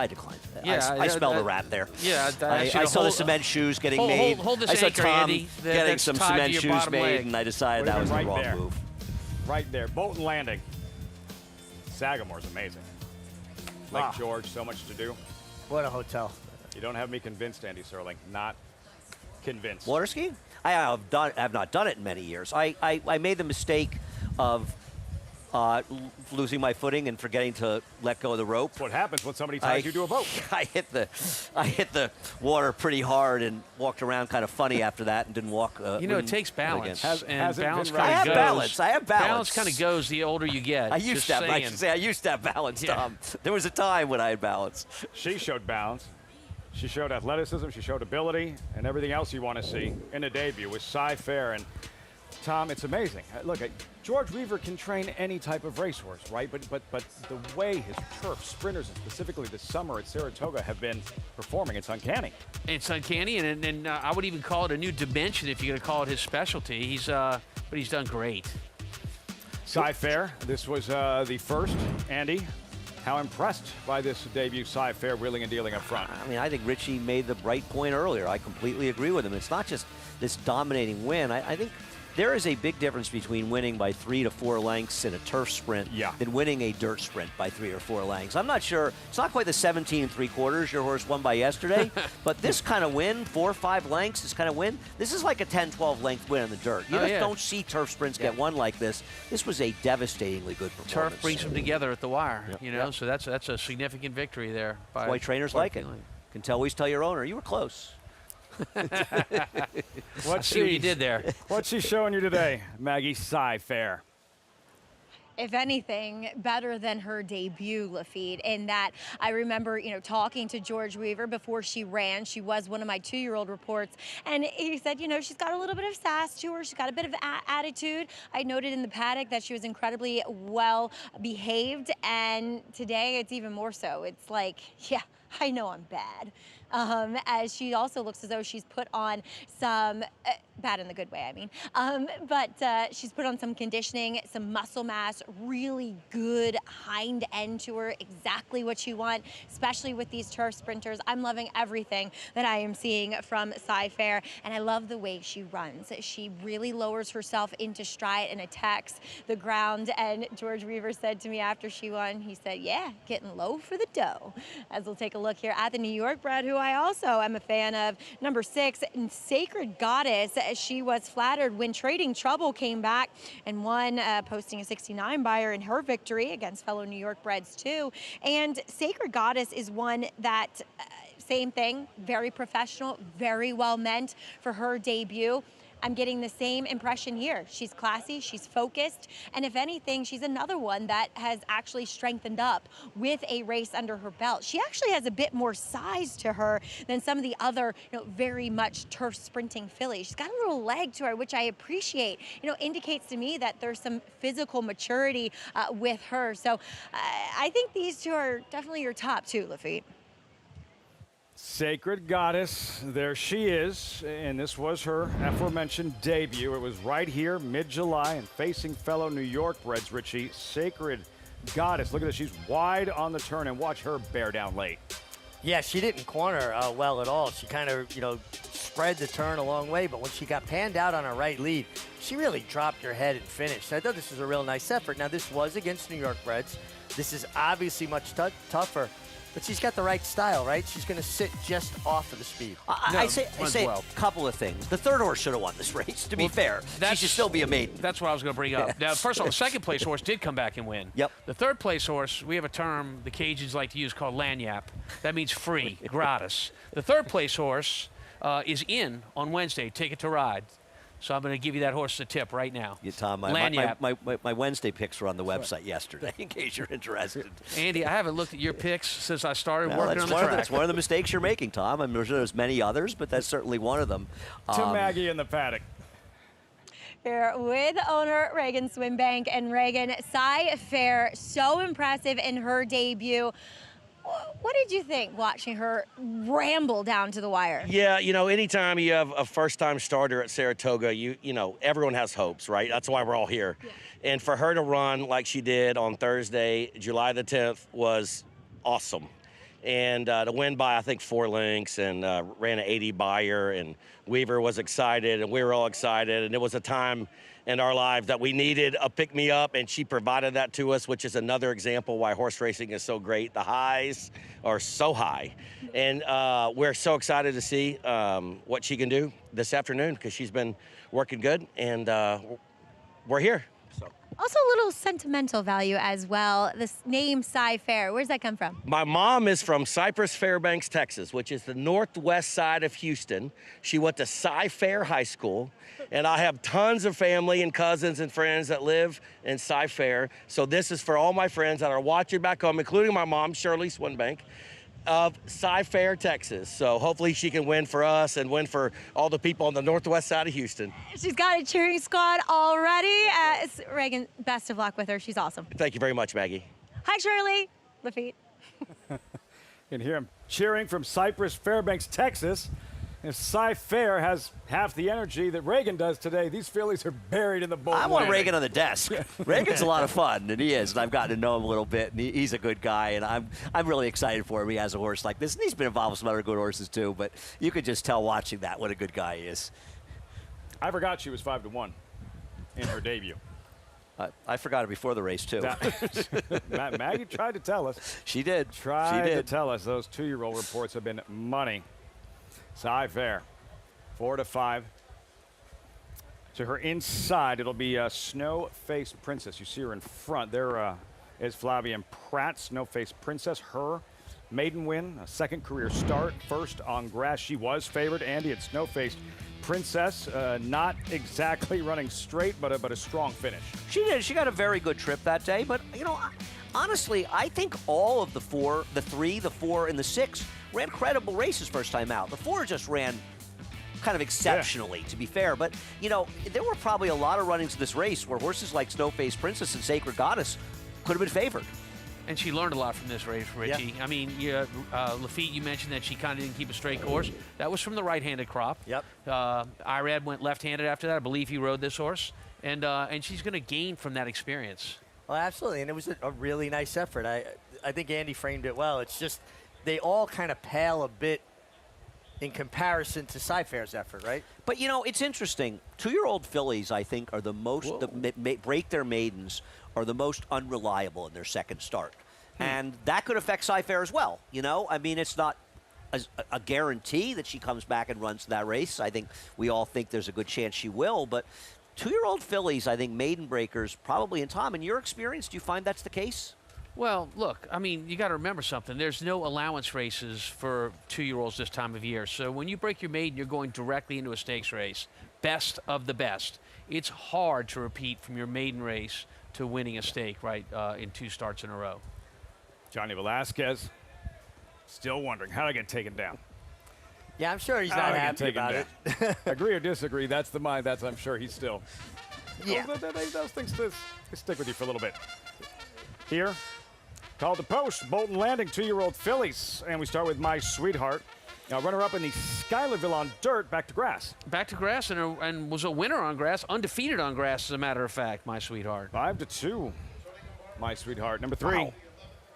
declined. Yeah, I smelled a rat there. Yeah, I saw the cement shoes getting made. Hold this I saw anchor, Tom Andy, getting some cement shoes made, leg. and I decided that was the wrong move. Right there, Bolton Landing. Sagamore's amazing. Lake George, so much to do. What a hotel. You don't have me convinced, Andy Serling. Not convinced. Water skiing? I have not done it in many years. I made the mistake of losing my footing and forgetting to let go of the rope. That's what happens when somebody ties you to a boat. I hit the water pretty hard and walked around kind of funny after that and didn't walk. It takes balance. Balance I have balance. Balance kind of goes the older you get. I used to have balance, Tom. There was a time when I had balance. She showed balance. She showed athleticism. She showed ability and everything else you want to see in a debut with Scyfare. And Tom, it's amazing. Look, George Weaver can train any type of racehorse, right? But the way his turf sprinters, and specifically this summer at Saratoga, have been performing, it's uncanny. It's uncanny, and I would even call it a new dimension if you're going to call it his specialty. But he's done great. Scyfare, this was the first. Andy, how impressed by this debut Scyfare wheeling and dealing up front? I mean, I think Richie made the right point earlier. I completely agree with him. It's not just this dominating win. I think there is a big difference between winning by 3 to 4 lengths in a turf sprint than winning a dirt sprint by 3 or 4 lengths. I'm not sure. It's not quite the 17 3/4 your horse won by yesterday, but this kind of win, 4 or 5 lengths, this kind of win, this is like a 10, 12 length win in the dirt. You just don't see turf sprints get won like this. This was a devastatingly good performance. Turf brings them together at the wire, so that's a significant victory there. That's why trainers like it. Can always tell your owner, you were close. What you did there. What's she showing you today, Maggie Scyfare? If anything, better than her debut, Lafitte, in that I remember, talking to George Weaver before she ran. She was one of my 2-year-old reports, and he said, she's got a little bit of sass to her. She's got a bit of attitude. I noted in the paddock that she was incredibly well behaved, and today it's even more so. It's like, yeah, I know I'm bad. As she also looks as though she's put on some, bad in the good way, I mean, but she's put on some conditioning, some muscle mass, really good hind end to her, exactly what you want, especially with these turf sprinters. I'm loving everything that I am seeing from Scyfare, and I love the way she runs. She really lowers herself into stride and attacks the ground, and George Weaver said to me after she won, he said, yeah, getting low for the dough. As we'll take a look here at the New York bred, who I also am a fan of, number 6, Sacred Goddess. She was flattered when Trading Trouble came back and won, posting a 69 buyer in her victory against fellow New York breds too. And Sacred Goddess is one that same thing, very professional, very well meant for her debut. I'm getting the same impression here. She's classy, she's focused, and if anything, she's another one that has actually strengthened up with a race under her belt. She actually has a bit more size to her than some of the other, very much turf sprinting fillies. She's got a little leg to her, which I appreciate. Indicates to me that there's some physical maturity with her. So I think these two are definitely your top two, Lafitte. Sacred Goddess, there she is, and this was her aforementioned debut. It was right here, mid-July, and facing fellow New York breds, Richie. Sacred Goddess, look at this, she's wide on the turn, and watch her bear down late. Yeah, she didn't corner well at all. She kind of, spread the turn a long way, but when she got panned out on her right lead, she really dropped her head and finished. I thought this was a real nice effort. Now, this was against New York breds. This is obviously much tougher. But she's got the right style, right? She's going to sit just off of the speed. I say a couple of things. The third horse should have won this race, to be fair. She should still be a maiden. That's what I was going to bring up. Now, first of all, the second place horse did come back and win. Yep. The third place horse, we have a term the Cajuns like to use called lanyap. That means free, gratis. The third place horse is in on Wednesday, Ticket to Ride. So I'm going to give you that horse a tip right now. Yeah, Tom, my Wednesday picks were on the website yesterday, in case you're interested. Andy, I haven't looked at your picks since I started working on the track. That's one of the mistakes you're making, Tom. I'm sure there's many others, but that's certainly one of them. To Maggie in the paddock. Here with owner Reagan Swinbank. And Reagan, Scyfare, so impressive in her debut. What did you think watching her ramble down to the wire? Yeah, anytime you have a first-time starter at Saratoga, everyone has hopes, right? That's why we're all here. Yeah. And for her to run like she did on Thursday, July the 10th, was awesome. And to win by, I think, 4 lengths and ran an 80 buyer, and Weaver was excited, and we were all excited. And it was a time in our lives that we needed a pick-me-up, and she provided that to us, which is another example why horse racing is so great. The highs are so high. And we're so excited to see what she can do this afternoon, because she's been working good, and we're here. Also a little sentimental value as well. This name Scyfare, where's that come from? My mom is from Cypress, Fairbanks, Texas, which is the northwest side of Houston. She went to Scyfare High School, and I have tons of family and cousins and friends that live in Scyfare. So this is for all my friends that are watching back home, including my mom, Shirley Swinbank, of Scyfare, Texas. So hopefully she can win for us and win for all the people on the northwest side of Houston. She's got a cheering squad already. Reagan, best of luck with her. She's awesome. Thank you very much, Maggie. Hi, Shirley. Lafitte. You can hear him cheering from Cypress, Fairbanks, Texas. If Scyfare has half the energy that Reagan does today, these fillies are buried in the Bolton I want Landing. Reagan on the desk. Reagan's a lot of fun, and he is. And I've gotten to know him a little bit, and he's a good guy, and I'm really excited for him. He has a horse like this, and he's been involved with some other good horses too. But you could just tell watching that what a good guy he is. I forgot she was 5-1 in her debut. I forgot it before the race too. Maggie tried to tell us. She did. Tried to tell us. Those 2-year-old reports have been money. Scyfare, 4-5. To her inside, it'll be a Snow-Faced Princess. You see her in front. There is Flavian Pratt, Snow-Faced Princess. Her maiden win, a second career start, first on grass. She was favored. Andy at Snow-Faced Princess, not exactly running straight, but a strong finish. She did. She got a very good trip that day. But, honestly, I think all of the 4, the 3, the 4, and the 6 ran credible races first time out. The 4 just ran kind of exceptionally, to be fair. But, there were probably a lot of runnings in this race where horses like Snow-Faced Princess and Sacred Goddess could have been favored. And she learned a lot from this race, Richie. Yeah. I mean, Lafitte, you mentioned that she kind of didn't keep a straight course. That was from the right-handed crop. Yep. Irad went left-handed after that. I believe he rode this horse. And she's going to gain from that experience. Well, absolutely, and it was a really nice effort. I think Andy framed it well. It's just they all kind of pale a bit in comparison to Scyfare's effort, right? But, it's interesting. 2-year-old fillies, I think, are the most, break their maidens, are the most unreliable in their second start. And that could affect Scyfare as well, I mean, it's not a guarantee that she comes back and runs that race. I think we all think there's a good chance she will, but 2-year-old fillies, I think, maiden breakers, probably in Tom. In your experience, do you find that's the case? Well, look, I mean, you got to remember something. There's no allowance races for 2-year-olds this time of year. So when you break your maiden, you're going directly into a stakes race. Best of the best. It's hard to repeat from your maiden race to winning a stake, right, in 2 starts in a row. Johnny Velasquez still wondering how to get taken down. Yeah, I'm sure he's not happy about it. Agree or disagree, that's the mind. I'm sure he's still. Yeah. Those things stick with you for a little bit. Here, called the post, Bolton Landing, 2-year-old fillies. And we start with My Sweetheart. Runner-up in the Schuylerville on dirt, back to grass. Back to grass and was a winner on grass, undefeated on grass, as a matter of fact, My Sweetheart. 5-2, My Sweetheart. Number 3,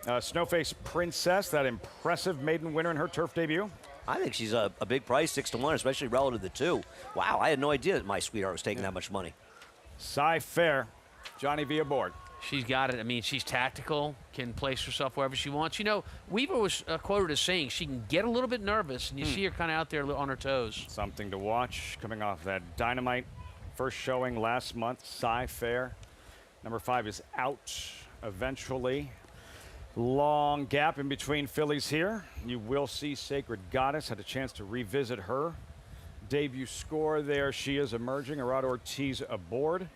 Snowface Princess, that impressive maiden winner in her turf debut. I think she's a big price, 6-1, especially relative to 2. Wow, I had no idea that My Sweetheart was taking that much money. Scyfare, Johnny V aboard. She's got it. I mean, she's tactical, can place herself wherever she wants. You know, Weaver was quoted as saying she can get a little bit nervous, and you see her kind of out there on her toes. Something to watch coming off that dynamite first showing last month. Scyfare. Number 5 is out eventually. Long gap in between fillies here. You will see Sacred Goddess. Had a chance to revisit her debut score there. She is emerging. Arad Ortiz aboard.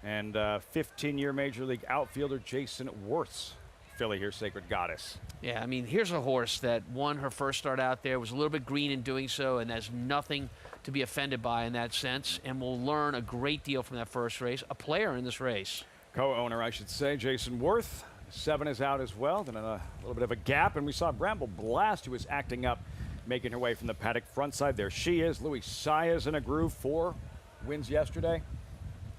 And 15-year Major League outfielder Jason Worth's filly here, Sacred Goddess. Yeah, I mean, here's a horse that won her first start out there, was a little bit green in doing so, and has nothing to be offended by in that sense, and will learn a great deal from that first race. A player in this race. Co-owner, I should say, Jason Worth. 7 is out as well. Then a little bit of a gap, and we saw Bramble Blast, who was acting up, making her way from the paddock front side. There she is. Louis Saez in a groove. 4 wins yesterday.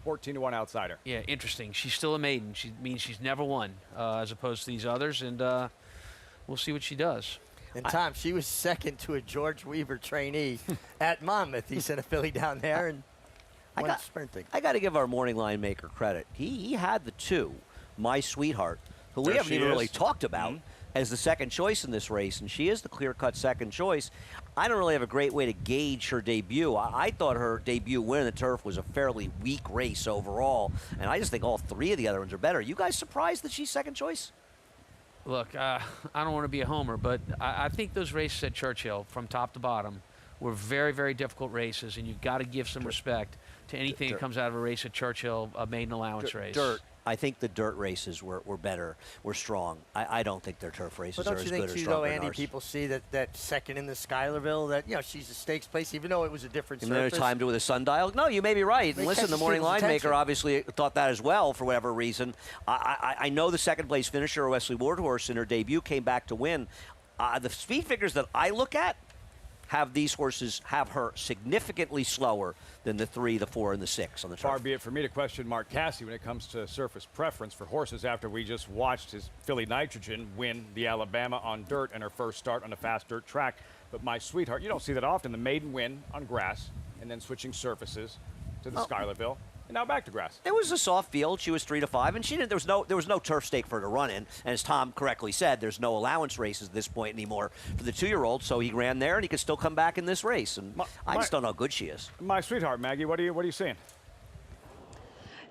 14-1 outsider. Yeah, interesting. She's still a maiden. She means she's never won, as opposed to these others, and we'll see what she does. And Tom, she was second to a George Weaver trainee at Monmouth. He sent a filly down there and won sprinting. I got to give our morning line maker credit. He had the 2, My Sweetheart, who we haven't even really talked about as the second choice in this race, and she is the clear-cut second choice. I don't really have a great way to gauge her debut. I thought her debut win in the turf was a fairly weak race overall, and I just think all 3 of the other ones are better. You guys surprised that she's second choice? Look, I don't want to be a homer, but I think those races at Churchill, from top to bottom, were very, very difficult races, and you've got to give some respect to anything that comes out of a race at Churchill, a maiden allowance race. I think the dirt races were better, were strong. I don't think their turf races are as good or stronger than ours. But don't you think, too, though, Andy, people see that second in the Schuylerville, that, you know, she's a stakes place, even though it was a different surface? Another time to with a sundial? No, you may be right. And listen, the morning line maker obviously thought that as well for whatever reason. I know the second place finisher, Wesley Wardhorse, in her debut came back to win. The speed figures that I look at have these horses have her significantly slower than the 3, the 4, and the 6 on the turf. Far be it for me to question Mark Cassidy when it comes to surface preference for horses after we just watched his filly Nitrogen win the Alabama on dirt and her first start on a fast dirt track. But My Sweetheart, you don't see that often. The maiden win on grass and then switching surfaces to the Schuylerville. And now back to grass. It was a soft field. She was 3-5, and she didn't. There was no turf stake for her to run in. And as Tom correctly said, there's no allowance races at this point anymore for the 2-year-old. So he ran there, and he could still come back in this race. And I just don't know how good she is. My Sweetheart, Maggie, what are you seeing?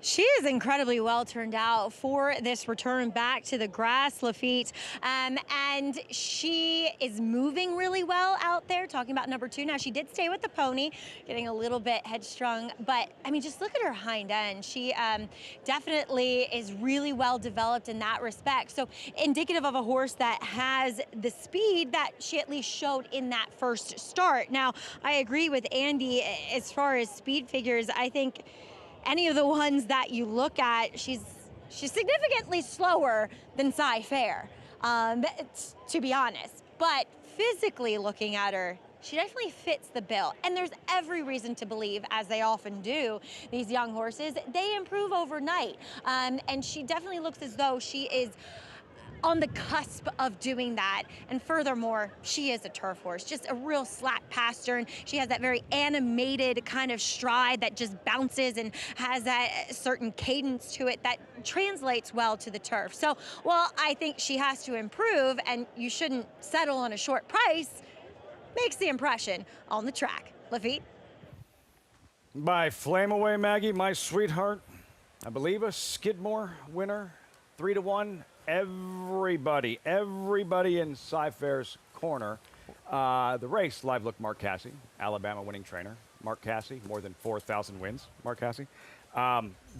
She is incredibly well turned out for this return back to the grass, Lafitte. And she is moving really well out there, talking about number 2. Now, she did stay with the pony, getting a little bit headstrong. But, I mean, just look at her hind end. She definitely is really well developed in that respect. So indicative of a horse that has the speed that she at least showed in that first start. Now, I agree with Andy as far as speed figures. I think any of the ones that you look at, she's significantly slower than Scyfare, to be honest. But physically looking at her, she definitely fits the bill. And there's every reason to believe, as they often do, these young horses, they improve overnight. And she definitely looks as though she is on the cusp of doing that. And furthermore, she is a turf horse, just a real slack pastern. She has that very animated kind of stride that just bounces and has that certain cadence to it that translates well to the turf. So while I think she has to improve, and you shouldn't settle on a short price, makes the impression on the track. Lafitte? By Flame Away, Maggie, My Sweetheart, I believe a Skidmore winner, 3-1 everybody in Scyfare's corner. The race, live look, Mark Casse, Alabama winning trainer. Mark Casse, more than 4,000 wins, Mark Casse.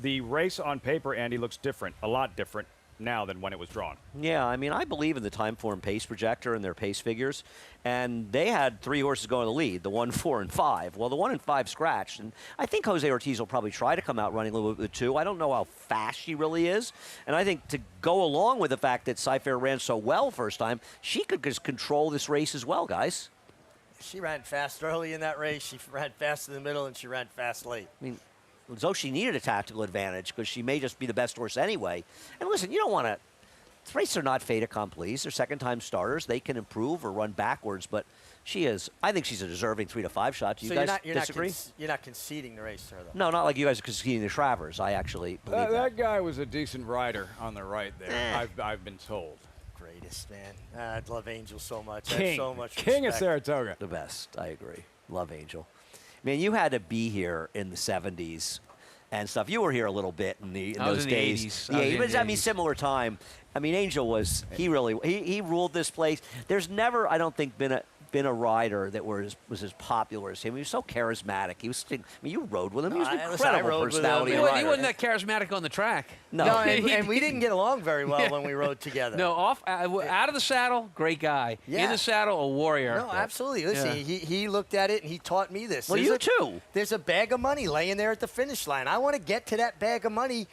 The race on paper, Andy, looks different, a lot different now than when it was drawn. Yeah, I mean, I believe in the time form pace projector and their pace figures, and they had 3 horses going to the lead, the 1, 4, and 5. Well, the 1 and 5 scratched, and I think Jose Ortiz will probably try to come out running a little bit with the 2. I don't know how fast she really is, and I think to go along with the fact that Scyfare ran so well first time, she could just control this race as well, guys. She ran fast early in that race. She ran fast in the middle, and she ran fast late. I mean, as though she needed a tactical advantage because she may just be the best horse anyway. And listen, you don't want to. The races are not fait accompli. They're second-time starters. They can improve or run backwards, but she is. I think she's a deserving 3 to 5 shot. Do you guys disagree? You're not conceding the race to her, though. No, not like you guys are conceding the Travers. I actually believe that guy was a decent rider on the right there. I've been told. Greatest, man. I love Angel so much. King. I have so much King respect. of Saratoga. The best. I agree. Love Angel. Man, you had to be here in the 70s and stuff. You were here a little bit in those days. Yeah, but I mean, similar time. I mean, Angel was, he ruled this place. There's never, I don't think, been a rider that was as popular as him. He was so charismatic. He was, I mean, you rode with him. He was an incredible personality. He wasn't that charismatic on the track. No, and we didn't get along very well when we rode together. No, out of the saddle, great guy. Yeah. In the saddle, a warrior. No, absolutely. Listen, he looked at it and he taught me this. Well, you too. There's a bag of money laying there at the finish line. I want to get to that bag of money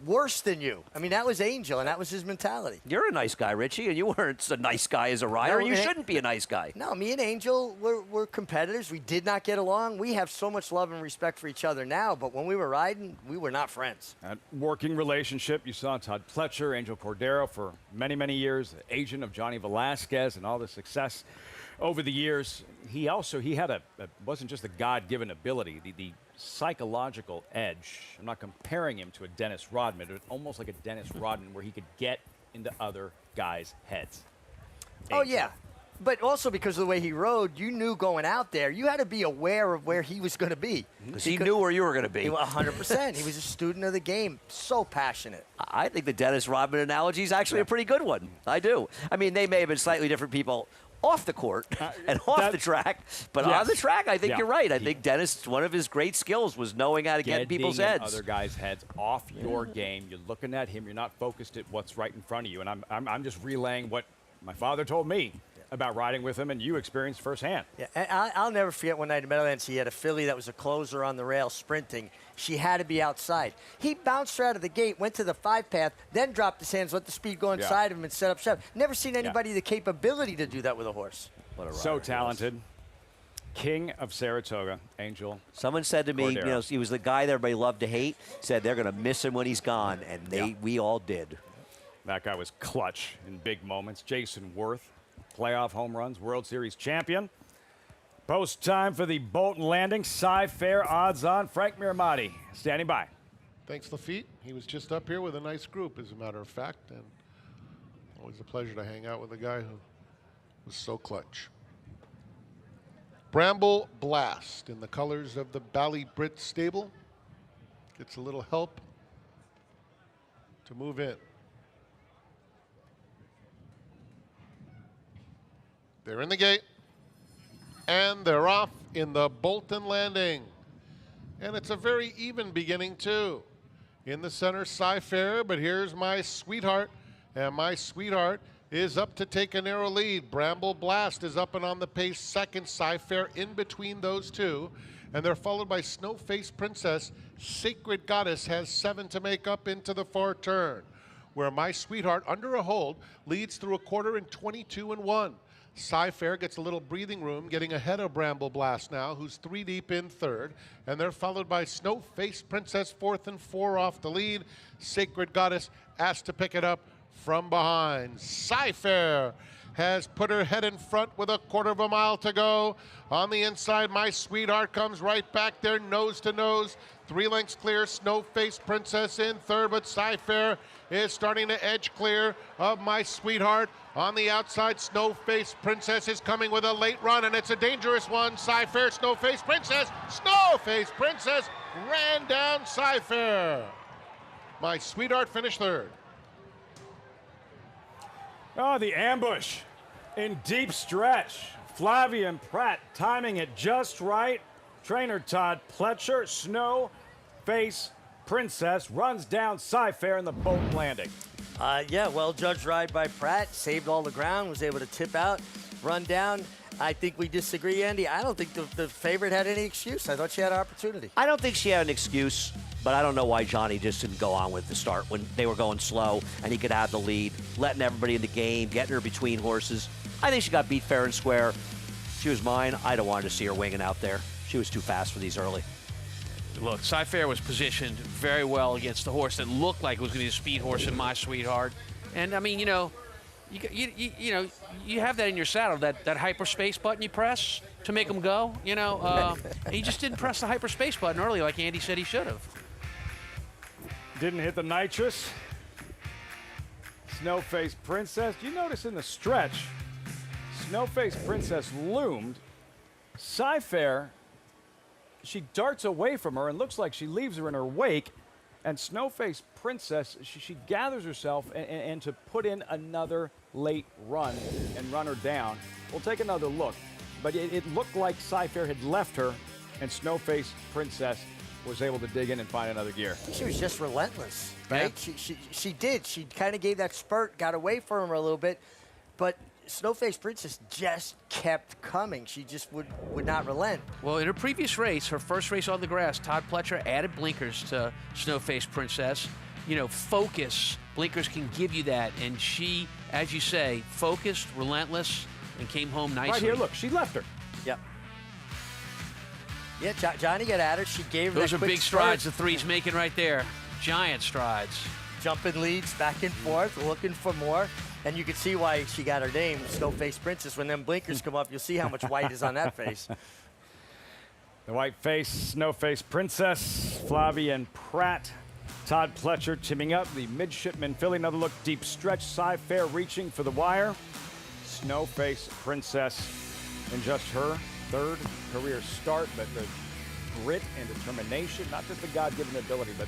worse than you. I mean, that was Angel, and that was his mentality. You're a nice guy, Richie, and you weren't a nice guy as a rider. No, you shouldn't be a nice guy. No, me and Angel, we're competitors. We did not get along. We have so much love and respect for each other now, but when we were riding, we were not friends. That working relationship, you saw Todd Pletcher, Angel Cordero for many, many years, the agent of Johnny Velasquez, and all the success over the years. He had wasn't just a God-given ability, the psychological edge. I'm not comparing him to a Dennis Rodman, but almost like a Dennis Rodman where he could get into other guys' heads. Oh, yeah. But also because of the way he rode, you knew going out there, you had to be aware of where he was going to be. Because he knew where you were going to be. 100%. He was a student of the game. So passionate. I think the Dennis Rodman analogy is actually a pretty good one. I do. I mean, they may have been slightly different people off the court and off the track, but on the track, I think you're right. I think Dennis, one of his great skills was knowing how to get in people's heads. Other guys' heads off your game. You're looking at him. You're not focused at what's right in front of you. And I'm just relaying what my father told me about riding with him, and you experienced firsthand. Yeah, and I'll never forget one night in Meadowlands, he had a filly that was a closer on the rail sprinting. She had to be outside. He bounced her out of the gate, went to the 5-path, then dropped his hands, let the speed go inside of him, and set up shop. Never seen anybody the capability to do that with a horse. What a rider so talented. King of Saratoga, Angel. Someone said to me, Cordero. he was the guy that everybody loved to hate, said they're going to miss him when he's gone, and we all did. That guy was clutch in big moments. Jason Worth, playoff home runs, World Series champion. Post time for the Bolton Landing. Scyfare odds on. Frank Miramati standing by. Thanks, Lafitte. He was just up here with a nice group, as a matter of fact, and always a pleasure to hang out with a guy who was so clutch. Bramble Blast in the colors of the Bally Brit stable. Gets a little help to move in. They're in the gate, and they're off in the Bolton Landing. And it's a very even beginning, too. In the center, Scyfare, but here's My Sweetheart, and My Sweetheart is up to take a narrow lead. Bramble Blast is up and on the pace second, Scyfare in between those two, and they're followed by Snowface Princess. Sacred Goddess has 7 to make up into the far turn, where My Sweetheart, under a hold, leads through a quarter in 22-1. Scyfare gets a little breathing room, getting ahead of Bramble Blast now, who's 3 deep in third. And they're followed by Snowface Princess, 4th and 4 off the lead. Sacred Goddess asked to pick it up from behind. Scyfare has put her head in front with a quarter of a mile to go. On the inside, My Sweetheart comes right back there, nose to nose. 3 lengths clear, Snowface Princess in third, but Scyfare is starting to edge clear of My Sweetheart. On the outside, Snowface Princess is coming with a late run, and it's a dangerous one. Scyfare, Snowface Princess. Snowface Princess ran down Scyfare. My Sweetheart finished third. Oh, the ambush in deep stretch. Flavia Pratt timing it just right. Trainer Todd Pletcher, Snow Face Princess, runs down Scyfare in the Bolton Landing. Yeah, well judged ride by Pratt. Saved all the ground, was able to tip out, run down. I think we disagree, Andy. I don't think the favorite had any excuse. I thought she had an opportunity. I don't think she had an excuse, but I don't know why Johnny just didn't go on with the start when they were going slow and he could have the lead, letting everybody in the game, getting her between horses. I think she got beat fair and square. She was mine. I don't want to see her winging out there. She was too fast for these early. Look, Scyfare was positioned very well against the horse that looked like it was going to be a speed horse in My Sweetheart. And, I mean, you know, you have that in your saddle, that hyperspace button you press to make them go, you know. He just didn't press the hyperspace button early like Andy said he should have. Didn't hit the nitrous. Snowface Princess. Do you notice in the stretch, Snowface Princess loomed. Scyfare, she darts away from her and looks like she leaves her in her wake. And Snowface Princess, she gathers herself and to put in another late run and run her down. We'll take another look. But it looked like Scyfare had left her, and Snowface Princess was able to dig in and find another gear. She was just relentless, right? Yeah. She did. She kind of gave that spurt, got away from her a little bit, but Snowface Princess just kept coming. She just would not relent. Well, in her previous race, her first race on the grass, Todd Pletcher added blinkers to Snowface Princess. You know, focus. Blinkers can give you that. And she, as you say, focused, relentless, and came home nicely. Right here, look, she left her. Yep. Yeah, Johnny got at her. She gave her Those that are quick big strides spurt. the three's making right there. Giant strides. Jumping leads back and forth, looking for more. And you can see why she got her name, Snowface Princess. When them blinkers come up, you'll see how much white is on that face. The white face, Snowface Princess, Flavia and Pratt. Todd Pletcher teaming up, the midshipman filly. Another look, deep stretch, Scyfare reaching for the wire. Snowface Princess in just her third career start, but the grit and determination, not just the God-given ability, but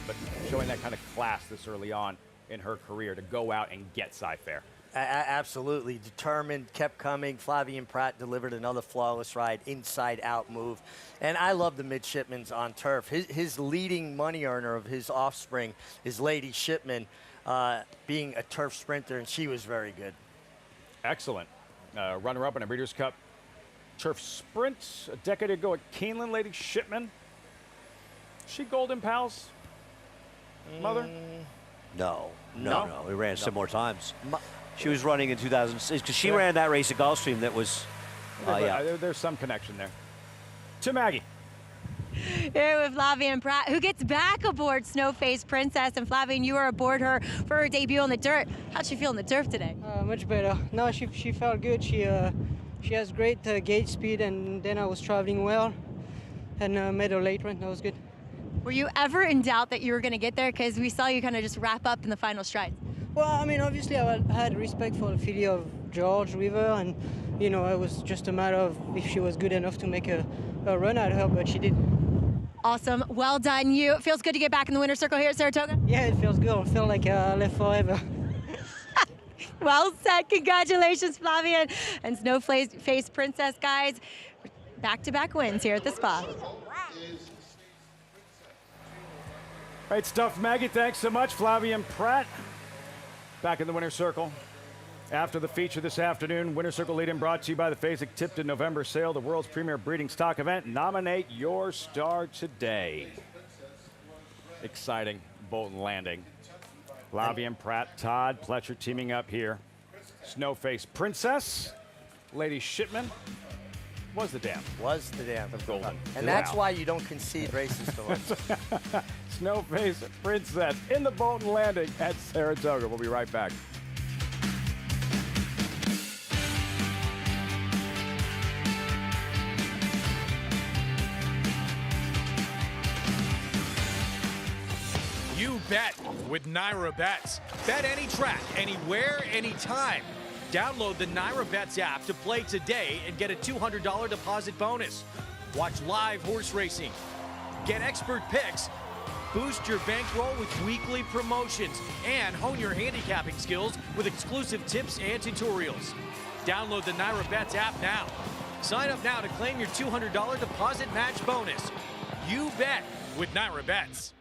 showing that kind of class this early on in her career to go out and get Scyfare. Absolutely. Determined, kept coming. Flavia Pratt delivered another flawless ride, inside-out move. And I love the midshipmans on turf. His leading money earner of his offspring is Lady Shipman, being a turf sprinter, and she was very good. Excellent. Runner-up in a Breeders' Cup turf sprint a decade ago at Keeneland, Lady Shipman. She Golden Pal's mother? No. We ran similar times. She was running in 2006 because she ran that race at Gulfstream that was, there's some connection there. To Maggie. Here with Flavia Pratt, who gets back aboard Snowface Princess. And Flavia, you were aboard her for her debut on the dirt. How'd she feel in the turf today? Much better. No, she felt good. She has great gauge speed, and then I was traveling well and made a late run. That was good. Were you ever in doubt that you were going to get there? Because we saw you kind of just wrap up in the final strides. Well, I mean, obviously I had respect for the filly of George River, and, you know, it was just a matter of if she was good enough to make a run at her, but she did. Awesome. Well done. It feels good to get back in the winner's circle here at Saratoga? Yeah, it feels good. I feel like I left forever. Well said. Congratulations, Flavia and Snowface Princess, guys. Back-to-back wins here at the Spa. Great stuff, Maggie. Thanks so much. Flavia and Pratt back in the winner's circle. After the feature this afternoon, Winner's Circle lead-in brought to you by the Fasig-Tipton November sale, the world's premier breeding stock event. Nominate your star today. Exciting Bolton Landing. Flavia and Pratt, Todd Pletcher teaming up here. Snowface Princess, Lady Shipman. Was the dam. Of Golden. And that's why you don't concede races to us. Snowface Princess in the Bolton Landing at Saratoga. We'll be right back. You bet with Naira Bets. Bet any track, anywhere, anytime. Download the Naira Bets app to play today and get a $200 deposit bonus. Watch live horse racing, get expert picks, Boost your bankroll with weekly promotions and hone your handicapping skills with exclusive tips and tutorials. Download the Naira Bets app now. Sign up now to claim your $200 deposit match bonus. You bet with Naira Bets.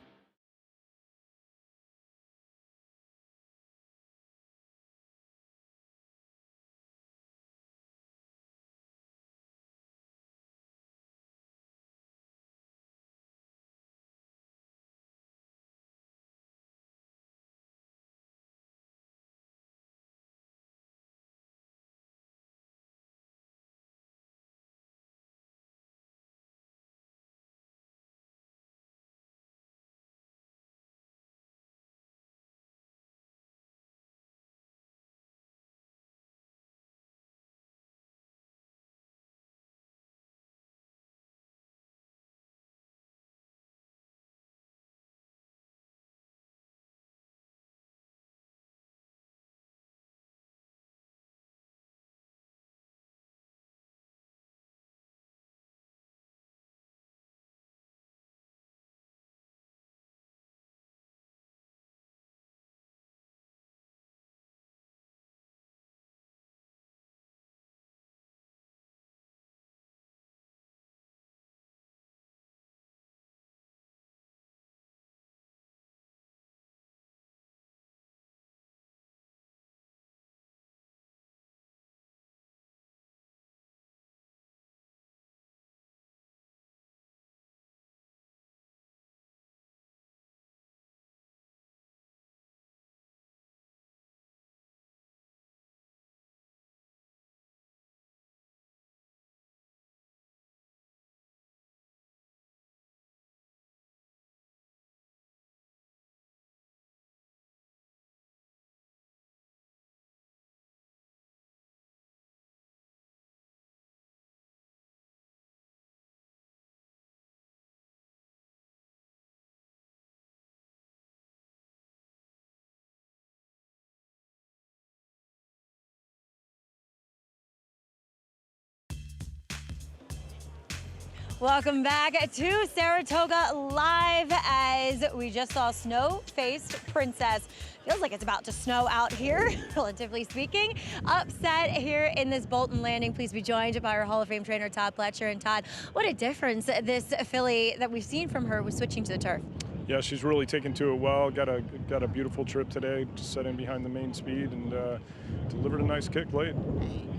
Welcome back to Saratoga Live as we just saw Snow-Faced Princess. Feels like it's about to snow out here, relatively speaking. Upset here in this Bolton Landing. Please be joined by our Hall of Fame trainer, Todd Pletcher. And Todd, what a difference this filly that we've seen from her was switching to the turf. Yeah, she's really taken to it well. Got a beautiful trip today, just set in behind the main speed and delivered a nice kick late.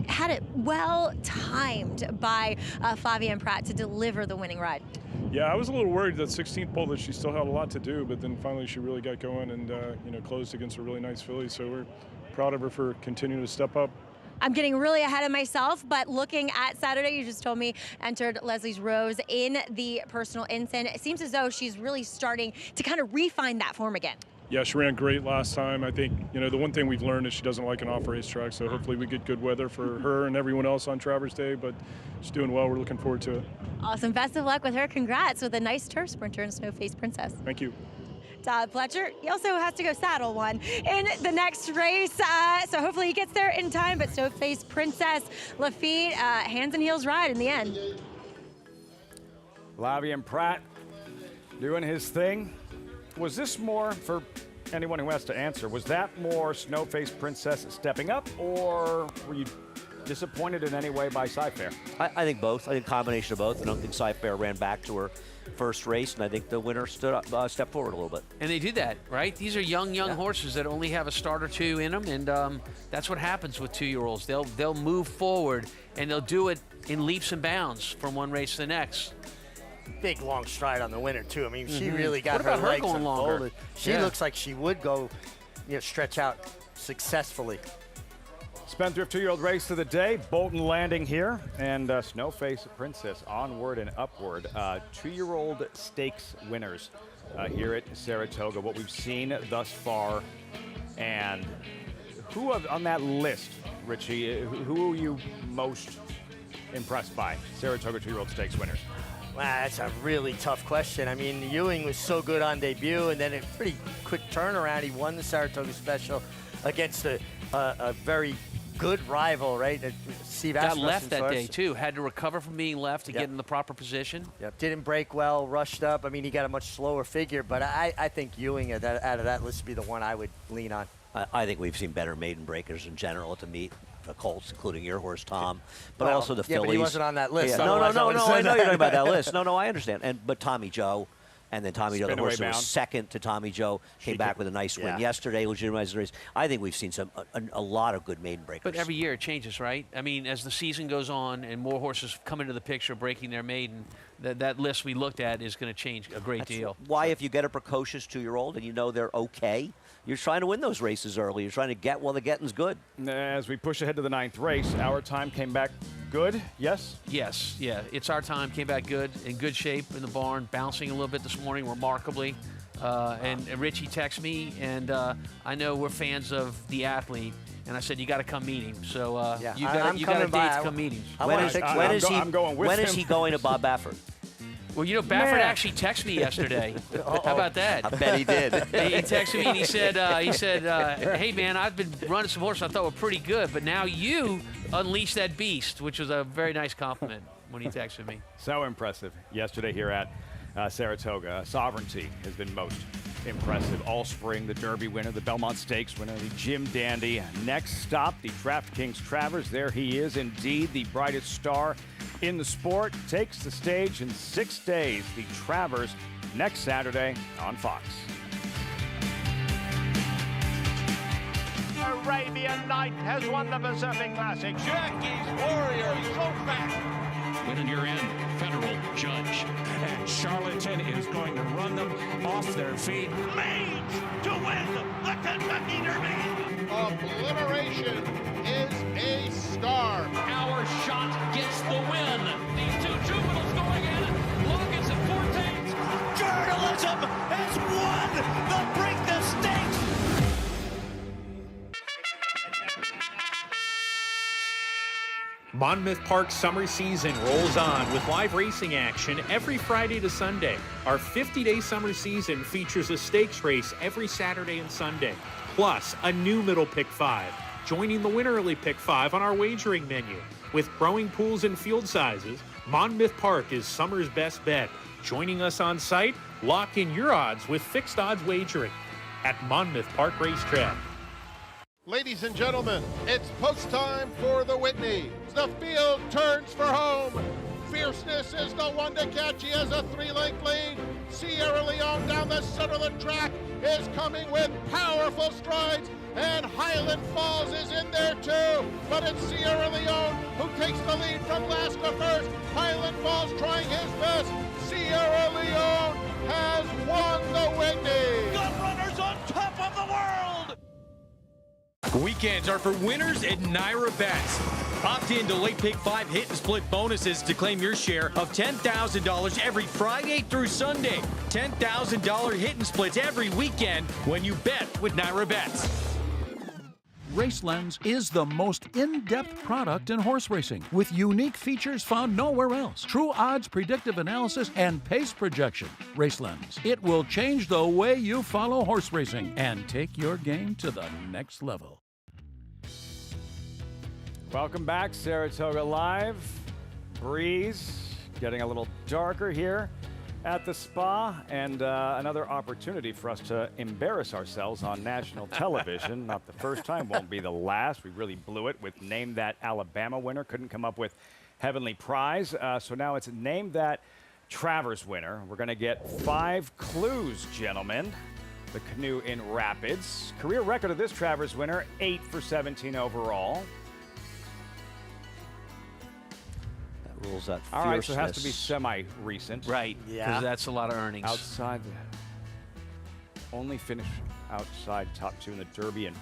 Had it well timed by Fabian Pratt to deliver the winning ride. Yeah, I was a little worried that 16th pole that she still had a lot to do, but then finally she really got going and closed against a really nice filly. So we're proud of her for continuing to step up. I'm getting really ahead of myself, but looking at Saturday, you just told me entered Leslie's Rose in the personal ensign. It seems as though she's really starting to kind of refine that form again. Yeah, she ran great last time. I think, the one thing we've learned is she doesn't like an off-race track, so hopefully we get good weather for her and everyone else on Travers Day, but she's doing well. We're looking forward to it. Awesome. Best of luck with her. Congrats with a nice turf sprinter and Snow-Faced Princess. Thank you. Todd Pletcher, he also has to go saddle one in the next race, so hopefully he gets there in time, but Snow-Faced Princess Lafitte, hands and heels ride in the end. Fabian Pratt doing his thing. Was this more, for anyone who has to answer, was that more Snow-Faced Princess stepping up, or were you disappointed in any way by Scyfare? I think both. I think a combination of both. I don't think Scyfare ran back to her first race, and I think the winner stepped forward a little bit. And they do that, right? These are young horses that only have a start or two in them, and that's what happens with 2-year-olds. They'll move forward, and they'll do it in leaps and bounds from one race to the next. Big long stride on the winner too. I mean, she really got her legs going longer? unfolded. She looks like she would go, stretch out successfully. Spendthrift 2-year-old race of the day, Bolton Landing here, and Snow-Faced Princess onward and upward. 2-year-old stakes winners here at Saratoga. What we've seen thus far, and who on that list, Richie? Who are you most impressed by? Saratoga 2-year-old stakes winners. Wow, that's a really tough question. I mean, Ewing was so good on debut, and then a pretty quick turnaround. He won the Saratoga Special against a very good rival, right? Got left that day, too. Had to recover from being left to get in the proper position. Yep. Didn't break well, rushed up. I mean, he got a much slower figure, but I think Ewing out of that list would be the one I would lean on. I think we've seen better maiden breakers in general at the meet. The Colts, including your horse, Tom, but well, also the Phillies. But he wasn't on that list. Yeah. No, I know you're talking about that list. No, I understand. But Tommy Joe, and then Tommy Joe, the horse who was second to Tommy Joe, came back with a nice win yesterday, legitimized the race. I think we've seen a lot of good maiden breakers. But every year it changes, right? I mean, as the season goes on and more horses come into the picture breaking their maiden, that list we looked at is going to change a great deal. Why, if you get a precocious 2-year-old and you know they're okay, you're trying to win those races early. You're trying to get while the getting's good. As we push ahead to the 9th race, Our Time came back good, yes? Yes, yeah. It's Our Time, came back good, in good shape in the barn, bouncing a little bit this morning, remarkably. And Richie texted me, and I know we're fans of the athlete, and I said, you got to come meet him. So you got a date to come meet him. When is he going to Bob Baffert? Well, you know, Baffert actually texted me yesterday. How about that? I bet he did. He texted me and he said, hey, man, I've been running some horses I thought were pretty good, but now you unleashed that beast, which was a very nice compliment when he texted me. So impressive yesterday here at Saratoga. Sovereignty has been most impressive all spring. The Derby winner, the Belmont Stakes winner, the Jim Dandy. Next stop, the DraftKings Travers. There he is, indeed, the brightest star in the sport. Takes the stage in 6 days. The Travers next Saturday on Fox. Arabian Night has won the Pacific Classic. Jackie's Warrior, so fast. Winning your end, Federal Judge. And Charlatan is going to run them off their feet. Made to win the Kentucky Derby. Obliteration is a star. Our shot gets the win. These two juveniles going in. Logan's at 14. Journalism has won the Break the Stakes. Monmouth Park's summer season rolls on with live racing action every Friday to Sunday. Our 50-day summer season features a stakes race every Saturday and Sunday, plus a new Middle Pick 5, joining the Winterly Pick 5 on our wagering menu. With growing pools and field sizes, Monmouth Park is summer's best bet. Joining us on site, lock in your odds with fixed odds wagering at Monmouth Park Racetrack. Ladies and gentlemen, it's post time for the Whitney. The field turns for home. Fierceness is the one to catch. He has a 3-length lead. Sierra Leone down the center of the track is coming with powerful strides. And Highland Falls is in there too. But it's Sierra Leone who takes the lead from Alaska first. Highland Falls trying his best. Sierra Leone has won the Whitney. Gun runners on top of the world. Weekends are for winners at Naira Bets. Opt in to Late Pick 5 hit and split bonuses to claim your share of $10,000 every Friday through Sunday. $10,000 hit and splits every weekend when you bet with Naira Bets. RaceLens is the most in-depth product in horse racing with unique features found nowhere else. True odds, predictive analysis, and pace projection. RaceLens. It will change the way you follow horse racing and take your game to the next level. Welcome back, Saratoga Live. Breeze getting a little darker here at the spa, and another opportunity for us to embarrass ourselves on national television. Not the first time, won't be the last. We really blew it with Name That Alabama winner. Couldn't come up with Heavenly Prize. So now it's Name That Travers winner. We're going to get 5 clues, gentlemen. The canoe in Rapids. Career record of this Travers winner, 8 for 17 overall. Rules out fierceness. All right, so it has to be semi-recent. Right, because that's a lot of earnings. Outside, only finish outside top 2 in the Derby and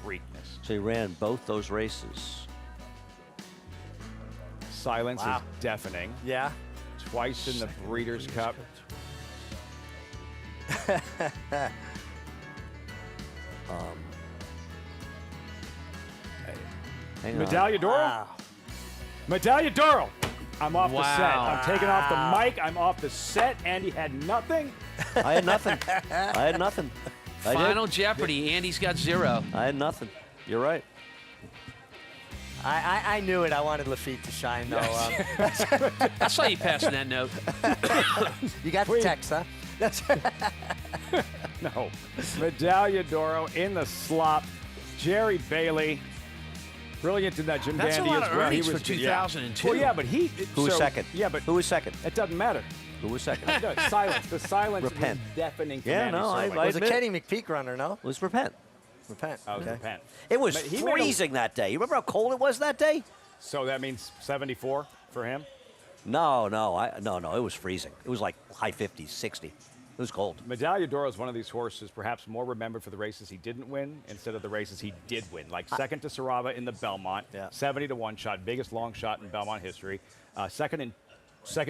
Preakness. So he ran both those races. Silence is deafening. Yeah. Twice in the Breeders' Cup. Medaglia d'Oro? Wow. Medaglia d'Oro. I'm off the set. I'm taking off the mic. I'm off the set. Andy had nothing. I had nothing. I had nothing. Final Jeopardy. Andy's got 0. I had nothing. You're right. I knew it. I wanted Lafitte to shine, though. I saw you passing that note. You got the text, huh? No. Medaglia d'Oro in the slop. Jerry Bailey, brilliant in that Jim That's Dandy a lot as of well. earnings He was for 2002. Well, yeah, but he. Who was second? Yeah, but who was second? It doesn't matter. Who was second? No, silence. The silence Repent. was deafening. Yeah, no, I was a admit Kenny McPeak runner, no? It was Repent. Repent. Oh, Okay. Repent. It was But he made a- freezing that day. You remember how cold it was that day? So that means 74 for him? No. It was freezing. It was like high 50s, 60. It was cold. Medaglia d'Oro is one of these horses perhaps more remembered for the races he didn't win instead of the races he did win. Like second to Sarava in the Belmont, 70-1 shot, biggest long shot in Belmont history. Second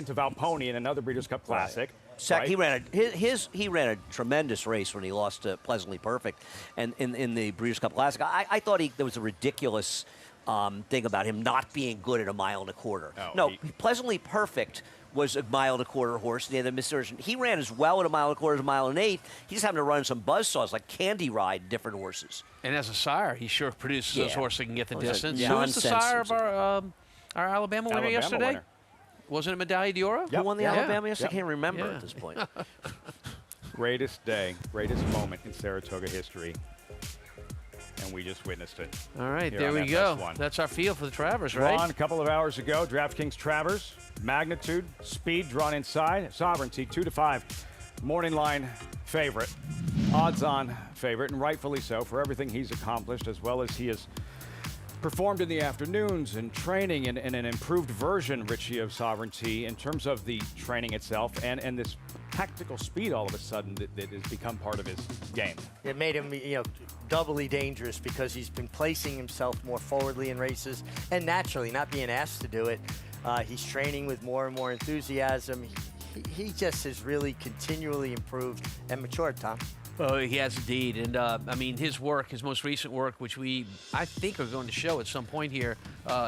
to Valponi in another Breeders' Cup Classic. Right. He ran a tremendous race when he lost to Pleasantly Perfect, and in the Breeders' Cup Classic, I thought there was a ridiculous thing about him not being good at a mile and a quarter. Pleasantly Perfect was a mile and a quarter horse, and he had a misversion. He ran as well at a mile and a quarter as a mile and an eighth. He just happened to run some buzzsaws like Candy Ride different horses. And as a sire, he sure produces those horses that can get the distance. Who was the Nonsense. sire of our Alabama winner yesterday? winner. Wasn't it Medaglia d'Oro? Who won the Alabama yesterday? I can't remember Yeah. at this point. Greatest day, greatest moment in Saratoga history. And we just witnessed it. All right, here there on we go. FS1. That's our feel for the Travers, right? Ron, a couple of hours ago, DraftKings Travers, magnitude, speed drawn inside, sovereignty 2-5, morning line favorite, odds-on favorite, and rightfully so for everything he's accomplished, as well as he has performed in the afternoons and training in an improved version, Richie, of sovereignty in terms of the training itself and this tactical speed all of a sudden that has become part of his game. It made him, doubly dangerous because he's been placing himself more forwardly in races and naturally not being asked to do it. He's training with more and more enthusiasm. He just has really continually improved and matured, Tom. Oh, he has indeed. And, his work, his most recent work, which I think are going to show at some point here,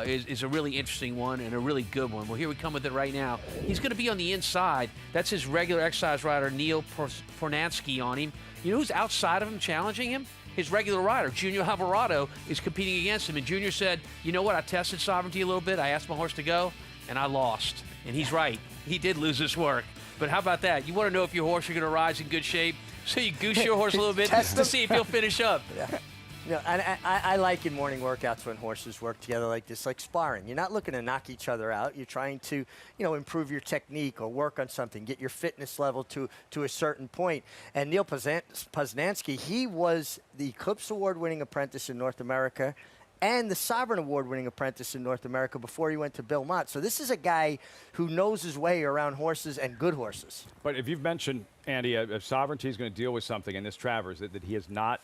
is a really interesting one and a really good one. Well, here we come with it right now. He's going to be on the inside. That's his regular exercise rider, Neil Pornansky, on him. You know who's outside of him challenging him? His regular rider, Junior Alvarado, is competing against him. And Junior said, you know what, I tested sovereignty a little bit. I asked my horse to go, and I lost. And he's right. He did lose this work. But how about that? You want to know if your horse are going to rise in good shape? So you goose your horse a little bit to see if he'll finish up. I like in morning workouts when horses work together like this, like sparring. You're not looking to knock each other out. You're trying to, improve your technique or work on something, get your fitness level to a certain point. And Neil Poznansky, he was the Eclipse Award-winning apprentice in North America and the Sovereign Award-winning apprentice in North America before he went to Belmont. So this is a guy who knows his way around horses and good horses. But if you've mentioned, Andy, if Sovereignty is going to deal with something in this Travers that he has not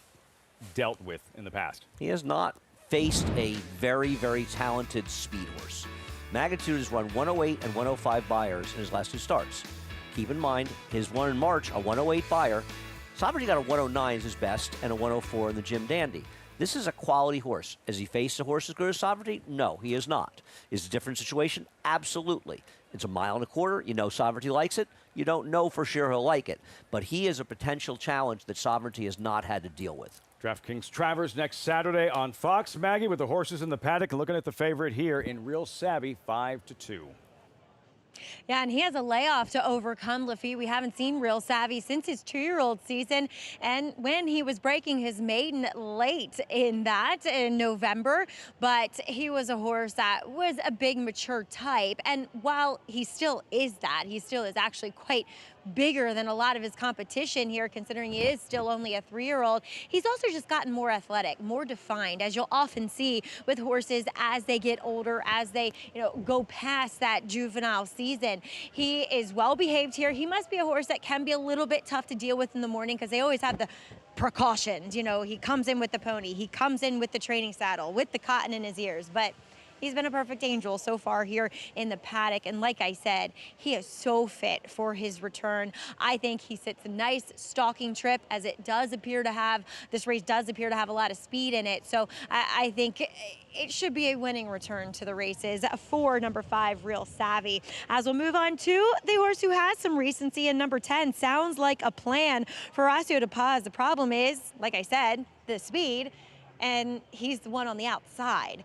dealt with in the past. He has not faced a very, very talented speed horse. Magnitude has run 108 and 105 buyers in his last two starts. Keep in mind, his one in March, a 108 buyer. Sovereignty got a 109 as his best and a 104 in the Jim Dandy. This is a quality horse. Has he faced a horse as good as Sovereignty? No, he has not. Is it a different situation? Absolutely. It's a mile and a quarter. You know Sovereignty likes it. You don't know for sure he'll like it. But he is a potential challenge that Sovereignty has not had to deal with. DraftKings Travers next Saturday on Fox. Maggie with the horses in the paddock and looking at the favorite here in Real Savvy, 5-2. Yeah, and he has a layoff to overcome, Lafitte. We haven't seen Real Savvy since his 2-year-old season, and when he was breaking his maiden late in November, but he was a horse that was a big, mature type, and while he still is that, he still is actually quite bigger than a lot of his competition here, considering he is still only a 3-year-old. He's also just gotten more athletic, more defined, as you'll often see with horses as they get older, as they go past that juvenile season. He is well behaved here. He must be a horse that can be a little bit tough to deal with in the morning because they always have the precautions. He comes in with the pony, he comes in with the training saddle, with the cotton in his ears, but he's been a perfect angel so far here in the paddock. And like I said, he is so fit for his return. I think he sits a nice stalking trip, as it does appear to have, this race does appear to have a lot of speed in it. So I think it should be a winning return to the races for number 5, Real Savvy. As we'll move on to the horse who has some recency in number 10, Sounds Like a Plan for Horacio de Paz. The problem is, like I said, the speed. and he's the one on the outside.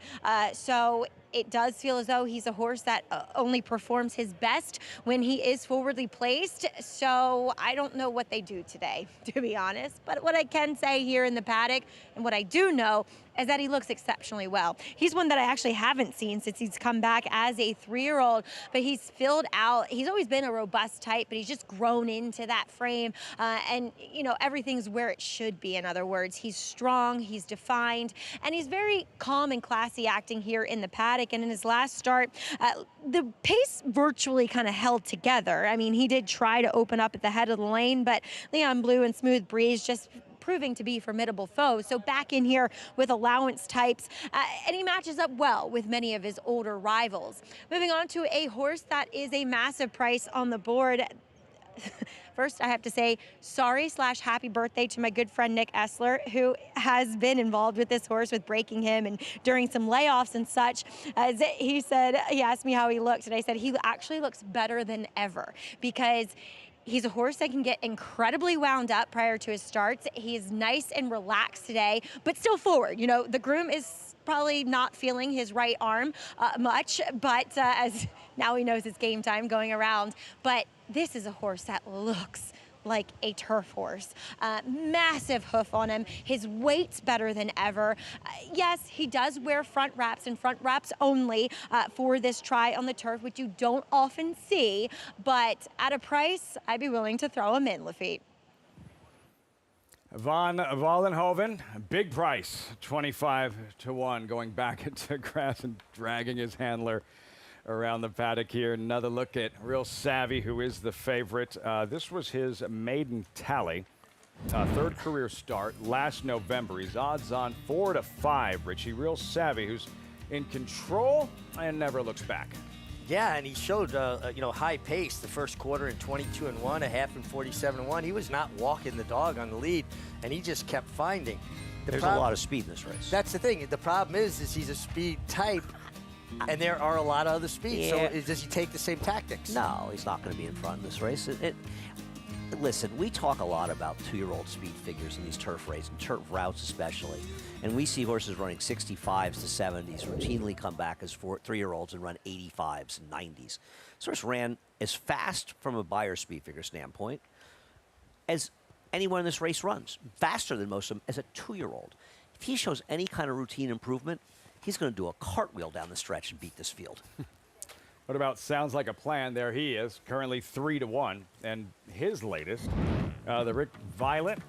So it does feel as though he's a horse that only performs his best when he is forwardly placed. So I don't know what they do today, to be honest. But what I can say here in the paddock, and what I do know, is that he looks exceptionally well. He's one that I actually haven't seen since he's come back as a 3-year-old, but he's filled out. He's always been a robust type, but he's just grown into that frame. And, you know, everything's where it should be. In other words, he's strong, he's defined, and he's very calm and classy acting here in the paddock. And in his last start, the pace virtually kind of held together. I mean, he did try to open up at the head of the lane, but Leon Blue and Smooth Breeze just proving to be formidable foes. So back in here with allowance types, and he matches up well with many of his older rivals. Moving on to a horse that is a massive price on the board. First, I have to say sorry/happy birthday to my good friend Nick Essler, who has been involved with this horse, with breaking him and during some layoffs and such. As he said, he asked me how he looked, and I said he actually looks better than ever, because he's a horse that can get incredibly wound up prior to his starts. He's nice and relaxed today, but still forward. You know, the groom is probably not feeling his right arm much, but as now he knows it's game time going around. But this is a horse that looks like a turf horse. Massive hoof on him. His weight's better than ever. Yes, he does wear front wraps and front wraps only for this try on the turf, which you don't often see, but at a price, I'd be willing to throw him in, Lafitte. Van Vollenhoven, big price, 25-1, going back into grass and dragging his handler around the paddock here. Another look at Real Savvy, who is the favorite. This was his maiden tally. Third career start last November. He's odds on 4-5. Richie, Real Savvy, who's in control and never looks back. Yeah, and he showed high pace the first quarter in 22-1, a half in 47-1. He was not walking the dog on the lead, and he just kept finding. There's a lot of speed in this race. That's the thing. The problem is he's a speed type, and there are a lot of other speeds. Yeah. So does he take the same tactics? No, he's not going to be in front in this race. Listen, we talk a lot about 2-year-old speed figures in these turf races, and turf routes especially. And we see horses running 65s to 70s routinely come back as 3-year-olds and run 85s and 90s. This horse ran as fast from a Beyer speed figure standpoint as anyone in this race runs. Faster than most of them as a 2-year-old. If he shows any kind of routine improvement, he's going to do a cartwheel down the stretch and beat this field. What about Sounds Like a Plan? There he is, currently 3-1. And his latest, the Rick Violet,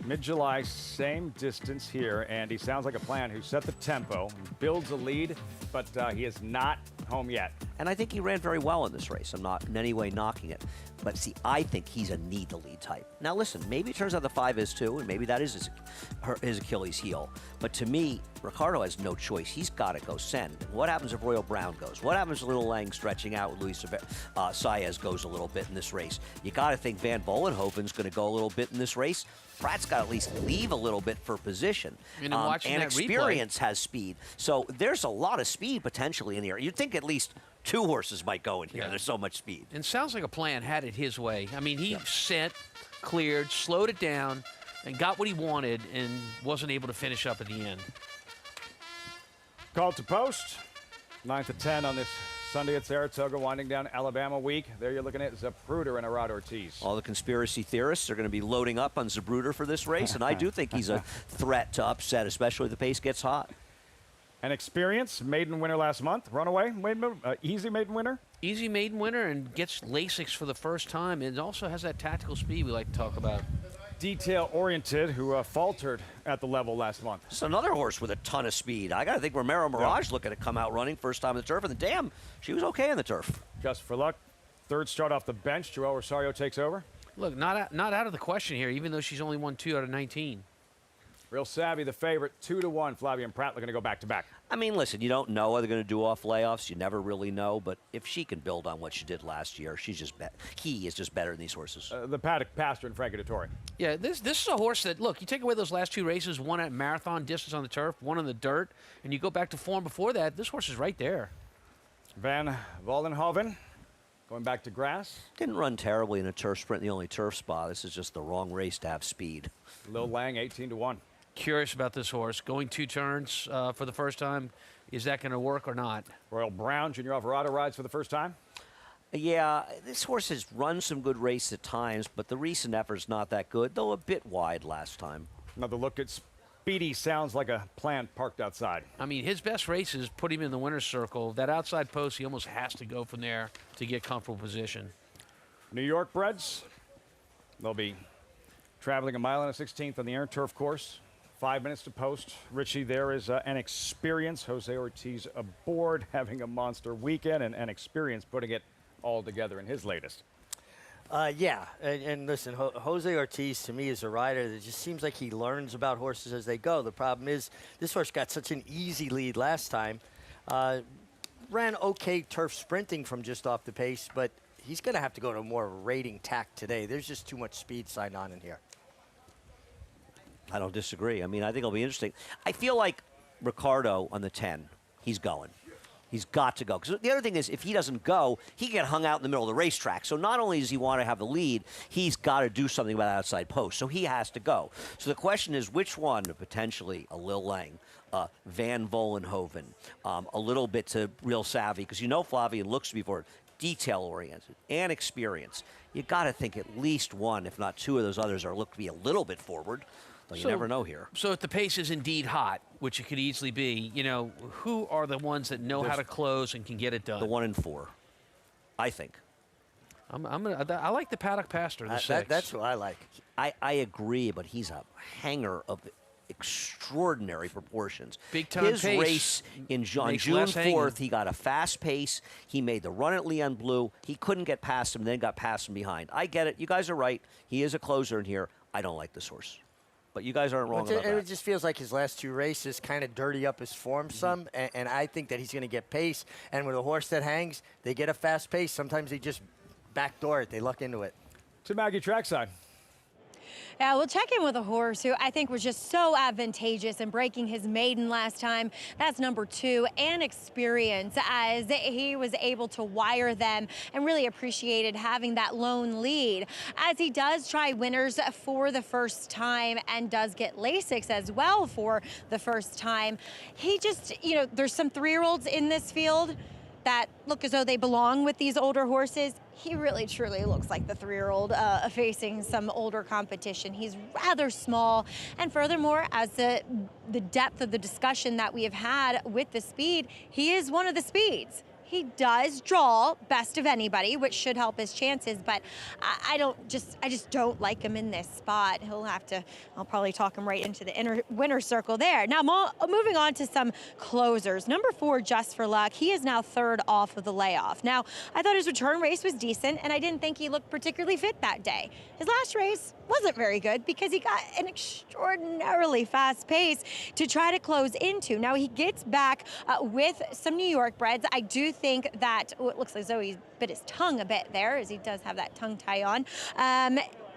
mid-July, same distance here. And he Sounds Like a Plan, who set the tempo, builds a lead, but he is not home yet. And I think he ran very well in this race. I'm not in any way knocking it. But see, I think he's a need-to-lead type. Now listen, maybe it turns out the 5 is too, and maybe that is his Achilles heel. But to me, Ricardo has no choice. He's got to go send. What happens if Royal Brown goes? What happens if Little Lang stretching out with Luis Saez goes a little bit in this race? You got to think Van Vollenhoven's going to go a little bit in this race. Pratt's got to at least leave a little bit for position. And watching that experience has speed. So there's a lot of speed potentially in here. You'd think at least 2 horses might go in here. Yeah. There's so much speed. And Sounds Like a Plan had it his way. I mean, he sent, cleared, slowed it down, and got what he wanted, and wasn't able to finish up at the end. Call to post, 9th to 10 on this Sunday at Saratoga, winding down Alabama week. There you're looking at Zapruder and Arad Ortiz. All the conspiracy theorists are going to be loading up on Zapruder for this race, and I do think he's a threat to upset, especially if the pace gets hot. An experience, maiden winner last month, runaway, easy maiden winner? Easy maiden winner and gets Lasix for the first time, and also has that tactical speed we like to talk about. Detail-oriented, who faltered at the level last month. It's another horse with a ton of speed. I got to think Romero Mirage looking to come out running first time on the turf, and damn, she was okay on the turf. Just for luck, third start off the bench, Joel Rosario takes over. Look, not out of the question here, even though she's only won 2 out of 19. Real Savvy, the favorite, 2-1. Flavia and Pratt are going to go back-to-back. I mean, listen, you don't know what they're going to do off layoffs. You never really know. But if she can build on what she did last year, she's just he is just better than these horses. The paddock pastor and Frankie Dettori. Yeah, this is a horse that, look, you take away those last 2 races, one at marathon distance on the turf, one on the dirt, and you go back to form before that, this horse is right there. Van Vollenhoven going back to grass. Didn't run terribly in a turf sprint, the only turf spot. This is just the wrong race to have speed. Lil Lang, 18-1. curious about this horse. Going 2 turns for the first time. Is that going to work or not? Royal Brown, Junior Alvarado rides for the first time. Yeah, this horse has run some good races at times, but the recent effort's not that good, though a bit wide last time. Another look at Speedy. Sounds like a plan parked outside. I mean, his best races put him in the winner's circle. That outside post, he almost has to go from there to get comfortable position. New York breds, they'll be traveling 1 1/16 on the Air Turf course. 5 minutes to post. Richie, there is an experience. Jose Ortiz aboard, having a monster weekend, and an experience putting it all together in his latest. Yeah, and listen, Jose Ortiz to me is a rider that just seems like he learns about horses as they go. The problem is this horse got such an easy lead last time. Ran okay turf sprinting from just off the pace, but he's going to have to go to a more rating tack today. There's just too much speed signed on in here. I don't disagree. I mean, I think it'll be interesting. I feel like Ricardo on the 10, he's going. He's got to go. Because the other thing is, if he doesn't go, he can get hung out in the middle of the racetrack. So not only does he want to have the lead, he's got to do something about outside post. So he has to go. So the question is, which one, potentially a Lil Lang, Van Vollenhoven, a little bit to Real Savvy, because you know Flavien looks before detail-oriented and experience. You got to think at least one, if not 2 of those others are look to be a little bit forward. Though you never know here. So if the pace is indeed hot, which it could easily be, you know, who are the ones that know how to close and can get it done? The 1 and 4, I think. I like the Paddock Pastor, the 6. That's what I like. I agree, but he's a hanger of extraordinary proportions. Big time His pace race on June 4th, he got a fast pace. He made the run at Leon Blue. He couldn't get past him, then got past him behind. I get it. You guys are right. He is a closer in here. I don't like this horse. But you guys aren't wrong about that. It just feels like his last 2 races kind of dirty up his form some, and I think that he's going to get pace. And with a horse that hangs, they get a fast pace. Sometimes they just backdoor it. They luck into it. To Maggie trackside. Yeah, we'll check in with a horse who I think was just so advantageous in breaking his maiden last time. That's number 2, and experience, as he was able to wire them and really appreciated having that lone lead. As he does try winners for the first time and does get Lasix as well for the first time. He just, you know, there's some 3-year-olds in this field that look as though they belong with these older horses. He really, truly looks like the 3-year-old facing some older competition. He's rather small. And furthermore, as the depth of the discussion that we have had with the speed, he is one of the speeds. He does draw best of anybody, which should help his chances, but I just don't like him in this spot. I'll probably talk him right into the winner circle there. Now, moving on to some closers. Number 4, Just for Luck. He is now 3rd off of the layoff. Now, I thought his return race was decent, and I didn't think he looked particularly fit that day. His last race wasn't very good because he got an extraordinarily fast pace to try to close into. Now, he gets back with some New York breds. I do think that it looks as though he bit his tongue a bit there, as he does have that tongue tie on.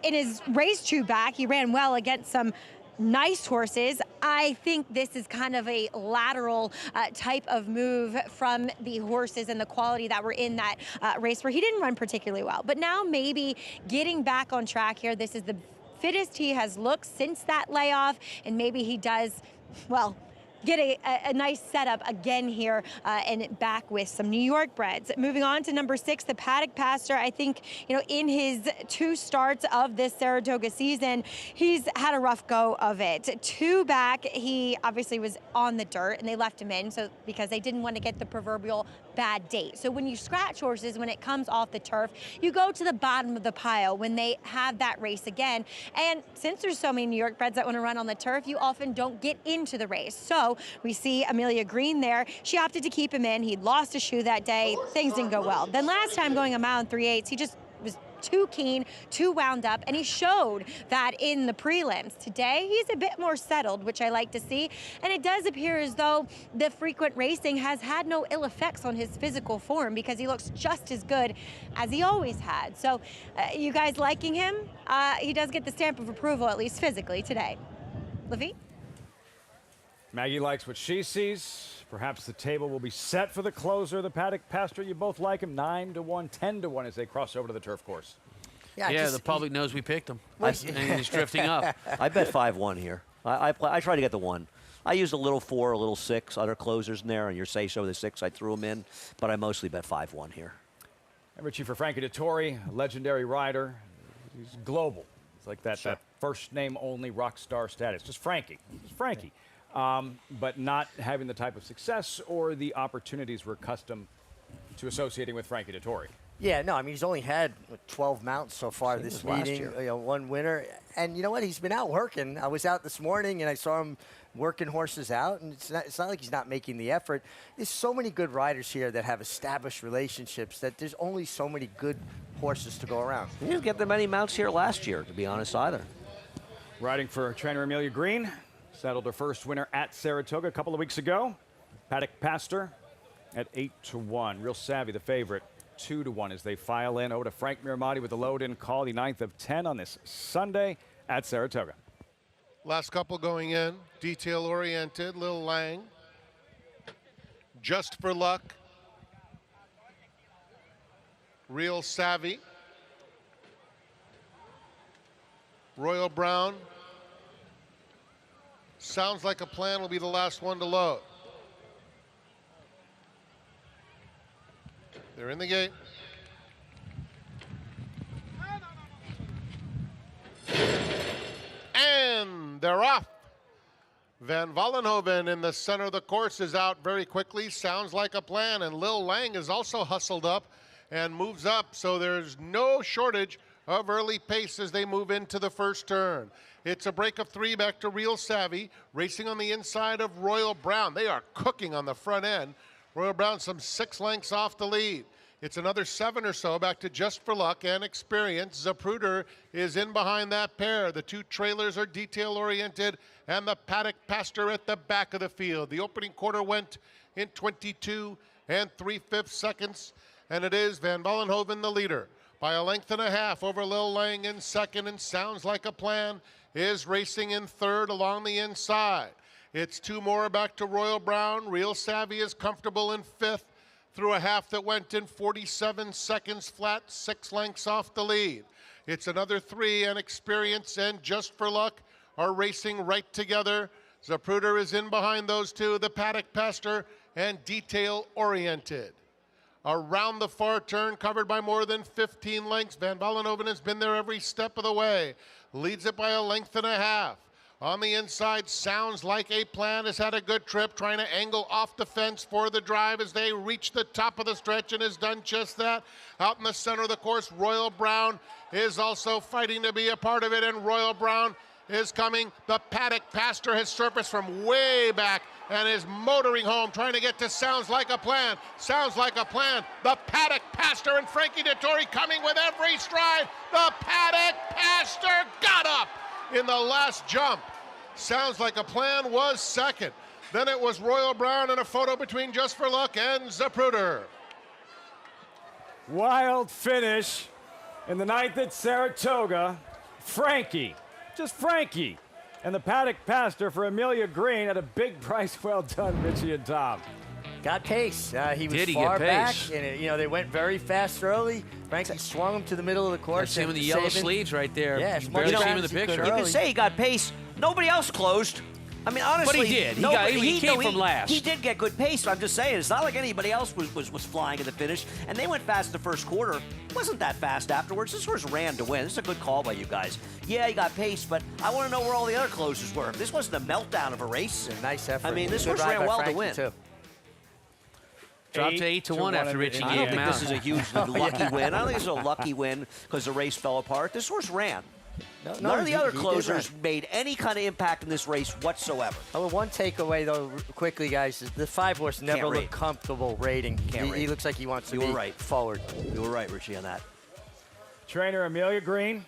In his race 2 back, he ran well against some nice horses. I think this is kind of a lateral type of move from the horses and the quality that were in that race where he didn't run particularly well. But now maybe getting back on track here, this is the fittest he has looked since that layoff, and maybe he does, well, get a nice setup again here and back with some New York breds. Moving on to number 6, the Paddock Pastor. I think, you know, in his 2 starts of this Saratoga season, he's had a rough go of it. 2 back, he obviously was on the dirt and they left him in because they didn't want to get the proverbial bad date. So when you scratch horses, when it comes off the turf, you go to the bottom of the pile when they have that race again. And since there's so many New York breds that want to run on the turf, you often don't get into the race. So we see Amelia Green there. She opted to keep him in. He'd lost a shoe that day. Things didn't go well. Then last time going 1 mile and 3/8, he just was too keen, too wound up, and he showed that in the prelims. Today, he's a bit more settled, which I like to see, and it does appear as though the frequent racing has had no ill effects on his physical form because he looks just as good as he always had. So, you guys liking him? He does get the stamp of approval, at least physically, today. Levine? Maggie likes what she sees. Perhaps the table will be set for the closer, the Paddock Pastor. You both like him, 9-1, 10-1 as they cross over to the turf course. Yeah, the public knows we picked him. And he's drifting up. I bet 5-1 here. I try to get the 1. I used a little 4, a little 6, other closers in there, and your say-so with the 6, I threw them in, but I mostly bet 5-1 here. And Richie, for Frankie Dettori, legendary rider, he's global. It's like that first name only rock star status. Just Frankie. But not having the type of success or the opportunities we're accustomed to associating with Frankie Dettori. Yeah, no, I mean, he's only had 12 mounts so far this meeting, 1 winner. And you know what? He's been out working. I was out this morning, and I saw him working horses out, and it's not like he's not making the effort. There's so many good riders here that have established relationships that there's only so many good horses to go around. He didn't get that many mounts here last year, to be honest, either. Riding for trainer Amelia Green, settled her first winner at Saratoga a couple of weeks ago. Paddock Pastor at 8-1. Real Savvy, the favorite, 2-1 as they file in over to Frank Miramati with the load-in call, the 9th of 10 on this Sunday at Saratoga. Last couple going in, detail-oriented, Lil Lang. Just for Luck. Real Savvy. Royal Brown. Sounds Like a Plan will be the last one to load. They're in the gate. And they're off. Van Vollenhoven in the center of the course is out very quickly. Sounds Like a Plan. And Lil Lang is also hustled up and moves up. So there's no shortage of early pace as they move into the first turn. It's a break of 3 back to Real Savvy. Racing on the inside of Royal Brown. They are cooking on the front end. Royal Brown some 6 lengths off the lead. It's another 7 or so back to Just for Luck and Experience. Zapruder is in behind that pair. The 2 trailers are detail-oriented, and the Paddock Pastor at the back of the field. The opening quarter went in 22 3/5 seconds, and it is Van Vollenhoven the leader by a length and a half over Lil Lang in second, and Sounds Like a Plan is racing in third along the inside. It's 2 more back to Royal Brown. Real Savvy is comfortable in 5th. Through a half that went in 47 seconds flat, 6 lengths off the lead. It's another 3, and Experience and Just for Luck are racing right together. Zapruder is in behind those 2, the Paddock Pastor and Detail Oriented. Around the far turn, covered by more than 15 lengths. Van Vollenhoven has been there every step of the way. Leads it by a length and a half. On the inside, Sounds Like a Plan has had a good trip, trying to angle off the fence for the drive as they reach the top of the stretch, and has done just that. Out in the center of the course, Royal Brown is also fighting to be a part of it, and Royal Brown is coming. The Paddock Pastor has surfaced from way back and is motoring home, trying to get to Sounds Like a Plan. Sounds Like a Plan. The Paddock Pastor and Frankie Dettori coming with every stride. The Paddock Pastor got up in the last jump. Sounds Like a Plan was second. Then it was Royal Brown and a photo between Just for Luck and Zapruder. Wild finish in the 9th at Saratoga. Frankie, just Frankie, and the Paddock Pastor for Amelia Green at a big price. Well done, Richie and Tom. Got pace. He was far back, and they went very fast early. Frankie swung him to the middle of the course. That's him in the yellow sleeves right there. Yeah, you barely see him in the picture. You can say he got pace. Nobody else closed. I mean, honestly. But he did. He came from last. He did get good pace. I'm just saying, it's not like anybody else was flying at the finish. And they went fast the first quarter. It wasn't that fast afterwards. This horse ran to win. This is a good call by you guys. Yeah, he got pace, but I want to know where all the other closers were. This wasn't a meltdown of a race. A nice effort. I mean, this horse ran well to win. Dropped to 8-1 after Richie gave him out. I don't think this is a huge lucky win. I don't think it's a lucky win because the race fell apart. This horse ran. None of the other closers made any kind of impact in this race whatsoever. Oh, one takeaway, though, quickly, guys, is the 5-horse never looked comfortable rating. He looks like he wants to be forward. You were right, Richie, on that. Trainer Amelia Green,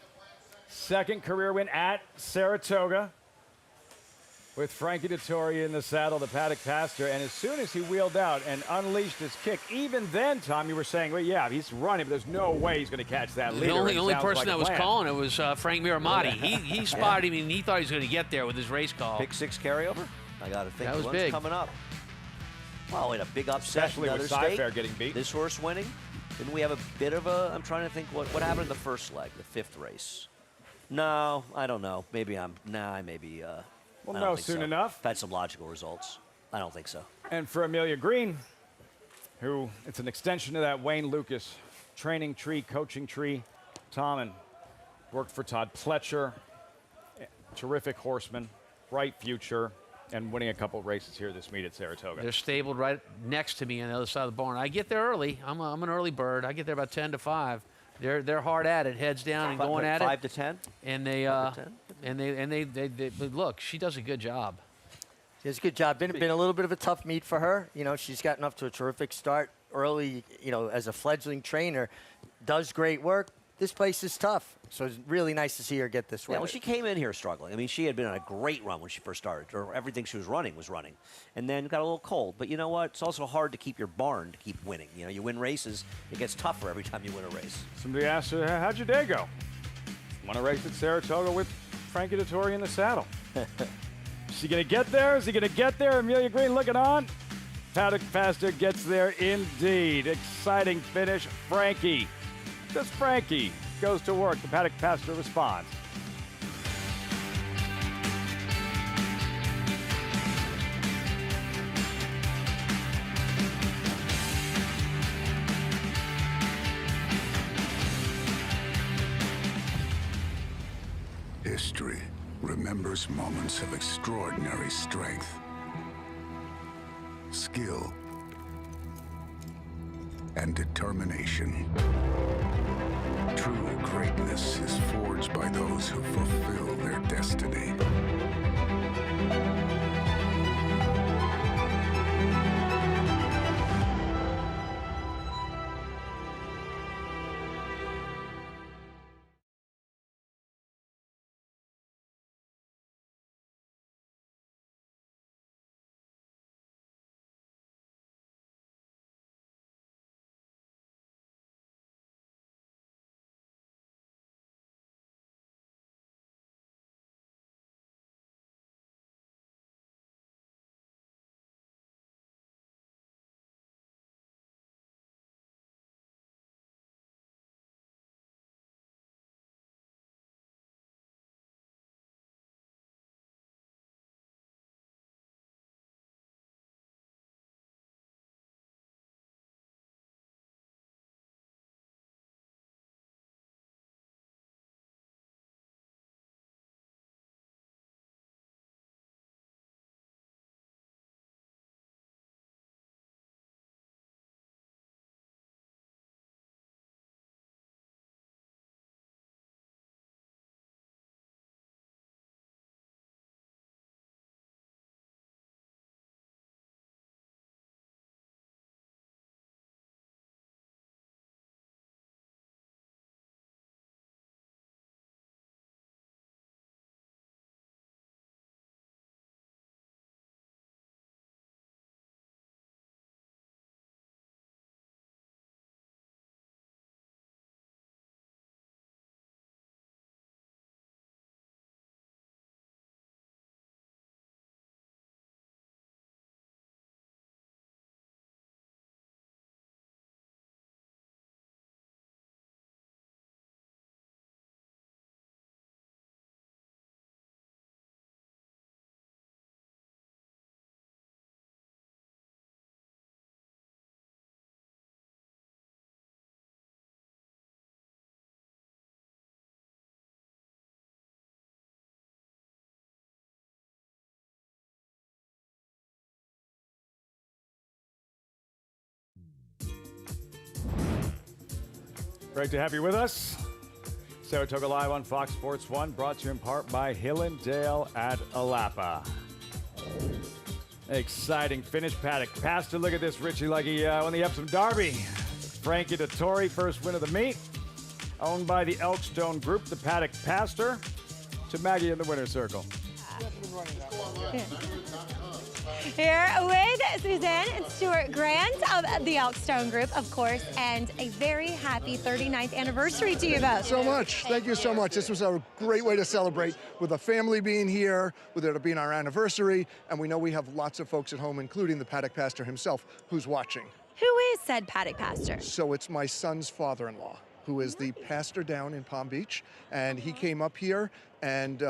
2nd career win at Saratoga. With Frankie Dettori in the saddle, the Paddock Pastor, and as soon as he wheeled out and unleashed his kick, even then, Tom, you were saying, well, yeah, he's running, but there's no way he's going to catch that leader. The only person that was calling it was Frank Miramati. He spotted him, and he thought he was going to get there with his race call. Pick 6 carryover? I got to think that was one's big. Coming up. Well, wait, a big upset. Especially with Scyfare getting beat. This horse winning. Didn't we have a bit of a, I'm trying to think what happened in the first leg, the 5th race. No, I don't know. Maybe I Well, don't no, think soon so. enough. Had some logical results. I don't think so. And for Amelia Green, who it's an extension of that Wayne Lucas training tree, coaching tree. Tommen worked for Todd Pletcher, terrific horseman, bright future, and winning a couple races here this meet at Saratoga. They're stabled right next to me on the other side of the barn. I get there early. I'm an early bird. I get there about 10 to 5. They're hard at it, heads down and going at it. 5 to 10. And they but look, she does a good job. She does a good job. Been a little bit of a tough meet for her. You know, she's gotten off to a terrific start early. You know, as a fledgling trainer, does great work. This place is tough, so it's really nice to see her get this win. Yeah, well, she came in here struggling. I mean, she had been on a great run when she first started, or everything she was running, and then got a little cold. But you know what? It's also hard to keep your barn to keep winning. You know, you win races, it gets tougher every time you win a race. Somebody asked her, how'd your day go? Won a race at Saratoga with Frankie Dettori in the saddle. Is he going to get there? Is he going to get there? Amelia Green looking on. Paddock Pastor gets there indeed. Exciting finish. Frankie. Just Frankie goes to work. The Paddock Pastor responds. History remembers moments of extraordinary strength, skill, and determination. True greatness is forged by those who fulfill their destiny. Great to have you with us. Saratoga Live on Fox Sports 1, brought to you in part by Hill and Dale at Alapa. Exciting finish. Paddock Pastor, look at this, Richie, like he won the Epsom Derby. Frankie Dettori, first win of the meet. Owned by the Elkstone Group, the Paddock Pastor. To Maggie in the winner's circle. Here with Suzanne and Stuart Grant of the Elkstone Group, of course, and a very happy 39th anniversary to you both. So much. Thank you so much. This was a great way to celebrate with the family being here, with it being our anniversary, and we know we have lots of folks at home, including the Paddock Pastor himself, who's watching. Who is said Paddock Pastor? So it's my son's father-in-law, who is the pastor down in Palm Beach, and he came up here and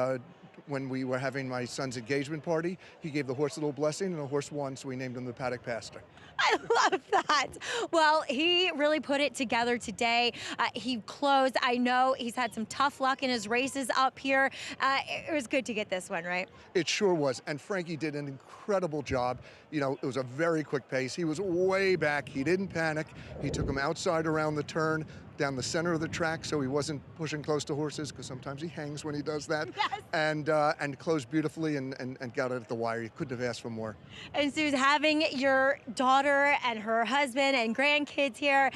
when we were having my son's engagement party. He gave the horse a little blessing, and the horse won, so we named him the Paddock Pastor. I love that. Well, he really put it together today. He closed. I know he's had some tough luck in his races up here. It was good to get this one, right? It sure was, and Frankie did an incredible job. You know, it was a very quick pace. He was way back. He didn't panic. He took him outside around the turn, down the center of the track, so he wasn't pushing close to horses, because sometimes he hangs when he does that. Yes. And closed beautifully and got it at the wire. You couldn't have asked for more. And Suze, having your daughter and her husband and grandkids here,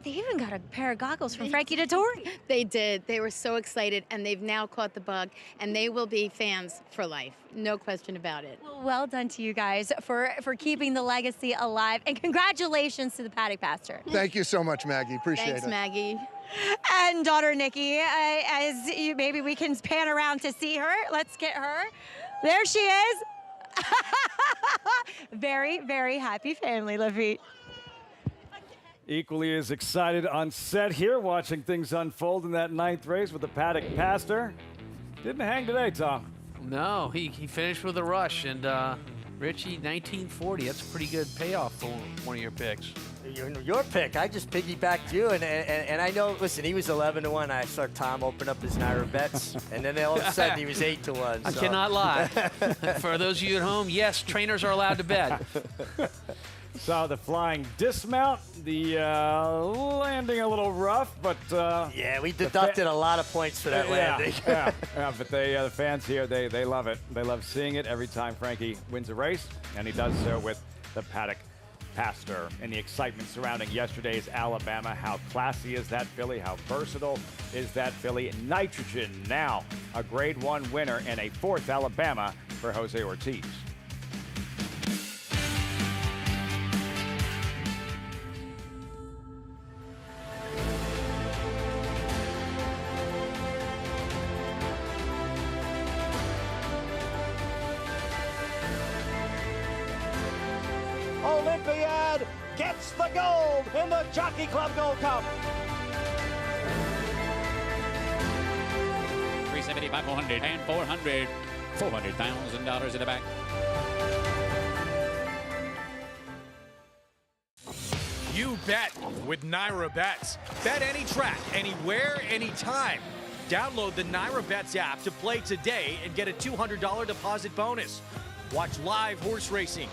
they even got a pair of goggles from Frankie Dettori. They did. They were so excited, and they've now caught the bug, and they will be fans for life. No question about it. Well done to you guys for keeping the legacy alive, and congratulations to the Paddock Pastor. Thank you so much, Maggie. Appreciate it. Thanks, Maggie. And daughter Nikki, maybe we can pan around to see her. Let's get her. There she is. Very, very happy family, Lafitte. Equally as excited on set here, watching things unfold in that 9th race with the Paddock Pastor. Didn't hang today, Tom. No, he finished with a rush, and Richie, 1940. That's a pretty good payoff for one of your picks. Your pick. I just piggybacked you, and I know. Listen, he was 11-1. I saw Tom open up his Naira bets, and then all of a sudden he was 8-1. I cannot lie. For those of you at home, yes, trainers are allowed to bet. Saw the flying dismount, the landing a little rough, but yeah, we deducted a lot of points for that landing. yeah, but the fans here, they love it. They love seeing it every time Frankie wins a race, and he does so with the Paddock Pastor. And the excitement surrounding yesterday's Alabama, how classy is that filly? How versatile is that filly? Nitrogen now a Grade 1 winner and a 4th Alabama for Jose Ortiz. Olympiad gets the gold in the Jockey Club Gold Cup. 375, 400, and 400. $400,000 in the back. You bet with Naira Bets. Bet any track, anywhere, anytime. Download the Naira Bets app to play today and get a $200 deposit bonus. Watch live horse racing.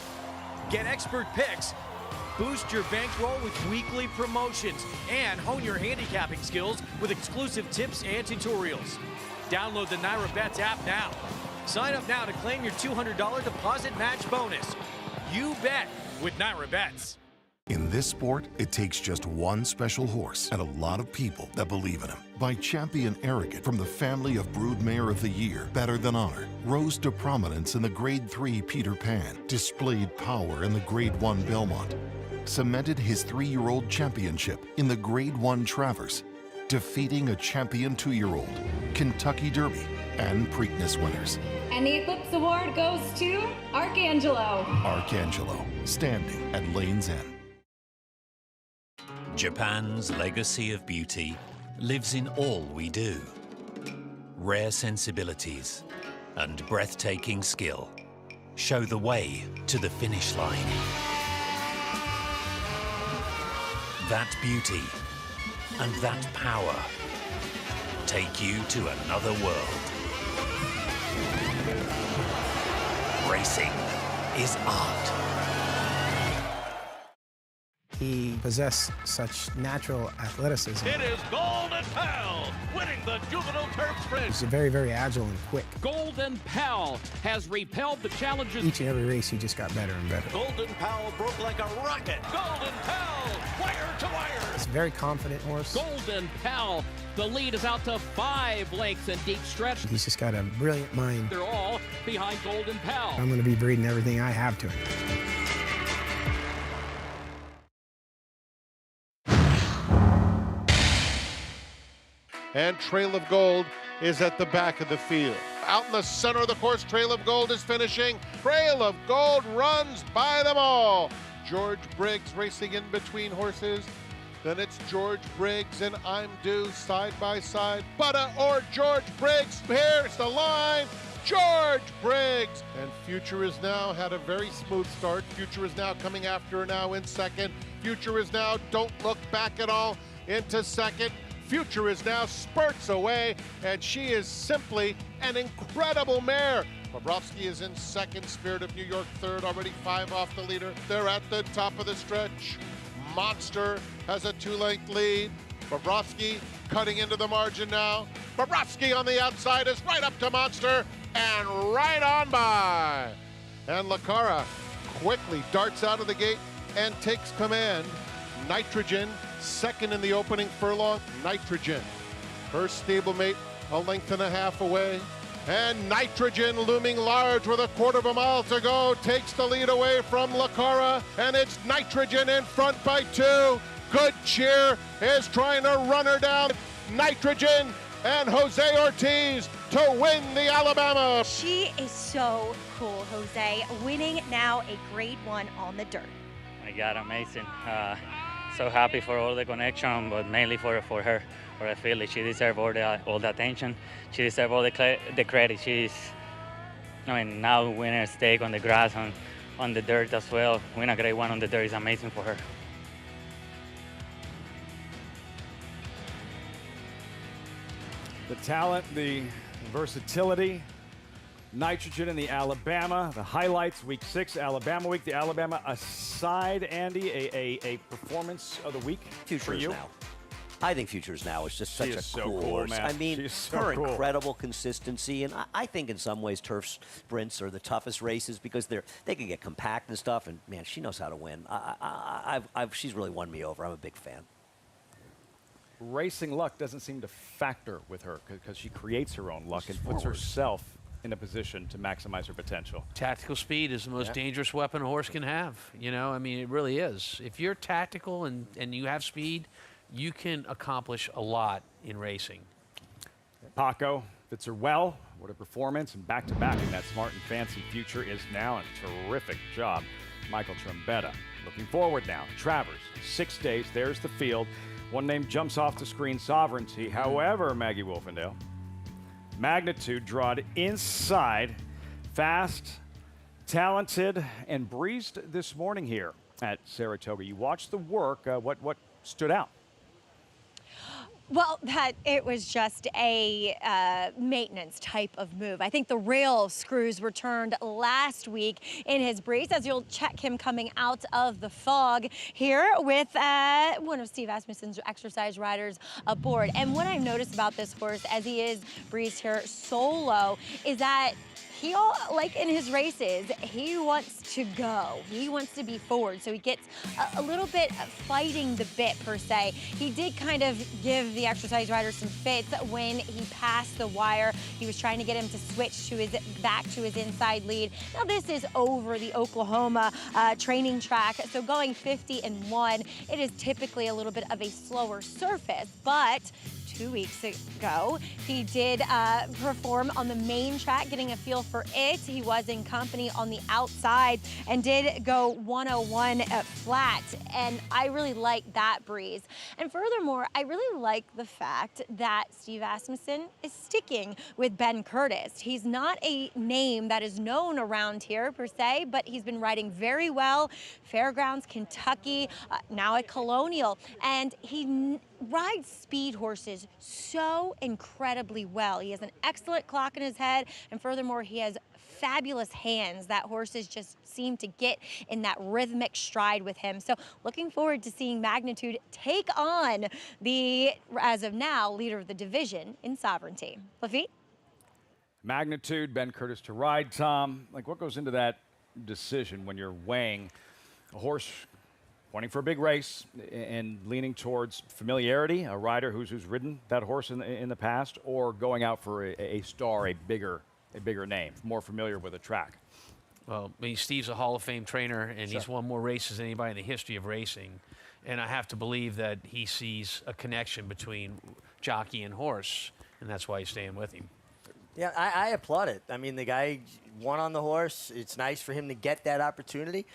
Get expert picks, boost your bankroll with weekly promotions, and hone your handicapping skills with exclusive tips and tutorials. Download the Naira Bets app now. Sign up now to claim your $200 deposit match bonus. You bet with Naira Bets. In this sport, it takes just one special horse and a lot of people that believe in him. By Champion Arrogant from the family of Broodmare of the Year, Better Than Honor, rose to prominence in the Grade 3 Peter Pan, displayed power in the Grade 1 Belmont, cemented his 3-year-old championship in the Grade 1 Travers, defeating a champion 2-year-old, Kentucky Derby, and Preakness winners. And the Eclipse Award goes to Arcangelo. Arcangelo, standing at Lane's End. Japan's legacy of beauty lives in all we do. Rare sensibilities and breathtaking skill show the way to the finish line. That beauty and that power take you to another world. Racing is art. He possessed such natural athleticism. It is Golden Pal winning the Juvenile Turf Sprint. He's very, very agile and quick. Golden Pal has repelled the challenges. Each and every race, he just got better and better. Golden Pal broke like a rocket. Golden Pal, wire to wire. He's a very confident horse. Golden Pal, the lead is out to 5 lengths in deep stretch. He's just got a brilliant mind. They're all behind Golden Pal. I'm going to be breeding everything I have to him. And Trail of Gold is at the back of the field. Out in the center of the course, Trail of Gold is finishing. Trail of Gold runs by them all. George Briggs racing in between horses. Then it's George Briggs and I'm Due side by side. Butter or George Briggs, here's the line. George Briggs. And Future is now had a very smooth start. Future is now coming after her now in second. Future is now don't look back at all into second. Future is now spurts away, and she is simply an incredible mare. Bobrovsky is in second, Spirit of New York third, already 5 off the leader. They're at the top of the stretch. Monster has a 2-length lead. Bobrovsky cutting into the margin now. Bobrovsky on the outside is right up to Monster and right on by. And Lacara quickly darts out of the gate and takes command. Nitrogen, second in the opening furlong. Nitrogen, her stablemate, a length and a half away. And Nitrogen looming large with a quarter of a mile to go, takes the lead away from Lacara, and it's Nitrogen in front by 2. Good Cheer is trying to run her down. Nitrogen and Jose Ortiz to win the Alabama. She is so cool, Jose, winning now a Grade 1 on the dirt. My God, amazing. So happy for all the connection, but mainly for her, for the filly. She deserves all the attention. She deserves all the credit. She's, now winning a stake on the grass, on the dirt as well. Win a Grade 1 on the dirt is amazing for her. The talent, the versatility, Nitrogen in the Alabama, the highlights, week 6, Alabama week. The Alabama aside, Andy, a performance of the week for you? Now. I think Futures Now is just such a cool horse. Man. I mean, her incredible consistency, and I think in some ways turf sprints are the toughest races because they can get compact and stuff, and man, she knows how to win. She's really won me over. I'm a big fan. Racing luck doesn't seem to factor with her because she creates her own luck and puts herself in a position to maximize her potential. Tactical speed is the most dangerous weapon a horse can have. It really is. If you're tactical and you have speed, you can accomplish a lot in racing. Paco fits her well. What a performance, and back-to-back in that Smart and Fancy Future is now a terrific job. Michael Trombetta. Looking forward now. Travers, 6 days. There's the field. One name jumps off the screen, Sovereignty. However, Maggie Wolfendale, Magnitude drawed inside, fast, talented, and breezed this morning here at Saratoga. You watched the work. What stood out? Well, it was just a maintenance type of move. I think the rail screws were turned last week in his breeze, as you'll check him coming out of the fog here with one of Steve Asmussen's exercise riders aboard. And what I've noticed about this horse, as he is breezed here solo, is that like in his races, he wants to go. He wants to be forward. So he gets a little bit fighting the bit, per se. He did kind of give the exercise rider some fits when he passed the wire. He was trying to get him to switch to back to his inside lead. Now this is over the Oklahoma training track. So going 50-1, it is typically a little bit of a slower surface, but 2 weeks ago, he did perform on the main track, getting a feel for it. He was in company on the outside and did go 101 flat, and I really like that breeze. And furthermore, I really like the fact that Steve Asmussen is sticking with Ben Curtis. He's not a name that is known around here per se, but he's been riding very well. Fairgrounds, Kentucky, now at Colonial, and he rides speed horses so incredibly well. He has an excellent clock in his head, and furthermore, he has fabulous hands that horses just seem to get in that rhythmic stride with him. So looking forward to seeing Magnitude take on the, as of now, leader of the division in Sovereignty. Lafitte? Magnitude, Ben Curtis to ride, Tom. Like, what goes into that decision when you're weighing a horse pointing for a big race and leaning towards familiarity, a rider who's ridden that horse in the past, or going out for a star, a bigger name, more familiar with the track? Well, I mean, Steve's a Hall of Fame trainer, and he's won more races than anybody in the history of racing. And I have to believe that he sees a connection between jockey and horse, and that's why he's staying with him. Yeah, I applaud it. I mean, the guy won on the horse. It's nice for him to get that opportunity.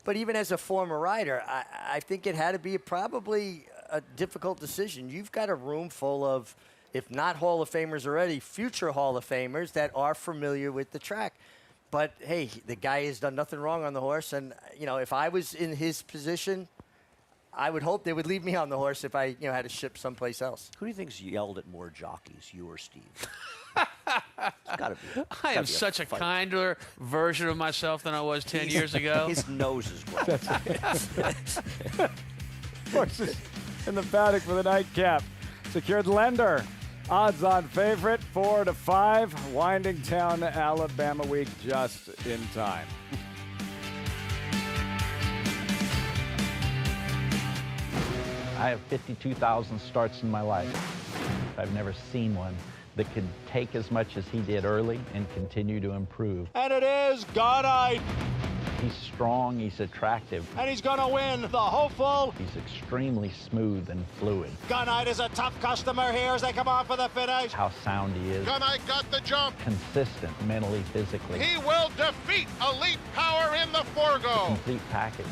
But even as a former rider, I think it had to be probably a difficult decision. You've got a room full of if not Hall of Famers already, future Hall of Famers that are familiar with the track. But, hey, the guy has done nothing wrong on the horse. And, you know, if I was in his position, I would hope they would leave me on the horse if I, you know, had to ship someplace else. Who do you think's yelled at more jockeys, you or Steve? It's gotta be. I am such a kinder version of myself than I was 10 years ago. His nose is well. Horses in the paddock for the nightcap. Secured Lender. Odds-on favorite, 4 to 5. Winding down Alabama week just in time. I have 52,000 starts in my life. I've never seen one that could take as much as he did early and continue to improve. And it is Gunite. He's strong, he's attractive. And he's going to win the hopeful. He's extremely smooth and fluid. Gunite is a tough customer here as they come on for the finish. How sound he is. Gunite got the jump. Consistent mentally, physically. He will defeat Elite Power in the Forgo. Complete package.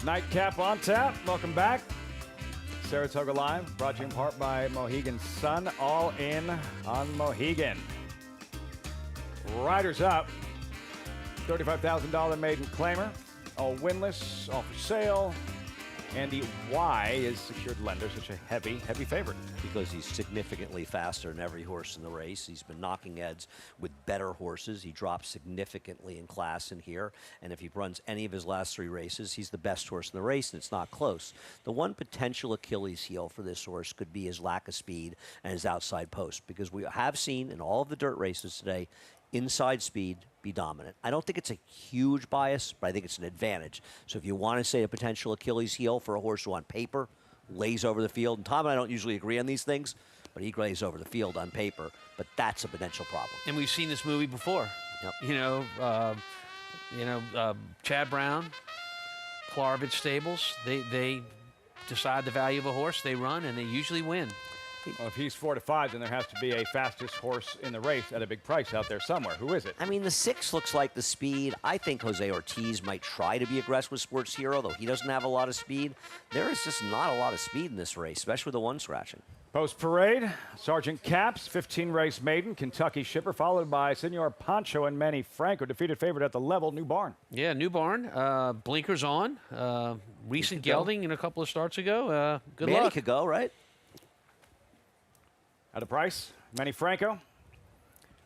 Nightcap on tap. Welcome back. Saratoga Live, brought to you in part by Mohegan Sun. All in on Mohegan. Riders up. $35,000 maiden claimer. All winless, all for sale. Andy, why is Secured Lender such a heavy favorite? Because he's significantly faster than every horse in the race. He's been knocking heads with better horses. He dropped significantly in class in here. And if he runs any of his last 3 races, he's the best horse in the race, and it's not close. The one potential Achilles heel for this horse could be his lack of speed and his outside post, because we have seen in all of the dirt races today, inside speed be dominant. I don't think it's a huge bias, but I think it's an advantage. So if you want to say a potential Achilles heel for a horse who on paper lays over the field, and Tom and I don't usually agree on these things, but he lays over the field on paper, but that's a potential problem. And we've seen this movie before. Yep. Chad Brown, Clarvich Stables, they decide the value of a horse, they run, and they usually win. Well, if he's 4 to 5, then there has to be a fastest horse in the race at a big price out there somewhere. Who is it? I mean, the 6 looks like the speed. I think Jose Ortiz might try to be aggressive with Sports Hero, though he doesn't have a lot of speed. There is just not a lot of speed in this race, especially with the 1 scratching. Post parade, Sergeant Caps, 15-race maiden, Kentucky shipper, followed by Senor Pancho and Manny Franco, defeated favorite at the level, New Barn. Yeah, New Barn. Blinkers on. Recent gelding in a couple of starts ago. Good luck. Manny could go, right? At a price, Manny Franco,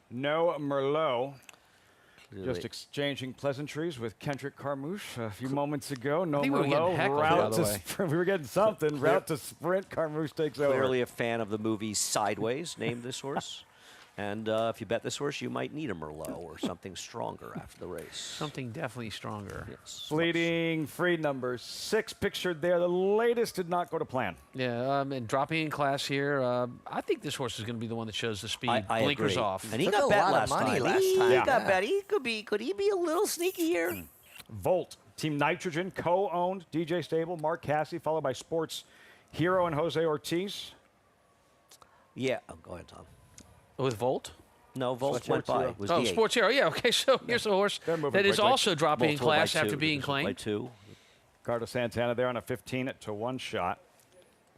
no Merlot. Just exchanging pleasantries with Kendrick Carmouche a few moments ago. No Merlot, route to we were getting something. Route to sprint, Carmouche takes over. Clearly a fan of the movie Sideways, named this horse. And if you bet this horse, you might need a Merlot or something stronger after the race. Something definitely stronger. Yes. Fleeting free number 6 pictured there. The latest did not go to plan. Yeah, and dropping in class here, I think this horse is going to be the one that shows the speed. I Blinkers agree. off. And he got bet last time. He got bet. Could he be a little sneaky here? Volt, Team Nitrogen, co-owned DJ Stable, Mark Cassidy, followed by Sports Hero and Jose Ortiz. Yeah, go ahead, Tom. With Volt? No, Volt went by. It was oh, D8. Sports Hero. Yeah, okay, so here's a horse that is also dropping in class after being claimed. By 2. Carlos Santana there on a 15 to 1 shot.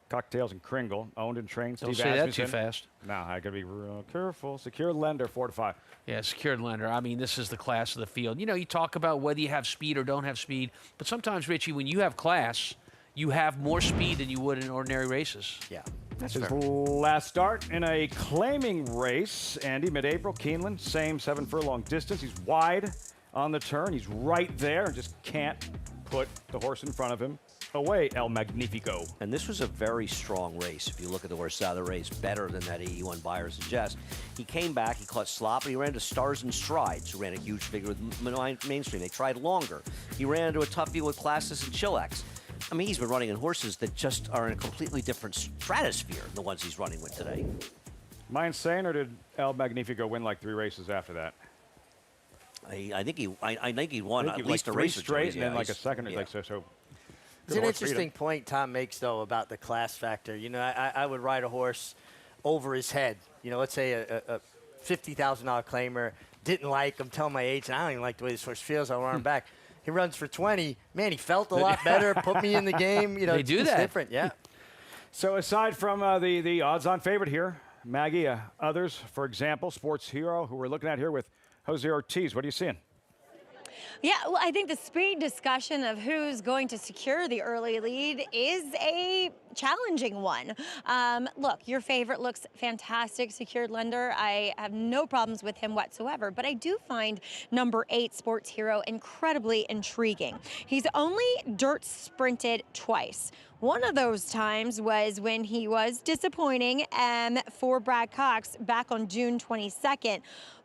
Cocktails and Kringle, owned and trained. Don't Steve say that Asmussen. too fast. No, I got to be real careful. Secured Lender, 4 to 5. Yeah, secured lender. I mean, this is the class of the field. You know, you talk about whether you have speed or don't have speed, but sometimes, Richie, when you have class, you have more speed than you would in ordinary races. Yeah. That's his last start in a claiming race. Andy, mid-April, Keeneland, same 7 furlong distance. He's wide on the turn. He's right there. Just can't put the horse in front of him away, El Magnifico. And this was a very strong race. If you look at the horse out of the race, better than that 81 buyer suggests. He came back, he caught slop, and he ran to Stars and Strides, who ran a huge figure with Mainstream. They tried longer. He ran into a toughie with Classes and Chillax. I mean, he's been running in horses that just are in a completely different stratosphere than the ones he's running with today. Am I insane, or did El Magnifico win like 3 races after that? I think he won at least like a race straight, or two. and then like a second, like so. It's an interesting point Tom makes, though, about the class factor. You know, I would ride a horse over his head. You know, let's say a $50,000 claimer, didn't like him, tell my agent, I don't even like the way this horse feels, I'll run him back. He runs for 20. Man, he felt a lot better, put me in the game. You know, they do it's that. different, yeah. So aside from the odds-on favorite here, Maggie, others, for example, Sports Hero, who we're looking at here with Jose Ortiz, what are you seeing? Yeah, well, I think the speed discussion of who's going to secure the early lead is a challenging one. Look, your favorite looks fantastic, secured lender. I have no problems with him whatsoever, but I do find number 8, Sports Hero, incredibly intriguing. He's only dirt sprinted twice. One of those times was when he was disappointing for Brad Cox back on June 22nd,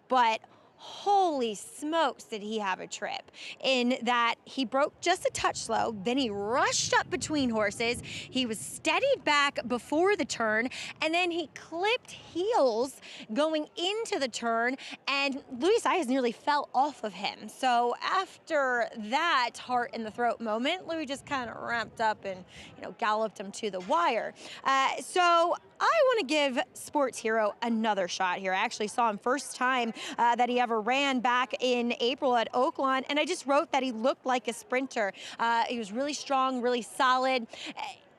but holy smokes, did he have a trip in that he broke just a touch slow, then he rushed up between horses, he was steadied back before the turn, and then he clipped heels going into the turn, and Luis Saez nearly fell off of him. So after that heart in the throat moment, Louis just kind of ramped up and, you know, galloped him to the wire. So I want to give Sports Hero another shot here. I actually saw him first time that he ever ran back in April at Oaklawn, and I just wrote that he looked like a sprinter. He was really strong, really solid.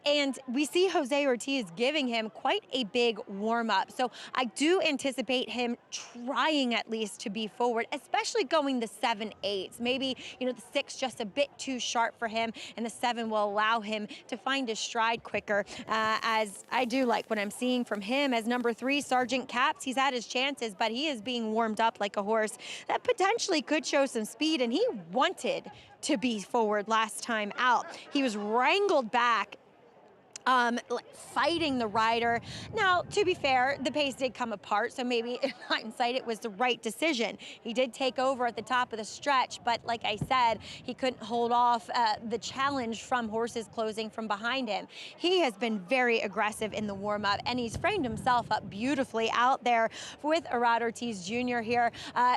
And we see Jose Ortiz giving him quite a big warm-up. So I do anticipate him trying at least to be forward, especially going the 7/8. Maybe, you know, the 6 just a bit too sharp for him, and the 7 will allow him to find his stride quicker, as I do like what I'm seeing from him. As number 3, Sergeant Caps, he's had his chances, but he is being warmed up like a horse that potentially could show some speed, and he wanted to be forward last time out. He was wrangled back, fighting the rider. Now, to be fair, the pace did come apart, so maybe in hindsight it was the right decision. He did take over at the top of the stretch, but like I said, he couldn't hold off the challenge from horses closing from behind him. He has been very aggressive in the warm-up, and he's framed himself up beautifully out there with Arad Ortiz Jr. here.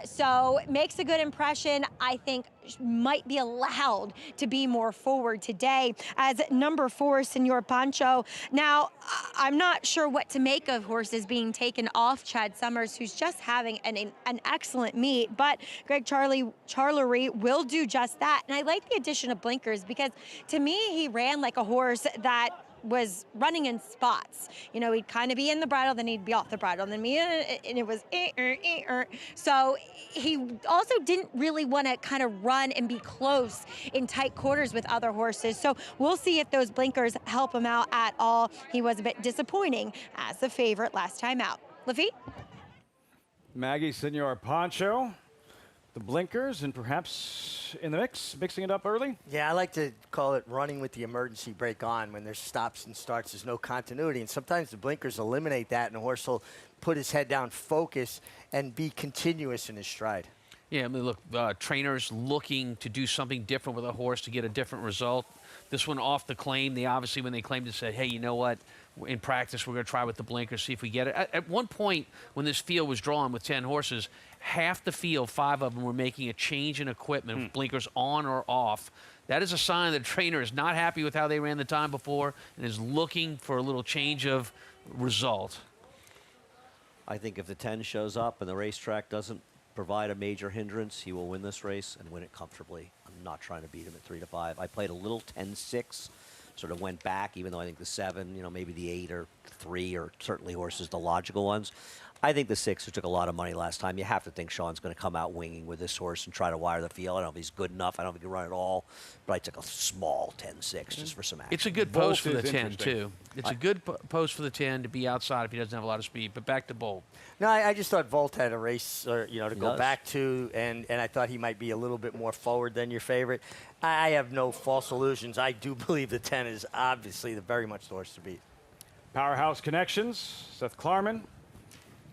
So makes a good impression. I think might be allowed to be more forward today as number 4, Senor Pancho. Now, I'm not sure what to make of horses being taken off Chad Summers, who's just having an excellent meet, but Greg Charlery will do just that. And I like the addition of blinkers because to me, he ran like a horse that was running in spots. You know, he'd kind of be in the bridle, then he'd be off the bridle, and then and it was So he also didn't really want to kind of run and be close in tight quarters with other horses. So we'll see if those blinkers help him out at all. He was a bit disappointing as the favorite last time out. Lafitte? Maggie, Senor Pancho, the blinkers, and perhaps in the mix, mixing it up early? Yeah, I like to call it running with the emergency brake on. When there's stops and starts, there's no continuity. And sometimes the blinkers eliminate that, and the horse will put his head down, focus, and be continuous in his stride. Yeah, I mean, look, trainers looking to do something different with a horse to get a different result. This one off the claim, they obviously, when they claimed it, said, hey, you know what? In practice, we're going to try with the blinkers, see if we get it. At one point, when this field was drawn with 10 horses, half the field, 5 of them, were making a change in equipment, with blinkers on or off. That is a sign that the trainer is not happy with how they ran the time before and is looking for a little change of result. I think if the 10 shows up and the racetrack doesn't provide a major hindrance, he will win this race and win it comfortably. I'm not trying to beat him at 3-5. I played a little 10-6. Sort of went back, even though I think the 7, you know, maybe the 8 or 3 or certainly horses, the logical ones. I think the 6, who took a lot of money last time, you have to think Sean's going to come out winging with this horse and try to wire the field. I don't know if he's good enough. I don't think he can run at all. But I took a small 10-6 just for some action. It's a good post for the 10, too. It's a good post for the 10 to be outside if he doesn't have a lot of speed. But back to Bolt. No, I just thought Volt had a race, you know, to go back to, and I thought he might be a little bit more forward than your favorite. I have no false illusions. I do believe the 10 is obviously very much the horse to beat. Powerhouse connections, Seth Klarman,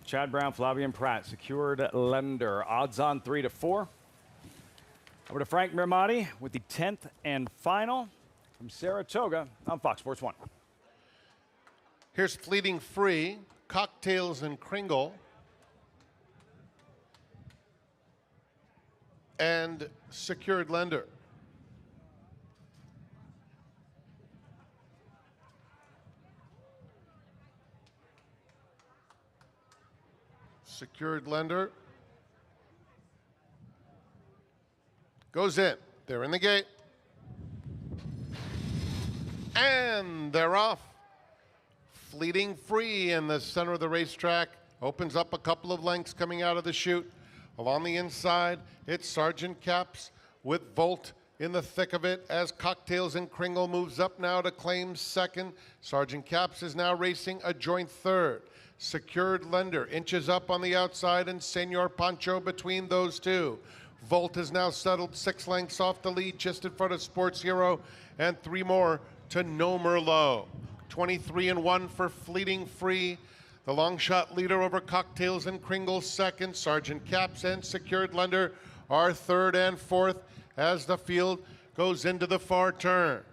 Chad Brown, Flavien Prat, secured lender, odds on 3-4. Over to Frank Mirmati with the 10th and final from Saratoga on Fox Sports 1. Here's Fleeting Free, Cocktails and Kringle, and Secured Lender. Secured Lender goes in. They're in the gate. And they're off. Fleeting Free in the center of the racetrack. Opens up a couple of lengths coming out of the chute. Along the inside, it's Sergeant Caps with Volt in the thick of it as Cocktails and Kringle moves up now to claim second. Sergeant Caps is now racing a joint third. Secured Lender inches up on the outside and Senor Pancho between those two. Volt has now settled 6 lengths off the lead just in front of Sports Hero and 3 more to No Merlot. 23-1 for Fleeting Free. The long shot leader over Cocktails and Kringle second. Sergeant Caps and Secured Lender are third and fourth as the field goes into the far turn.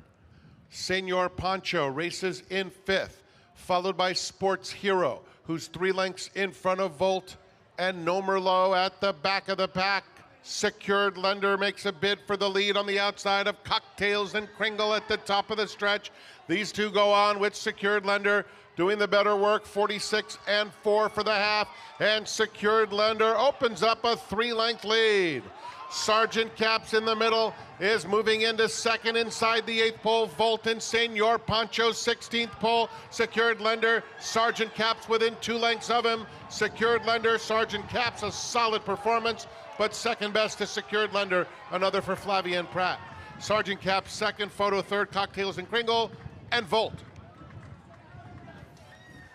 Senor Pancho races in fifth, followed by Sports Hero, who's 3 lengths in front of Volt, and No Merlot at the back of the pack. Secured Lender makes a bid for the lead on the outside of Cocktails and Kringle at the top of the stretch. These two go on with Secured Lender doing the better work, 46-4 for the half, and Secured Lender opens up a 3-length lead. Sergeant Caps in the middle is moving into second inside the 8th pole. Volt and Senor Pancho 16th pole. Secured Lender, Sergeant Caps within 2 lengths of him. Secured Lender, Sergeant Caps, a solid performance, but second best to Secured Lender, another for Flavien Prat. Sergeant Caps second, Photo third, Cocktails and Kringle, and Volt.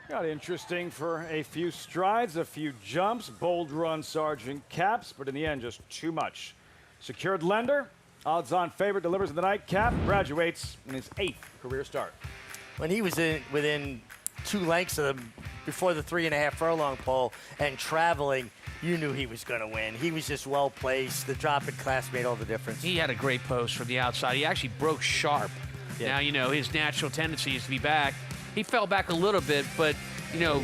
Got interesting for a few strides, a few jumps. Bold run, Sergeant Caps, but in the end, just too much. Secured Lender, odds-on favorite, delivers in the nightcap, graduates in his 8th career start. When he was within 2 lengths of them before the 3.5 furlong pole and traveling, you knew he was going to win. He was just well placed. The drop in class made all the difference. He had a great post from the outside. He actually broke sharp. Yeah. Now, you know, his natural tendency is to be back. He fell back a little bit, but, you know,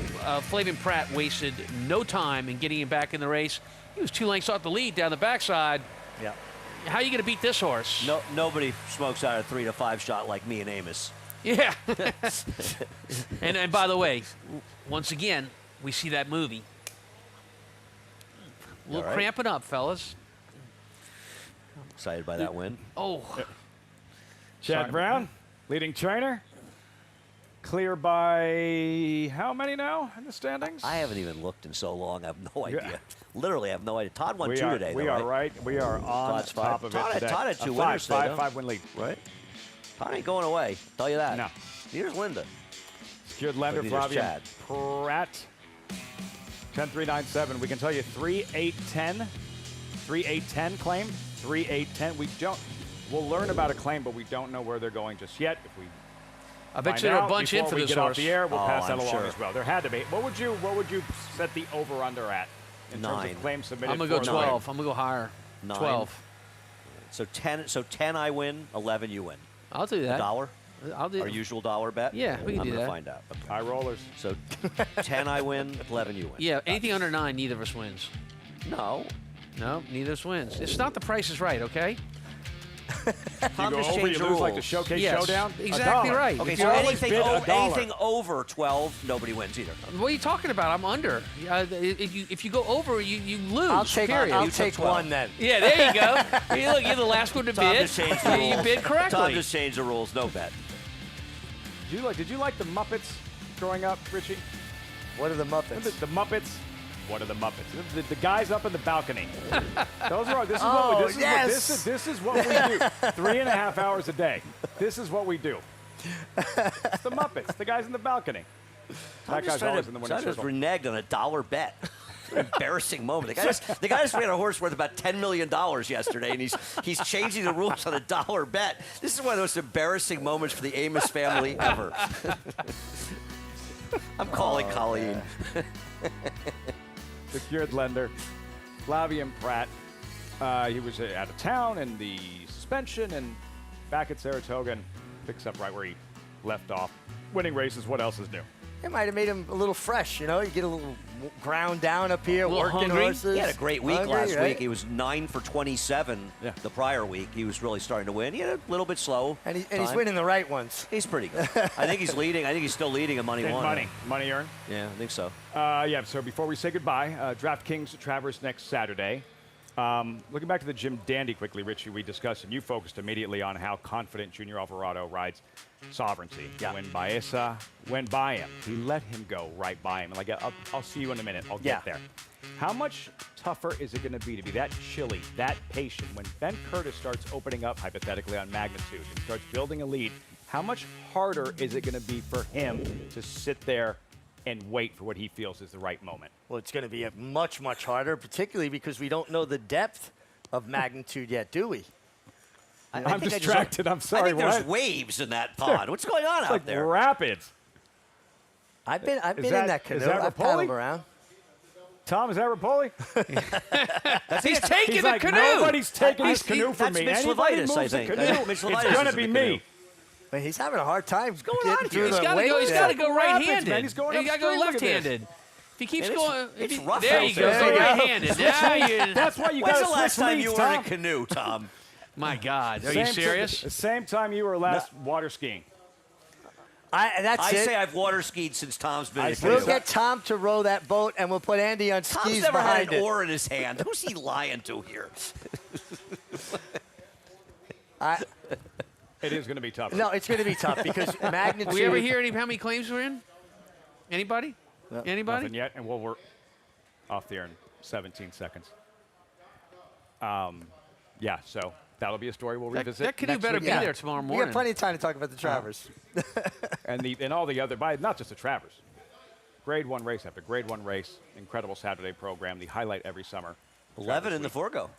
Flavien Prat wasted no time in getting him back in the race. He was 2 lengths off the lead down the backside. Yeah. How are you going to beat this horse? Nobody smokes out a 3-5 shot like me and Amos. Yeah. and by the way, once again, we see that movie. A little cramping up, fellas. Excited by that win. Oh. Chad Brown, leading trainer. Clear by how many now in the standings? I haven't even looked in so long. I have no idea. Literally, I have no idea. Todd won 2 today. We are right. We are on Todd's top 5. of it today. Todd had 2 winners today. 5-win lead. Right? Todd ain't going away. Tell you that. No. Here's Linda. Secured lender Flavia Pratt. 10-3-9-7. We can tell you 3-8-10. 3-8-10 claim. 3-8-10. We don't. We'll learn about a claim, but we don't know where they're going just yet. If we I bet you there are a bunch in for we this get horse. off the air, we'll pass that I'm along sure. as well. There had to be. What would you set the over/under at in 9. terms of claims submitted? I'm going to go for 12. I'm going to go higher. 9. 12. So 10 I win, 11 you win. I'll do that. $1? I'll do Our usual dollar bet? Yeah, we can do I'm that. going to find out. Okay. High rollers. So 10 I win, 11 you win. Yeah, anything under 9, neither of us wins. No. No, neither of us wins. It's not the Price is Right, okay? Tom you go just over, changed you the lose like rules. the showcase Yes, showdown. exactly right. Okay, If so you always bid anything over 12, nobody wins either. What are you talking about? I'm under. If you go over, you lose. I'll take period. one then. Yeah, there you go. Hey, look, you're the last one to Tom bid. just changed the rules. You bid correctly. Tom just changed the rules. No bet. Did you like the Muppets growing up, Richie? What are the Muppets? The Muppets. What are the Muppets? The guys up in the balcony. Those are. This is this is what we do. 3.5 hours a day. This is what we do. It's the Muppets. The guys in the balcony. That guy's always in the winning circle. Just reneged on a dollar bet. An embarrassing moment. The guy just ran a horse worth about $10 million yesterday, and he's changing the rules on a dollar bet. This is one of the most embarrassing moments for the Amos family ever. I'm calling Colleen. Secured lender, Flavia Pratt. He was out of town in the suspension and back at Saratoga and picks up right where he left off. Winning races, what else is new? It might have made him a little fresh, you know? You get a little ground down up here, working hungry. horses. He had a great week last right? week. He was 9 for 27 the prior week. He was really starting to win. He had a little bit slow. And he's winning the right ones. He's pretty good. I think he's leading. I think he's still leading a money one. Money earned? Yeah, I think so. Yeah, so before we say goodbye, DraftKings Travers next Saturday. Looking back to the Jim Dandy quickly, Richie, we discussed, and you focused immediately on how confident Junior Alvarado rides Sovereignty. Yeah. When Baeza went by him, he let him go right by him. Like, I'll see you in a minute. I'll get there. How much tougher is it going to be that chilly, that patient, when Ben Curtis starts opening up, hypothetically, on magnitude and starts building a lead? How much harder is it going to be for him to sit there and wait for what he feels is the right moment? Well, it's going to be much, much harder, particularly because we don't know the depth of magnitude yet, do we? I'm distracted. I'm sorry. I think there's waves in that pond. What's going on out there? Rapids. I've been in that canoe. I've paddled around. Tom, is that Rapoli? He's taking He's the like, canoe. Nobody's taking this canoe from me. Mitch Anybody Levitas, moves I the think. canoe, Mitch it's Levitas going to is be the me. Man, he's having a hard time going getting on through here? the He's got to go Rapids, right-handed. man. He's going He got to go upstream. Look at this. left-handed. If he keeps And going, it's rough there out you go. there. Go right-handed. Now you. That's why you When's got the to last switch time leads, you were in a Tom. canoe, Tom? My God, are you serious? Same time you were last water skiing. I say I've water skied since Tom's been in a We'll canoe. get Tom to row that boat, and we'll put Andy on Tom's skis never behind had an it. oar in his hand. Who's he lying to here? It is going to be tough. No, it's going to be tough because magnitude. We ever hear how many claims we're in? Anybody? No. Anybody? Nothing yet, and we're off the air in 17 seconds. Yeah, so that'll be a story we'll revisit. That canoe next better week. be there tomorrow We morning. got plenty of time to talk about the Travers. And all the other, not just the Travers. Grade 1 race after Grade 1 race, incredible Saturday program, the highlight every summer. 11 in the Forgo.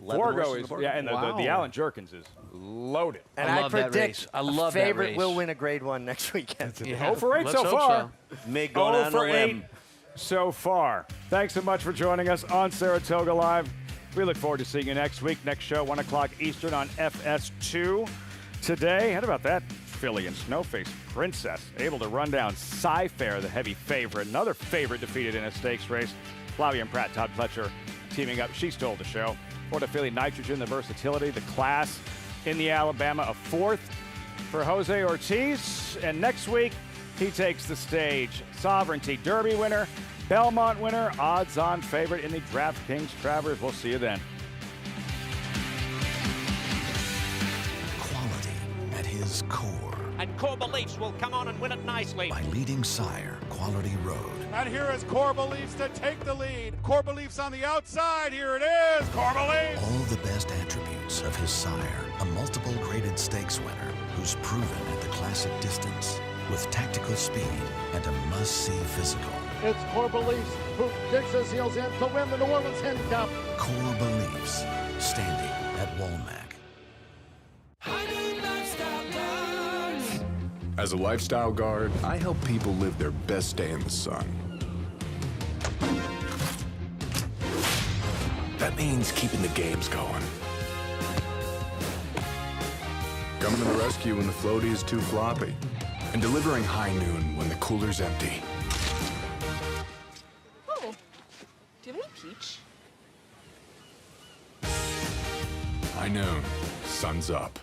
Forgo is, and the Alan Jerkins is loaded. And I I love that predict race. I love that favorite race. will win a Grade 1 next weekend. Yeah. 0 for 8 Let's so hope far. Mig going 0 on for the 8 limb. so far. Thanks so much for joining us on Saratoga Live. We look forward to seeing you next week. Next show, 1 o'clock Eastern on FS2. Today, how about that filly and Snowface Princess, able to run down Scyfare, the heavy favorite. Another favorite defeated in a stakes race. Flavia Pratt, Todd Pletcher teaming up. She stole the show. Florida Filly Nitrogen, the versatility, the class in the Alabama, a 4th for Jose Ortiz. And next week, he takes the stage. Sovereignty Derby winner, Belmont winner, odds-on favorite in the DraftKings Travers. We'll see you then. Quality at his core. and Core Beliefs will come on and win it nicely. By leading Sire, Quality Road. And here is Core Beliefs to take the lead. Core Beliefs on the outside. Here it is. Core Beliefs. All the best attributes of his sire, a multiple graded stakes winner who's proven at the classic distance with tactical speed and a must-see physical. It's Core Beliefs who digs his heels in to win the New Orleans Handicap. Core Beliefs, standing at Walmack. As a lifestyle guard, I help people live their best day in the sun. That means keeping the games going. Coming to the rescue when the floaty is too floppy. And delivering high noon when the cooler's empty. Oh, do you have any peach? High noon, sun's up.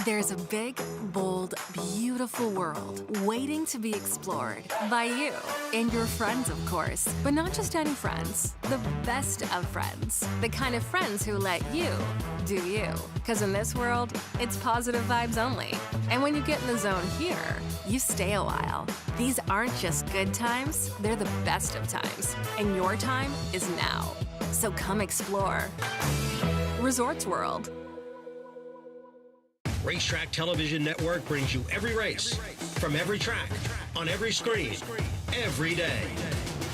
There's a big, bold, beautiful world waiting to be explored by you and your friends, of course. But not just any friends, the best of friends. The kind of friends who let you do you. Because in this world, it's positive vibes only. And when you get in the zone here, you stay a while. These aren't just good times, they're the best of times. And your time is now. So come explore. Resorts World. Racetrack Television Network brings you every race, from every track, on every screen, every day.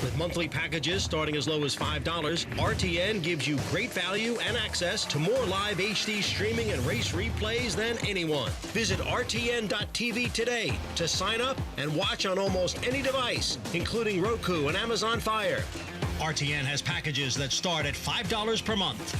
With monthly packages starting as low as $5, RTN gives you great value and access to more live HD streaming and race replays than anyone. Visit RTN.tv today to sign up and watch on almost any device, including Roku and Amazon Fire. RTN has packages that start at $5 per month.